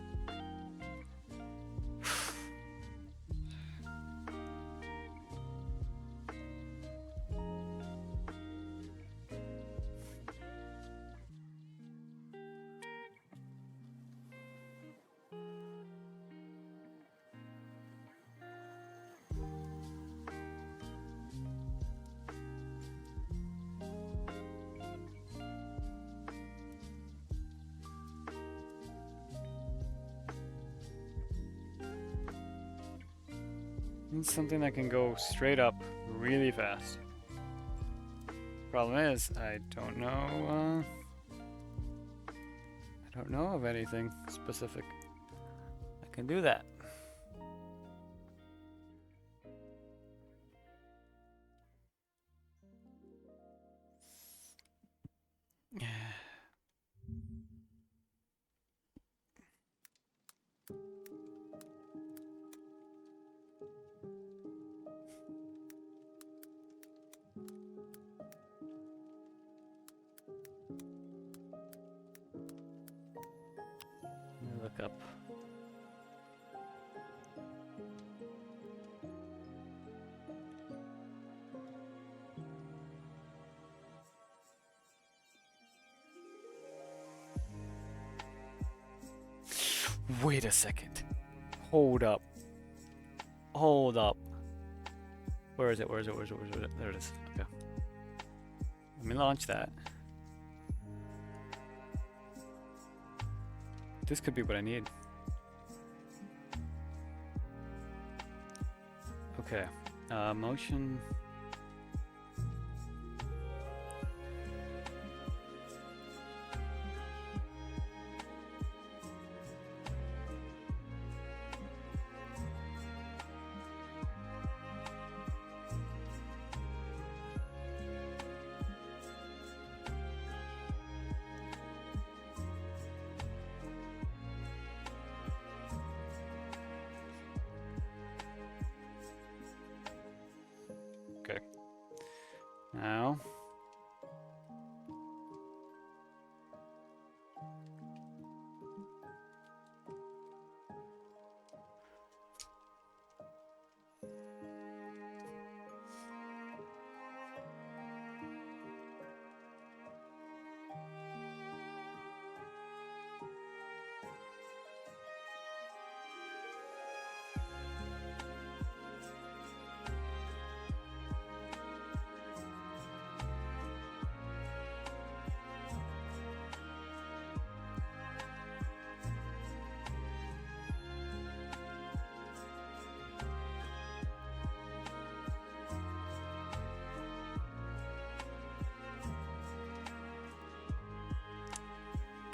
Need something that can go straight up really fast. Problem is, I don't know of anything specific that can do that. Look up. Wait a second. Hold up. Hold up. Where is it? Where is it? Where is it? Where is it? There it is. Okay. Let me launch that. This could be what I need. Okay. Motion.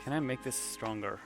Can I make this stronger?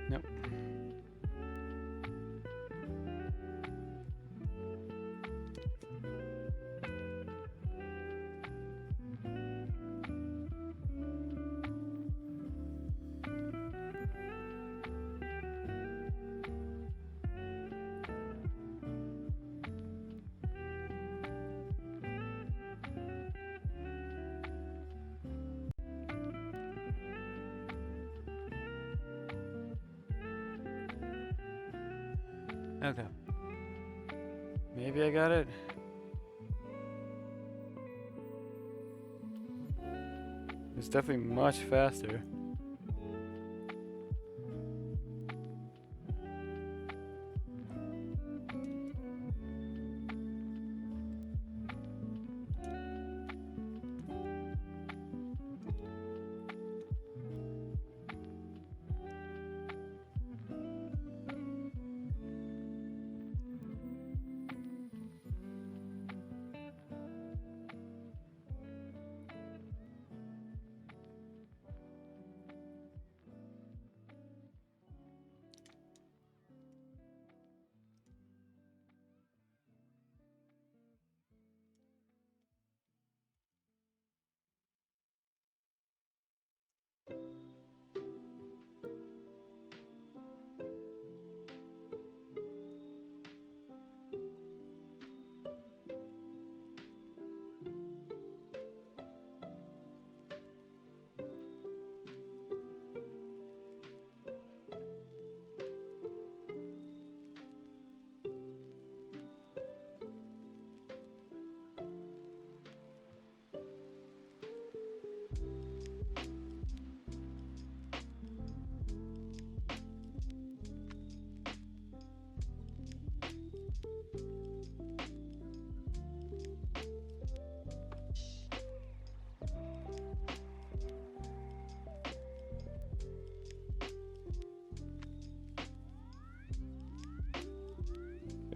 Nope. Okay. Maybe I got it. It's definitely much faster.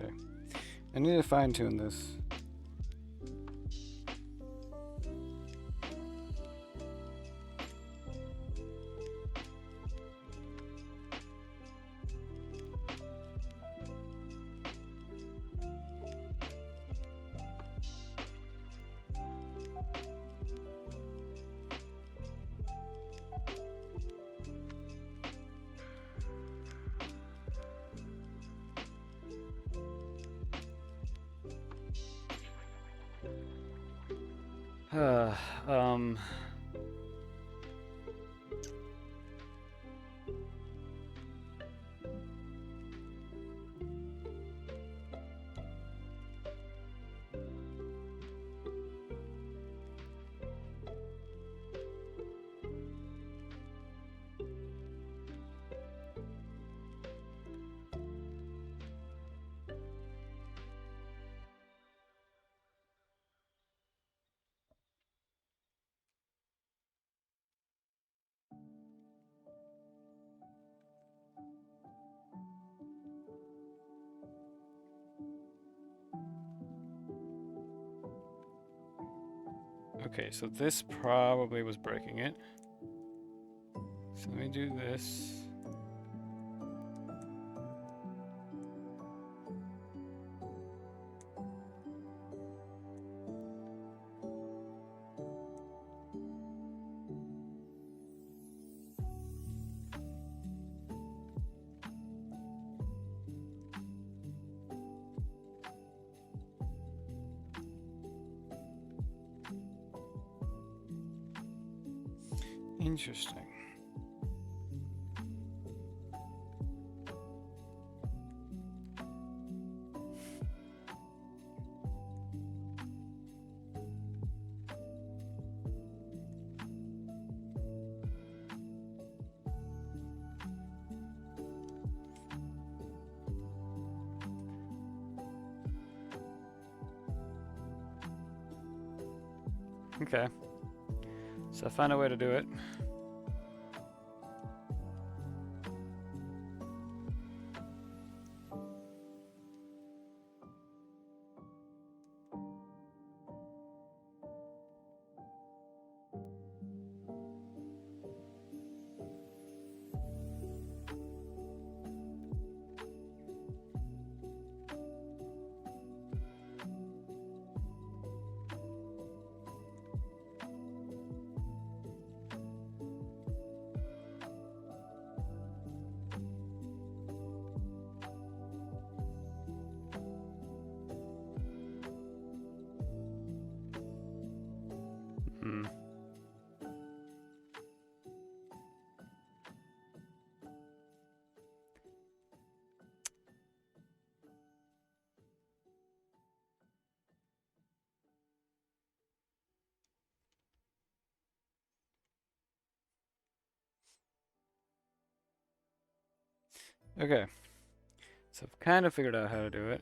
Okay. I need to fine tune this. um. Okay, so this probably was breaking it. So let me do this. Interesting. Okay. So I found a way to do it. Hmm. Okay. So I've kind of figured out how to do it.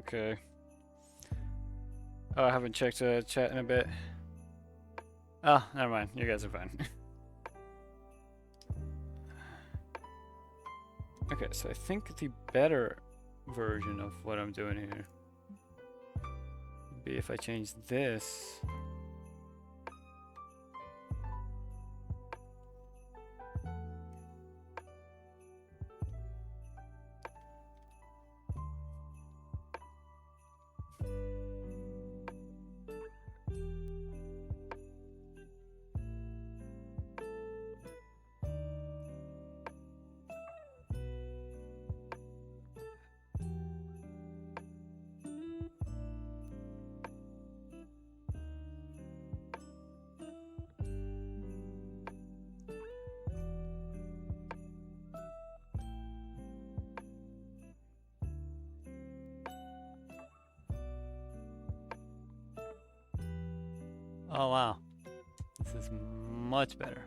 Okay. Oh, I haven't checked the chat in a bit. Oh, never mind. You guys are fine. Okay, so I think the better version of what I'm doing here would be if I change this. Oh wow, this is much better.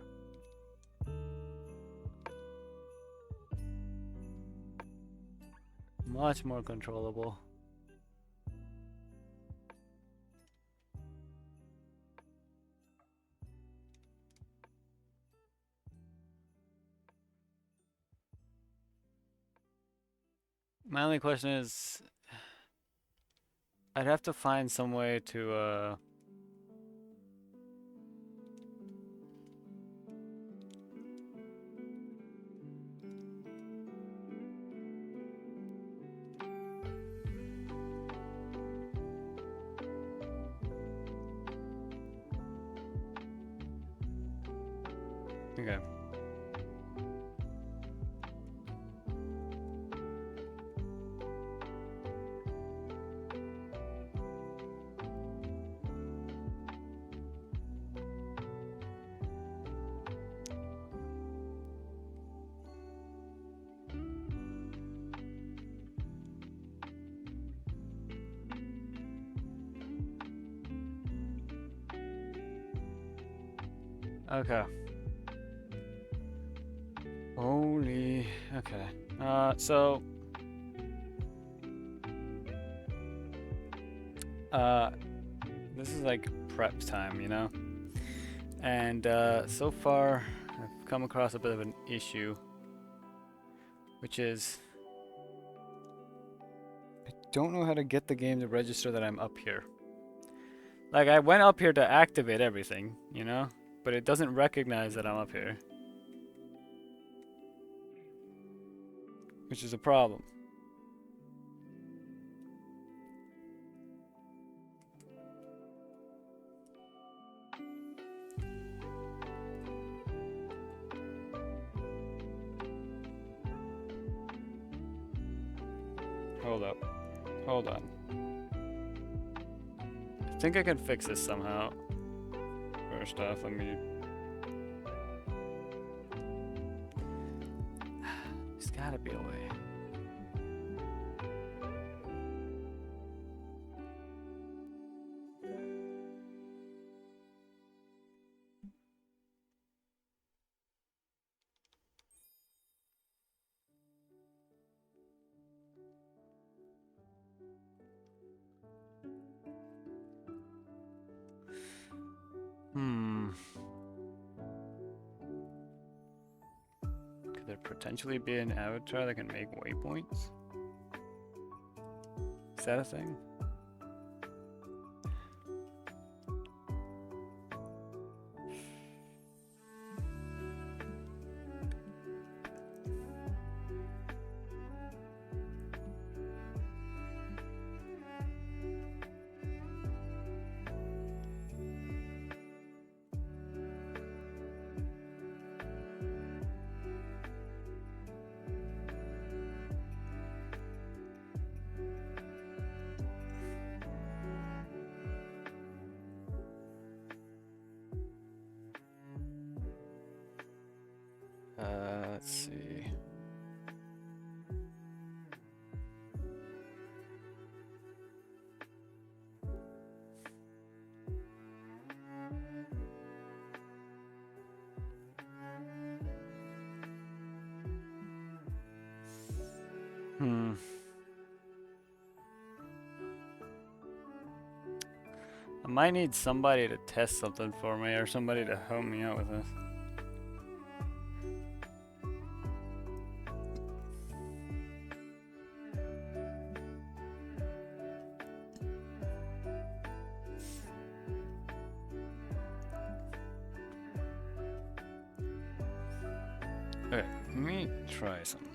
Much more controllable. My only question is, I'd have to find some way to okay. Okay. Holy. Okay. So. This is like prep time, you know? And so far, I've come across a bit of an issue, which is I don't know how to get the game to register that I'm up here. Like, I went up here to activate everything, you know? But it doesn't recognize that I'm up here. Which is a problem. Hold up. Hold on. I think I can fix this somehow. First off, let me... There's gotta be a way. Could there potentially be an avatar that can make waypoints? Is that a thing? Let's see. I might need somebody to test something for me, or somebody to help me out with this. Okay, let me try something.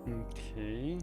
Okay.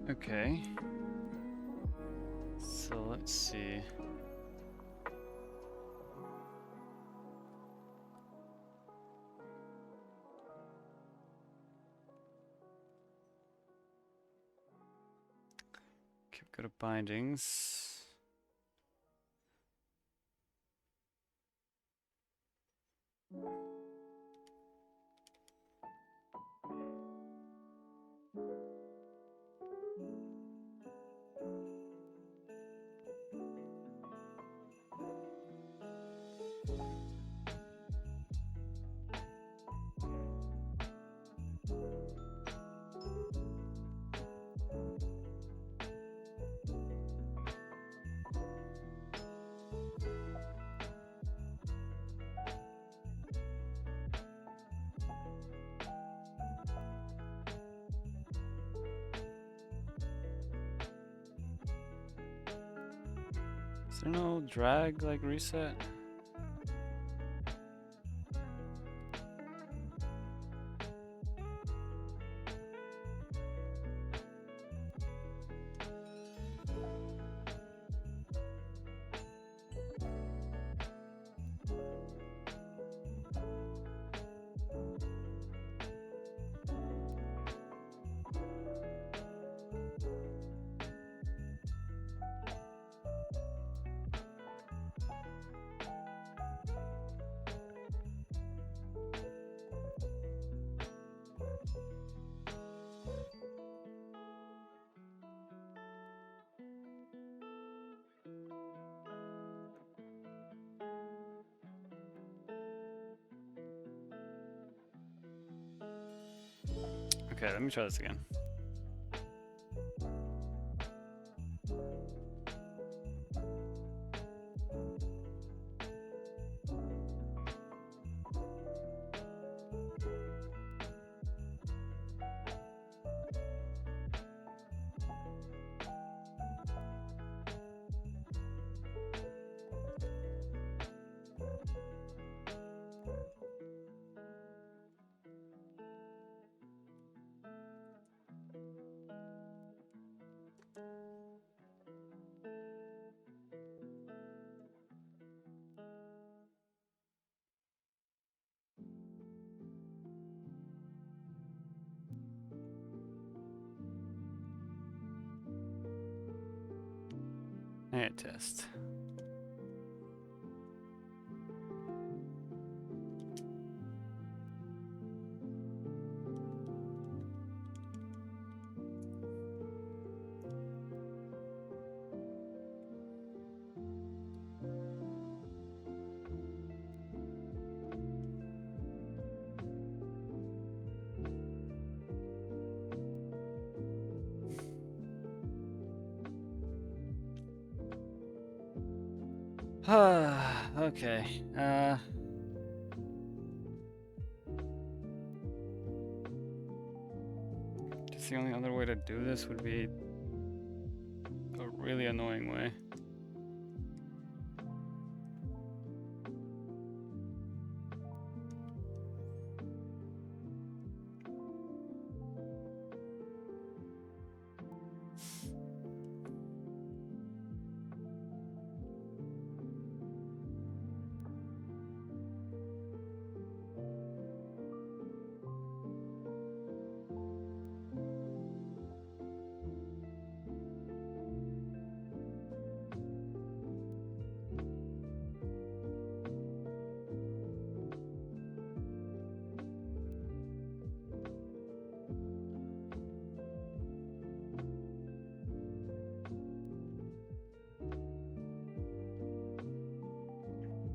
Okay. So let's see. Okay, go to bindings. Is there no drag like reset? Okay, let me try this again. And test. Okay. Just the only other way to do this would be a really annoying way.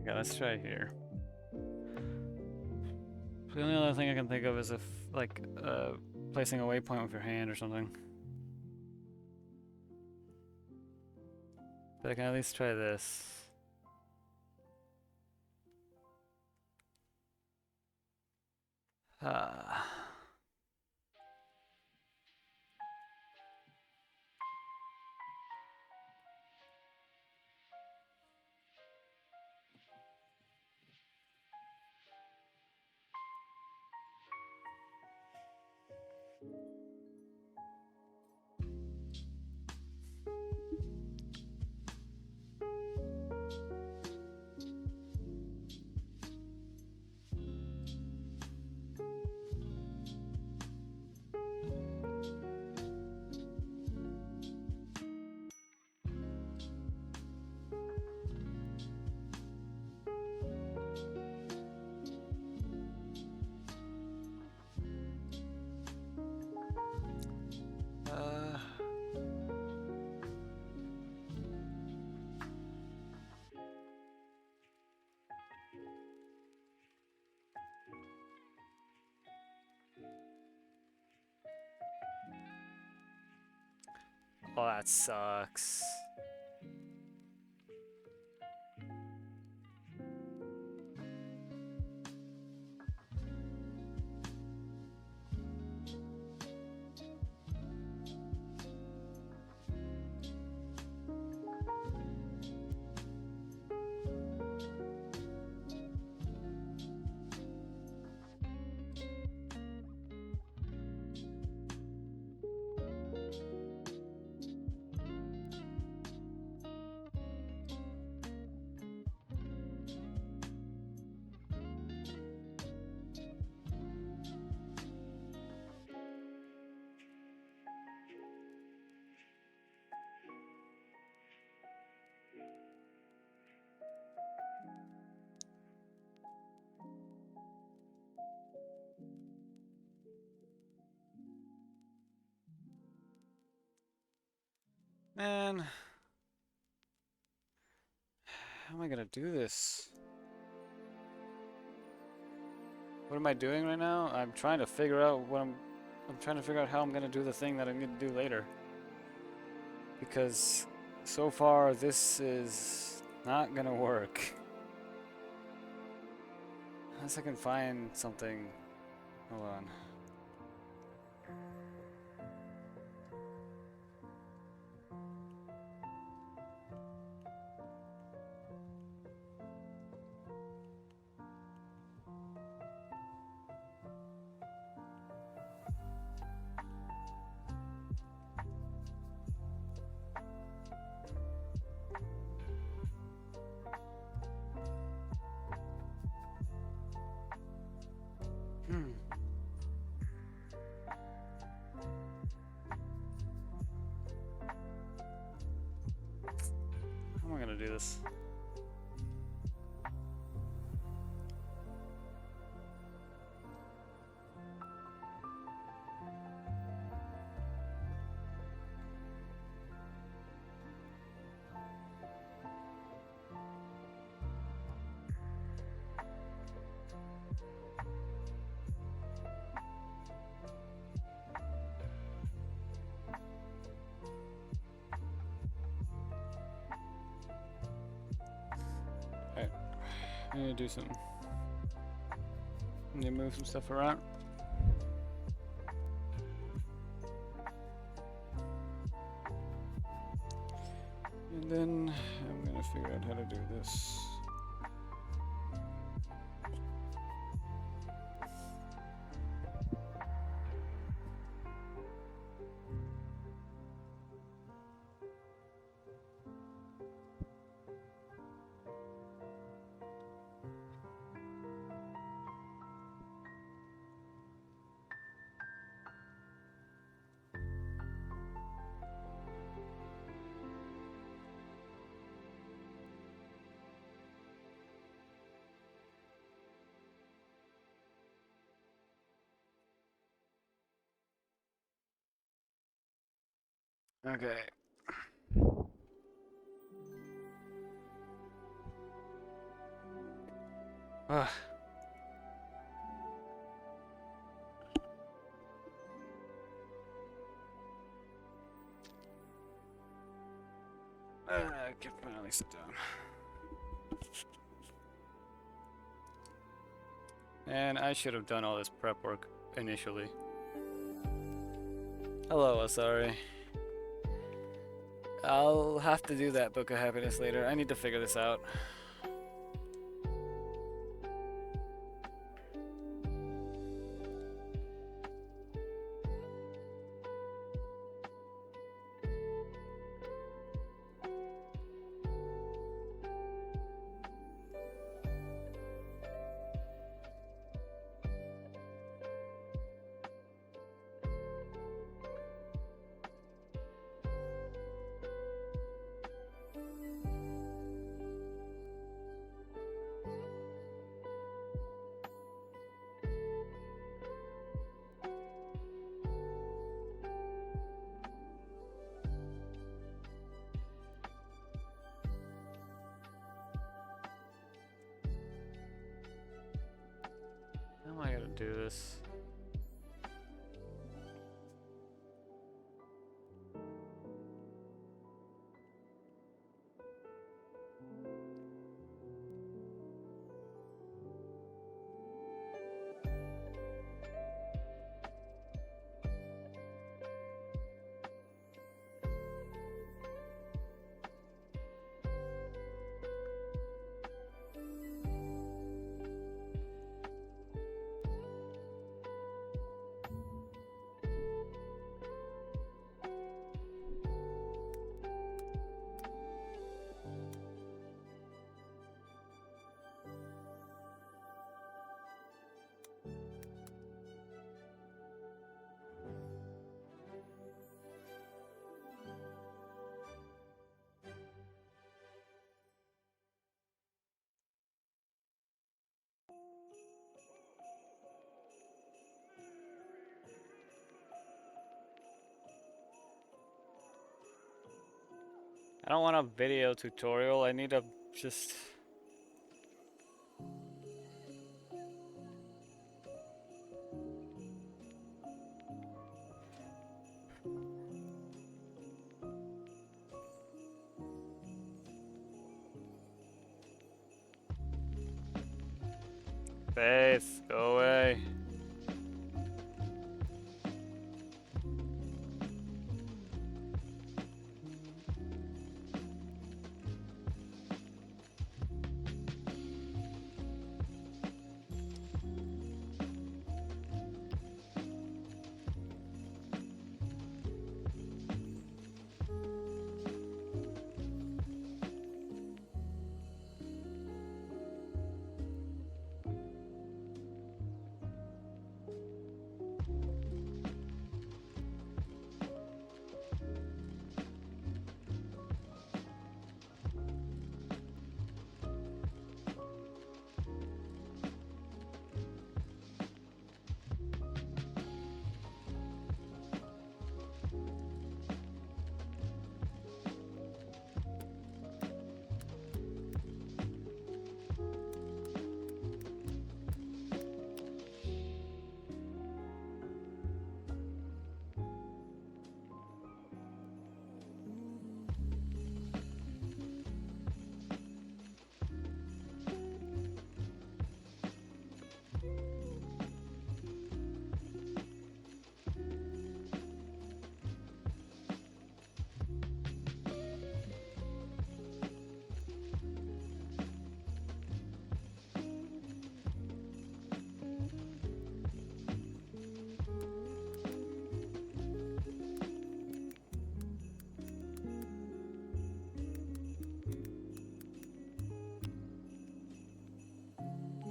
Okay, let's try here. The only other thing I can think of is if, like, placing a waypoint with your hand or something. But I can at least try this. That sucks. Man, how am I gonna do this? What am I doing right now? I'm trying to figure out what I'm trying to figure out how I'm gonna do the thing that I'm gonna do later. Because so far this is not gonna work. Unless I can find something. Hold on. How am I gonna do this? Alright, I need to do something. I need to move some stuff around. And then I'm gonna figure out how to do this. Okay. Ugh. I can finally sit down. And I should have done all this prep work initially. Hello, Asari. I'll have to do that Book of Happiness later. I need to figure this out. How am I gonna do this? don't want a video tutorial. I need a just. Faith, go away.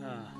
Ah.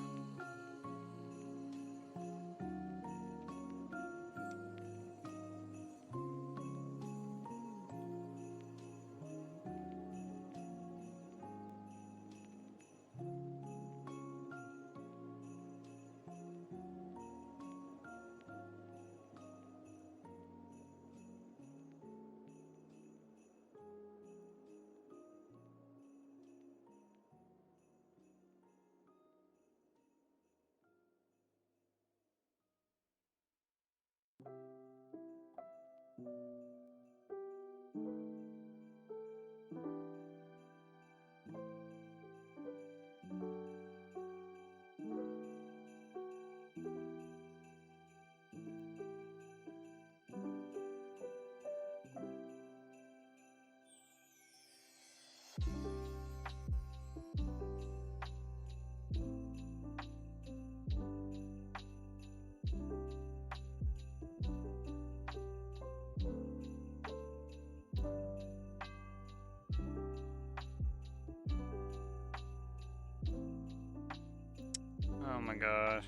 Oh my gosh.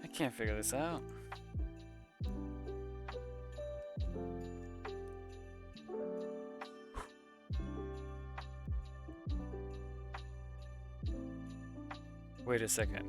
I can't figure this out. Wait a second.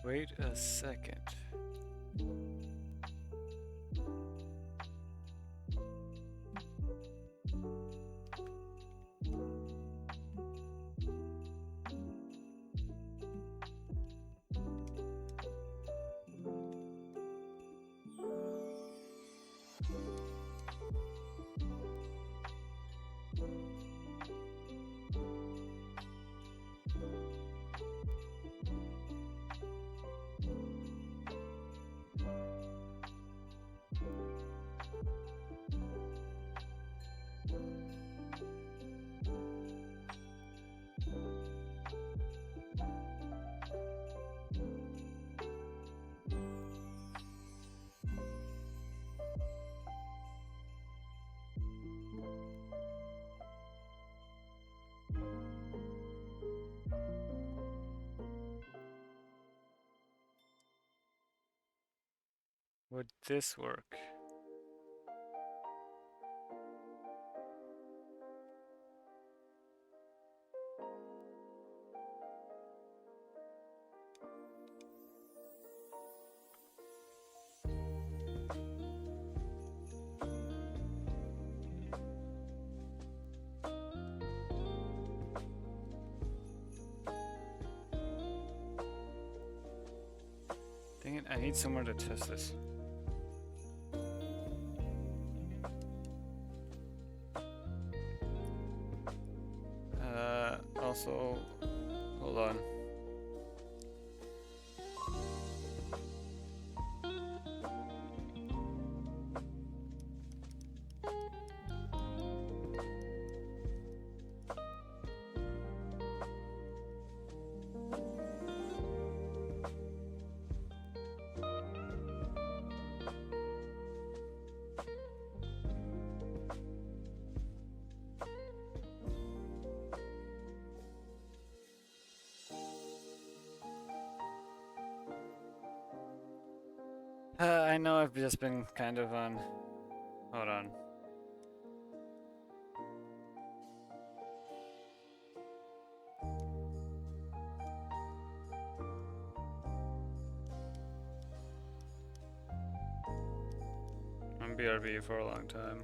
Wait a second. Would this work? Dang it, I need somewhere to test this. Also, hold on. I know I've just been kind of on. Hold on. On BRB for a long time.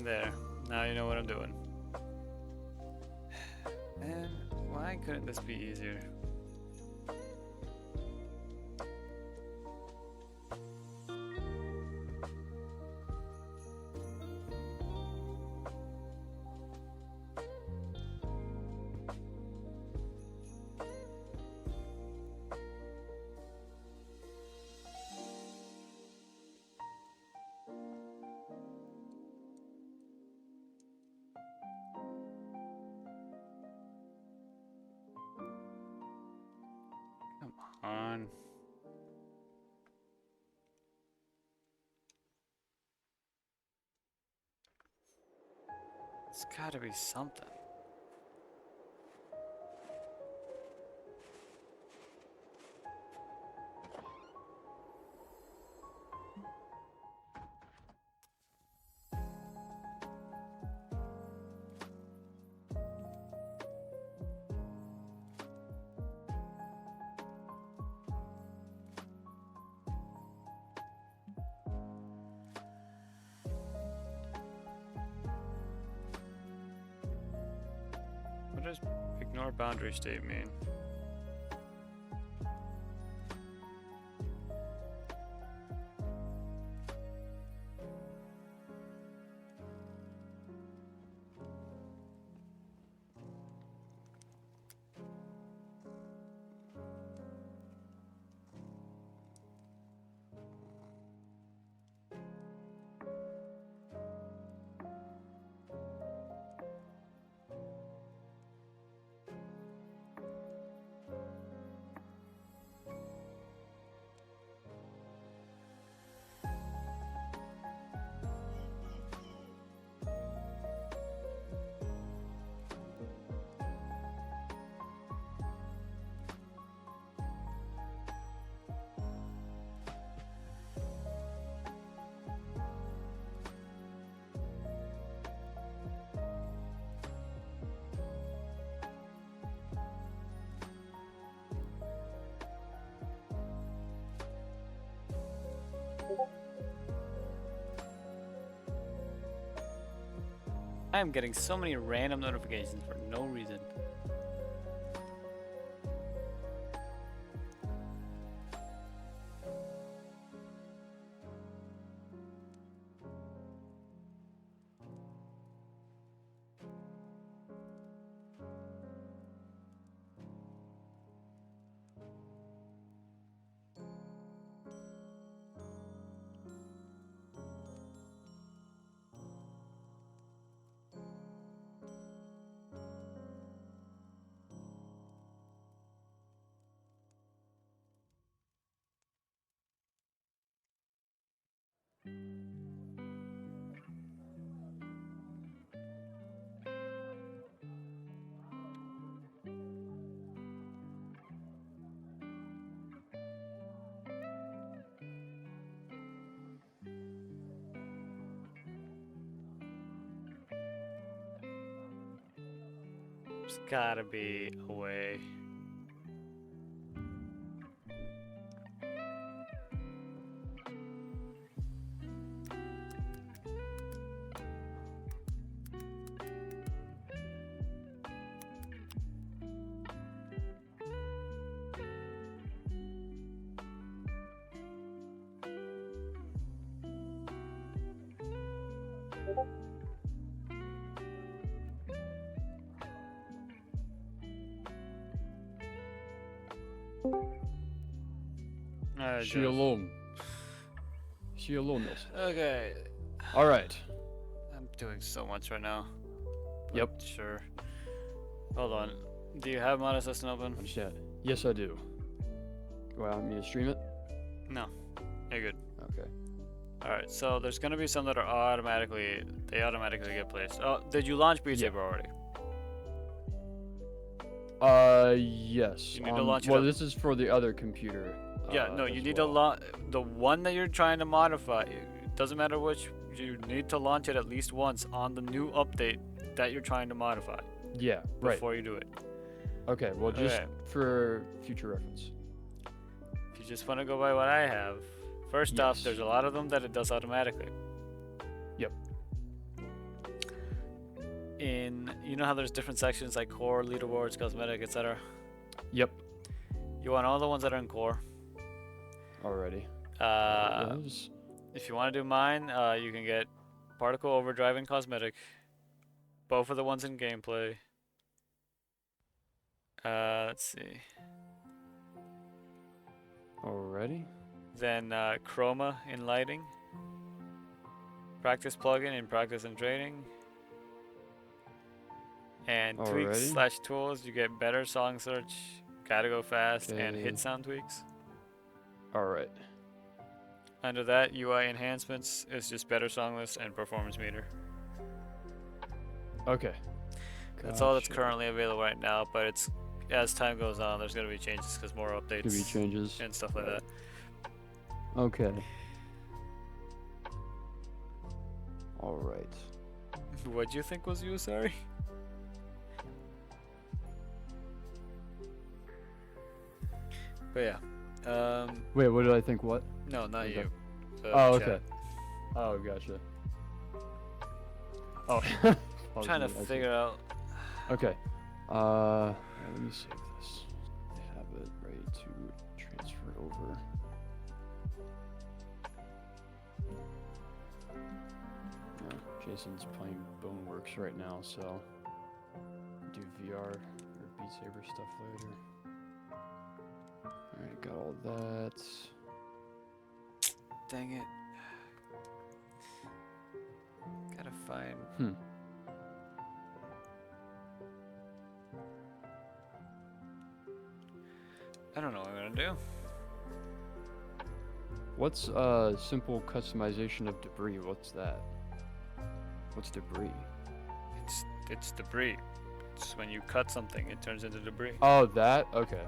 There. Now you know what I'm doing. And why couldn't this be easier? Come on. It's gotta be something. What does ignore boundary state mean? I am getting so many random notifications for no reason. There's gotta be a way. Shalom. Shalom, Nelson. Okay. All right. I'm doing so much right now. Yep. Sure. Hold on. Do you have Mod Assistant open? Understand. Yes, I do. Do I want me to stream it? No. You're good. Okay. Alright, so there's gonna be some that are automatically get placed. Oh, did you launch Beat Saber already? Yes. You need to launch it well, up. this is for the other computer. Yeah, no, you need to launch the one that you're trying to modify. It doesn't matter which. You need to launch it at least once on the new update that you're trying to modify. Yeah, right. Before you do it. Okay, well, just for future reference. If you just want to go by what I have, first off, there's a lot of them that it does automatically. Yep. You know how there's different sections like core, leaderboards, cosmetic, etc. Yep. You want all the ones that are in core. Already. If you want to do mine, you can get particle, overdrive, and cosmetic. Both of the ones in gameplay. Let's see. Already. Then chroma in lighting. Practice plugin in practice and training. And tweaks/tools, you get better song search, gotta go fast, and hit sound tweaks. Alright. Under that, UI enhancements is just better song list and performance meter. Okay. That's all that's currently available right now, but it's as time goes on, there's gonna be changes because more updates. Gonna be changes and stuff like that. Okay. Alright. What'd you think was you? Sorry. But yeah. Wait, what did I think? What? No, not you. Oh, chat. okay. Oh, gotcha. Oh. I'm trying to figure out. Okay. Let me save this. I have it ready to transfer over. Yeah, Jason's playing Boneworks right now, so do VR or Beat Saber stuff later. Alright, got all that. Dang it. Gotta find. I don't know what I'm gonna do. What's simple customization of debris? What's that? What's debris? It's debris. It's when you cut something, it turns into debris. Oh, that? Okay.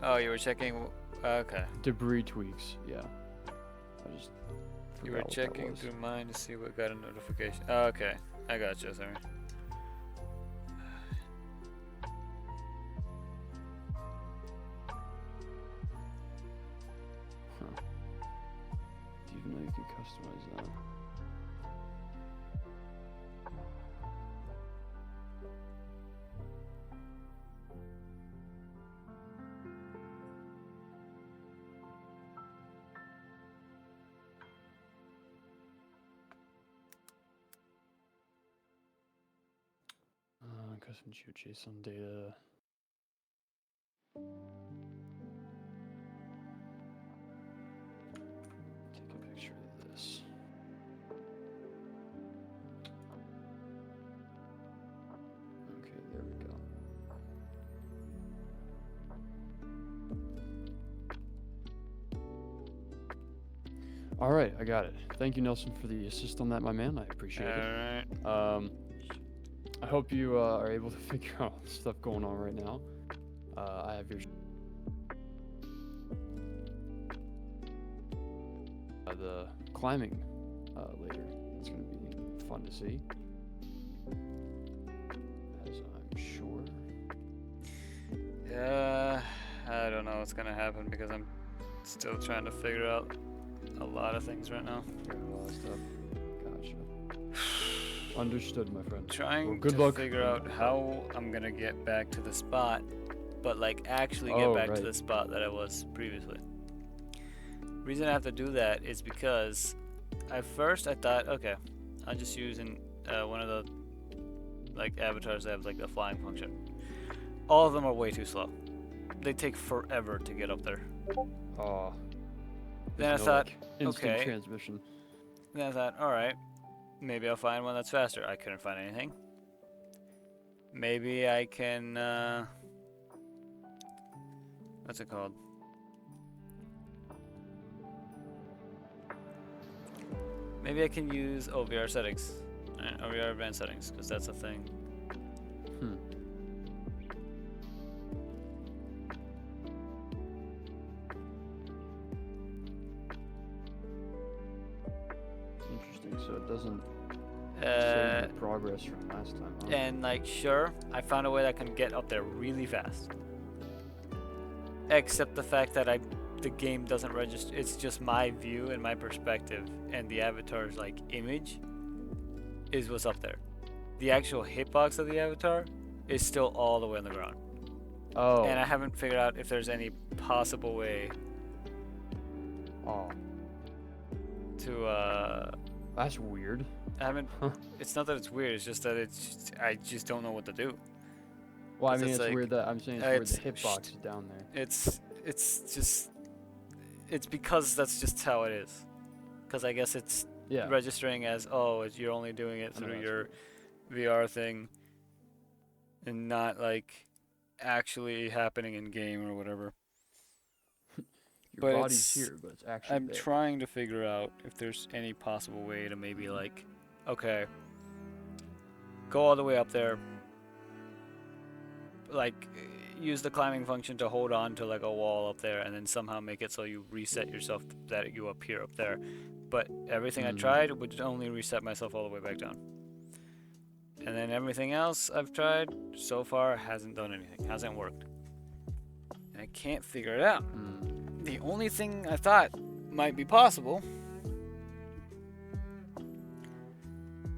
Oh, you were checking. Okay. Debris tweaks. Yeah. I just. You were checking through mine to see what got a notification. Oh, okay. I got you. Sorry. Do you even know you can customize that? Custom GeoJSON data. Take a picture of this. Okay, there we go. All right, I got it. Thank you, Nelson, for the assist on that, my man. I appreciate it. I hope you are able to figure out all the stuff going on right now. I have your the climbing later. It's going to be fun to see. what's gonna happen because I'm still trying to figure out a lot of things right now. Figuring a lot of stuff. Gotcha. Understood, my friend. Trying Well, good to luck. figure out how I'm gonna get back to the spot, but like actually get back to the spot that I was previously. Reason I have to do that is because at first I thought, okay, I'll just use one of the like avatars that have like the flying function. All of them are way too slow. They take forever to get up there. Oh. Then I thought, instant okay. transmission. Then I thought, all right, maybe I'll find one that's faster. I couldn't find anything. Maybe I can, what's it called? Maybe I can use OVR settings, OVR advanced settings, because that's a thing. Interesting. So it doesn't save the progress from last time. Huh? And like, sure, I found a way that can get up there really fast. Except the fact that the game doesn't register. It's just my view and my perspective, and the avatar's like image is what's up there. The actual hitbox of the avatar is still all the way on the ground. Oh. And I haven't figured out if there's any possible way to That's weird. I haven't. It's not that it's weird. It's just that I just don't know what to do. Well, I mean, it's like, weird that I'm saying it's weird the hitbox is down there. It's because that's just how it is. Because I guess it's registering as you're only doing it through your VR thing, and not like actually happening in game or whatever. Your body's here, but it's actually I'm there. trying to figure out if there's any possible way to maybe like, okay, go all the way up there, like use the climbing function to hold on to like a wall up there, and then somehow make it so you reset yourself that you appear up there. But everything I tried would only reset myself all the way back down. And then everything else I've tried so far hasn't done anything, hasn't worked. And I can't figure it out. The only thing I thought might be possible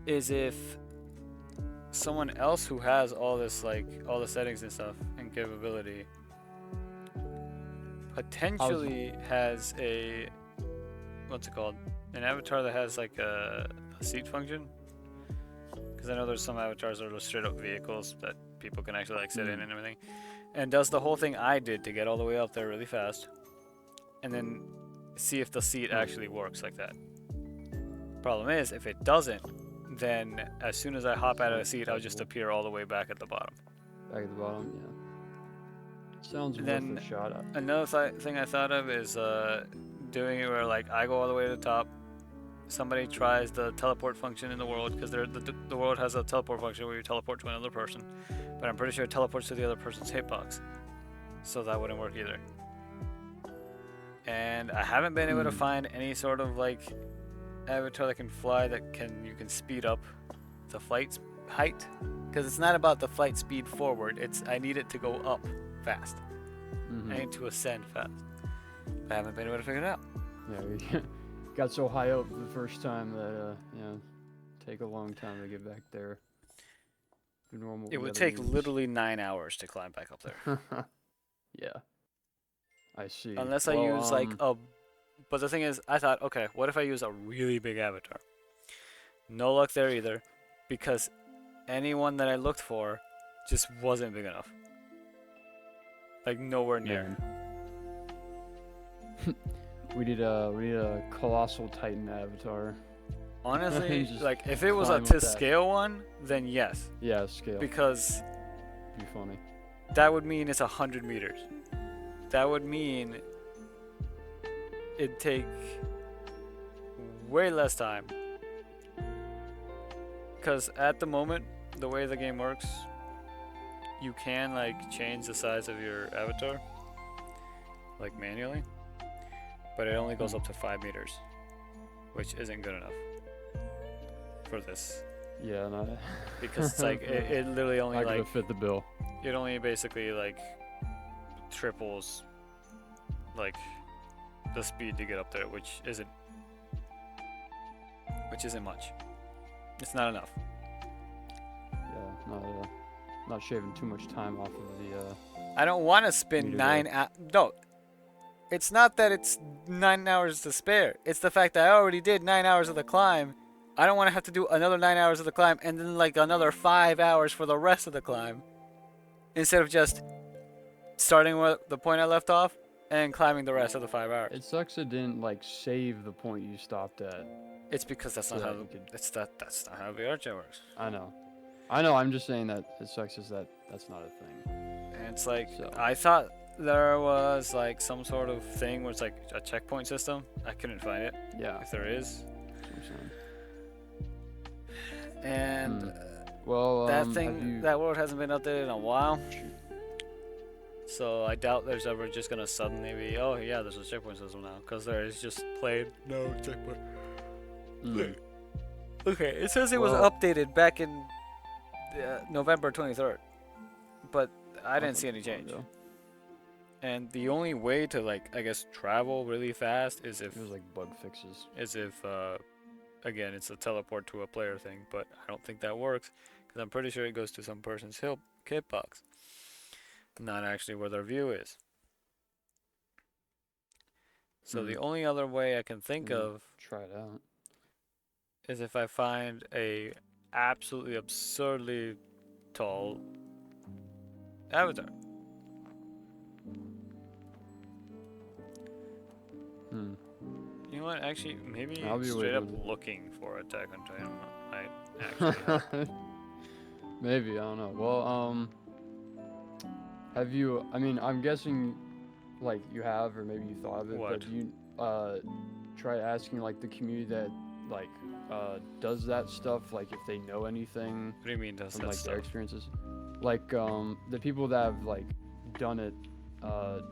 is if someone else who has all this, like, all the settings and stuff and capability potentially has a, what's it called? An avatar that has like a seat function. Because I know there's some avatars that are just straight up vehicles that people can actually like sit in and everything. And does the whole thing I did to get all the way up there really fast. And then see if the seat actually works like that. Problem is, if it doesn't, then as soon as I hop out of the seat, I'll just appear all the way back at the bottom. Back at the bottom, yeah. Sounds worth a shot. Another thing I thought of is doing it where like I go all the way to the top. Somebody tries the teleport function in the world, because the world has a teleport function where you teleport to another person. But I'm pretty sure it teleports to the other person's hitbox. So that wouldn't work either. And I haven't been able to find any sort of like avatar that can fly that you can speed up the flight height, because it's not about the flight speed forward. I need it to go up fast. I need to ascend fast. I haven't been able to figure it out. Yeah, we got so high up the first time that take a long time to get back there. The normal. It would take literally 9 hours to climb back up there. Yeah. I see. Unless I use like a... But the thing is, I thought, okay, what if I use a really big avatar? No luck there either, because anyone that I looked for just wasn't big enough. Like nowhere near. We need a colossal titan avatar. Honestly, like if it was a to scale one, then yes. Yeah, scale. Because be funny. That would mean it's 100 meters. That would mean it'd take way less time. Because at the moment, the way the game works, you can like change the size of your avatar, like manually, but it only goes up to 5 meters, which isn't good enough for this. Yeah, no. Because it's like it literally only not like gonna fit the bill. It only basically like triples like the speed to get up there, which isn't much. It's not enough. Yeah, not shaving too much time off of the. I don't want to spend No, it's not that it's 9 hours to spare. It's the fact that I already did 9 hours of the climb. I don't want to have to do another 9 hours of the climb and then like another 5 hours for the rest of the climb, instead of just starting with the point I left off and climbing the rest of the 5 hours. It sucks it didn't like save the point you stopped at. It's because that's not how that's not how VR chat works. I know. I'm just saying that it sucks is that that's not a thing. And it's like I thought there was like some sort of thing where it's like a checkpoint system. I couldn't find it. Yeah. If there is. That's what I'm saying. And well, that thing, that world hasn't been updated in a while. So I doubt there's ever just gonna suddenly be, oh yeah, there's a checkpoint system now, because there is just plain no checkpoint. Okay, it says it was updated back in November 23rd, but I didn't see any change. And the only way to like, I guess, travel really fast is if there's like bug fixes. Is if, again, it's a teleport to a player thing, but I don't think that works because I'm pretty sure it goes to some person's hitbox, not actually where their view is. So the only other way I can think of try it out is if I find a absolutely absurdly tall avatar. You know what? Actually, maybe straight up looking for Attack on Titan might actually help. Maybe, I don't know. Well, have you? I mean, I'm guessing, like you have, or maybe you thought of it. What? But you try asking like the community that like does that stuff, like if they know anything. What do you mean does from, that like stuff? their experiences? Like the people that have like done it,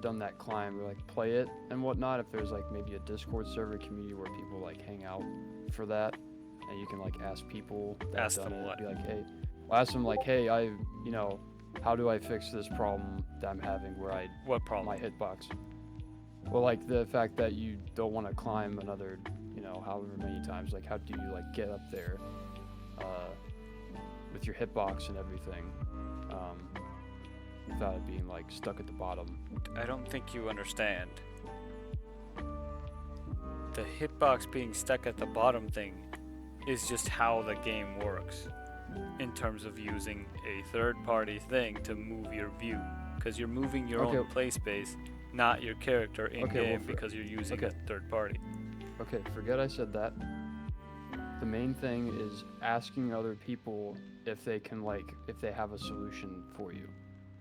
done that climb or like play it and whatnot. If there's like maybe a Discord server community where people like hang out for that, and you can like ask people that Ask have done them it. what? Be like, hey, well, ask them like, hey, how do I fix this problem that I'm having where what problem? My hitbox. Well, like the fact that you don't want to climb another, however many times. Like, how do you like get up there with your hitbox and everything, without it being like stuck at the bottom? I don't think you understand. The hitbox being stuck at the bottom thing is just how the game works in terms of using a third-party thing to move your view, because you're moving your own play space, not your character in game, because you're using a third party. Okay, forget I said that. The main thing is asking other people if they can if they have a solution for you,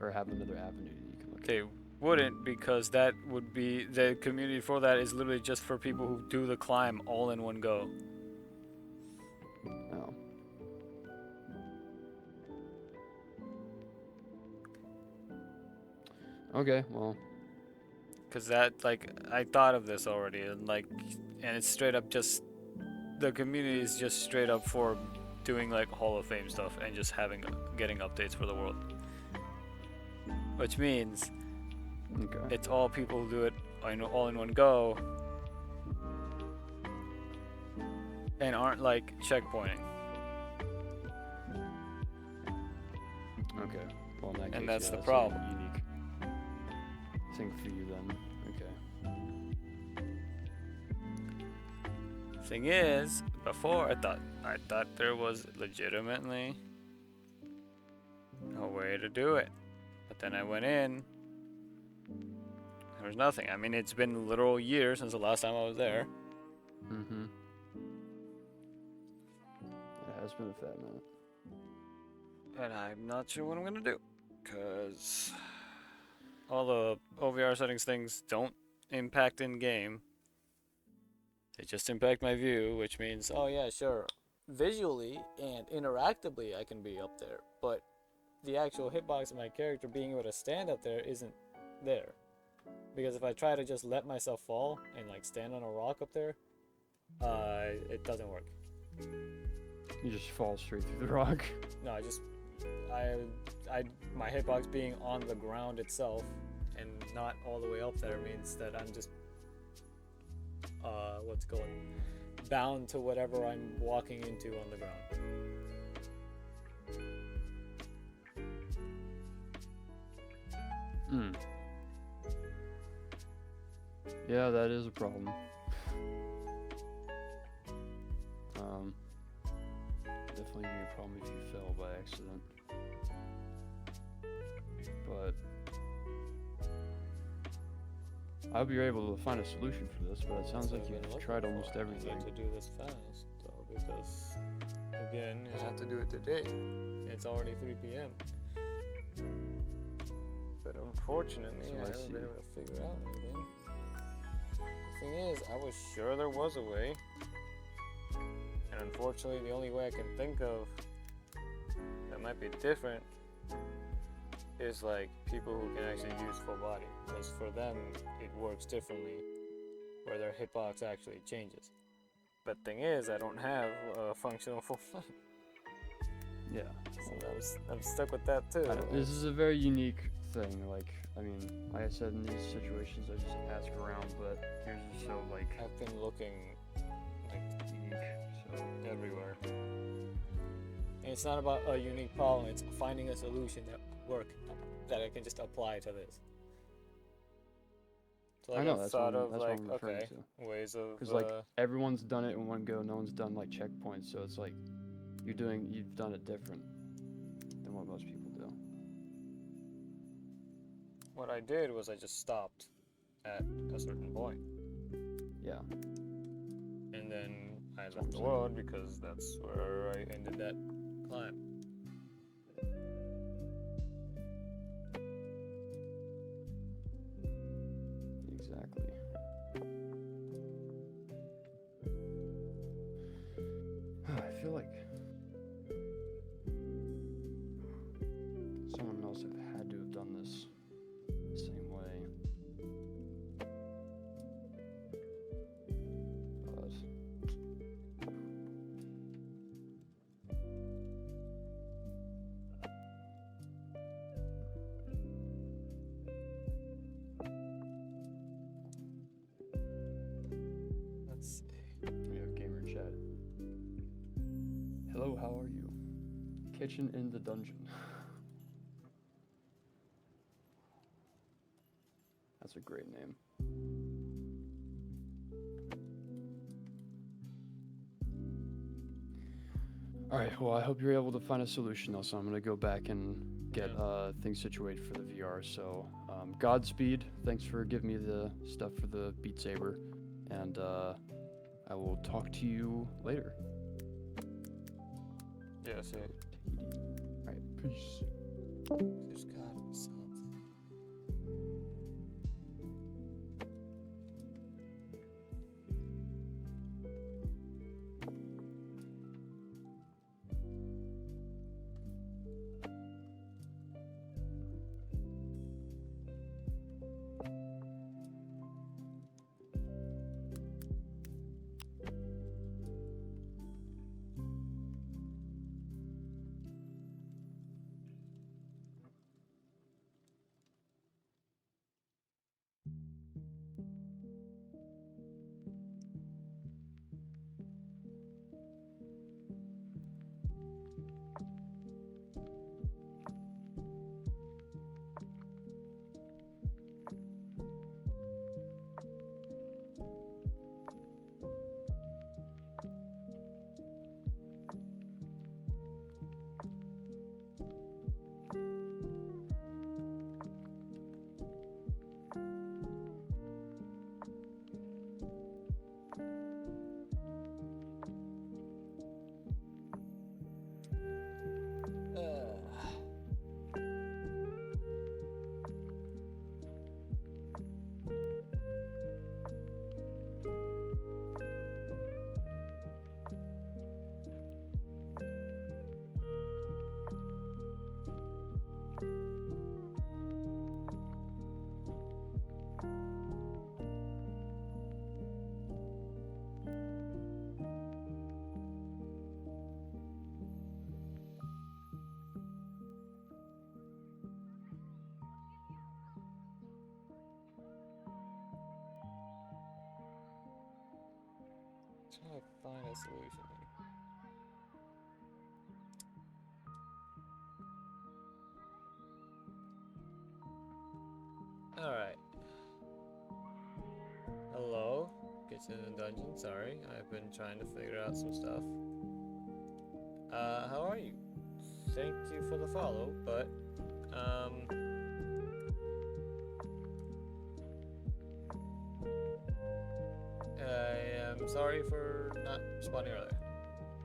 or have another avenue that you can look at. They wouldn't, because that would be, the community for that is literally just for people who do the climb all in one go. Oh. Okay, well. Because that, I thought of this already, and it's straight up just, the community is just straight up for doing Hall of Fame stuff and just getting updates for the world. Which means it's all people who do it all in one go and aren't checkpointing. Okay, well in that case, and that's the a problem. Unique thing for you then. Okay. Thing is, before I thought there was legitimately a way to do it, but then I went in. There was nothing. I mean, it's been a literal year since the last time I was there. Mm-hmm. It has been a fat minute. And I'm not sure what I'm gonna do, because all the OVR settings things don't impact in-game. They just impact my view, which means, oh yeah, sure, visually and interactively I can be up there, but the actual hitbox of my character being able to stand up there isn't there. Because if I try to just let myself fall and stand on a rock up there, it doesn't work. You just fall straight through the rock. No, my hitbox being on the ground itself and not all the way up there means that I'm just bound to whatever I'm walking into on the ground. Yeah, that is a problem. Definitely be a problem if you fell by accident. But I hope you're able to find a solution for this, but it sounds like you've tried almost everything. I need to do this fast, though, because, again, I have to do it today. It's already 3 p.m. But unfortunately, I haven't been able to figure out anything. The thing is, I was sure there was a way. And unfortunately, the only way I can think of that might be different is like people who can actually use full body. Because for them, it works differently, where their hitbox actually changes. But thing is, I don't have a functional full body. Yeah. So I'm stuck with that too. This is a very unique thing. Like, I mean, like I said, in these situations, I just ask around, but yours is so like. I've been looking like unique, so everywhere. And it's not about a unique problem. It's finding a solution that I can just apply to this. So I know that's thought what of I'm like referring to. ways of because like everyone's done it in one go. No one's done like checkpoints, so it's like you've done it different than what most people do. What I did was I just stopped at a certain point. Yeah. And then I left the world because that's where I ended that climb. Exactly. I feel like someone else had to have done this the same way. But let's see. We have gamer chat. Hello, how are you? Kitchen in the dungeon. That's a great name. Alright, well, I hope you're able to find a solution though, so I'm going to go back and get things situated for the VR. So, Godspeed. Thanks for giving me the stuff for the Beat Saber. And I will talk to you later. Yeah, see. Alright, peace. There's gotta be something. find a solution. Alright. Hello? Kitchen and dungeon, sorry. I've been trying to figure out some stuff. How are you? Thank you for the follow, but, I am sorry for not responding earlier.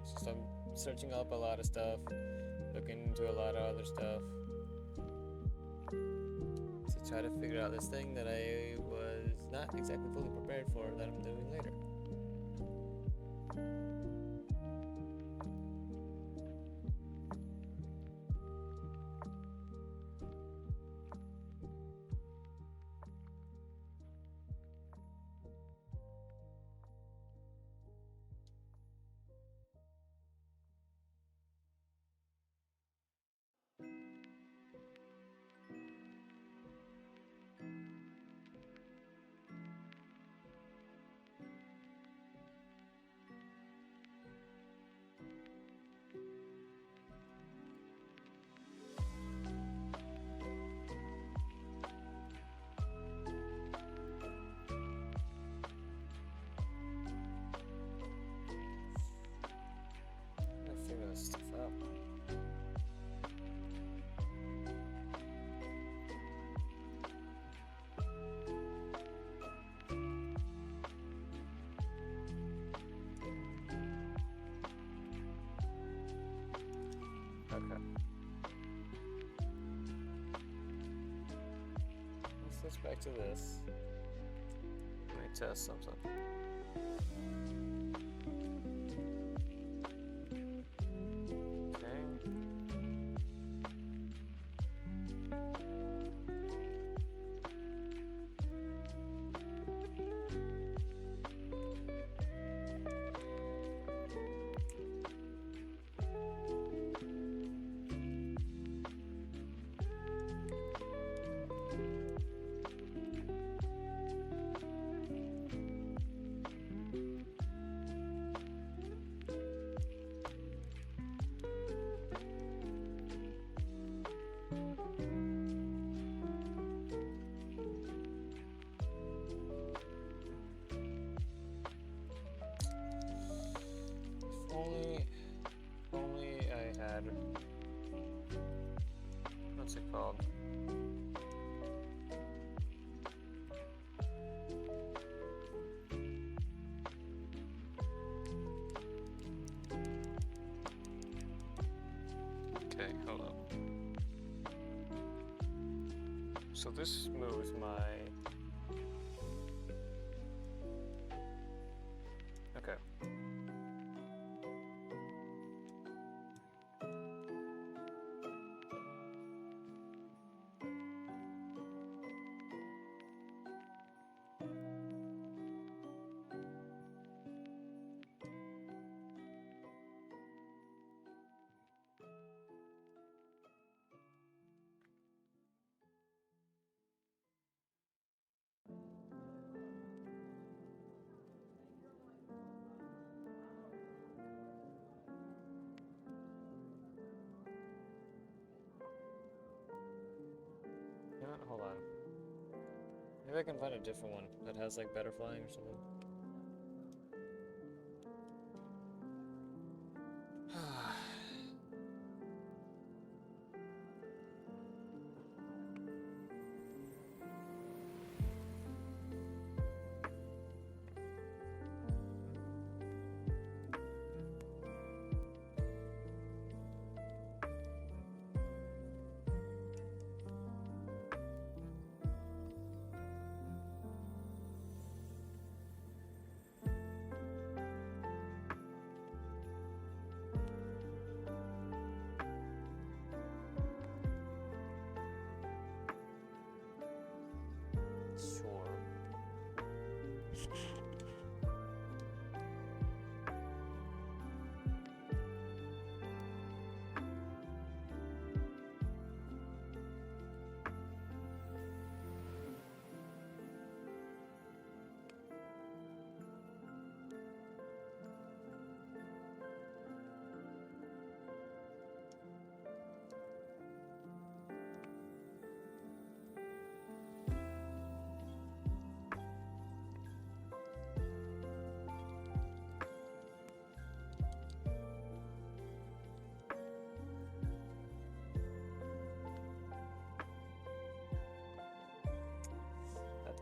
It's just I'm searching up a lot of stuff, looking into a lot of other stuff, to try to figure out this thing that I was not exactly fully prepared for that I'm doing later. Figure this stuff out. Okay. Let's switch back to this. Let me test something. Only I had, what's it called? Okay, hold up. So this moves my, okay. You know what? Hold on. Maybe I can find a different one that has like better flying or something.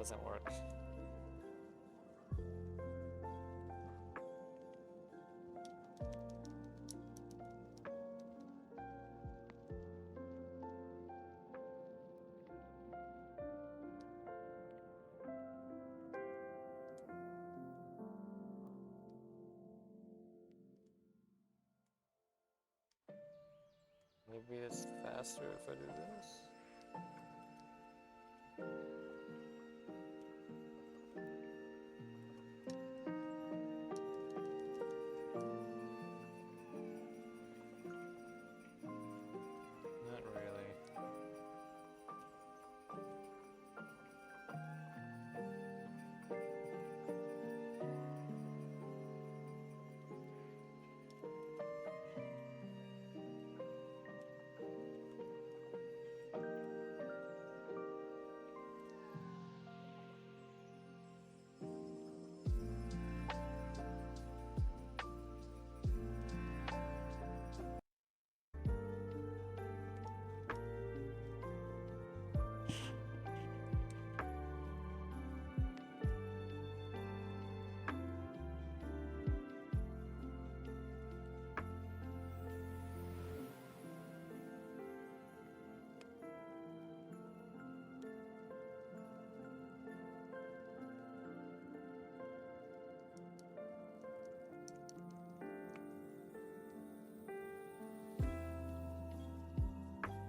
doesn't work. Maybe it's faster if I do this. Not really.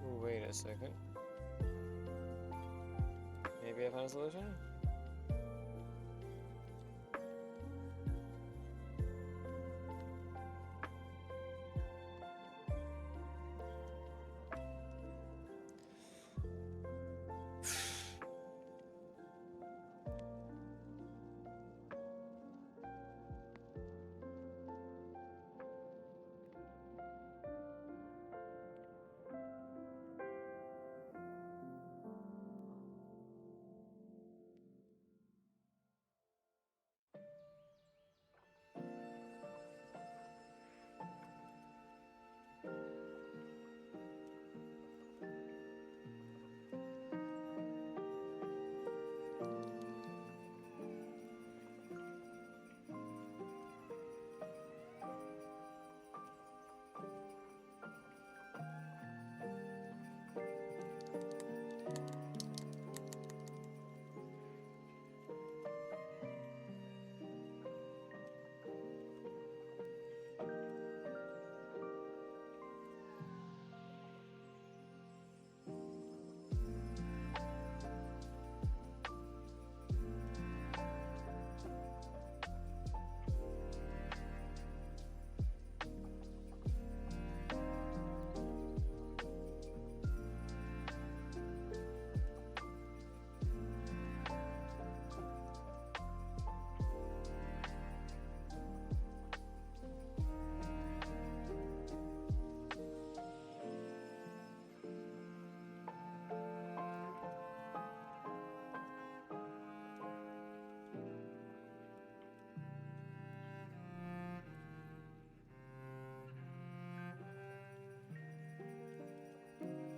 Ooh, wait a second. Maybe I found a solution?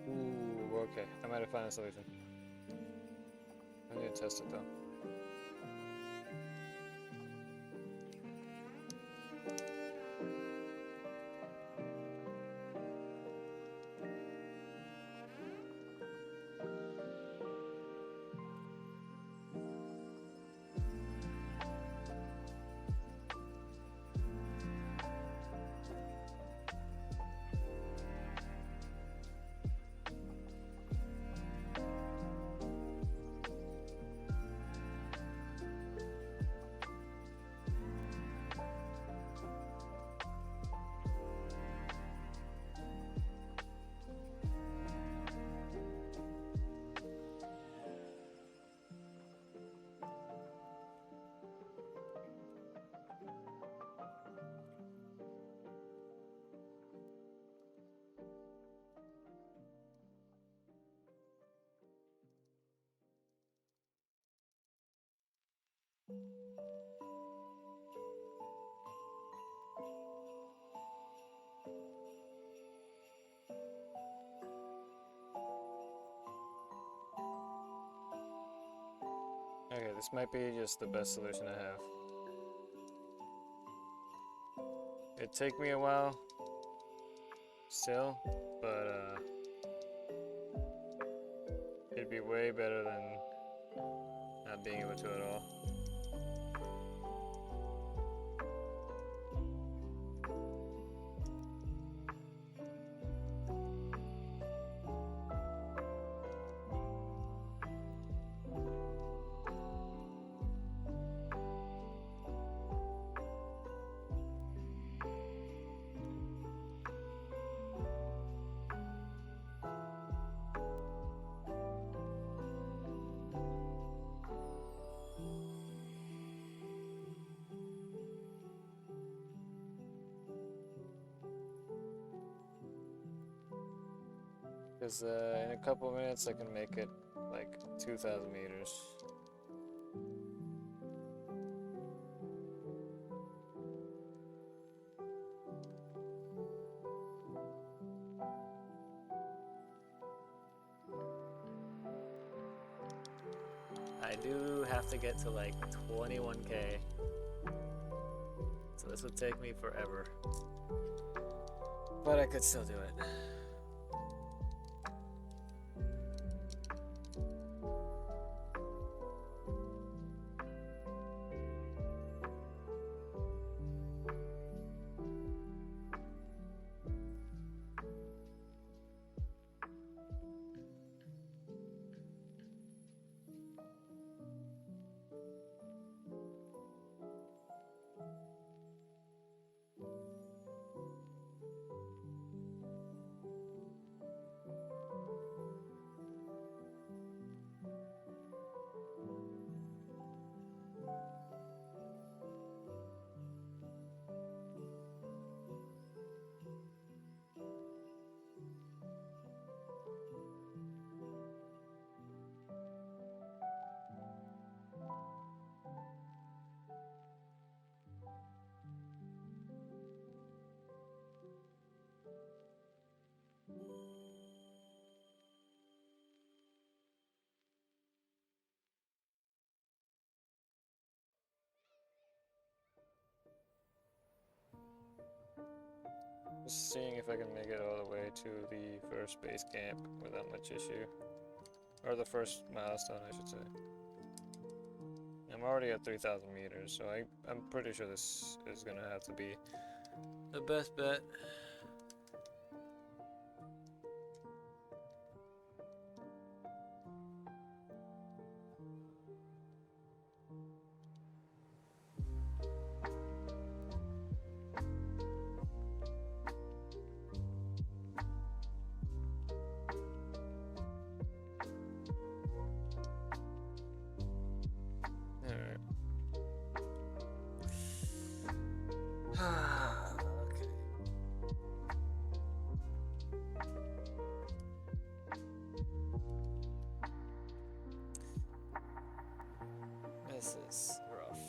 Ooh, okay. I might have found a solution. I need to test it though. Okay, this might be just the best solution I have. It'd take me a while, still, but it'd be way better than not being able to at all. Because in a couple minutes I can make it like 2,000 meters. I do have to get to like 21k. So this would take me forever. But I could still do it. Just seeing if I can make it all the way to the first base camp without much issue. Or the first milestone, I should say. I'm already at 3,000 meters, so I'm pretty sure this is gonna have to be the best bet. Okay. This is rough.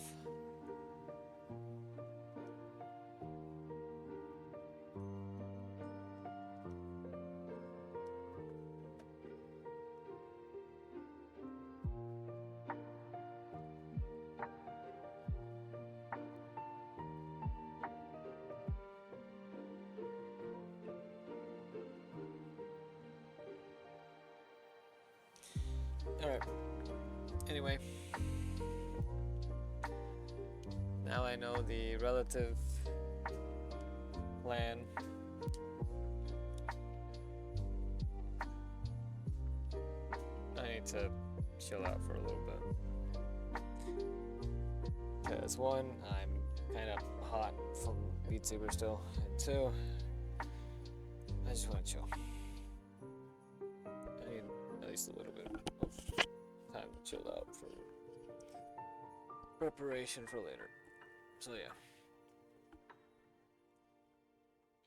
Alright. Anyway. Now I know the relative plan. I need to chill out for a little bit. Because one, I'm kind of hot from Beat Saber still. And two, I just want to chill. I need at least a little bit of time to chill out for preparation for later. So yeah.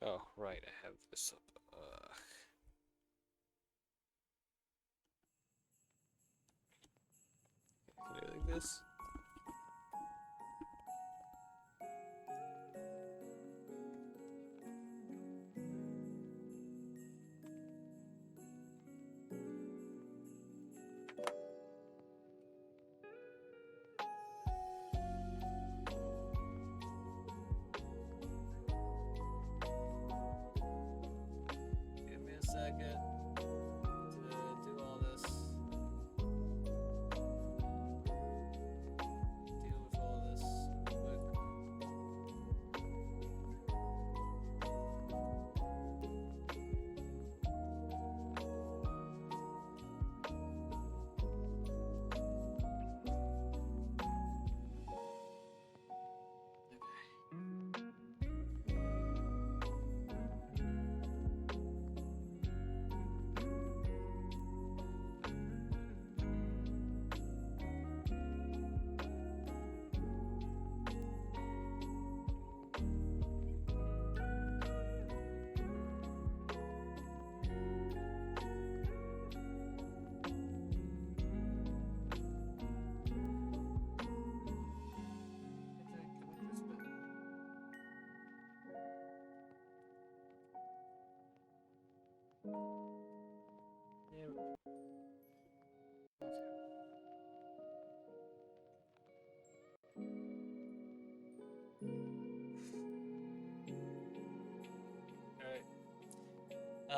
Oh, right, I have this up. Can I do like this?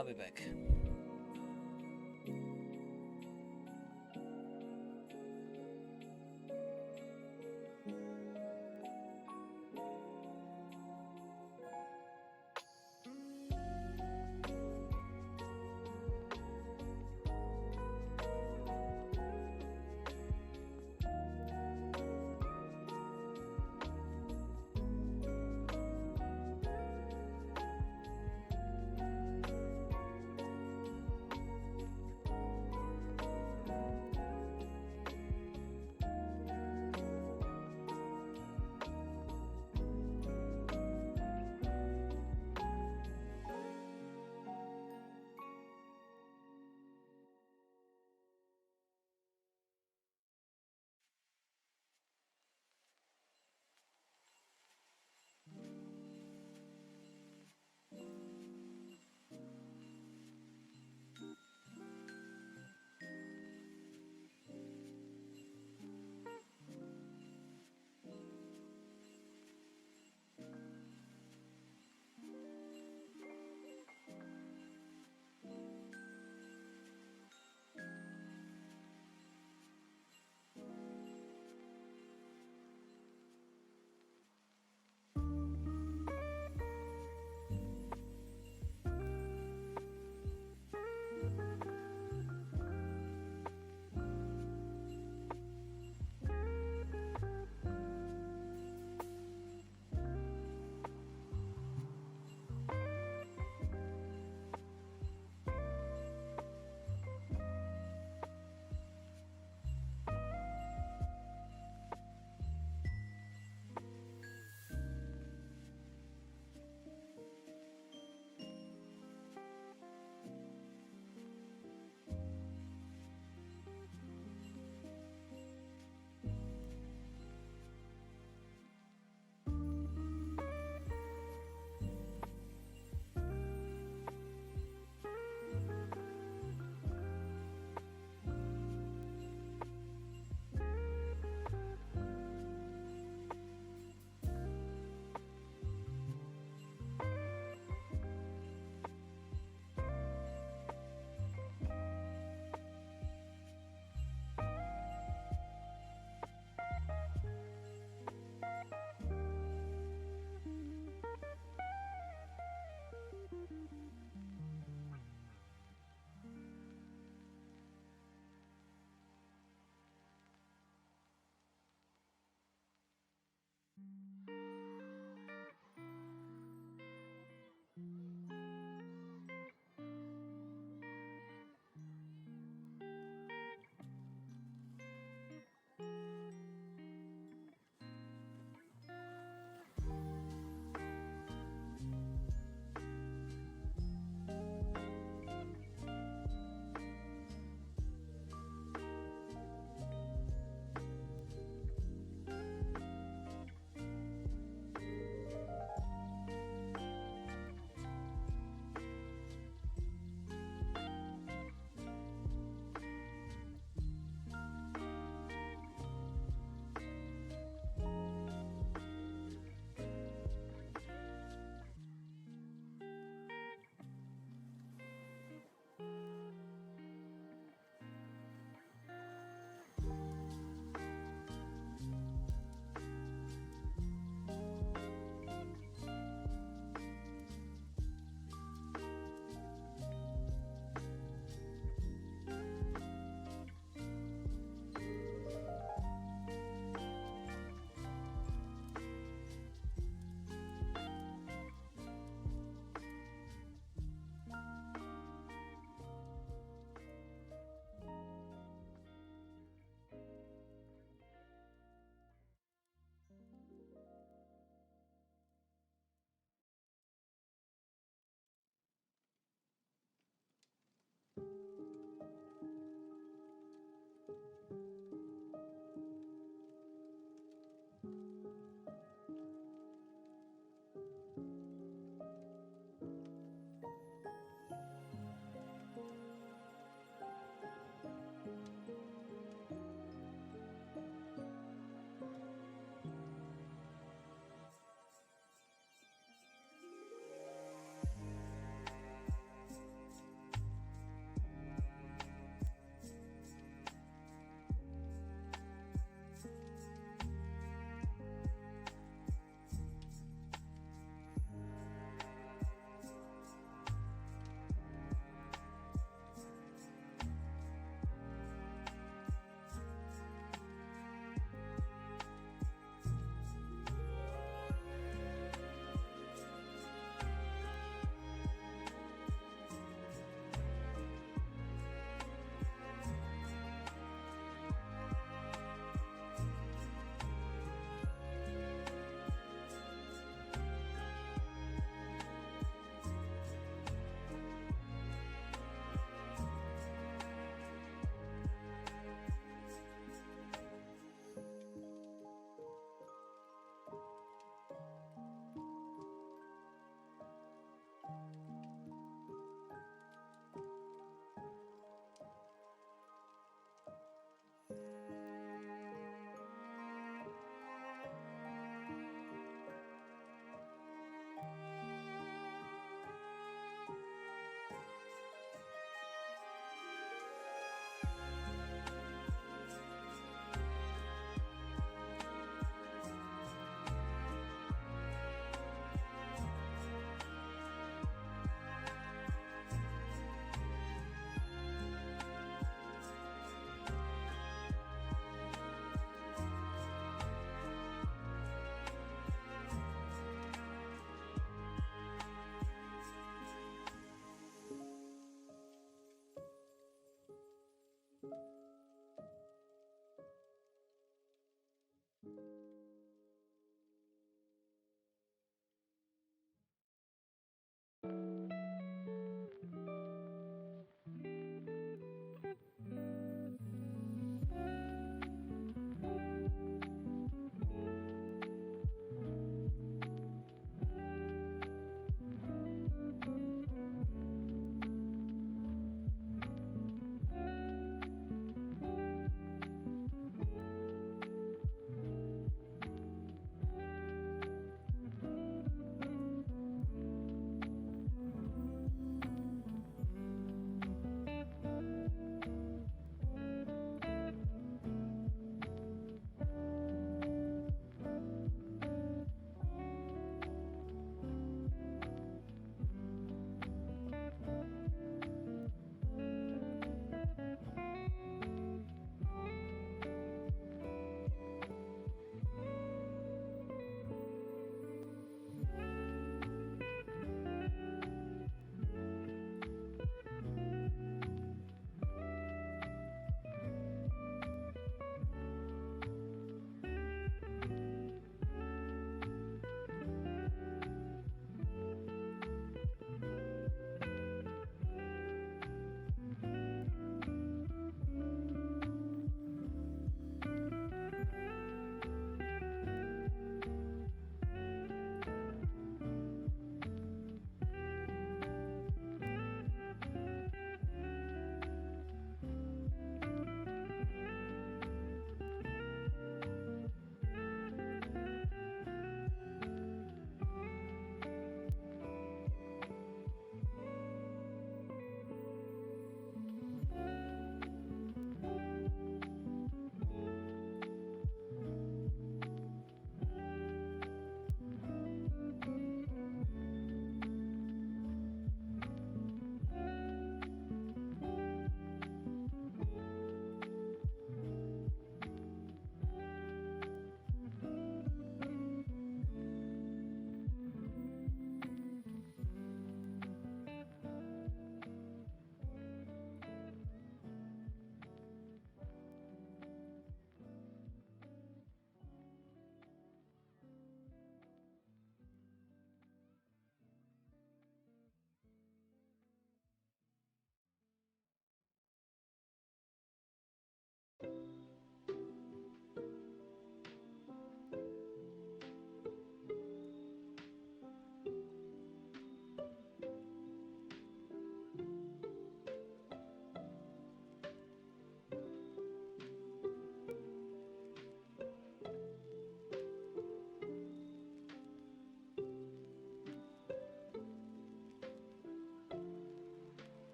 I'll be back.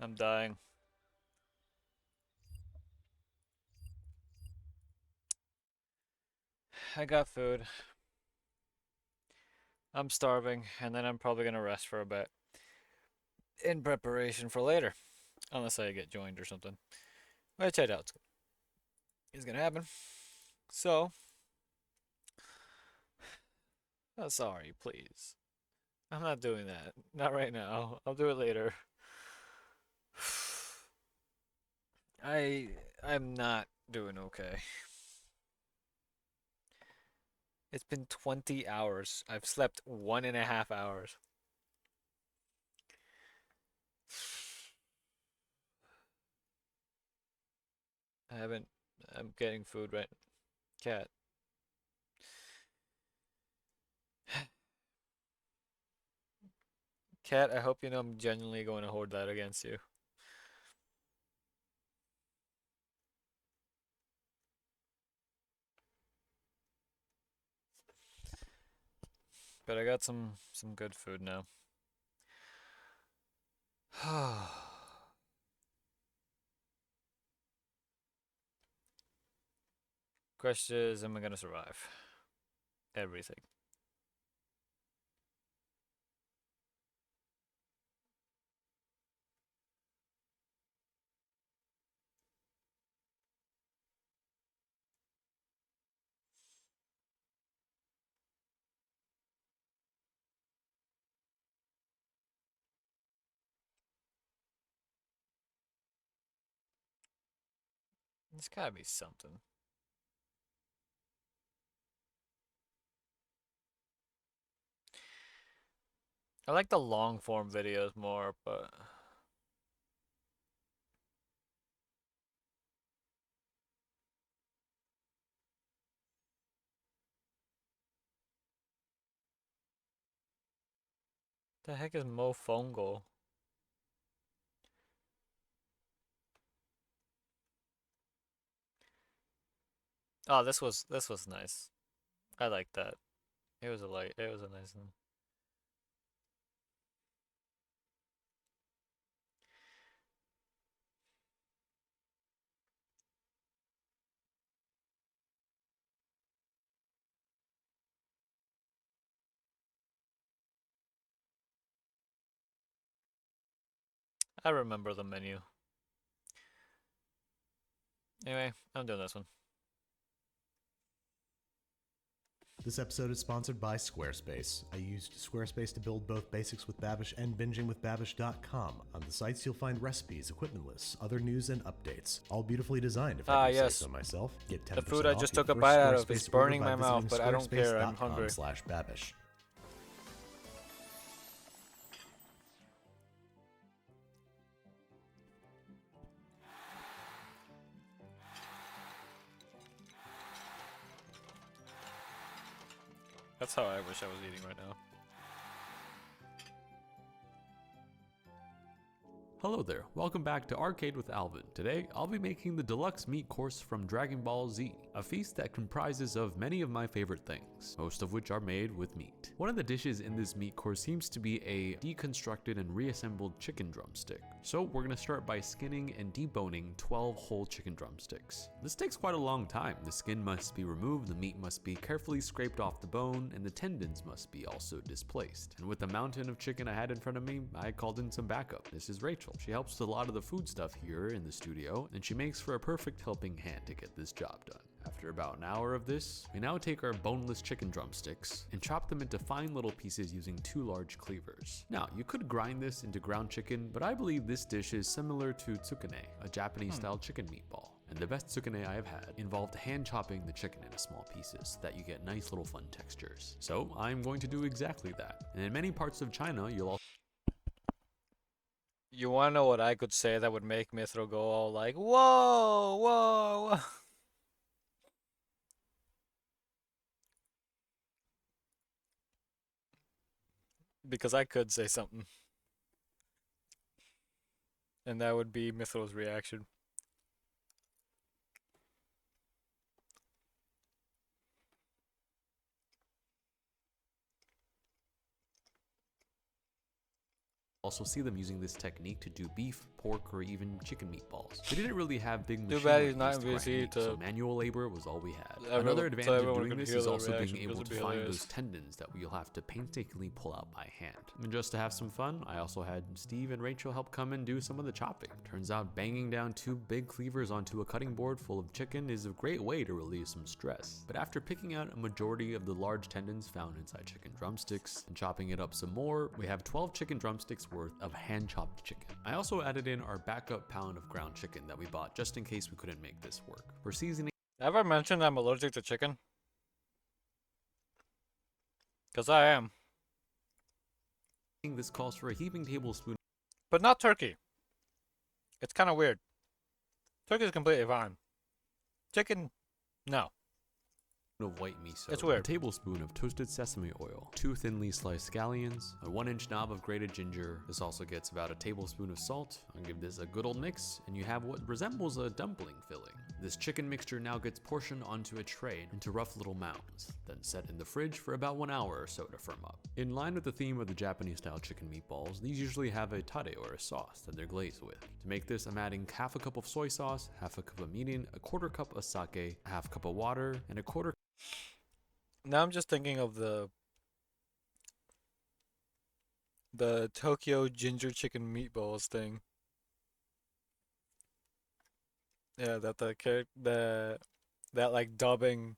I'm dying. I got food. I'm starving, and then I'm probably gonna rest for a bit in preparation for later, unless I get joined or something, which I doubt is gonna happen. So, sorry, please. I'm not doing that. Not right now. I'll do it later. I I'm not doing okay. It's been 20 hours. I've slept 1.5 hours. I haven't. I'm getting food right. Cat. Cat, I hope you know I'm genuinely going to hold that against you. But I got some good food now. Question is, am I gonna survive? Everything. There's gotta be something. I like the long form videos more, but the heck is mofongo? Oh, this was nice. I like that. It was a nice one. I remember the menu. Anyway, I'm doing this one. This episode is sponsored by Squarespace. I used Squarespace to build both Basics with Babish and BingingWithBabish.com. On the sites, you'll find recipes, equipment lists, other news, and updates. All beautifully designed, if I do say so myself. Get 10% The food I off just your took a first bite out of Squarespace is order burning by my mouth, visiting but I don't care. I'm hungry. squarespace.com/babish. That's how I wish I was eating right now. Hello there, welcome back to Arcade with Alvin. Today, I'll be making the deluxe meat course from Dragon Ball Z, a feast that comprises of many of my favorite things, most of which are made with meat. One of the dishes in this meat course seems to be a deconstructed and reassembled chicken drumstick. So we're gonna start by skinning and deboning 12 whole chicken drumsticks. This takes quite a long time. The skin must be removed, the meat must be carefully scraped off the bone, and the tendons must be also displaced. And with the mountain of chicken I had in front of me, I called in some backup. This is Rachel. She helps with a lot of the food stuff here in the studio, and she makes for a perfect helping hand to get this job done. After about an hour of this, we now take our boneless chicken drumsticks and chop them into fine little pieces using 2 large cleavers. Now, you could grind this into ground chicken, but I believe this dish is similar to tsukune, a Japanese-style chicken meatball. And the best tsukune I have had involved hand chopping the chicken into small pieces so that you get nice little fun textures. So I'm going to do exactly that. And in many parts of China, you'll also... You wanna know what I could say that would make Mithro go all like, whoa, whoa, whoa. Because I could say something. And that would be Mithro's reaction. also see them using this technique to do beef, pork, or even chicken meatballs. They didn't really have big Too machines bad he's not in VC so to manual labor was all we had. everyone- Another so advantage of everyone doing could this hear is the also being reaction, able because to it'd be find hilarious. those tendons that we'll have to painstakingly pull out by hand. And just to have some fun, I also had Steve and Rachel help come and do some of the chopping. Turns out banging down 2 big cleavers onto a cutting board full of chicken is a great way to relieve some stress. But after picking out a majority of the large tendons found inside chicken drumsticks and chopping it up some more, we have 12 chicken drumsticks worth of hand-chopped chicken. I also added in our backup pound of ground chicken that we bought just in case we couldn't make this work. For seasoning, Ever mentioned I'm allergic to chicken? Because I am. this calls for a heaping tablespoon But not turkey. It's kind of weird. Turkey is completely fine. Chicken, no. of white miso, It's weird. a tablespoon of toasted sesame oil, 2 thinly sliced scallions, a 1-inch knob of grated ginger. This also gets about a tablespoon of salt. I'll give this a good old mix, and you have what resembles a dumpling filling. This chicken mixture now gets portioned onto a tray into rough little mounds, then set in the fridge for about 1 hour or so to firm up. In line with the theme of the Japanese-style chicken meatballs, these usually have a tare or a sauce that they're glazed with. To make this, I'm adding half a cup of soy sauce, half a cup of mirin, a 1/4 cup of sake, a half cup of water, and a 1/4. Now I'm just thinking of the Tokyo ginger chicken meatballs thing. Yeah, that like dubbing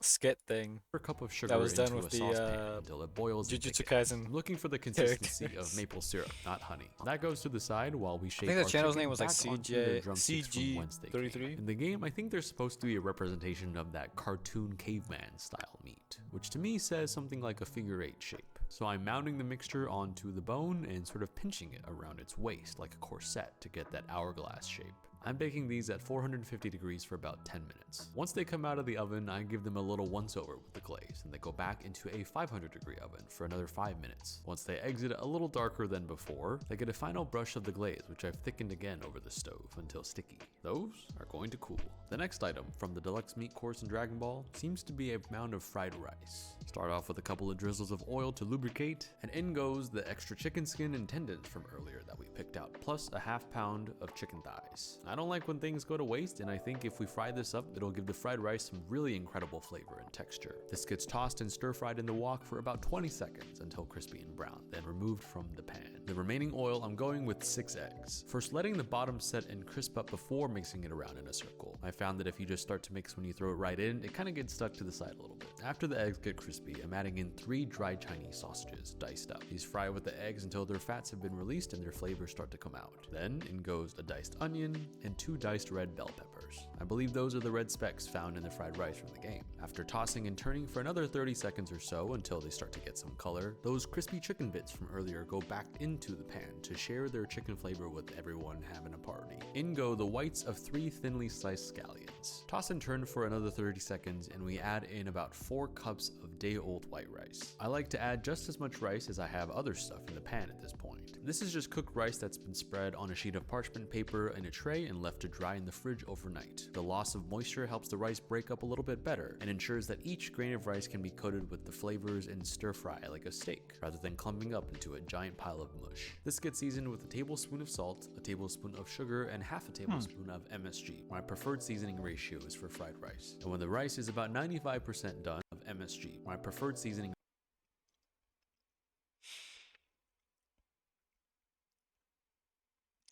skit thing. A cup of sugar that was done into with a the saucepan until it boils and Jujutsu thickens. Kaisen I'm looking for the consistency of characters. maple syrup, not honey. That goes to the side while we shape think the our channel's chicken name was like back onto their CJ drumsticks from whence they came. CG33. In the game, I think there's supposed to be a representation of that cartoon caveman style meat, which to me says something like a figure 8 shape. So I'm mounting the mixture onto the bone and sort of pinching it around its waist like a corset to get that hourglass shape. I'm baking these at 450 degrees for about 10 minutes. Once they come out of the oven, I give them a little once over with the glaze, and they go back into a 500 degree oven for another 5 minutes. Once they exit a little darker than before, they get a final brush of the glaze, which I've thickened again over the stove until sticky. Those are going to cool. The next item from the deluxe meat course in Dragon Ball seems to be a mound of fried rice. Start off with a couple of drizzles of oil to lubricate, and in goes the extra chicken skin and tendons from earlier that we picked out, plus a half pound of chicken thighs. I don't like when things go to waste, and I think if we fry this up, it'll give the fried rice some really incredible flavor and texture. This gets tossed and stir-fried in the wok for about 20 seconds until crispy and brown, then removed from the pan. The remaining oil, I'm going with 6 eggs. First letting the bottom set and crisp up before mixing it around in a circle. I found that if you just start to mix when you throw it right in, it kind of gets stuck to the side a little bit. After the eggs get crispy, I'm adding in 3 dry Chinese sausages, diced up. These fry with the eggs until their fats have been released and their flavors start to come out. Then in goes a diced onion and 2 diced red bell peppers. I believe those are the red specks found in the fried rice from the game. After tossing and turning for another 30 seconds or so until they start to get some color, those crispy chicken bits from earlier go back into the pan to share their chicken flavor with everyone having a party. In go the whites of 3 thinly sliced scallions. Toss and turn for another 30 seconds and we add in about 4 cups of day-old white rice. I like to add just as much rice as I have other stuff in the pan at this point. This is just cooked rice that's been spread on a sheet of parchment paper in a tray and left to dry in the fridge overnight. The loss of moisture helps the rice break up a little bit better and ensures that each grain of rice can be coated with the flavors and stir fry like a steak, rather than clumping up into a giant pile of mush. This gets seasoned with a tablespoon of salt, a tablespoon of sugar, and half a tablespoon of MSG. My preferred seasoning ratio is for fried rice. And when the rice is about 95% done of MSG, my preferred seasoning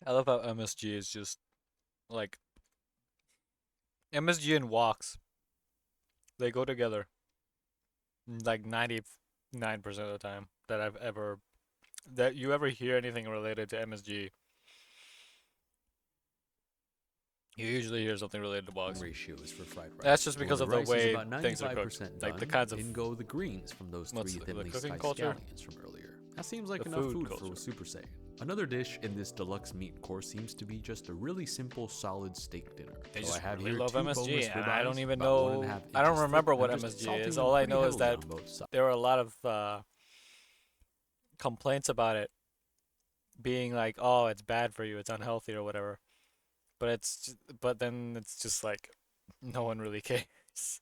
I love how MSG is just like MSG and woks. They go together like 99% of the time that you ever hear anything related to MSG. You usually hear something related to woks. Ratio is for fried rice. That's just because of the rice is way about things are cooked. 95% Like the done, kinds of in go the greens from those 3 what's the thinly cooking sliced culture? scallions from earlier. That seems like The enough food food culture. for Super Saiyan. Another dish in this deluxe meat course seems to be just a really simple solid steak dinner. They So just I have really here love 2 MSG, boneless and I don't ribeyes, even about know. 1.5 I don't inches remember thick. what I'm just MSG salting is. them All I pretty know is heavily that on both sides. there were a lot of complaints about it being like, "Oh, it's bad for you. It's unhealthy or whatever." But then it's just like no one really cares.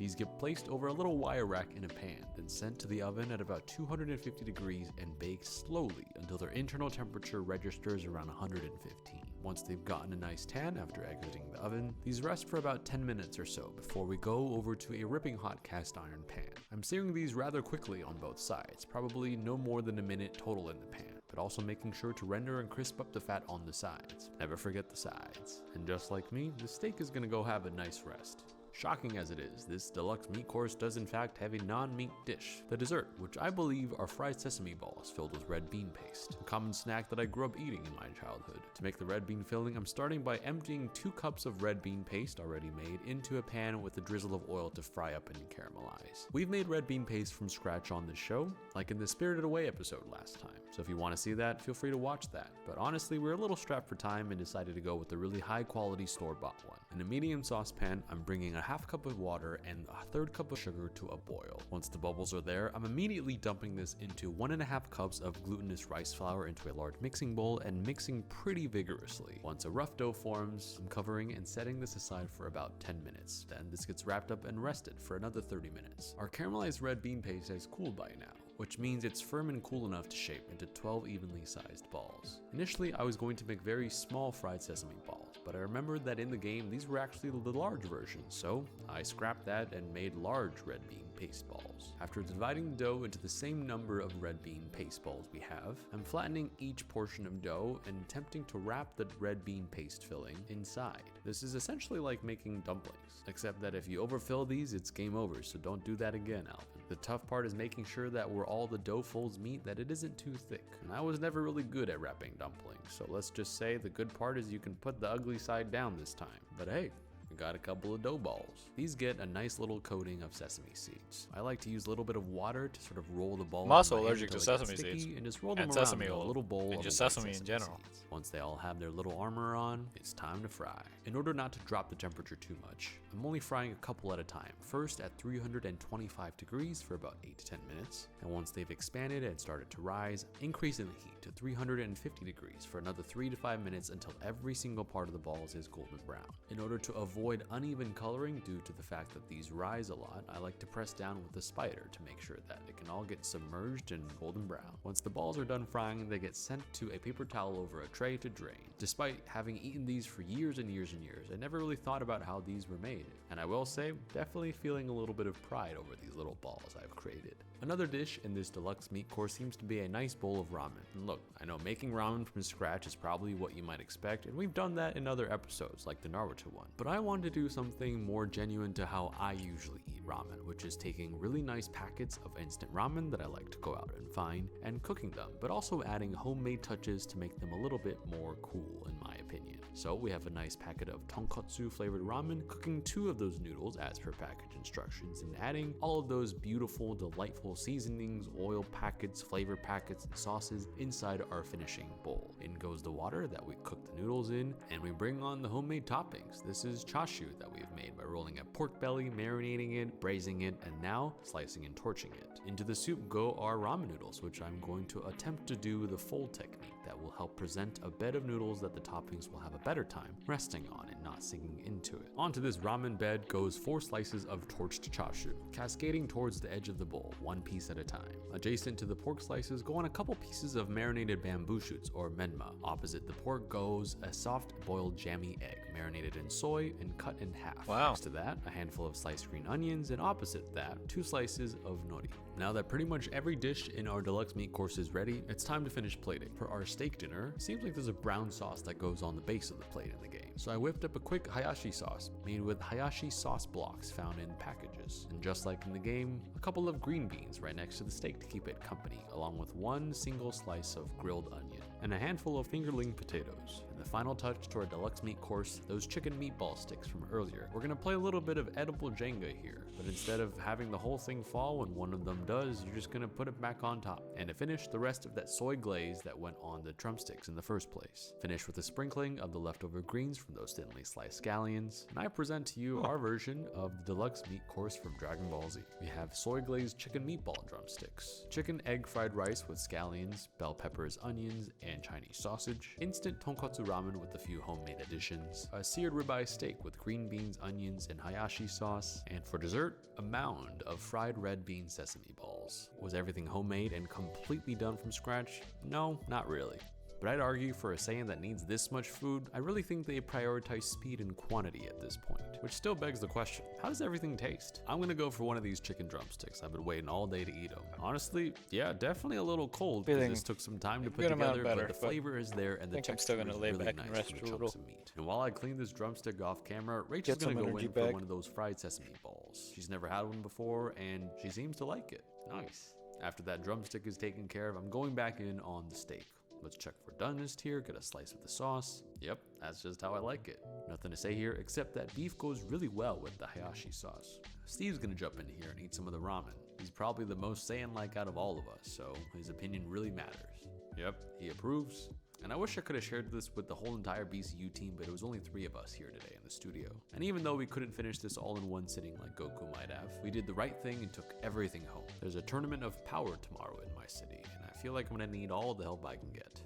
These get placed over a little wire rack in a pan, then sent to the oven at about 250 degrees and baked slowly until their internal temperature registers around 115. Once they've gotten a nice tan after exiting the oven, these rest for about 10 minutes or so before we go over to a ripping hot cast iron pan. I'm searing these rather quickly on both sides, probably no more than a minute total in the pan, but also making sure to render and crisp up the fat on the sides. Never forget the sides. And just like me, the steak is gonna go have a nice rest. Shocking as it is, this deluxe meat course does in fact have a non-meat dish, the dessert, which I believe are fried sesame balls filled with red bean paste, a common snack that I grew up eating in my childhood. To make the red bean filling, I'm starting by emptying 2 cups of red bean paste already made into a pan with a drizzle of oil to fry up and caramelize. We've made red bean paste from scratch on this show, like in the Spirited Away episode last time, so if you want to see that, feel free to watch that. But honestly, we're a little strapped for time and decided to go with a really high quality store-bought one. In a medium saucepan, I'm bringing a half cup of water and a third cup of sugar to a boil. Once the bubbles are there, I'm immediately dumping this into 1.5 cups of glutinous rice flour into a large mixing bowl and mixing pretty vigorously. Once a rough dough forms, I'm covering and setting this aside for about 10 minutes. Then this gets wrapped up and rested for another 30 minutes. Our caramelized red bean paste has cooled by now, which means it's firm and cool enough to shape into 12 evenly sized balls. Initially, I was going to make very small fried sesame balls, but I remembered that in the game these were actually the large versions, so I scrapped that and made large red bean paste balls. After dividing the dough into the same number of red bean paste balls we have, I'm flattening each portion of dough and attempting to wrap the red bean paste filling inside. This is essentially like making dumplings, except that if you overfill these, it's game over, so don't do that again, Alvin. The tough part is making sure that where all the dough folds meet, that it isn't too thick. And I was never really good at wrapping dumplings, so let's just say the good part is you can put the ugly side down this time. But hey, we got a couple of dough balls. These get a nice little coating of sesame seeds. I like to use a little bit of water to sort of roll the ball. I'm also allergic to sesame seeds and just roll them and around sesame in a oil little bowl and of just white sesame in general. seeds. Once they all have their little armor on, it's time to fry. In order not to drop the temperature too much, I'm only frying a couple at a time. First at 325 degrees for about 8 to 10 minutes, and once they've expanded and started to rise, increasing the heat to 350 degrees for another 3 to 5 minutes until every single part of the balls is golden brown. In order to avoid uneven coloring due to the fact that these rise a lot, I like to press down with a spider to make sure that it can all get submerged in golden brown. Once the balls are done frying, they get sent to a paper towel over a tray to drain. Despite having eaten these for years and years and years, I never really thought about how these were made. And I will say, definitely feeling a little bit of pride over these little balls I've created. Another dish in this deluxe meat course seems to be a nice bowl of ramen. And look, I know making ramen from scratch is probably what you might expect, and we've done that in other episodes like the Naruto one. But I wanted to do something more genuine to how I usually eat ramen, which is taking really nice packets of instant ramen that I like to go out and find and cooking them, but also adding homemade touches to make them a little bit more cool in my opinion. So we have a nice packet of tonkotsu flavored ramen, cooking 2 of those noodles as per package instructions, and adding all of those beautiful, delightful seasonings, oil packets, flavor packets, and sauces inside our finishing bowl. In goes the water that we cook the noodles in, and we bring on the homemade toppings. This is chashu that we have made by rolling a pork belly, marinating it, braising it, and now slicing and torching it. Into the soup go our ramen noodles, which I'm going to attempt to do the fold technique that will help present a bed of noodles that the toppings will have a better time resting on and not sinking into it. Onto this ramen bed goes 4 slices of torched chashu, cascading towards the edge of the bowl, 1 piece at a time. Adjacent to the pork slices go on a couple pieces of marinated bamboo shoots or menma. Opposite the pork goes a soft boiled jammy egg, marinated in soy and cut in half. Wow. Next to that, a handful of sliced green onions, and opposite that, 2 slices of nori. Now that pretty much every dish in our deluxe meat course is ready, it's time to finish plating. For our steak dinner, it seems like there's a brown sauce that goes on the base of the plate in the game. So I whipped up a quick hayashi sauce made with hayashi sauce blocks found in packages. And just like in the game, a couple of green beans right next to the steak to keep it company, along with 1 single slice of grilled onion and a handful of fingerling potatoes. And the final touch to our deluxe meat course, those chicken meatball sticks from earlier. We're gonna play a little bit of edible Jenga here, but instead of having the whole thing fall when one of them does, you're just gonna put it back on top. And to finish, the rest of that soy glaze that went on the drumsticks in the first place. Finish with a sprinkling of the leftover greens from those thinly sliced scallions, and I present to you our version of the deluxe meat course from Dragon Ball Z. We have soy glazed chicken meatball drumsticks, chicken egg fried rice with scallions, bell peppers, onions, and Chinese sausage, instant tonkotsu ramen with a few homemade additions, a seared ribeye steak with green beans, onions, and hayashi sauce, and for dessert, a mound of fried red bean sesame balls. Was everything homemade and completely done from scratch? No, not really. But I'd argue for a saying that needs this much food, I really think they prioritize speed and quantity at this point. Which still begs the question, how does everything taste? I'm gonna go for one of these chicken drumsticks. I've been waiting all day to eat them. Honestly, yeah, definitely a little cold because this took some time to put together, but the flavor is there and the texture is really nice from the chunks of meat. And while I clean this drumstick off camera, Rachel's gonna go in for one of those fried sesame balls. She's never had one before and she seems to like it. Nice. After that drumstick is taken care of, I'm going back in on the steak. Let's check for doneness here, get a slice of the sauce. Yep, that's just how I like it. Nothing to say here, except that beef goes really well with the hayashi sauce. Steve's gonna jump in here and eat some of the ramen. He's probably the most Saiyan-like out of all of us, so his opinion really matters. Yep, he approves. And I wish I could have shared this with the whole entire BCU team, but it was only 3 of us here today in the studio. And even though we couldn't finish this all in one sitting like Goku might have, we did the right thing and took everything home. There's a tournament of power tomorrow in my city, and I feel like I'm gonna need all the help I can get.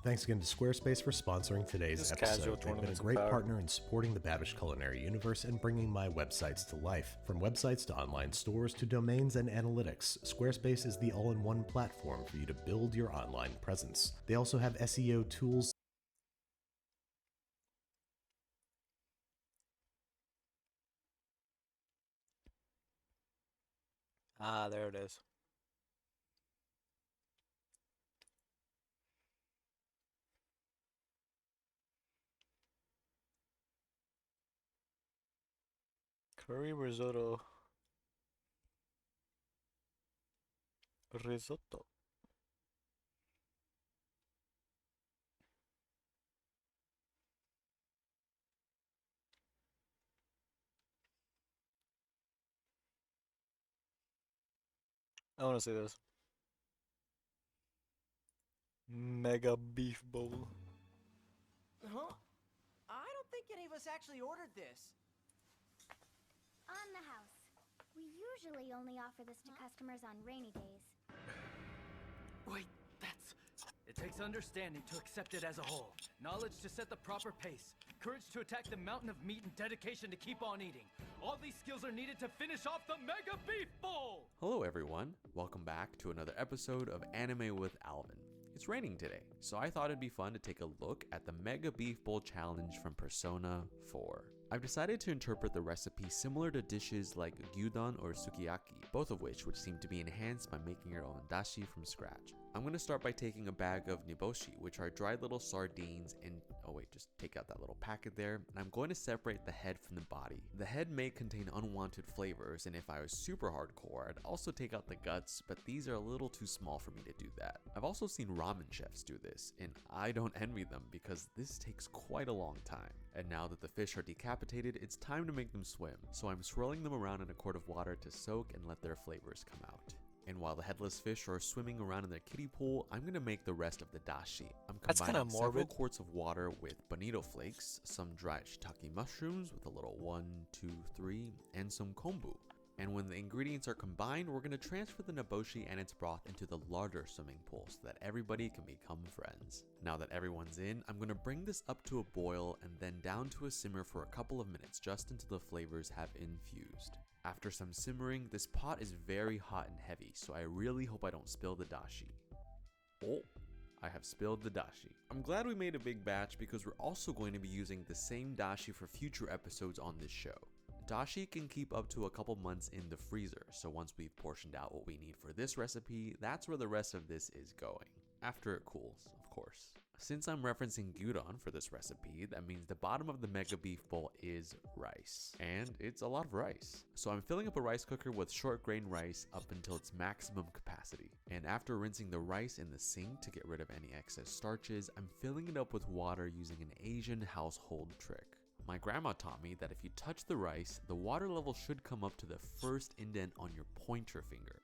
Thanks again to Squarespace for sponsoring today's episode. They've been a great partner in supporting the Babish culinary universe and bringing my websites to life. From websites to online stores to domains and analytics, Squarespace is the all-in-one platform for you to build your online presence. They also have SEO tools. Ah, there it is. Curry risotto. Risotto. I want to see this. Mega beef bowl. Huh? I don't think any of us actually ordered this. On the house. We usually only offer this to customers on rainy days. Wait, It takes understanding to accept it as a whole, knowledge to set the proper pace, courage to attack the mountain of meat, and dedication to keep on eating. All these skills are needed to finish off the Mega Beef Bowl! Hello everyone, welcome back to another episode of Anime with Alvin. It's raining today, so I thought it'd be fun to take a look at the Mega Beef Bowl challenge from Persona 4. I've decided to interpret the recipe similar to dishes like gyudon or sukiyaki, both of which would seem to be enhanced by making your own dashi from scratch. I'm going to start by taking a bag of niboshi, which are dried little sardines, and oh wait, just take out that little packet there, and I'm going to separate the head from the body. The head may contain unwanted flavors, and if I was super hardcore, I'd also take out the guts, but these are a little too small for me to do that. I've also seen ramen chefs do this, and I don't envy them because this takes quite a long time. And now that the fish are decapitated, it's time to make them swim. So I'm swirling them around in a quart of water to soak and let their flavors come out. And while the headless fish are swimming around in their kiddie pool, I'm gonna make the rest of the dashi. I'm combining several quarts of water with bonito flakes, some dried shiitake mushrooms with a little 1, 2, 3, and some kombu. And when the ingredients are combined, we're gonna transfer the niboshi and its broth into the larger swimming pool so that everybody can become friends. Now that everyone's in, I'm gonna bring this up to a boil and then down to a simmer for a couple of minutes just until the flavors have infused. After some simmering, this pot is very hot and heavy, so I really hope I don't spill the dashi. Oh, I have spilled the dashi. I'm glad we made a big batch because we're also going to be using the same dashi for future episodes on this show. Dashi can keep up to a couple months in the freezer, so once we've portioned out what we need for this recipe, that's where the rest of this is going. After it cools, of course. Since I'm referencing gyudon for this recipe, that means the bottom of the Mega Beef Bowl is rice. And it's a lot of rice. So I'm filling up a rice cooker with short grain rice up until its maximum capacity. And after rinsing the rice in the sink to get rid of any excess starches, I'm filling it up with water using an Asian household trick. My grandma taught me that if you touch the rice, the water level should come up to the first indent on your pointer finger.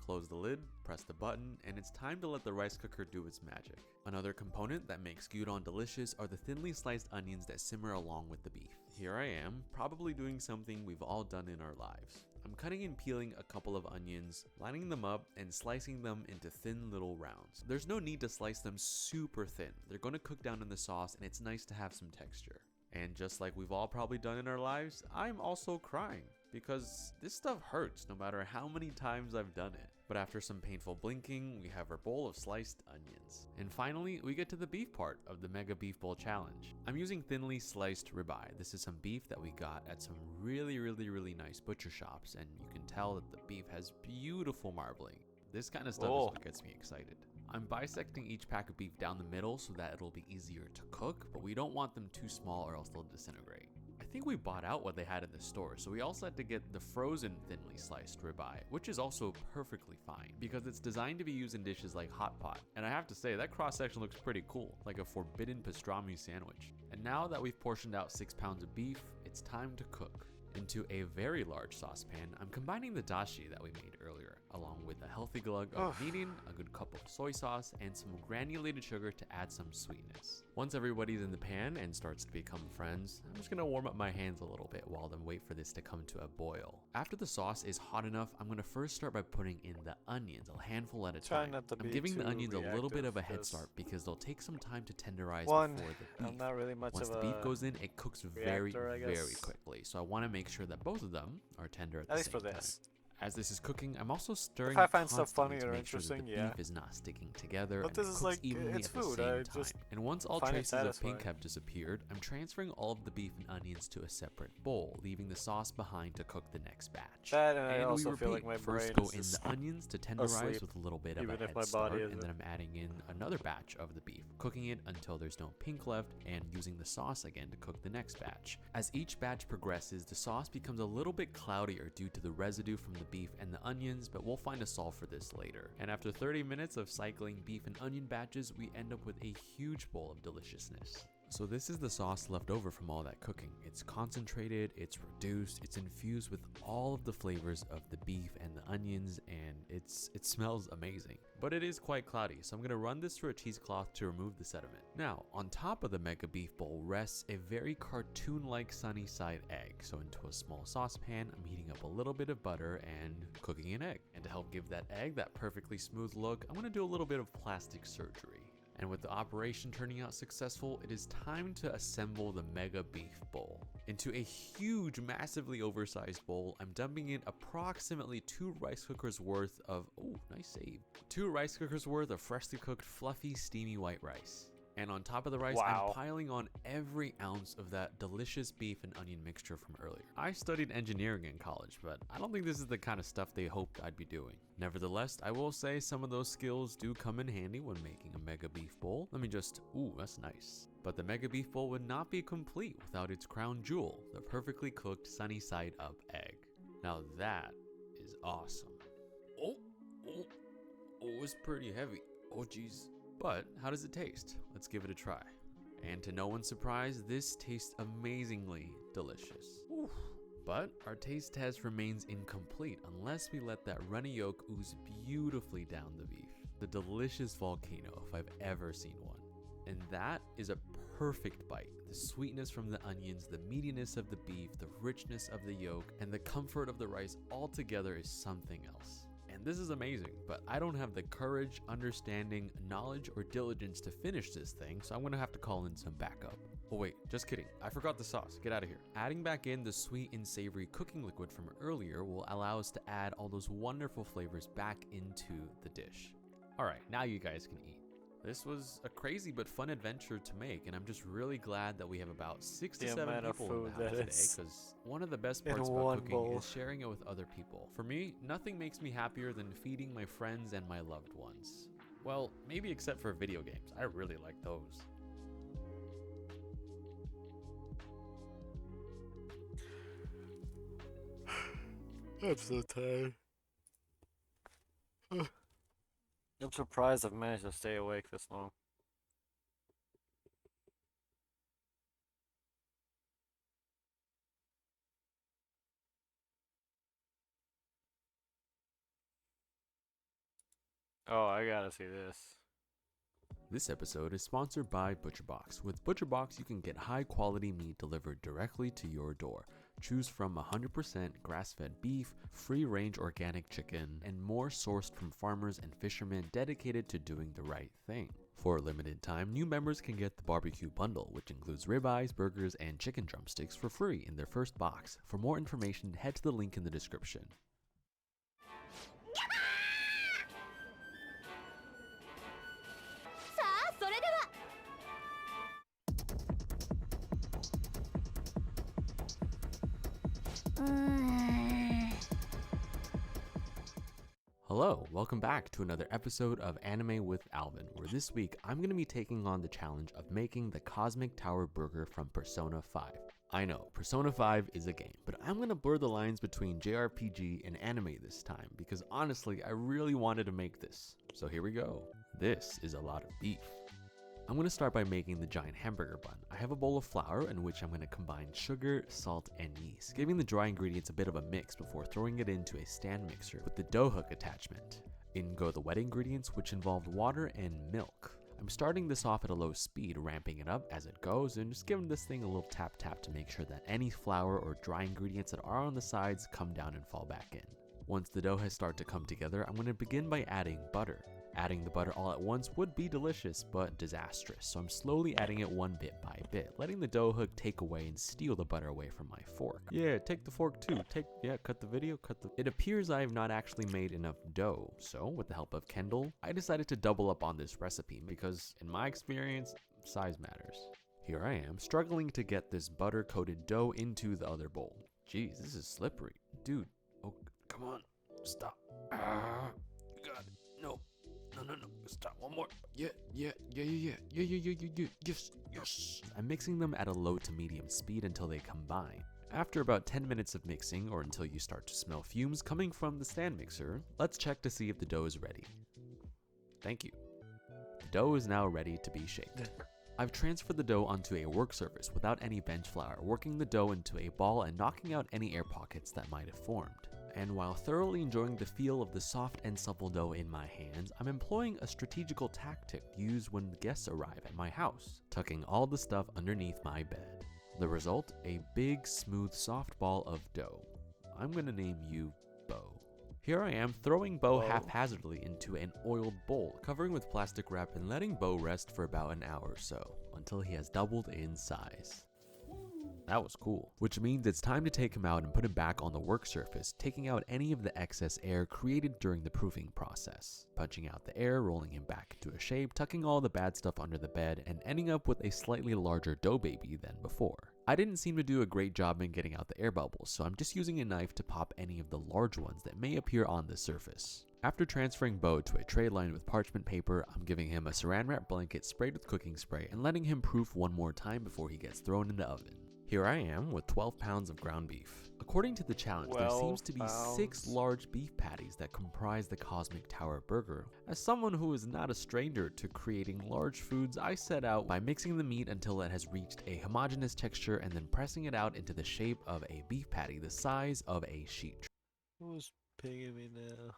close the lid, press the button, and it's time to let the rice cooker do its magic. Another component that makes gyudon delicious are the thinly sliced onions that simmer along with the beef. Here I am, probably doing something we've all done in our lives. I'm cutting and peeling a couple of onions, lining them up, and slicing them into thin little rounds. There's no need to slice them super thin. They're going to cook down in the sauce, and it's nice to have some texture. And just like we've all probably done in our lives, I'm also crying because this stuff hurts no matter how many times I've done it. But after some painful blinking, we have our bowl of sliced onions. And finally, we get to the beef part of the Mega Beef Bowl Challenge. I'm using thinly sliced ribeye. This is some beef that we got at some really nice butcher shops, and you can tell that the beef has beautiful marbling. This kind of stuff is what gets me excited. I'm bisecting each pack of beef down the middle so that it'll be easier to cook, but we don't want them too small or else they'll disintegrate. I think we bought out what they had in the store, so we also had to get the frozen thinly sliced ribeye, which is also perfectly fine because it's designed to be used in dishes like hot pot. And I have to say, that cross section looks pretty cool, like a forbidden pastrami sandwich. And now that we've portioned out 6 pounds of beef, it's time to cook. Into a very large saucepan, I'm combining the dashi that we made earlier, along with a healthy glug of mirin, a good cup of soy sauce, and some granulated sugar to add some sweetness. Once everybody's in the pan and starts to become friends, I'm just gonna warm up my hands a little bit while then wait for this to come to a boil. After the sauce is hot enough, I'm gonna first start by putting in the onions, a handful at a time. I'm giving the onions a little bit of a head start because they'll take some time to tenderize before the beef. I'm not really much Once of the beef a goes in, it cooks very quickly. So I want to make sure that both of them are tender at the same time. As this is cooking, I'm also stirring If I find stuff constantly funny to or make sure that the interesting, beef is not sticking together But and this it is cooks like, evenly it's at the food, same I time. just And once all find it traces of satisfying. pink have disappeared, I'm transferring all of the beef and onions to a separate bowl, leaving the sauce behind to cook the next batch. That, and I we also repeat. feel like my First brain go is in just the onions to tenderize asleep, with a little bit of even a if head my start, body and isn't. then I'm adding in another batch of the beef, cooking it until there's no pink left, and using the sauce again to cook the next batch. As each batch progresses, the sauce becomes a little bit cloudier due to the residue from the beef and the onions, but we'll find a solve for this later. And after 30 minutes of cycling beef and onion batches, we end up with a huge bowl of deliciousness. So this is the sauce left over from all that cooking. It's concentrated, it's reduced, it's infused with all of the flavors of the beef and the onions, and it smells amazing. But it is quite cloudy, so I'm going to run this through a cheesecloth to remove the sediment. Now, on top of the Mega Beef Bowl rests a very cartoon-like sunny side egg. So into a small saucepan, I'm heating up a little bit of butter and cooking an egg. And to help give that egg that perfectly smooth look, I'm going to do a little bit of plastic surgery. And with the operation turning out successful, it is time to assemble the Mega Beef Bowl. Into a huge, massively oversized bowl, I'm dumping in approximately 2 rice cookers worth of, oh, nice save, 2 rice cookers worth of freshly cooked, fluffy, steamy white rice. And on top of the rice, I'm piling on every ounce of that delicious beef and onion mixture from earlier. I studied engineering in college, but I don't think this is the kind of stuff they hoped I'd be doing. Nevertheless, I will say some of those skills do come in handy when making a Mega Beef Bowl. Let me just, ooh, that's nice. But the Mega Beef Bowl would not be complete without its crown jewel, the perfectly cooked sunny side up egg. Now that is awesome. Oh, it's pretty heavy. Oh, geez. But how does it taste? Let's give it a try. And to no one's surprise, this tastes amazingly delicious. Oof. But our taste test remains incomplete unless we let that runny yolk ooze beautifully down the beef. The delicious volcano, if I've ever seen one. And that is a perfect bite. The sweetness from the onions, the meatiness of the beef, the richness of the yolk, and the comfort of the rice all together is something else. And this is amazing, but I don't have the courage, understanding, knowledge, or diligence to finish this thing, so I'm gonna have to call in some backup. Oh wait, just kidding. I forgot the sauce. Get out of here. Adding back in the sweet and savory cooking liquid from earlier will allow us to add all those wonderful flavors back into the dish. Alright, now you guys can eat. This was a crazy but fun adventure to make, and I'm just really glad that we have about 6 to 7 people in the house today, because one of the best parts about cooking is sharing it with other people. For me, nothing makes me happier than feeding my friends and my loved ones. Well, maybe except for video games. I really like those. I'm so tired. I'm surprised I've managed to stay awake this long. Oh, I gotta see this. This episode is sponsored by ButcherBox. With ButcherBox, you can get high-quality meat delivered directly to your door. Choose from 100% grass-fed beef, free-range organic chicken, and more sourced from farmers and fishermen dedicated to doing the right thing. For a limited time, new members can get the barbecue bundle, which includes ribeyes, burgers, and chicken drumsticks for free in their first box. For more information, head to the link in the description. Hello, welcome back to another episode of Anime with Alvin, where this week I'm going to be taking on the challenge of making the Cosmic Tower Burger from Persona 5. I know, Persona 5 is a game, but I'm going to blur the lines between JRPG and anime this time, because honestly, I really wanted to make this. So here we go. This is a lot of beef. I'm going to start by making the giant hamburger bun. I have a bowl of flour in which I'm going to combine sugar, salt, and yeast, giving the dry ingredients a bit of a mix before throwing it into a stand mixer with the dough hook attachment. In go the wet ingredients, which involved water and milk. I'm starting this off at a low speed, ramping it up as it goes, and just giving this thing a little tap tap to make sure that any flour or dry ingredients that are on the sides come down and fall back in. Once the dough has started to come together, I'm going to begin by adding butter. Adding the butter all at once would be delicious, but disastrous, so I'm slowly adding it one bit by bit, letting the dough hook take away and steal the butter away from my fork. Yeah, take the fork too. Cut the video, It appears I have not actually made enough dough, so with the help of Kendall, I decided to double up on this recipe because, in my experience, size matters. Here I am, struggling to get this butter-coated dough into the other bowl. Jeez, this is slippery. Dude, oh, come on, stop. You got it. No. No, stop, one more. Yeah, yes. I'm mixing them at a low to medium speed until they combine. After about 10 minutes of mixing, or until you start to smell fumes coming from the stand mixer, let's check to see if the dough is ready. Thank you. The dough is now ready to be shaped. I've transferred the dough onto a work surface without any bench flour, working the dough into a ball and knocking out any air pockets that might have formed. And while thoroughly enjoying the feel of the soft and supple dough in my hands, I'm employing a strategical tactic used when guests arrive at my house, tucking all the stuff underneath my bed. The result, a big, smooth, soft ball of dough. I'm gonna name you Bo. Here I am throwing Bo haphazardly into an oiled bowl, covering with plastic wrap and letting Bo rest for about an hour or so, until he has doubled in size. That was cool. Which means it's time to take him out and put him back on the work surface, taking out any of the excess air created during the proofing process. Punching out the air, rolling him back into a shape, tucking all the bad stuff under the bed, and ending up with a slightly larger dough baby than before. I didn't seem to do a great job in getting out the air bubbles, so I'm just using a knife to pop any of the large ones that may appear on the surface. After transferring Bo to a tray lined with parchment paper, I'm giving him a saran wrap blanket sprayed with cooking spray and letting him proof one more time before he gets thrown in the oven. Here I am with 12 pounds of ground beef. According to the challenge, there seems to be 6 large beef patties that comprise the Cosmic Tower Burger. As someone who is not a stranger to creating large foods, I set out by mixing the meat until it has reached a homogeneous texture and then pressing it out into the shape of a beef patty the size of a sheet. Who's pinging me now?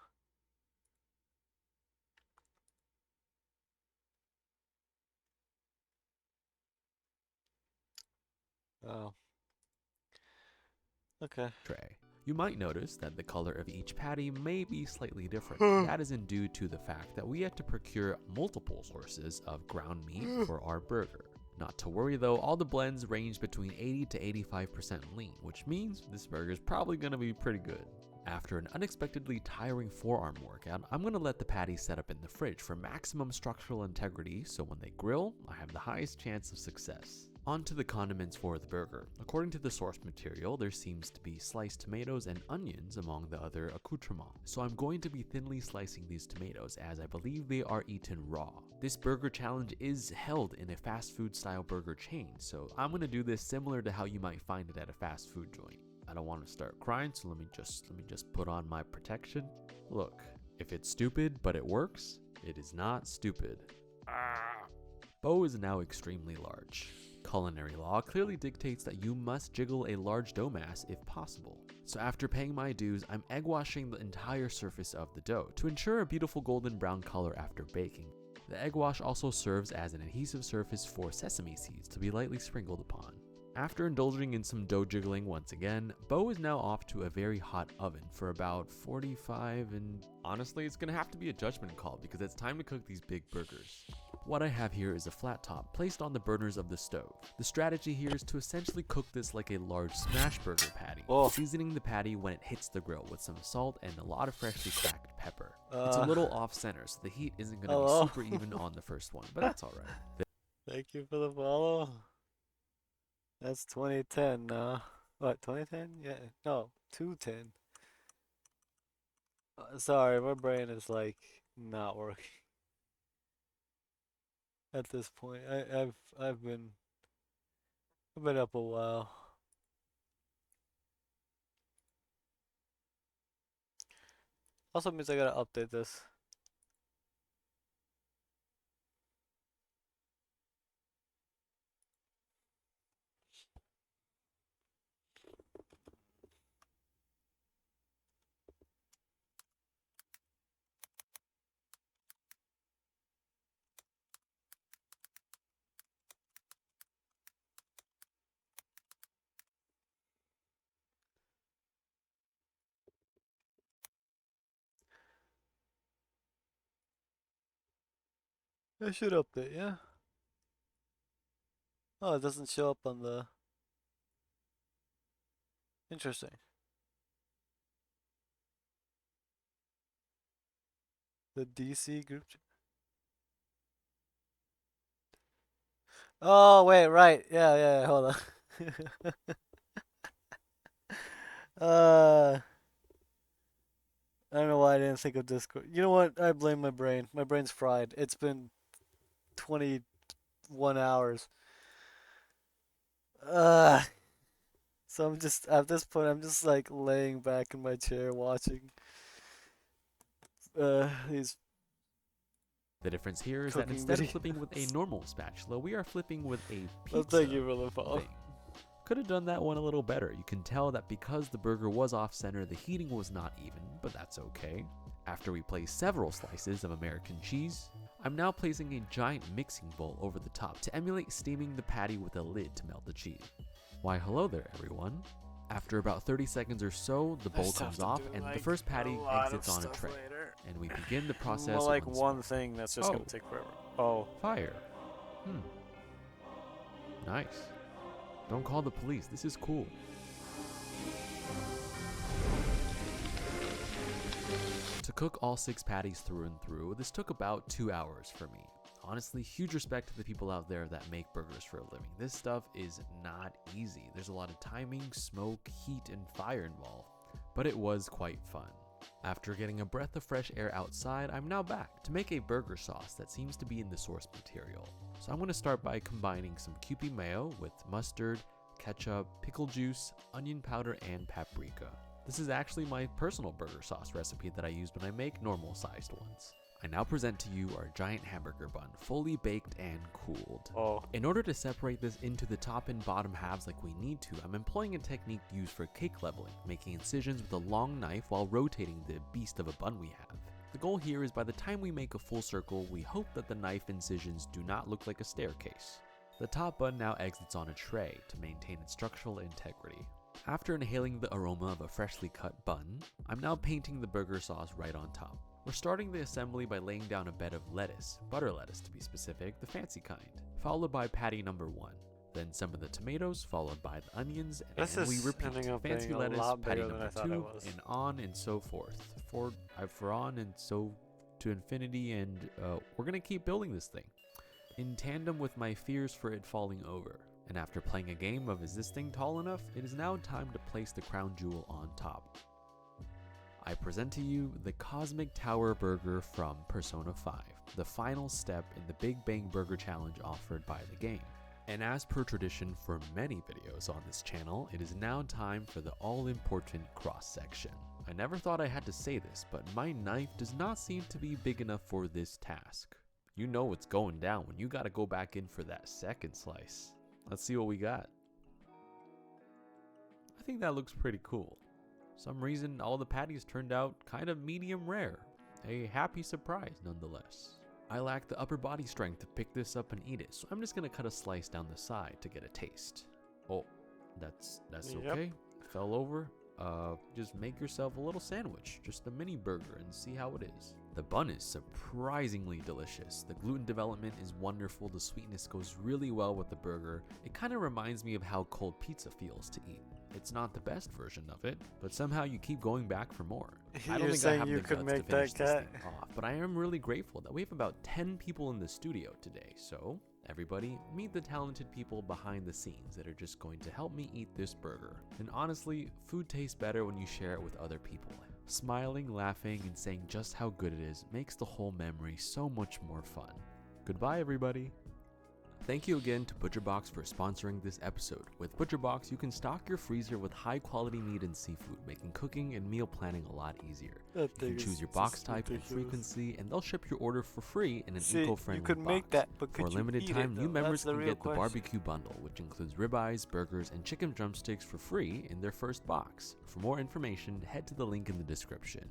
Oh. Okay. Tray. You might notice that the color of each patty may be slightly different. That isn't due to the fact that we had to procure multiple sources of ground meat for our burger. Not to worry though, all the blends range between 80 to 85% lean, which means this burger is probably going to be pretty good. After an unexpectedly tiring forearm workout, I'm going to let the patty set up in the fridge for maximum structural integrity so when they grill, I have the highest chance of success. On to the condiments for the burger. According to the source material, there seems to be sliced tomatoes and onions among the other accoutrements. So I'm going to be thinly slicing these tomatoes as I believe they are eaten raw. This burger challenge is held in a fast food style burger chain, so I'm going to do this similar to how you might find it at a fast food joint. I don't want to start crying, so let me just put on my protection. Look, if it's stupid but it works, it is not stupid. Bo is now extremely large. Culinary law clearly dictates that you must jiggle a large dough mass if possible. So after paying my dues, I'm egg washing the entire surface of the dough to ensure a beautiful golden brown color after baking. The egg wash also serves as an adhesive surface for sesame seeds to be lightly sprinkled upon. After indulging in some dough jiggling once again, Bo is now off to a very hot oven for about 45 and honestly it's gonna have to be a judgment call because it's time to cook these big burgers. What I have here is a flat top placed on the burners of the stove. The strategy here is to essentially cook this like a large smash burger patty, seasoning the patty when it hits the grill with some salt and a lot of freshly cracked pepper. It's a little off center so the heat isn't gonna be super even on the first one, but that's alright. Thank you for the follow. That's 2010 now. What, 2010? Yeah, no, 210. Sorry, my brain is like not working at this point. I've been up a while. Also means I gotta update this. It should update, yeah. Oh, it doesn't show up on the... Interesting. The DC group chat. Oh, wait, right. Yeah, hold on. I don't know why I didn't think of Discord. You know what? I blame my brain. My brain's fried. It's been 21 hours. So I'm just, at this point, I'm just like laying back in my chair watching these. The difference here is that instead of flipping with a normal spatula, we are flipping with a pizza. Well, thank you for the follow. Could have done that one a little better. You can tell that because the burger was off center, the heating was not even, but that's okay. After we place several slices of American cheese, I'm now placing a giant mixing bowl over the top to emulate steaming the patty with a lid to melt the cheese. Why hello there everyone. After about 30 seconds or so, the bowl comes off and the first patty exits on a tray. And we begin the process More like one thing that's just gonna take forever. Oh. Fire. Nice. Don't call the police, this is cool. To cook all 6 patties through and through, this took about 2 hours for me. Honestly, huge respect to the people out there that make burgers for a living. This stuff is not easy. There's a lot of timing, smoke, heat, and fire involved, but it was quite fun. After getting a breath of fresh air outside, I'm now back to make a burger sauce that seems to be in the source material. So I'm going to start by combining some Kewpie mayo with mustard, ketchup, pickle juice, onion powder, and paprika. This is actually my personal burger sauce recipe that I use when I make normal sized ones. I now present to you our giant hamburger bun, fully baked and cooled. In order to separate this into the top and bottom halves like we need to, I'm employing a technique used for cake leveling, making incisions with a long knife while rotating the beast of a bun we have. The goal here is by the time we make a full circle, we hope that the knife incisions do not look like a staircase. The top bun now exits on a tray to maintain its structural integrity. After inhaling the aroma of a freshly cut bun, I'm now painting the burger sauce right on top. We're starting the assembly by laying down a bed of lettuce, butter lettuce to be specific, the fancy kind, followed by patty number 1. Then some of the tomatoes, followed by the onions, and we repeat. Fancy lettuce, patty number 2, and on and so forth. For on and so to infinity, and we're gonna keep building this thing. In tandem with my fears for it falling over. And after playing a game of is this thing tall enough, it is now time to place the crown jewel on top. I present to you the Cosmic Tower Burger from Persona 5, the final step in the Big Bang Burger Challenge offered by the game. And as per tradition for many videos on this channel, it is now time for the all-important cross-section. I never thought I had to say this, but my knife does not seem to be big enough for this task. You know what's going down when you gotta go back in for that second slice. Let's see what we got. I think that looks pretty cool. Some reason all the patties turned out kind of medium rare. A happy surprise nonetheless. I lack the upper body strength to pick this up and eat it, so I'm just gonna cut a slice down the side to get a taste. Oh, that's Yep. okay. Fell over. Just make yourself a little sandwich, just a mini burger, and see how it is. The bun is surprisingly delicious. The gluten development is wonderful. The sweetness goes really well with the burger. It kind of reminds me of how cold pizza feels to eat. It's not the best version of it, but somehow you keep going back for more. I don't You're think I saying have you the could guts to make finish that this cat? thing off, but I am really grateful that we have about 10 people in the studio today. So everybody, meet the talented people behind the scenes that are just going to help me eat this burger. And honestly, food tastes better when you share it with other people. Smiling, laughing, and saying just how good it is makes the whole memory so much more fun. Goodbye, everybody. Thank you again to ButcherBox for sponsoring this episode. With ButcherBox, you can stock your freezer with high-quality meat and seafood, making cooking and meal planning a lot easier. You can choose your box type and frequency, and they'll ship your order for free in an eco-friendly you could box. make that, but For a could you limited eat time, it, new though? members That's the can real get the question. barbecue bundle, which includes ribeyes, burgers, and chicken drumsticks for free in their first box. For more information, head to the link in the description.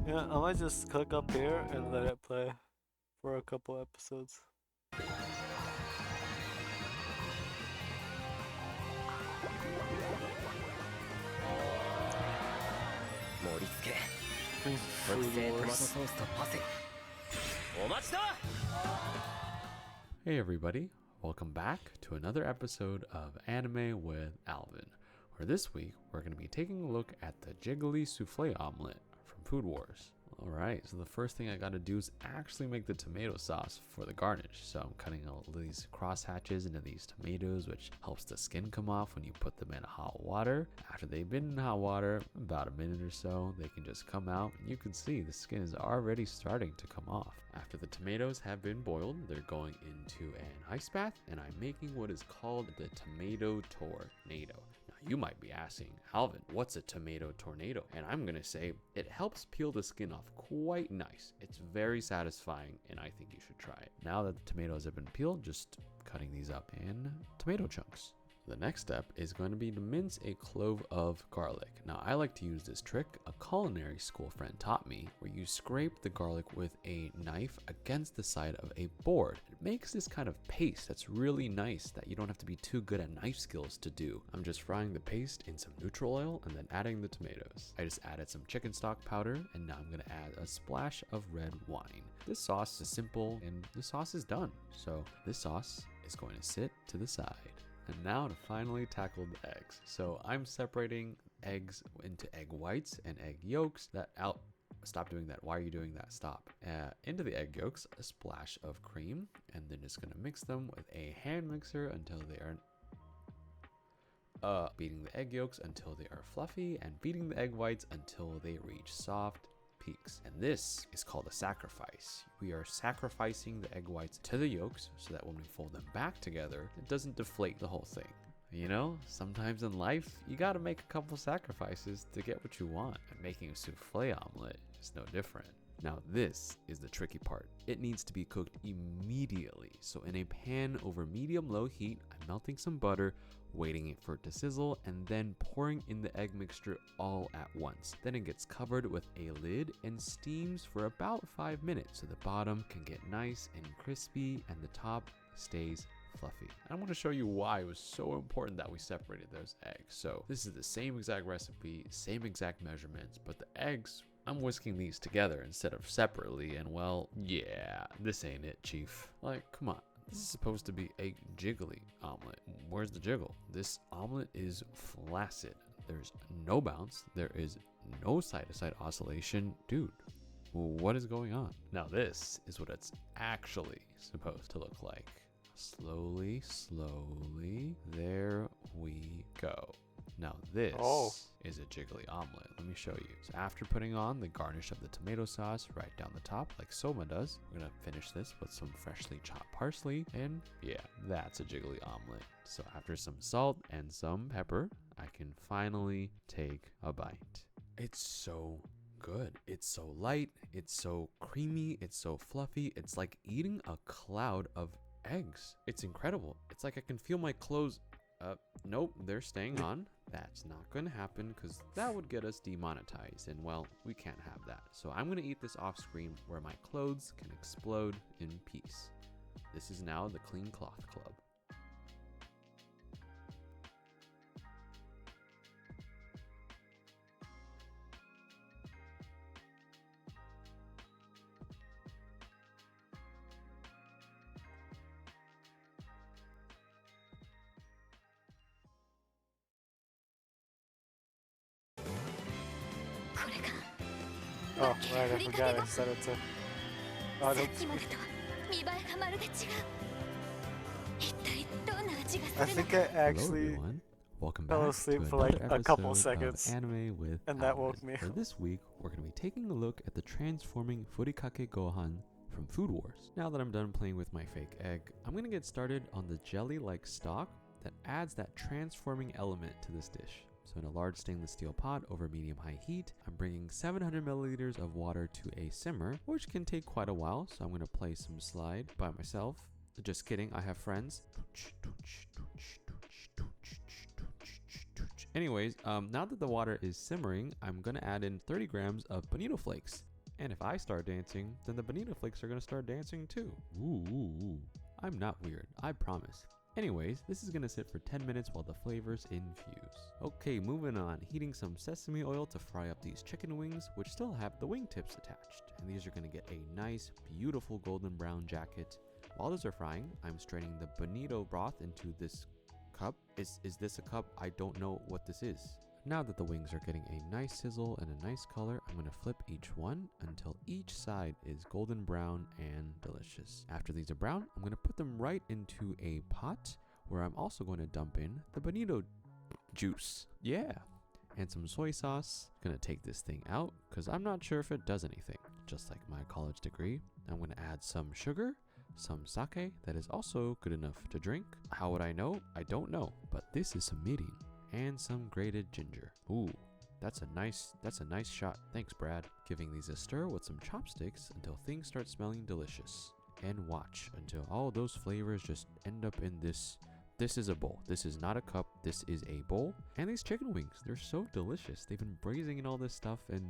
Yeah, I might just click up here and let it play for a couple episodes. Hey everybody, welcome back to another episode of Anime with Alvin, where this week we're going to be taking a look at the Jiggly Souffle Omelet from Food Wars. Alright, so the first thing I gotta do is actually make the tomato sauce for the garnish. So I'm cutting all these cross hatches into these tomatoes, which helps the skin come off when you put them in hot water. After they've been in hot water, about a minute or so, they can just come out, and you can see the skin is already starting to come off. After the tomatoes have been boiled, they're going into an ice bath, and I'm making what is called the tomato tornado. You might be asking, Alvin, what's a tomato tornado? And I'm gonna say it helps peel the skin off quite nice. It's very satisfying, and I think you should try it. Now that the tomatoes have been peeled, just cutting these up in tomato chunks. The next step is going to be to mince a clove of garlic. Now, I like to use this trick a culinary school friend taught me, where you scrape the garlic with a knife against the side of a board. It makes this kind of paste that's really nice that you don't have to be too good at knife skills to do. I'm just frying the paste in some neutral oil and then adding the tomatoes. I just added some chicken stock powder, and now I'm going to add a splash of red wine. This sauce is simple, and the sauce is done. So this sauce is going to sit to the side. And now to finally tackle the eggs. So I'm separating eggs into egg whites and egg yolks. Stop doing that. Why are you doing that? Stop. Into the egg yolks, a splash of cream, and then just gonna mix them with a hand mixer until they are beating the egg yolks until they are fluffy, and beating the egg whites until they reach soft peaks. And this is called a sacrifice. We are sacrificing the egg whites to the yolks so that when we fold them back together, it doesn't deflate the whole thing. You know, sometimes in life, you gotta make a couple sacrifices to get what you want, and making a souffle omelet is no different. Now this is the tricky part. It needs to be cooked immediately. So in a pan over medium-low heat, I'm melting some butter, waiting for it to sizzle, and then pouring in the egg mixture all at once. Then it gets covered with a lid and steams for about 5 minutes so the bottom can get nice and crispy and the top stays fluffy. I want to show you why it was so important that we separated those eggs. So this is the same exact recipe, same exact measurements, but the eggs, I'm whisking these together instead of separately, and well, yeah, this ain't it, chief. Like, come on. This is supposed to be a jiggly omelet. Where's the jiggle? This omelet is flaccid. There's no bounce. There is no side-to-side oscillation. Dude, what is going on? Now this is what it's actually supposed to look like. Slowly, slowly, there we go. Now this is a jiggly omelet. Let me show you. So after putting on the garnish of the tomato sauce right down the top, like Soma does, we're gonna finish this with some freshly chopped parsley, and yeah, that's a jiggly omelet. So after some salt and some pepper, I can finally take a bite. It's so good. It's so light, it's so creamy, it's so fluffy. It's like eating a cloud of eggs. It's incredible. It's like I can feel my clothes. Nope, they're staying on. That's not going to happen because that would get us demonetized, and well, we can't have that. So I'm going to eat this off screen where my clothes can explode in peace. This is now the Clean Cloth Club. Oh, right, I forgot I set it to auto. I think I actually Welcome fell back asleep to for like another a couple episode seconds, of Anime with and that Alvin. woke me For up. this week, we're going to be taking a look at the transforming Furikake Gohan from Food Wars. Now that I'm done playing with my fake egg, I'm going to get started on the jelly-like stock that adds that transforming element to this dish. So in a large stainless steel pot over medium-high heat, I'm bringing 700 milliliters of water to a simmer, which can take quite a while, so I'm going to play some slide by myself. Just kidding, I have friends. Anyways, now that the water is simmering, I'm going to add in 30 grams of bonito flakes. And if I start dancing, then the bonito flakes are going to start dancing too. Ooh. I'm not weird, I promise. Anyways, this is going to sit for 10 minutes while the flavors infuse. Okay, moving on. Heating some sesame oil to fry up these chicken wings, which still have the wing tips attached. And these are going to get a nice, beautiful golden brown jacket. While those are frying, I'm straining the bonito broth into this cup. Is this a cup? I don't know what this is. Now that the wings are getting a nice sizzle and a nice color, I'm going to flip each one until each side is golden brown and delicious. After these are brown, I'm going to put them right into a pot where I'm also going to dump in the bonito juice. Yeah. And some soy sauce. Gonna take this thing out because I'm not sure if it does anything. Just like my college degree, I'm going to add some sugar, some sake that is also good enough to drink. How would I know? I don't know, but this is some mirin. And some grated ginger. Ooh, that's a nice shot. Thanks, Brad. Giving these a stir with some chopsticks until things start smelling delicious. And watch until all those flavors just end up in this. This is a bowl. This is not a cup. This is a bowl. And these chicken wings, they're so delicious. They've been braising in all this stuff, and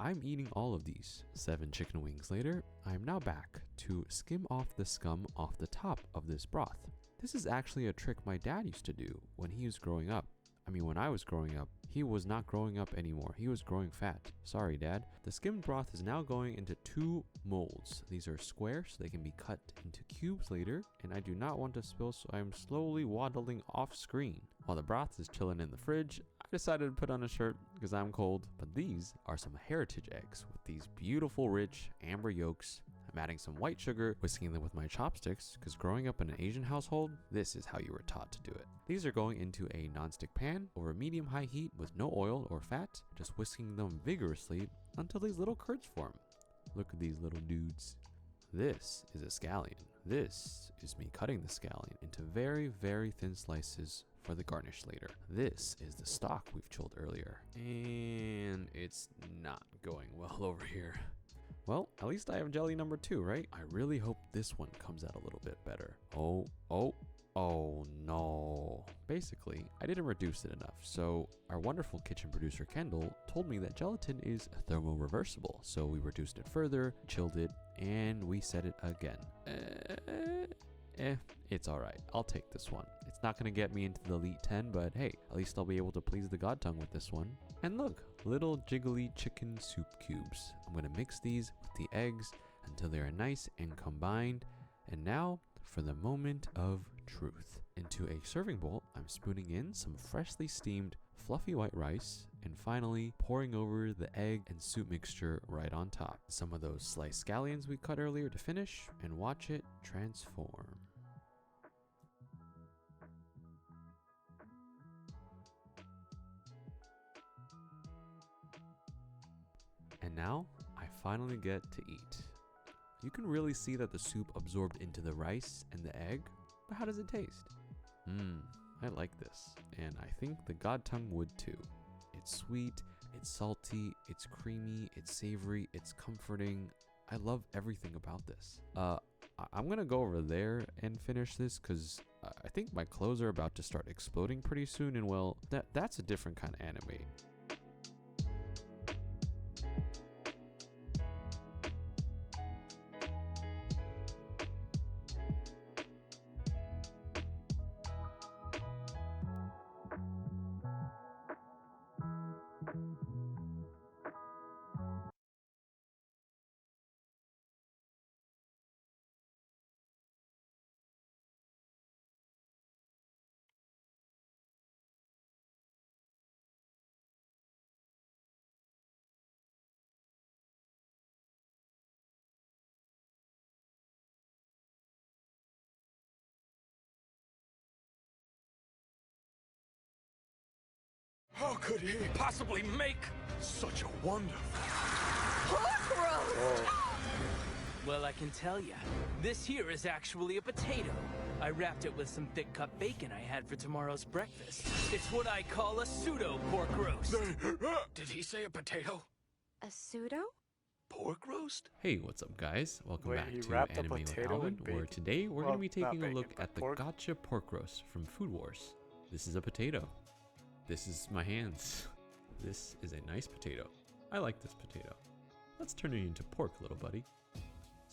I'm eating all of these. 7 chicken wings later, I'm now back to skim off the scum off the top of this broth. This is actually a trick my dad used to do when he was growing up. I mean, when I was growing up, he was not growing up anymore. He was growing fat. Sorry, Dad. The skimmed broth is now going into 2 molds. These are square, so they can be cut into cubes later, and I do not want to spill, so I am slowly waddling off screen. While the broth is chilling in the fridge, I decided to put on a shirt because I'm cold, but these are some heritage eggs with these beautiful, rich amber yolks. I'm adding some white sugar, whisking them with my chopsticks, because growing up in an Asian household, this is how you were taught to do it. These are going into a nonstick pan over medium-high heat with no oil or fat, just whisking them vigorously until these little curds form. Look at these little dudes. This is a scallion. This is me cutting the scallion into very, very thin slices for the garnish later. This is the stock we've chilled earlier. And it's not going well over here. Well, at least I have jelly number 2, right? I really hope this one comes out a little bit better. Oh no. Basically, I didn't reduce it enough, so our wonderful kitchen producer Kendall told me that gelatin is thermoreversible, so we reduced it further, chilled it, and we set it again. It's alright. I'll take this one. It's not going to get me into the elite 10, but hey, at least I'll be able to please the god tongue with this one. And look, little jiggly chicken soup cubes. I'm going to mix these with the eggs until they are nice and combined. And now for the moment of truth. Into a serving bowl, I'm spooning in some freshly steamed fluffy white rice, and finally pouring over the egg and soup mixture right on top. Some of those sliced scallions we cut earlier to finish, and watch it transform. And now, I finally get to eat. You can really see that the soup absorbed into the rice and the egg, but how does it taste? I like this, and I think the god tongue would too. It's sweet, It's salty, it's creamy, it's savory, it's comforting. I love everything about this. I'm gonna go over there and finish this because I think my clothes are about to start exploding pretty soon, and well, that's a different kind of anime. How could he possibly make such a wonderful Pork roast! Well, I can tell ya, this here is actually a potato. I wrapped it with some thick cut bacon I had for tomorrow's breakfast. It's what I call a pseudo pork roast. Did he say a potato? A pseudo? Pork roast? Hey, what's up guys? Welcome Wait, back he to wrapped a Anime with potato Alvin, in where bacon? today we're Well, going to be not taking a bacon, look but at the pork. Gotcha pork roast from Food Wars. This is a potato. This is my hands. This is a nice potato. I like this potato. Let's turn it into pork, little buddy.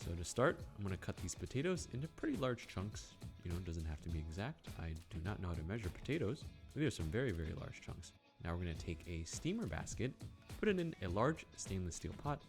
So to start, I'm going to cut these potatoes into pretty large chunks. You know, it doesn't have to be exact. I do not know how to measure potatoes, but these are some very, very large chunks. Now we're going to take a steamer basket, put it in a large stainless steel pot,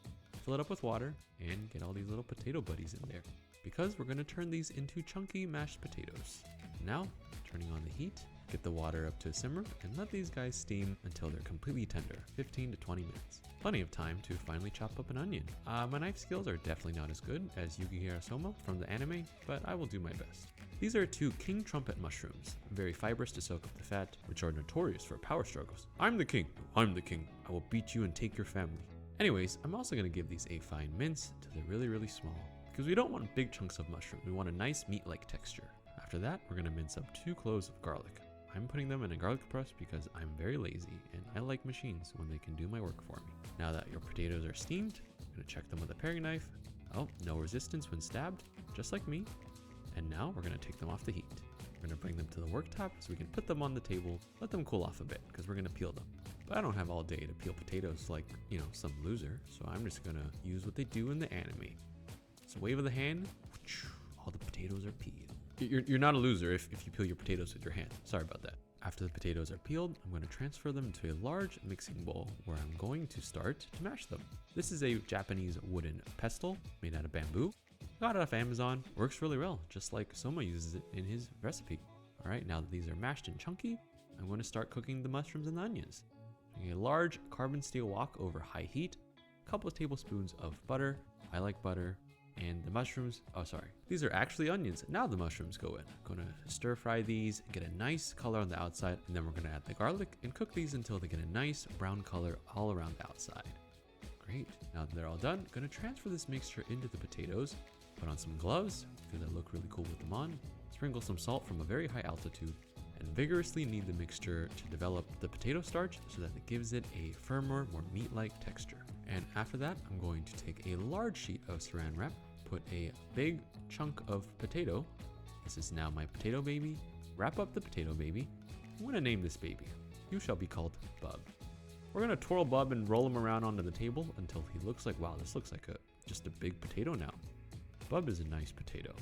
fill it up with water, and get all these little potato buddies in there, because we're going to turn these into chunky mashed potatoes. Now, turning on the heat, get the water up to a simmer, and let these guys steam until they're completely tender, 15 to 20 minutes. Plenty of time to finally chop up an onion. My knife skills are definitely not as good as Yukihira Soma from the anime, but I will do my best. These are 2 king trumpet mushrooms, very fibrous to soak up the fat, which are notorious for power struggles. I'm the king, I'm the king, I will beat you and take your family. Anyways, I'm also going to give these a fine mince till they're really, really small, because we don't want big chunks of mushroom, we want a nice meat-like texture. After that, we're going to mince up 2 cloves of garlic. I'm putting them in a garlic press because I'm very lazy and I like machines when they can do my work for me. Now that your potatoes are steamed, I'm going to check them with a paring knife. Oh, no resistance when stabbed, just like me. And now we're going to take them off the heat. We're going to bring them to the worktop so we can put them on the table, let them cool off a bit because we're going to peel them. But I don't have all day to peel potatoes like, you know, some loser, so I'm just going to use what they do in the anime. So wave of the hand, all the potatoes are peeled. You're not a loser if you peel your potatoes with your hand. Sorry about that. After the potatoes are peeled, I'm going to transfer them into a large mixing bowl where I'm going to start to mash them. This is a Japanese wooden pestle made out of bamboo. Got it off Amazon. Works really well, just like Soma uses it in his recipe. Alright, now that these are mashed and chunky, I'm going to start cooking the mushrooms and the onions. A large carbon steel wok over high heat, a couple of tablespoons of butter. I like butter. And the mushrooms, oh sorry, these are actually onions. Now the mushrooms go in. I'm gonna stir fry these, get a nice color on the outside, and then we're gonna add the garlic and cook these until they get a nice brown color all around the outside. Great, now that they're all done, I'm gonna transfer this mixture into the potatoes, put on some gloves, because they look really cool with them on, sprinkle some salt from a very high altitude, and vigorously knead the mixture to develop the potato starch so that it gives it a firmer, more meat-like texture. And after that, I'm going to take a large sheet of saran wrap, put a big chunk of potato. This is now my potato baby. Wrap up the potato baby. I'm going to name this baby. You shall be called Bub. We're going to twirl Bub and roll him around onto the table until he looks like, wow, this looks like just a big potato now. Bub is a nice potato.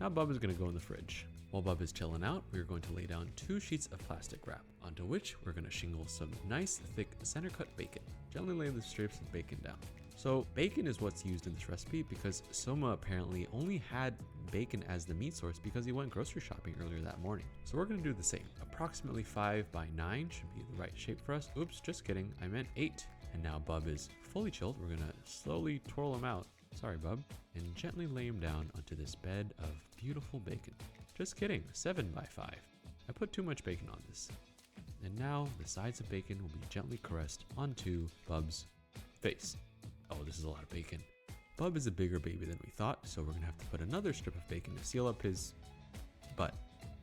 Now Bub is going to go in the fridge. While Bub is chilling out, we're going to lay down 2 sheets of plastic wrap, onto which we're going to shingle some nice thick center cut bacon. Gently lay the strips of bacon down. So bacon is what's used in this recipe because Soma apparently only had bacon as the meat source because he went grocery shopping earlier that morning. So we're going to do the same. Approximately 5 by 9 should be the right shape for us. Oops, just kidding, I meant 8. And now Bub is fully chilled. We're going to slowly twirl him out. Sorry, Bub. And gently lay him down onto this bed of beautiful bacon. Just kidding, 7 by 5. I put too much bacon on this. And now the sides of bacon will be gently caressed onto Bub's face. Oh, this is a lot of bacon. Bub is a bigger baby than we thought, so we're gonna have to put another strip of bacon to seal up his butt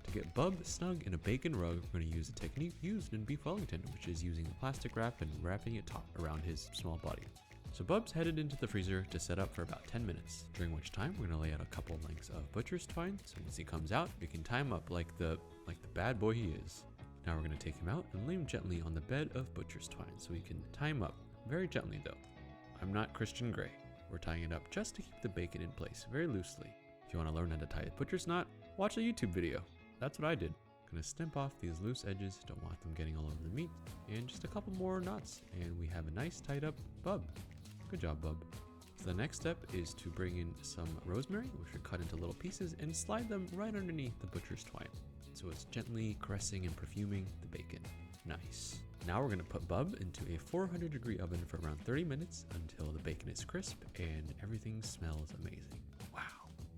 to get Bub snug in a bacon rug, we're going to use a technique used in beef Wellington, which is using a plastic wrap and wrapping it taut around his small body. So Bub's headed into the freezer to set up for about 10 minutes, during which time we're going to lay out a couple lengths of butcher's twine, so once he comes out, we can tie him up like the bad boy he is. Now we're going to take him out and lay him gently on the bed of butcher's twine, so we can tie him up, very gently though. I'm not Christian Grey. We're tying it up just to keep the bacon in place, very loosely. If you want to learn how to tie a butcher's knot, watch a YouTube video. That's what I did. Gonna snip off these loose edges, don't want them getting all over the meat, and just a couple more knots, and we have a nice tied up Bub. Good job, Bub. So the next step is to bring in some rosemary, which we cut into little pieces, and slide them right underneath the butcher's twine. So it's gently caressing and perfuming the bacon. Nice. Now we're gonna put Bub into a 400-degree oven for around 30 minutes until the bacon is crisp and everything smells amazing. Wow.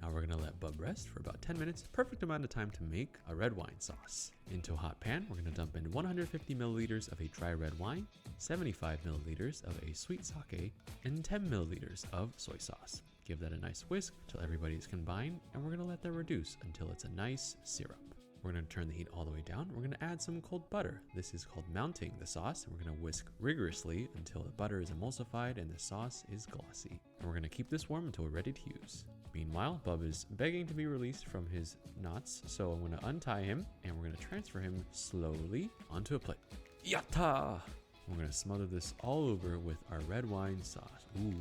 Now we're gonna let Bub rest for about 10 minutes, perfect amount of time to make a red wine sauce. Into a hot pan, we're gonna dump in 150 milliliters of a dry red wine, 75 milliliters of a sweet sake, and 10 milliliters of soy sauce. Give that a nice whisk until everybody is combined, and we're gonna let that reduce until it's a nice syrup. We're going to turn the heat all the way down. We're going to add some cold butter. This is called mounting the sauce. And we're going to whisk rigorously until the butter is emulsified and the sauce is glossy. And we're going to keep this warm until we're ready to use. Meanwhile, Bub is begging to be released from his knots, so I'm going to untie him and we're going to transfer him slowly onto a plate. Yatta! We're going to smother this all over with our red wine sauce. Ooh,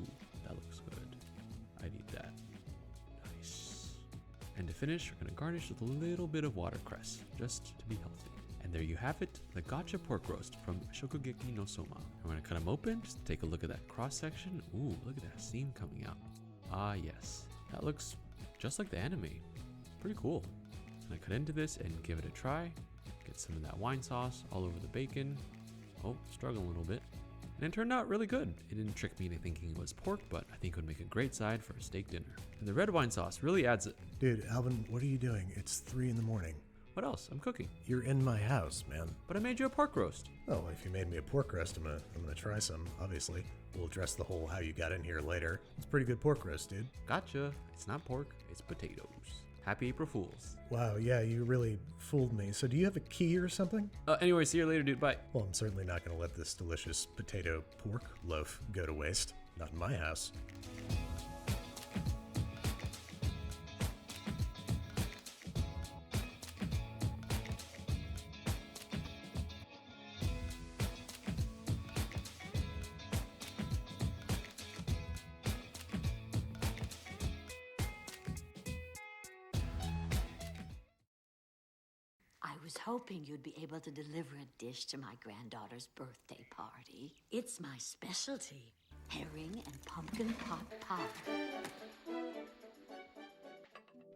that looks good. I need that. And to finish, we're going to garnish with a little bit of watercress, just to be healthy. And there you have it, the gotcha pork roast from Shokugeki no Soma. I'm going to cut them open, just take a look at that cross section. Ooh, look at that seam coming out. Ah yes, that looks just like the anime. Pretty cool. I'm going to cut into this and give it a try. Get some of that wine sauce all over the bacon. Oh, struggling a little bit. And it turned out really good. It didn't trick me into thinking it was pork, but I think it would make a great side for a steak dinner. And the red wine sauce really adds it. Dude, Alvin, what are you doing? It's 3 in the morning. What else? I'm cooking. You're in my house, man. But I made you a pork roast. Oh, if you made me a pork roast, I'm gonna try some, obviously. We'll address the whole how you got in here later. It's pretty good pork roast, dude. Gotcha. It's not pork, it's potatoes. Happy April Fools. Wow, yeah, you really fooled me. So do you have a key or something? Anyway, see you later, dude. Bye. Well, I'm certainly not going to let this delicious potato pork loaf go to waste. Not in my house. I was hoping you'd be able to deliver a dish to my granddaughter's birthday party. It's my specialty, herring and pumpkin pot pie.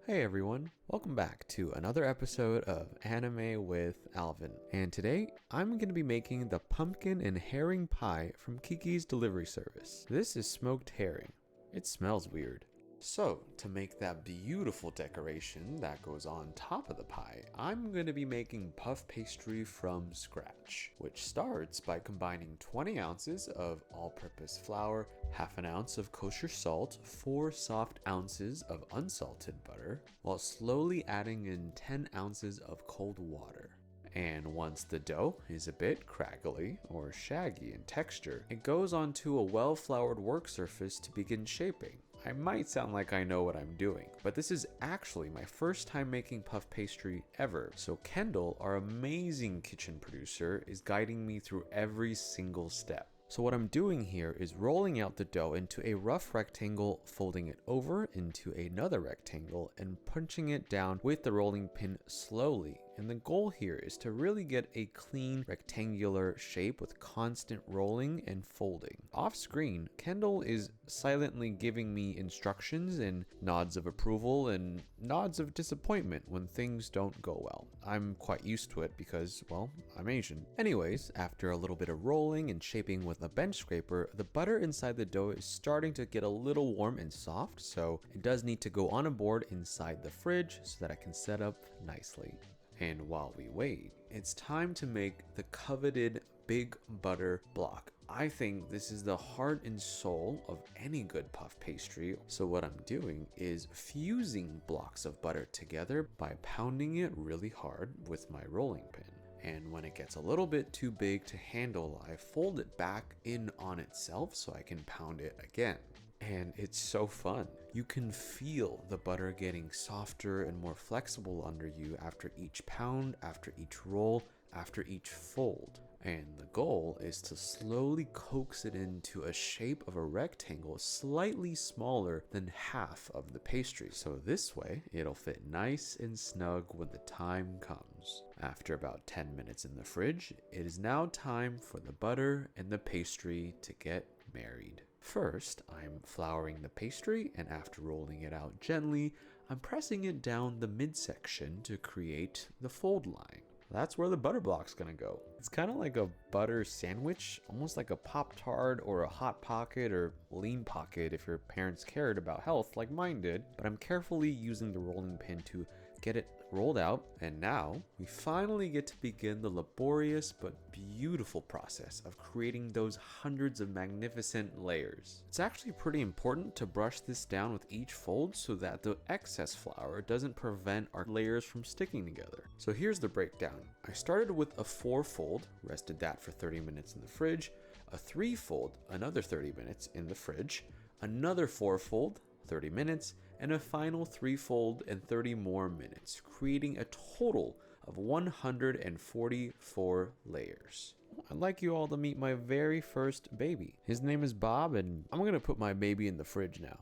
Hey everyone, welcome back to another episode of Anime with Alvin. And today, I'm going to be making the pumpkin and herring pie from Kiki's delivery service. This is smoked herring. It smells weird. So, to make that beautiful decoration that goes on top of the pie, I'm going to be making puff pastry from scratch, which starts by combining 20 ounces of all-purpose flour, half an ounce of kosher salt, 4 soft ounces of unsalted butter, while slowly adding in 10 ounces of cold water. And once the dough is a bit crackly or shaggy in texture, it goes onto a well-floured work surface to begin shaping. I might sound like I know what I'm doing, but this is actually my first time making puff pastry ever, so Kendall, our amazing kitchen producer, is guiding me through every single step. So what I'm doing here is rolling out the dough into a rough rectangle, folding it over into another rectangle, and punching it down with the rolling pin slowly. And the goal here is to really get a clean rectangular shape with constant rolling and folding. Off screen, Kendall is silently giving me instructions and nods of approval and nods of disappointment when things don't go well. I'm quite used to it because, well, I'm Asian. Anyways, after a little bit of rolling and shaping with a bench scraper, the butter inside the dough is starting to get a little warm and soft, so it does need to go on a board inside the fridge so that I can set up nicely. And while we wait, it's time to make the coveted big butter block. I think this is the heart and soul of any good puff pastry. So what I'm doing is fusing blocks of butter together by pounding it really hard with my rolling pin. And when it gets a little bit too big to handle, I fold it back in on itself so I can pound it again. And it's so fun. You can feel the butter getting softer and more flexible under you after each pound, after each roll, after each fold. And the goal is to slowly coax it into a shape of a rectangle slightly smaller than half of the pastry. So this way, it'll fit nice and snug when the time comes. After about 10 minutes in the fridge, it is now time for the butter and the pastry to get married. First, I'm flouring the pastry, and after rolling it out gently, I'm pressing it down the midsection to create the fold line. That's where the butter block's gonna go. It's kind of like a butter sandwich, almost like a Pop-Tart or a Hot Pocket or Lean Pocket if your parents cared about health like mine did, but I'm carefully using the rolling pin to get it rolled out, and now we finally get to begin the laborious but beautiful process of creating those hundreds of magnificent layers. It's actually pretty important to brush this down with each fold so that the excess flour doesn't prevent our layers from sticking together. So here's the breakdown. I started with a 4-fold, rested that for 30 minutes in the fridge, a 3-fold, another 30 minutes in the fridge, another 4-fold, 30 minutes, and a final 3-fold and 30 more minutes, creating a total of 144 layers. I'd like you all to meet my very first baby. His name is Bob, and I'm gonna put my baby in the fridge now.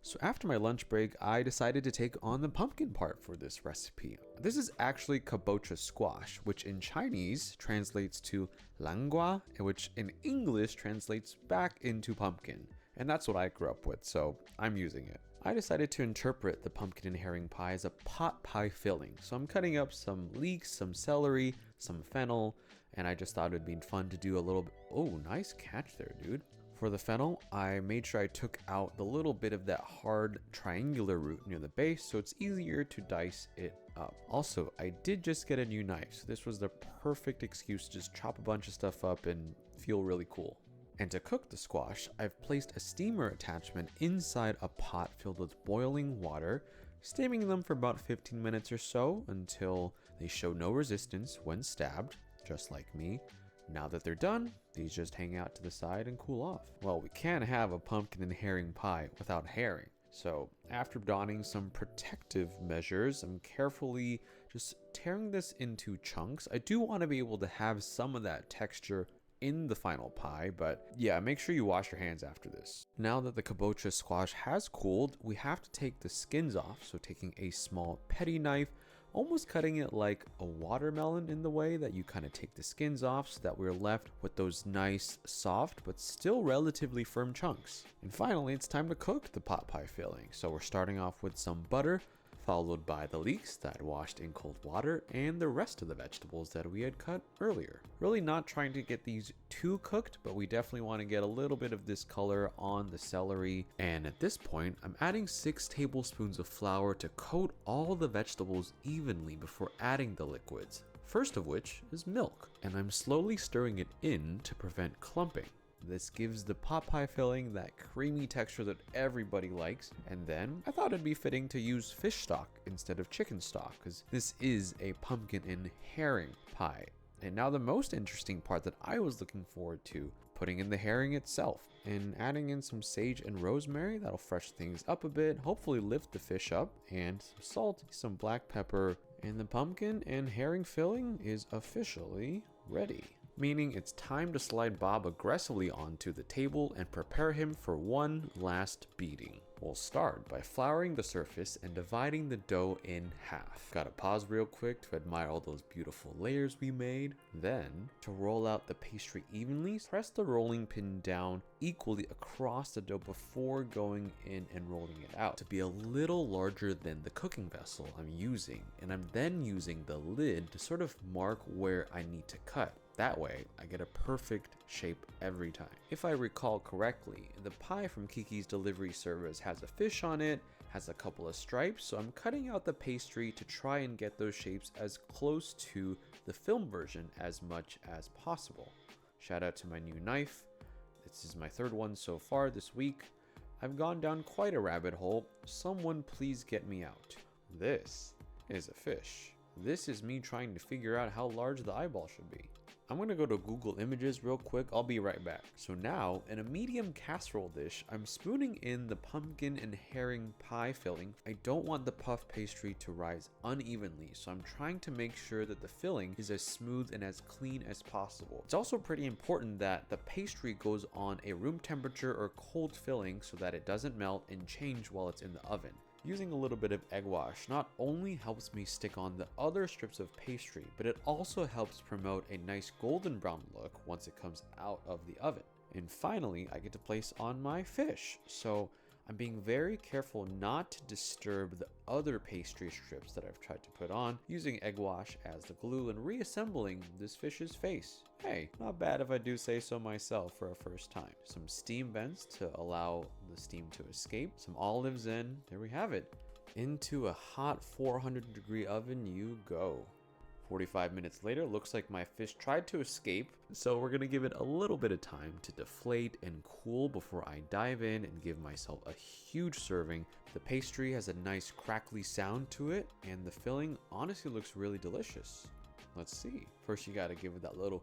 So after my lunch break, I decided to take on the pumpkin part for this recipe. This is actually kabocha squash, which in Chinese translates to langua, which in English translates back into pumpkin. And that's what I grew up with, so I'm using it. I decided to interpret the pumpkin and herring pie as a pot pie filling. So I'm cutting up some leeks, some celery, some fennel, and I just thought it would be fun to do a little bit. Oh, nice catch there, dude. For the fennel, I made sure I took out the little bit of that hard triangular root near the base so it's easier to dice it up. Also, I did just get a new knife, so this was the perfect excuse to just chop a bunch of stuff up and feel really cool. And to cook the squash, I've placed a steamer attachment inside a pot filled with boiling water, steaming them for about 15 minutes or so until they show no resistance when stabbed, just like me. Now that they're done, these just hang out to the side and cool off. Well, we can't have a pumpkin and herring pie without herring. So after donning some protective measures, I'm carefully just tearing this into chunks. I do want to be able to have some of that texture in the final pie, but yeah, make sure you wash your hands after this. Now that the kabocha squash has cooled, we have to take the skins off, so taking a small petty knife, almost cutting it like a watermelon in the way that you kind of take the skins off so that we're left with those nice, soft, but still relatively firm chunks. And finally, it's time to cook the pot pie filling. So we're starting off with some butter, followed by the leeks that I washed in cold water and the rest of the vegetables that we had cut earlier. Really not trying to get these too cooked, but we definitely want to get a little bit of this color on the celery. And at this point, I'm adding 6 tablespoons of flour to coat all the vegetables evenly before adding the liquids. First of which is milk, and I'm slowly stirring it in to prevent clumping. This gives the pot pie filling that creamy texture that everybody likes. And then I thought it'd be fitting to use fish stock instead of chicken stock, because this is a pumpkin and herring pie. And now the most interesting part that I was looking forward to, putting in the herring itself and adding in some sage and rosemary that'll freshen things up a bit, hopefully lift the fish up, and some salt, some black pepper, and the pumpkin and herring filling is officially ready. Meaning it's time to slide Bob aggressively onto the table and prepare him for one last beating. We'll start by flouring the surface and dividing the dough in half. Gotta pause real quick to admire all those beautiful layers we made. Then, to roll out the pastry evenly, press the rolling pin down equally across the dough before going in and rolling it out to be a little larger than the cooking vessel I'm using. And I'm then using the lid to sort of mark where I need to cut. That way, I get a perfect shape every time. If I recall correctly, the pie from Kiki's delivery service has a fish on it, has a couple of stripes, so I'm cutting out the pastry to try and get those shapes as close to the film version as much as possible. Shout out to my new knife. This is my third one so far this week. I've gone down quite a rabbit hole. Someone please get me out. This is a fish. This is me trying to figure out how large the eyeball should be. I'm gonna go to Google Images real quick. I'll be right back. So now, in a medium casserole dish, I'm spooning in the pumpkin and herring pie filling. I don't want the puff pastry to rise unevenly, so I'm trying to make sure that the filling is as smooth and as clean as possible. It's also pretty important that the pastry goes on a room temperature or cold filling so that it doesn't melt and change while it's in the oven. Using a little bit of egg wash not only helps me stick on the other strips of pastry, but it also helps promote a nice golden brown look once it comes out of the oven. And finally, I get to place on my fish. So I'm being very careful not to disturb the other pastry strips that I've tried to put on, using egg wash as the glue and reassembling this fish's face. Hey, not bad if I do say so myself for a first time. Some steam vents to allow the steam to escape, some olives in, there we have it. Into a hot 400-degree oven you go. 45 minutes later, looks like my fish tried to escape, so we're gonna give it a little bit of time to deflate and cool before I dive in and give myself a huge serving. The pastry has a nice crackly sound to it, and the filling honestly looks really delicious. Let's see. First you gotta give it that little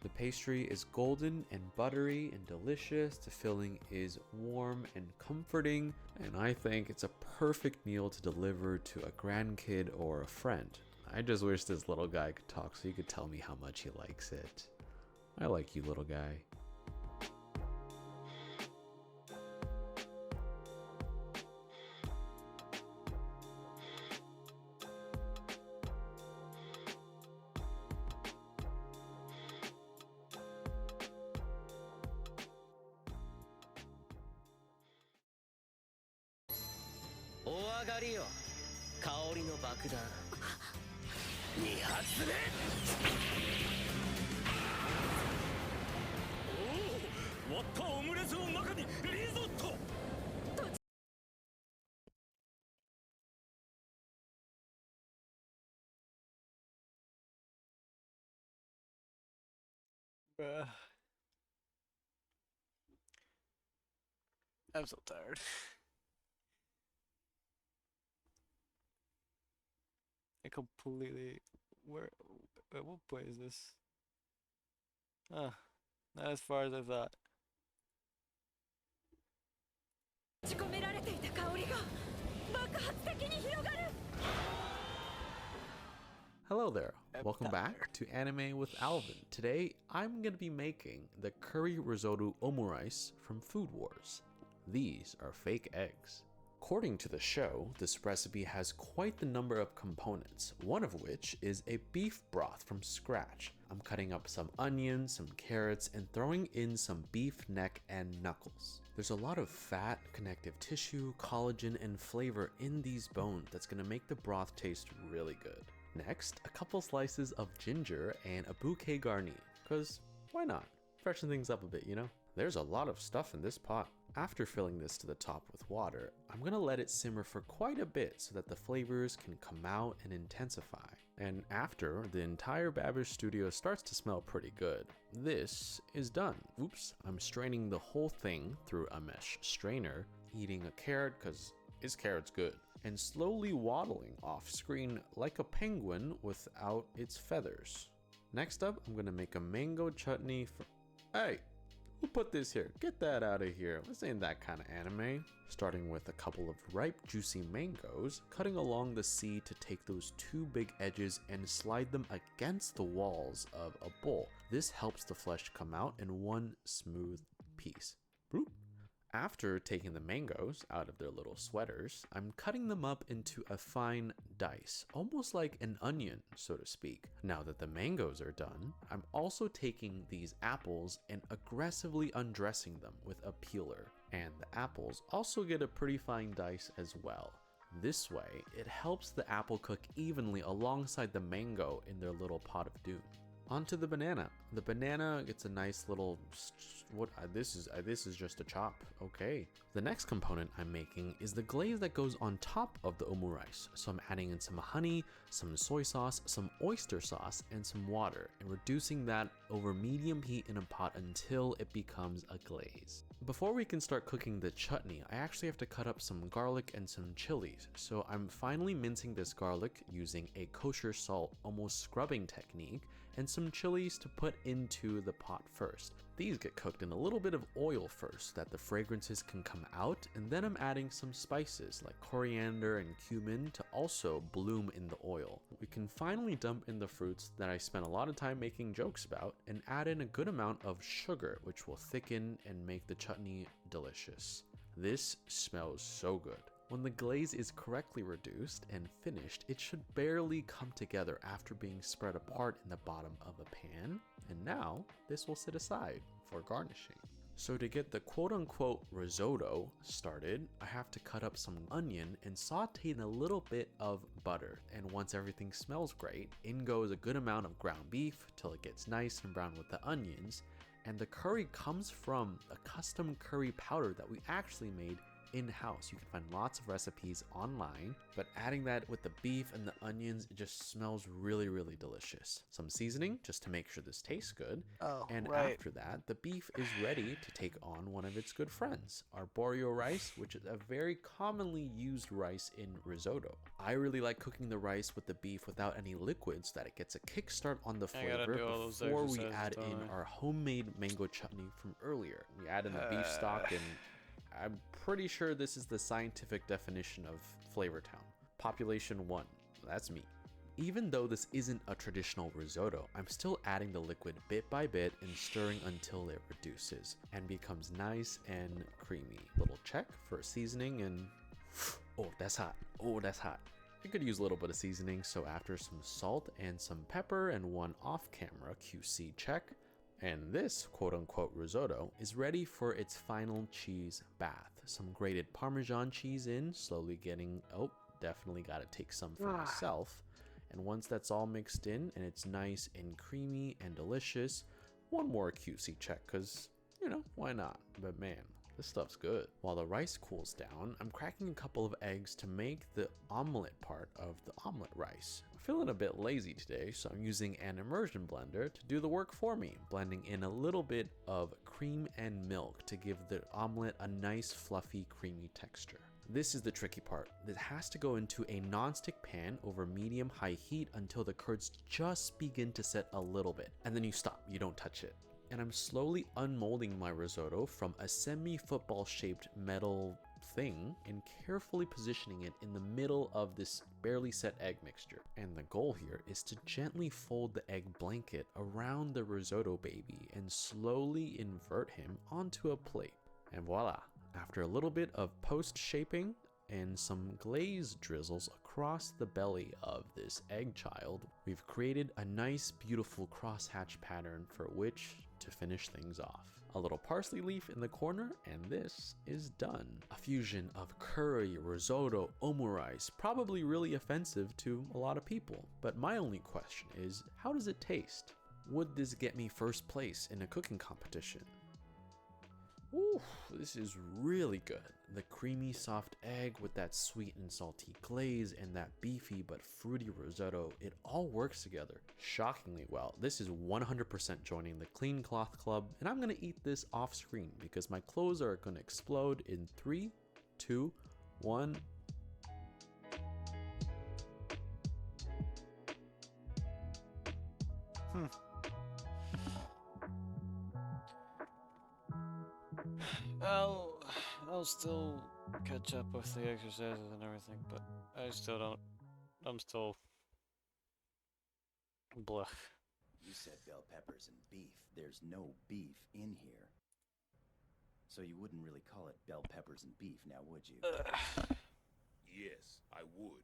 The pastry is golden and buttery and delicious. The filling is warm and comforting, and I think it's a perfect meal to deliver to a grandkid or a friend. I just wish this little guy could talk so he could tell me how much he likes it. I like you, little guy. I'm so tired. I completely... Where... At what point is this? Ah, not as far as I thought. Hello there, welcome back to Anime with Alvin. Today, I'm gonna be making the curry risotto omurice from Food Wars. These are fake eggs. According to the show, this recipe has quite the number of components, one of which is a beef broth from scratch. I'm cutting up some onions, some carrots, and throwing in some beef neck and knuckles. There's a lot of fat, connective tissue, collagen, and flavor in these bones that's gonna make the broth taste really good. Next, a couple slices of ginger and a bouquet garni, cause why not? Freshen things up a bit, you know? There's a lot of stuff in this pot. After filling this to the top with water, I'm gonna let it simmer for quite a bit so that the flavors can come out and intensify. And after, the entire Babish studio starts to smell pretty good. This is done. Oops, I'm straining the whole thing through a mesh strainer, eating a carrot cause is carrot's good, and slowly waddling off screen like a penguin without its feathers. Next up, I'm gonna make a mango chutney for... Hey! Who put this here? Get that out of here. This ain't that kind of anime. Starting with a couple of ripe, juicy mangoes, cutting along the seed to take those two big edges and slide them against the walls of a bowl. This helps the flesh come out in one smooth piece. Bloop. After taking the mangoes out of their little sweaters, I'm cutting them up into a fine dice, almost like an onion, so to speak. Now that the mangoes are done, I'm also taking these apples and aggressively undressing them with a peeler. And the apples also get a pretty fine dice as well. This way, it helps the apple cook evenly alongside the mango in their little pot of doom. Onto the banana. The banana gets a nice little, this is just a chop. Okay. The next component I'm making is the glaze that goes on top of the omu rice. So I'm adding in some honey, some soy sauce, some oyster sauce, and some water, and reducing that over medium heat in a pot until it becomes a glaze. Before we can start cooking the chutney, I actually have to cut up some garlic and some chilies. So I'm finally mincing this garlic using a kosher salt, almost scrubbing technique, and some chilies to put into the pot first. These get cooked in a little bit of oil first so that the fragrances can come out, and then I'm adding some spices like coriander and cumin to also bloom in the oil. We can finally dump in the fruits that I spent a lot of time making jokes about and add in a good amount of sugar, which will thicken and make the chutney delicious. This smells so good. When the glaze is correctly reduced and finished, it should barely come together after being spread apart in the bottom of a pan. And now, this will sit aside for garnishing. So to get the quote-unquote risotto started, I have to cut up some onion and saute in a little bit of butter. And once everything smells great, in goes a good amount of ground beef till it gets nice and brown with the onions. And the curry comes from a custom curry powder that we actually made in-house. You can find lots of recipes online, but adding that with the beef and the onions, it just smells really, really delicious. Some seasoning just to make sure this tastes good. And after that, the beef is ready to take on one of its good friends, arborio rice, which is a very commonly used rice in risotto. I really like cooking the rice with the beef without any liquids so that it gets a kickstart on the flavor before we add in our homemade mango chutney from earlier. We add in the beef stock, and I'm pretty sure this is the scientific definition of Flavor Town. Population 1, that's me. Even though this isn't a traditional risotto, I'm still adding the liquid bit by bit and stirring until it reduces and becomes nice and creamy. Little check for seasoning and oh, that's hot. Oh, that's hot. I could use a little bit of seasoning, so after some salt and some pepper and one off-camera QC check, and this quote-unquote risotto is ready for its final cheese bath. Some grated Parmesan cheese in, slowly getting, oh, definitely gotta take some for myself. And once that's all mixed in and it's nice and creamy and delicious, one more QC check, cause, you know, why not? But man, this stuff's good. While the rice cools down, I'm cracking a couple of eggs to make the omelet part of the omelet rice. I'm feeling a bit lazy today, so I'm using an immersion blender to do the work for me, blending in a little bit of cream and milk to give the omelet a nice fluffy creamy texture. This is the tricky part. It has to go into a non-stick pan over medium-high heat until the curds just begin to set a little bit, and then you stop, you don't touch it. And I'm slowly unmolding my risotto from a semi-football shaped metal thing and carefully positioning it in the middle of this barely set egg mixture. And the goal here is to gently fold the egg blanket around the risotto baby and slowly invert him onto a plate. And voila, after a little bit of post shaping and some glaze drizzles across the belly of this egg child, we've created a nice beautiful crosshatch pattern for which to finish things off. A little parsley leaf in the corner, and this is done. A fusion of curry, risotto, omu rice, probably really offensive to a lot of people. But my only question is, how does it taste? Would this get me first place in a cooking competition? Ooh, this is really good. The creamy soft egg with that sweet and salty glaze and that beefy but fruity risotto, it all works together shockingly well. This is 100% joining the Clean Cloth Club, and I'm gonna eat this off screen because my clothes are gonna explode in 3, 2, 1. I'll still catch up with the exercises and everything, but I still don't. I'm still. Blah. You said bell peppers and beef. There's no beef in here. So you wouldn't really call it bell peppers and beef, now would you? Yes, I would.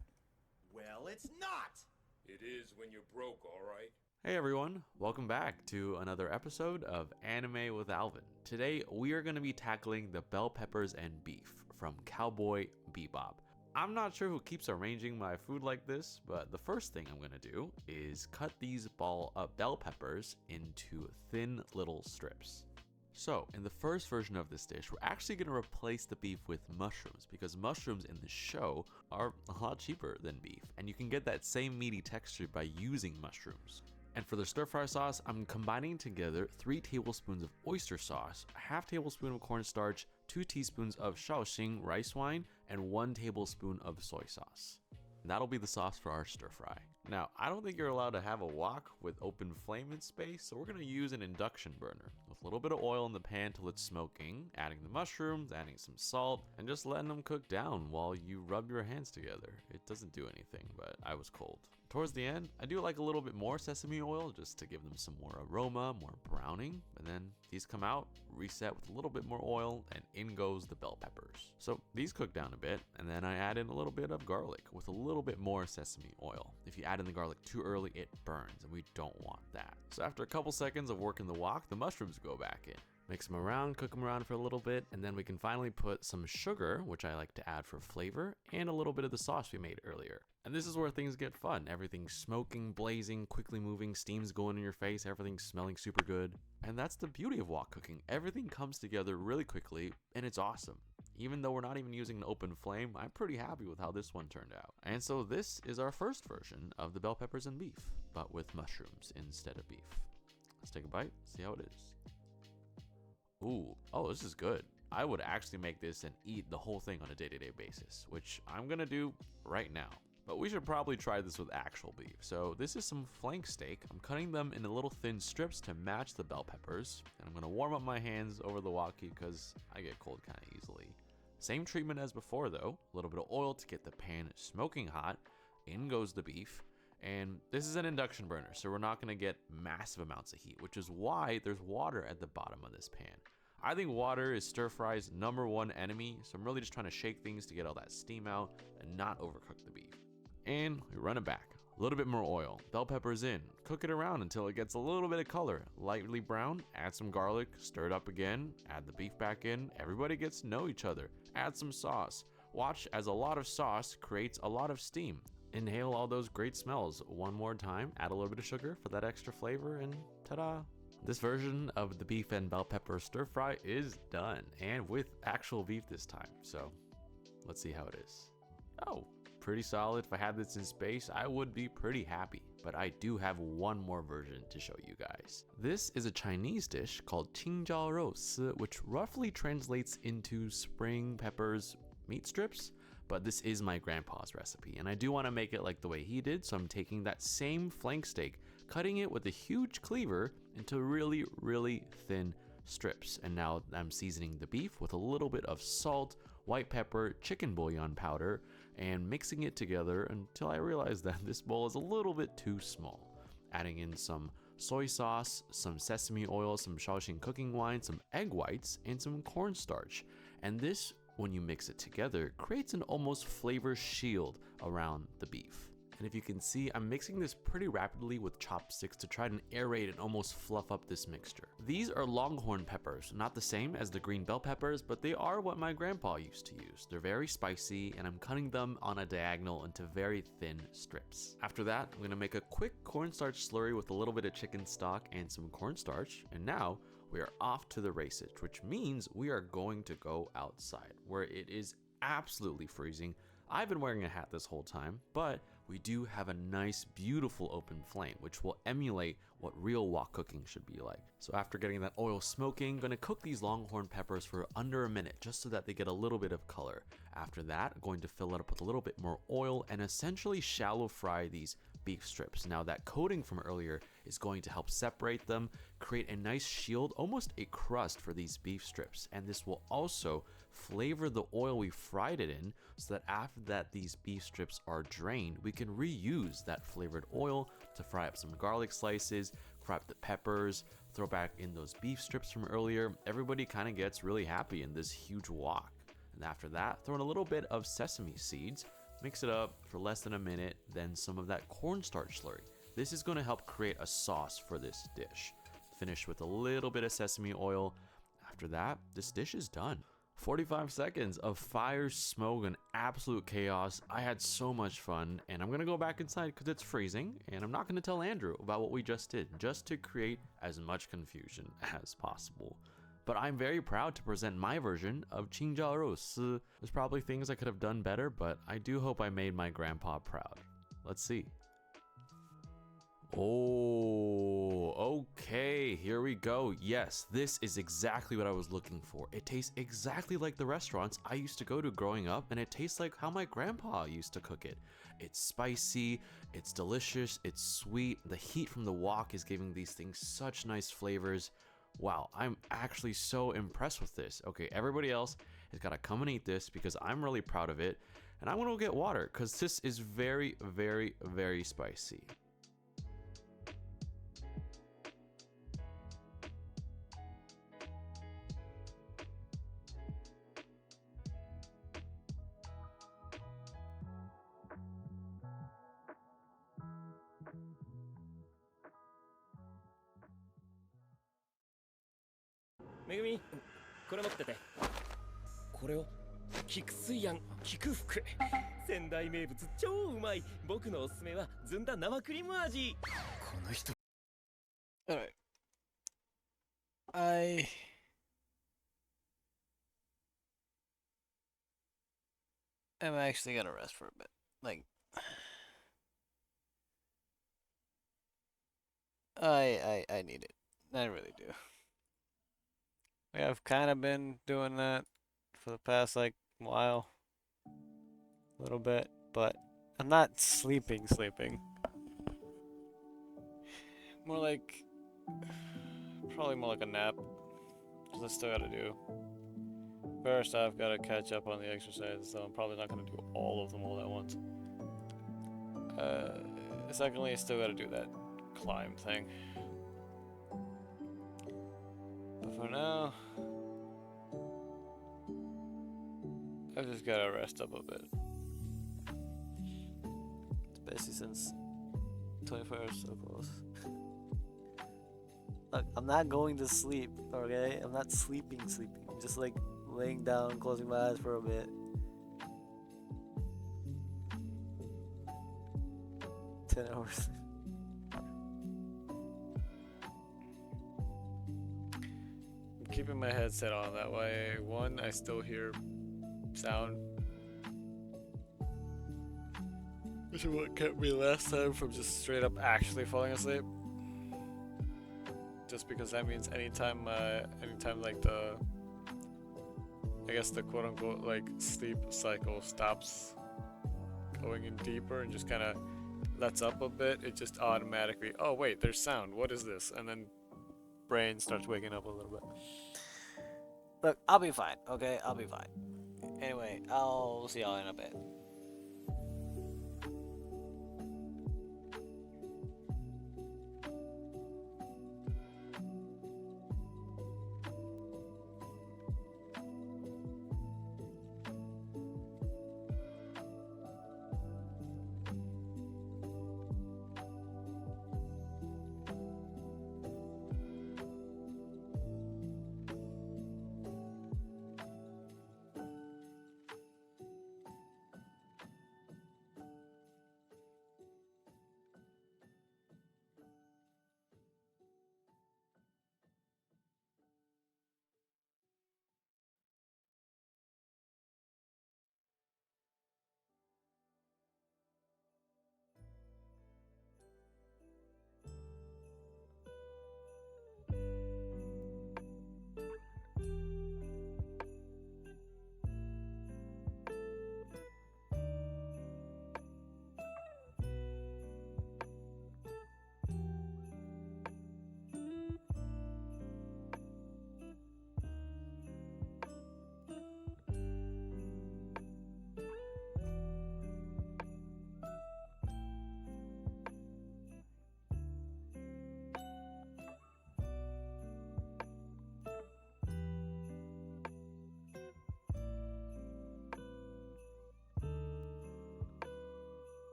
Well, it's not! It is when you're broke, alright? Hey everyone, welcome back to another episode of Anime with Alvin. Today we are going to be tackling the bell peppers and beef from Cowboy Bebop. I'm not sure who keeps arranging my food like this, but the first thing I'm gonna do is cut these bell peppers into thin little strips. So, in the first version of this dish, we're actually going to replace the beef with mushrooms because mushrooms in the show are a lot cheaper than beef, and you can get that same meaty texture by using mushrooms. And for the stir fry sauce, I'm combining together 3 tablespoons of oyster sauce, a half tablespoon of cornstarch, 2 teaspoons of Shaoxing rice wine, and 1 tablespoon of soy sauce. And that'll be the sauce for our stir fry. Now, I don't think you're allowed to have a wok with open flame in space, so we're going to use an induction burner with a little bit of oil in the pan till it's smoking, adding the mushrooms, adding some salt, and just letting them cook down while you rub your hands together. It doesn't do anything, but I was cold. Towards the end, I do like a little bit more sesame oil just to give them some more aroma, more browning. And then these come out, reset with a little bit more oil, and in goes the bell peppers. So these cook down a bit, and then I add in a little bit of garlic with a little bit more sesame oil. If you add in the garlic too early, it burns, and we don't want that. So after a couple seconds of working the wok, the mushrooms go back in. Mix them around, cook them around for a little bit, and then we can finally put some sugar, which I like to add for flavor, and a little bit of the sauce we made earlier. And this is where things get fun. Everything's smoking, blazing, quickly moving, steam's going in your face, everything's smelling super good. And that's the beauty of wok cooking. Everything comes together really quickly, and it's awesome. Even though we're not even using an open flame, I'm pretty happy with how this one turned out. And so this is our first version of the bell peppers and beef, but with mushrooms instead of beef. Let's take a bite, see how it is. Ooh, oh, this is good. I would actually make this and eat the whole thing on a day-to-day basis, which I'm gonna do right now. But we should probably try this with actual beef. So this is some flank steak. I'm cutting them into little thin strips to match the bell peppers. And I'm gonna warm up my hands over the wok because I get cold kind of easily. Same treatment as before though. A little bit of oil to get the pan smoking hot. In goes the beef. And this is an induction burner, so we're not gonna get massive amounts of heat, which is why there's water at the bottom of this pan. I think water is stir fry's #1 enemy, so I'm really just trying to shake things to get all that steam out and not overcook the beef. And we run it back. A little bit more oil, bell peppers in, cook it around until it gets a little bit of color, lightly brown, add some garlic, stir it up again, add the beef back in, everybody gets to know each other, add some sauce. Watch as a lot of sauce creates a lot of steam. Inhale all those great smells one more time, add a little bit of sugar for that extra flavor, and ta-da! This version of the beef and bell pepper stir fry is done, and with actual beef this time, so let's see how it is. Oh, pretty solid. If I had this in space, I would be pretty happy, but I do have one more version to show you guys. This is a Chinese dish called Qingzhao Rou, which roughly translates into spring peppers meat strips. But this is my grandpa's recipe, and I do want to make it like the way he did, so I'm taking that same flank steak, cutting it with a huge cleaver into really, really thin strips. And now I'm seasoning the beef with a little bit of salt, white pepper, chicken bouillon powder, and mixing it together until I realize that this bowl is a little bit too small. Adding in some soy sauce, some sesame oil, some Shaoxing cooking wine, some egg whites, and some cornstarch. And this, when you mix it together, creates an almost flavor shield around the beef. And if you can see, I'm mixing this pretty rapidly with chopsticks to try and aerate and almost fluff up this mixture. These are longhorn peppers, not the same as the green bell peppers, but they are what my grandpa used to use. They're very spicy, and I'm cutting them on a diagonal into very thin strips. After that, I'm gonna make a quick cornstarch slurry with a little bit of chicken stock and some cornstarch, and now we are off to the races, which means we are going to go outside where it is absolutely freezing. I've been wearing a hat this whole time, but we do have a nice, beautiful open flame, which will emulate what real wok cooking should be like. So after getting that oil smoking, I'm gonna cook these longhorn peppers for under a minute, just so that they get a little bit of color. After that, I'm going to fill it up with a little bit more oil and essentially shallow fry these beef strips. Now that coating from earlier is going to help separate them, create a nice shield, almost a crust for these beef strips. And this will also flavor the oil we fried it in, so that after that these beef strips are drained, we can reuse that flavored oil to fry up some garlic slices, fry up the peppers, throw back in those beef strips from earlier. Everybody kind of gets really happy in this huge wok. And after that, throw in a little bit of sesame seeds, mix it up for less than a minute, then some of that cornstarch slurry. This is going to help create a sauce for this dish. Finish with a little bit of sesame oil. After that, this dish is done. 45 seconds of fire, smoke, and absolute chaos. I had so much fun, and I'm gonna go back inside because it's freezing, and I'm not gonna tell Andrew about what we just did, just to create as much confusion as possible. But I'm very proud to present my version of Qingjiao. There's probably things I could have done better, but I do hope I made my grandpa proud. Let's see. Oh, okay, here we go. Yes, this is exactly what I was looking for. It tastes exactly like the restaurants I used to go to growing up, and it tastes like how my grandpa used to cook it. It's spicy, it's delicious, it's sweet. The heat from the wok is giving these things such nice flavors. Wow, I'm actually so impressed with this. Okay, everybody else has got to come and eat this because I'm really proud of it. And I'm gonna go get water because this is very, very, very spicy.めぐみ、これ持ってて。これを菊水庵菊福。仙台名物超うまい。僕のおすすめはずんだ生クリーム味。この人。Alright. I am actually gonna rest for a bit. Like, I need it. I really do. I've kind of been doing that for the past like while, a little bit, but I'm not sleeping. More like, probably more like a nap, because I still gotta do. First, I've got to catch up on the exercises, so I'm probably not gonna do all of them all at once. Secondly, I still gotta do that climb thing. But for now, I've just gotta rest up a bit. Especially since 24 hours is so close. Look, I'm not going to sleep, okay? I'm not sleeping. I'm just like laying down, closing my eyes for a bit. 10 hours. I'm keeping my headset on, that way, one, I still hear sound. Which is what kept me last time from just straight up actually falling asleep. Just because that means anytime like the, I guess the quote unquote like sleep cycle stops going in deeper and just kind of lets up a bit, it just automatically, oh wait, there's sound, what is this? And then brain starts waking up a little bit. Look, I'll be fine, okay? I'll be fine. Anyway, I'll see y'all in a bit.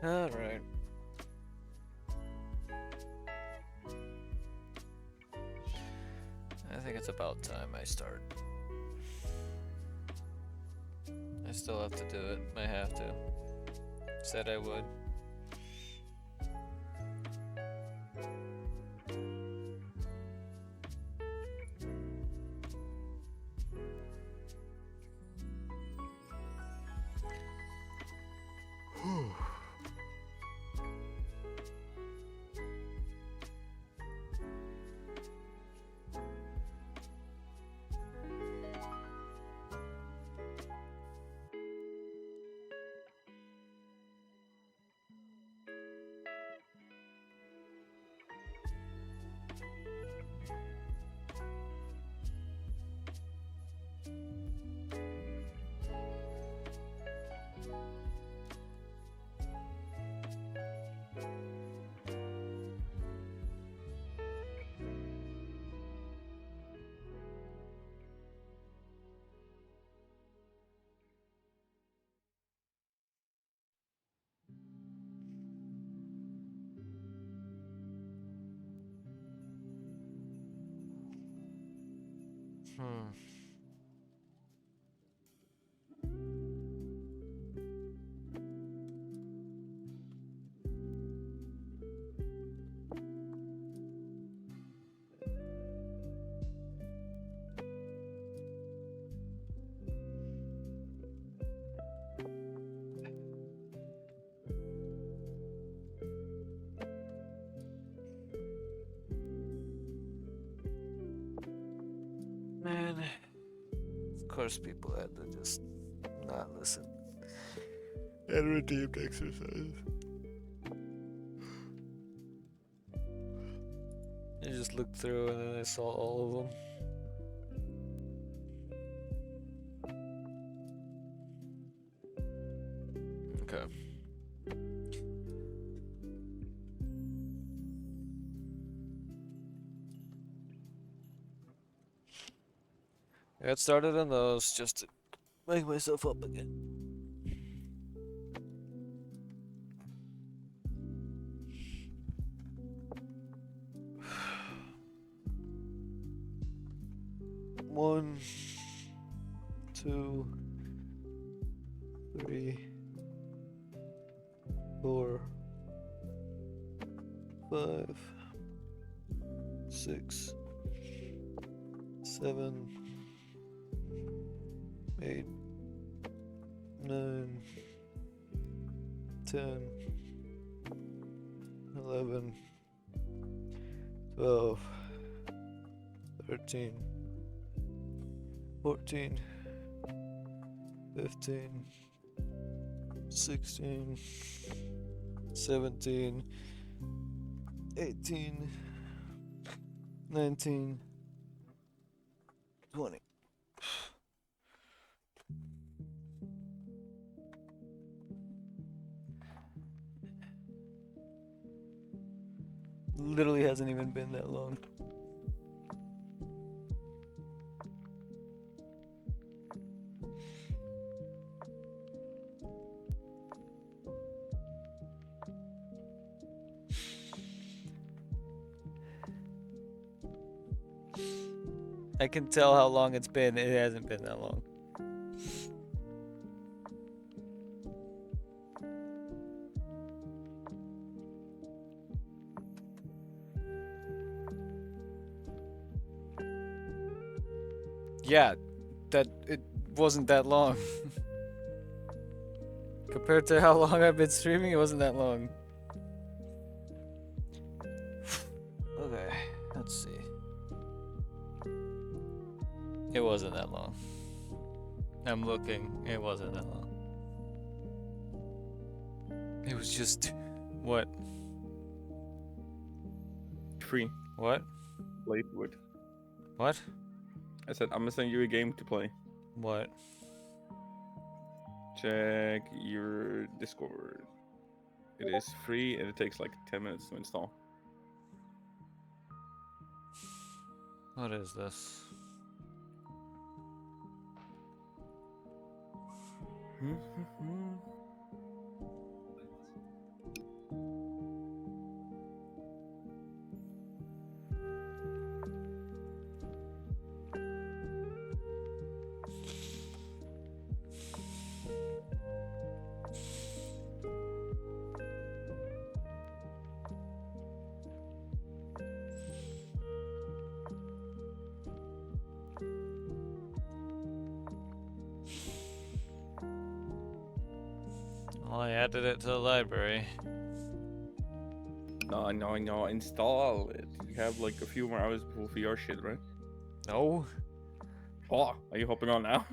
Alright. I think it's about time I start. I still have to do it. I have to. Said I would. Hmm. Man, of course people had to just not listen. And redeemed exercise. I just looked through and then I saw all of them. Okay. I got started on those just to make myself up again. One, 2, 3, 4, 5, 6, 7, 8, 9, 10, 11, 12, 13, 14, 15, 16, 17, 18, 19, 20. Literally hasn't even been that long. I can tell how long it's been. It hasn't been that long. Yeah, that it wasn't that long. Compared to how long I've been streaming, it wasn't that long. Okay, let's see. It wasn't that long. I'm looking. It wasn't that long. It was just what? Free. What? Play through it. What? I said I'm gonna send you a game to play. What? Check your Discord. It is free and it takes like 10 minutes to install. What is this? Well, I added it to the library. No, install it. You have like a few more hours before VR shit, right? No. Oh, are you hopping on now?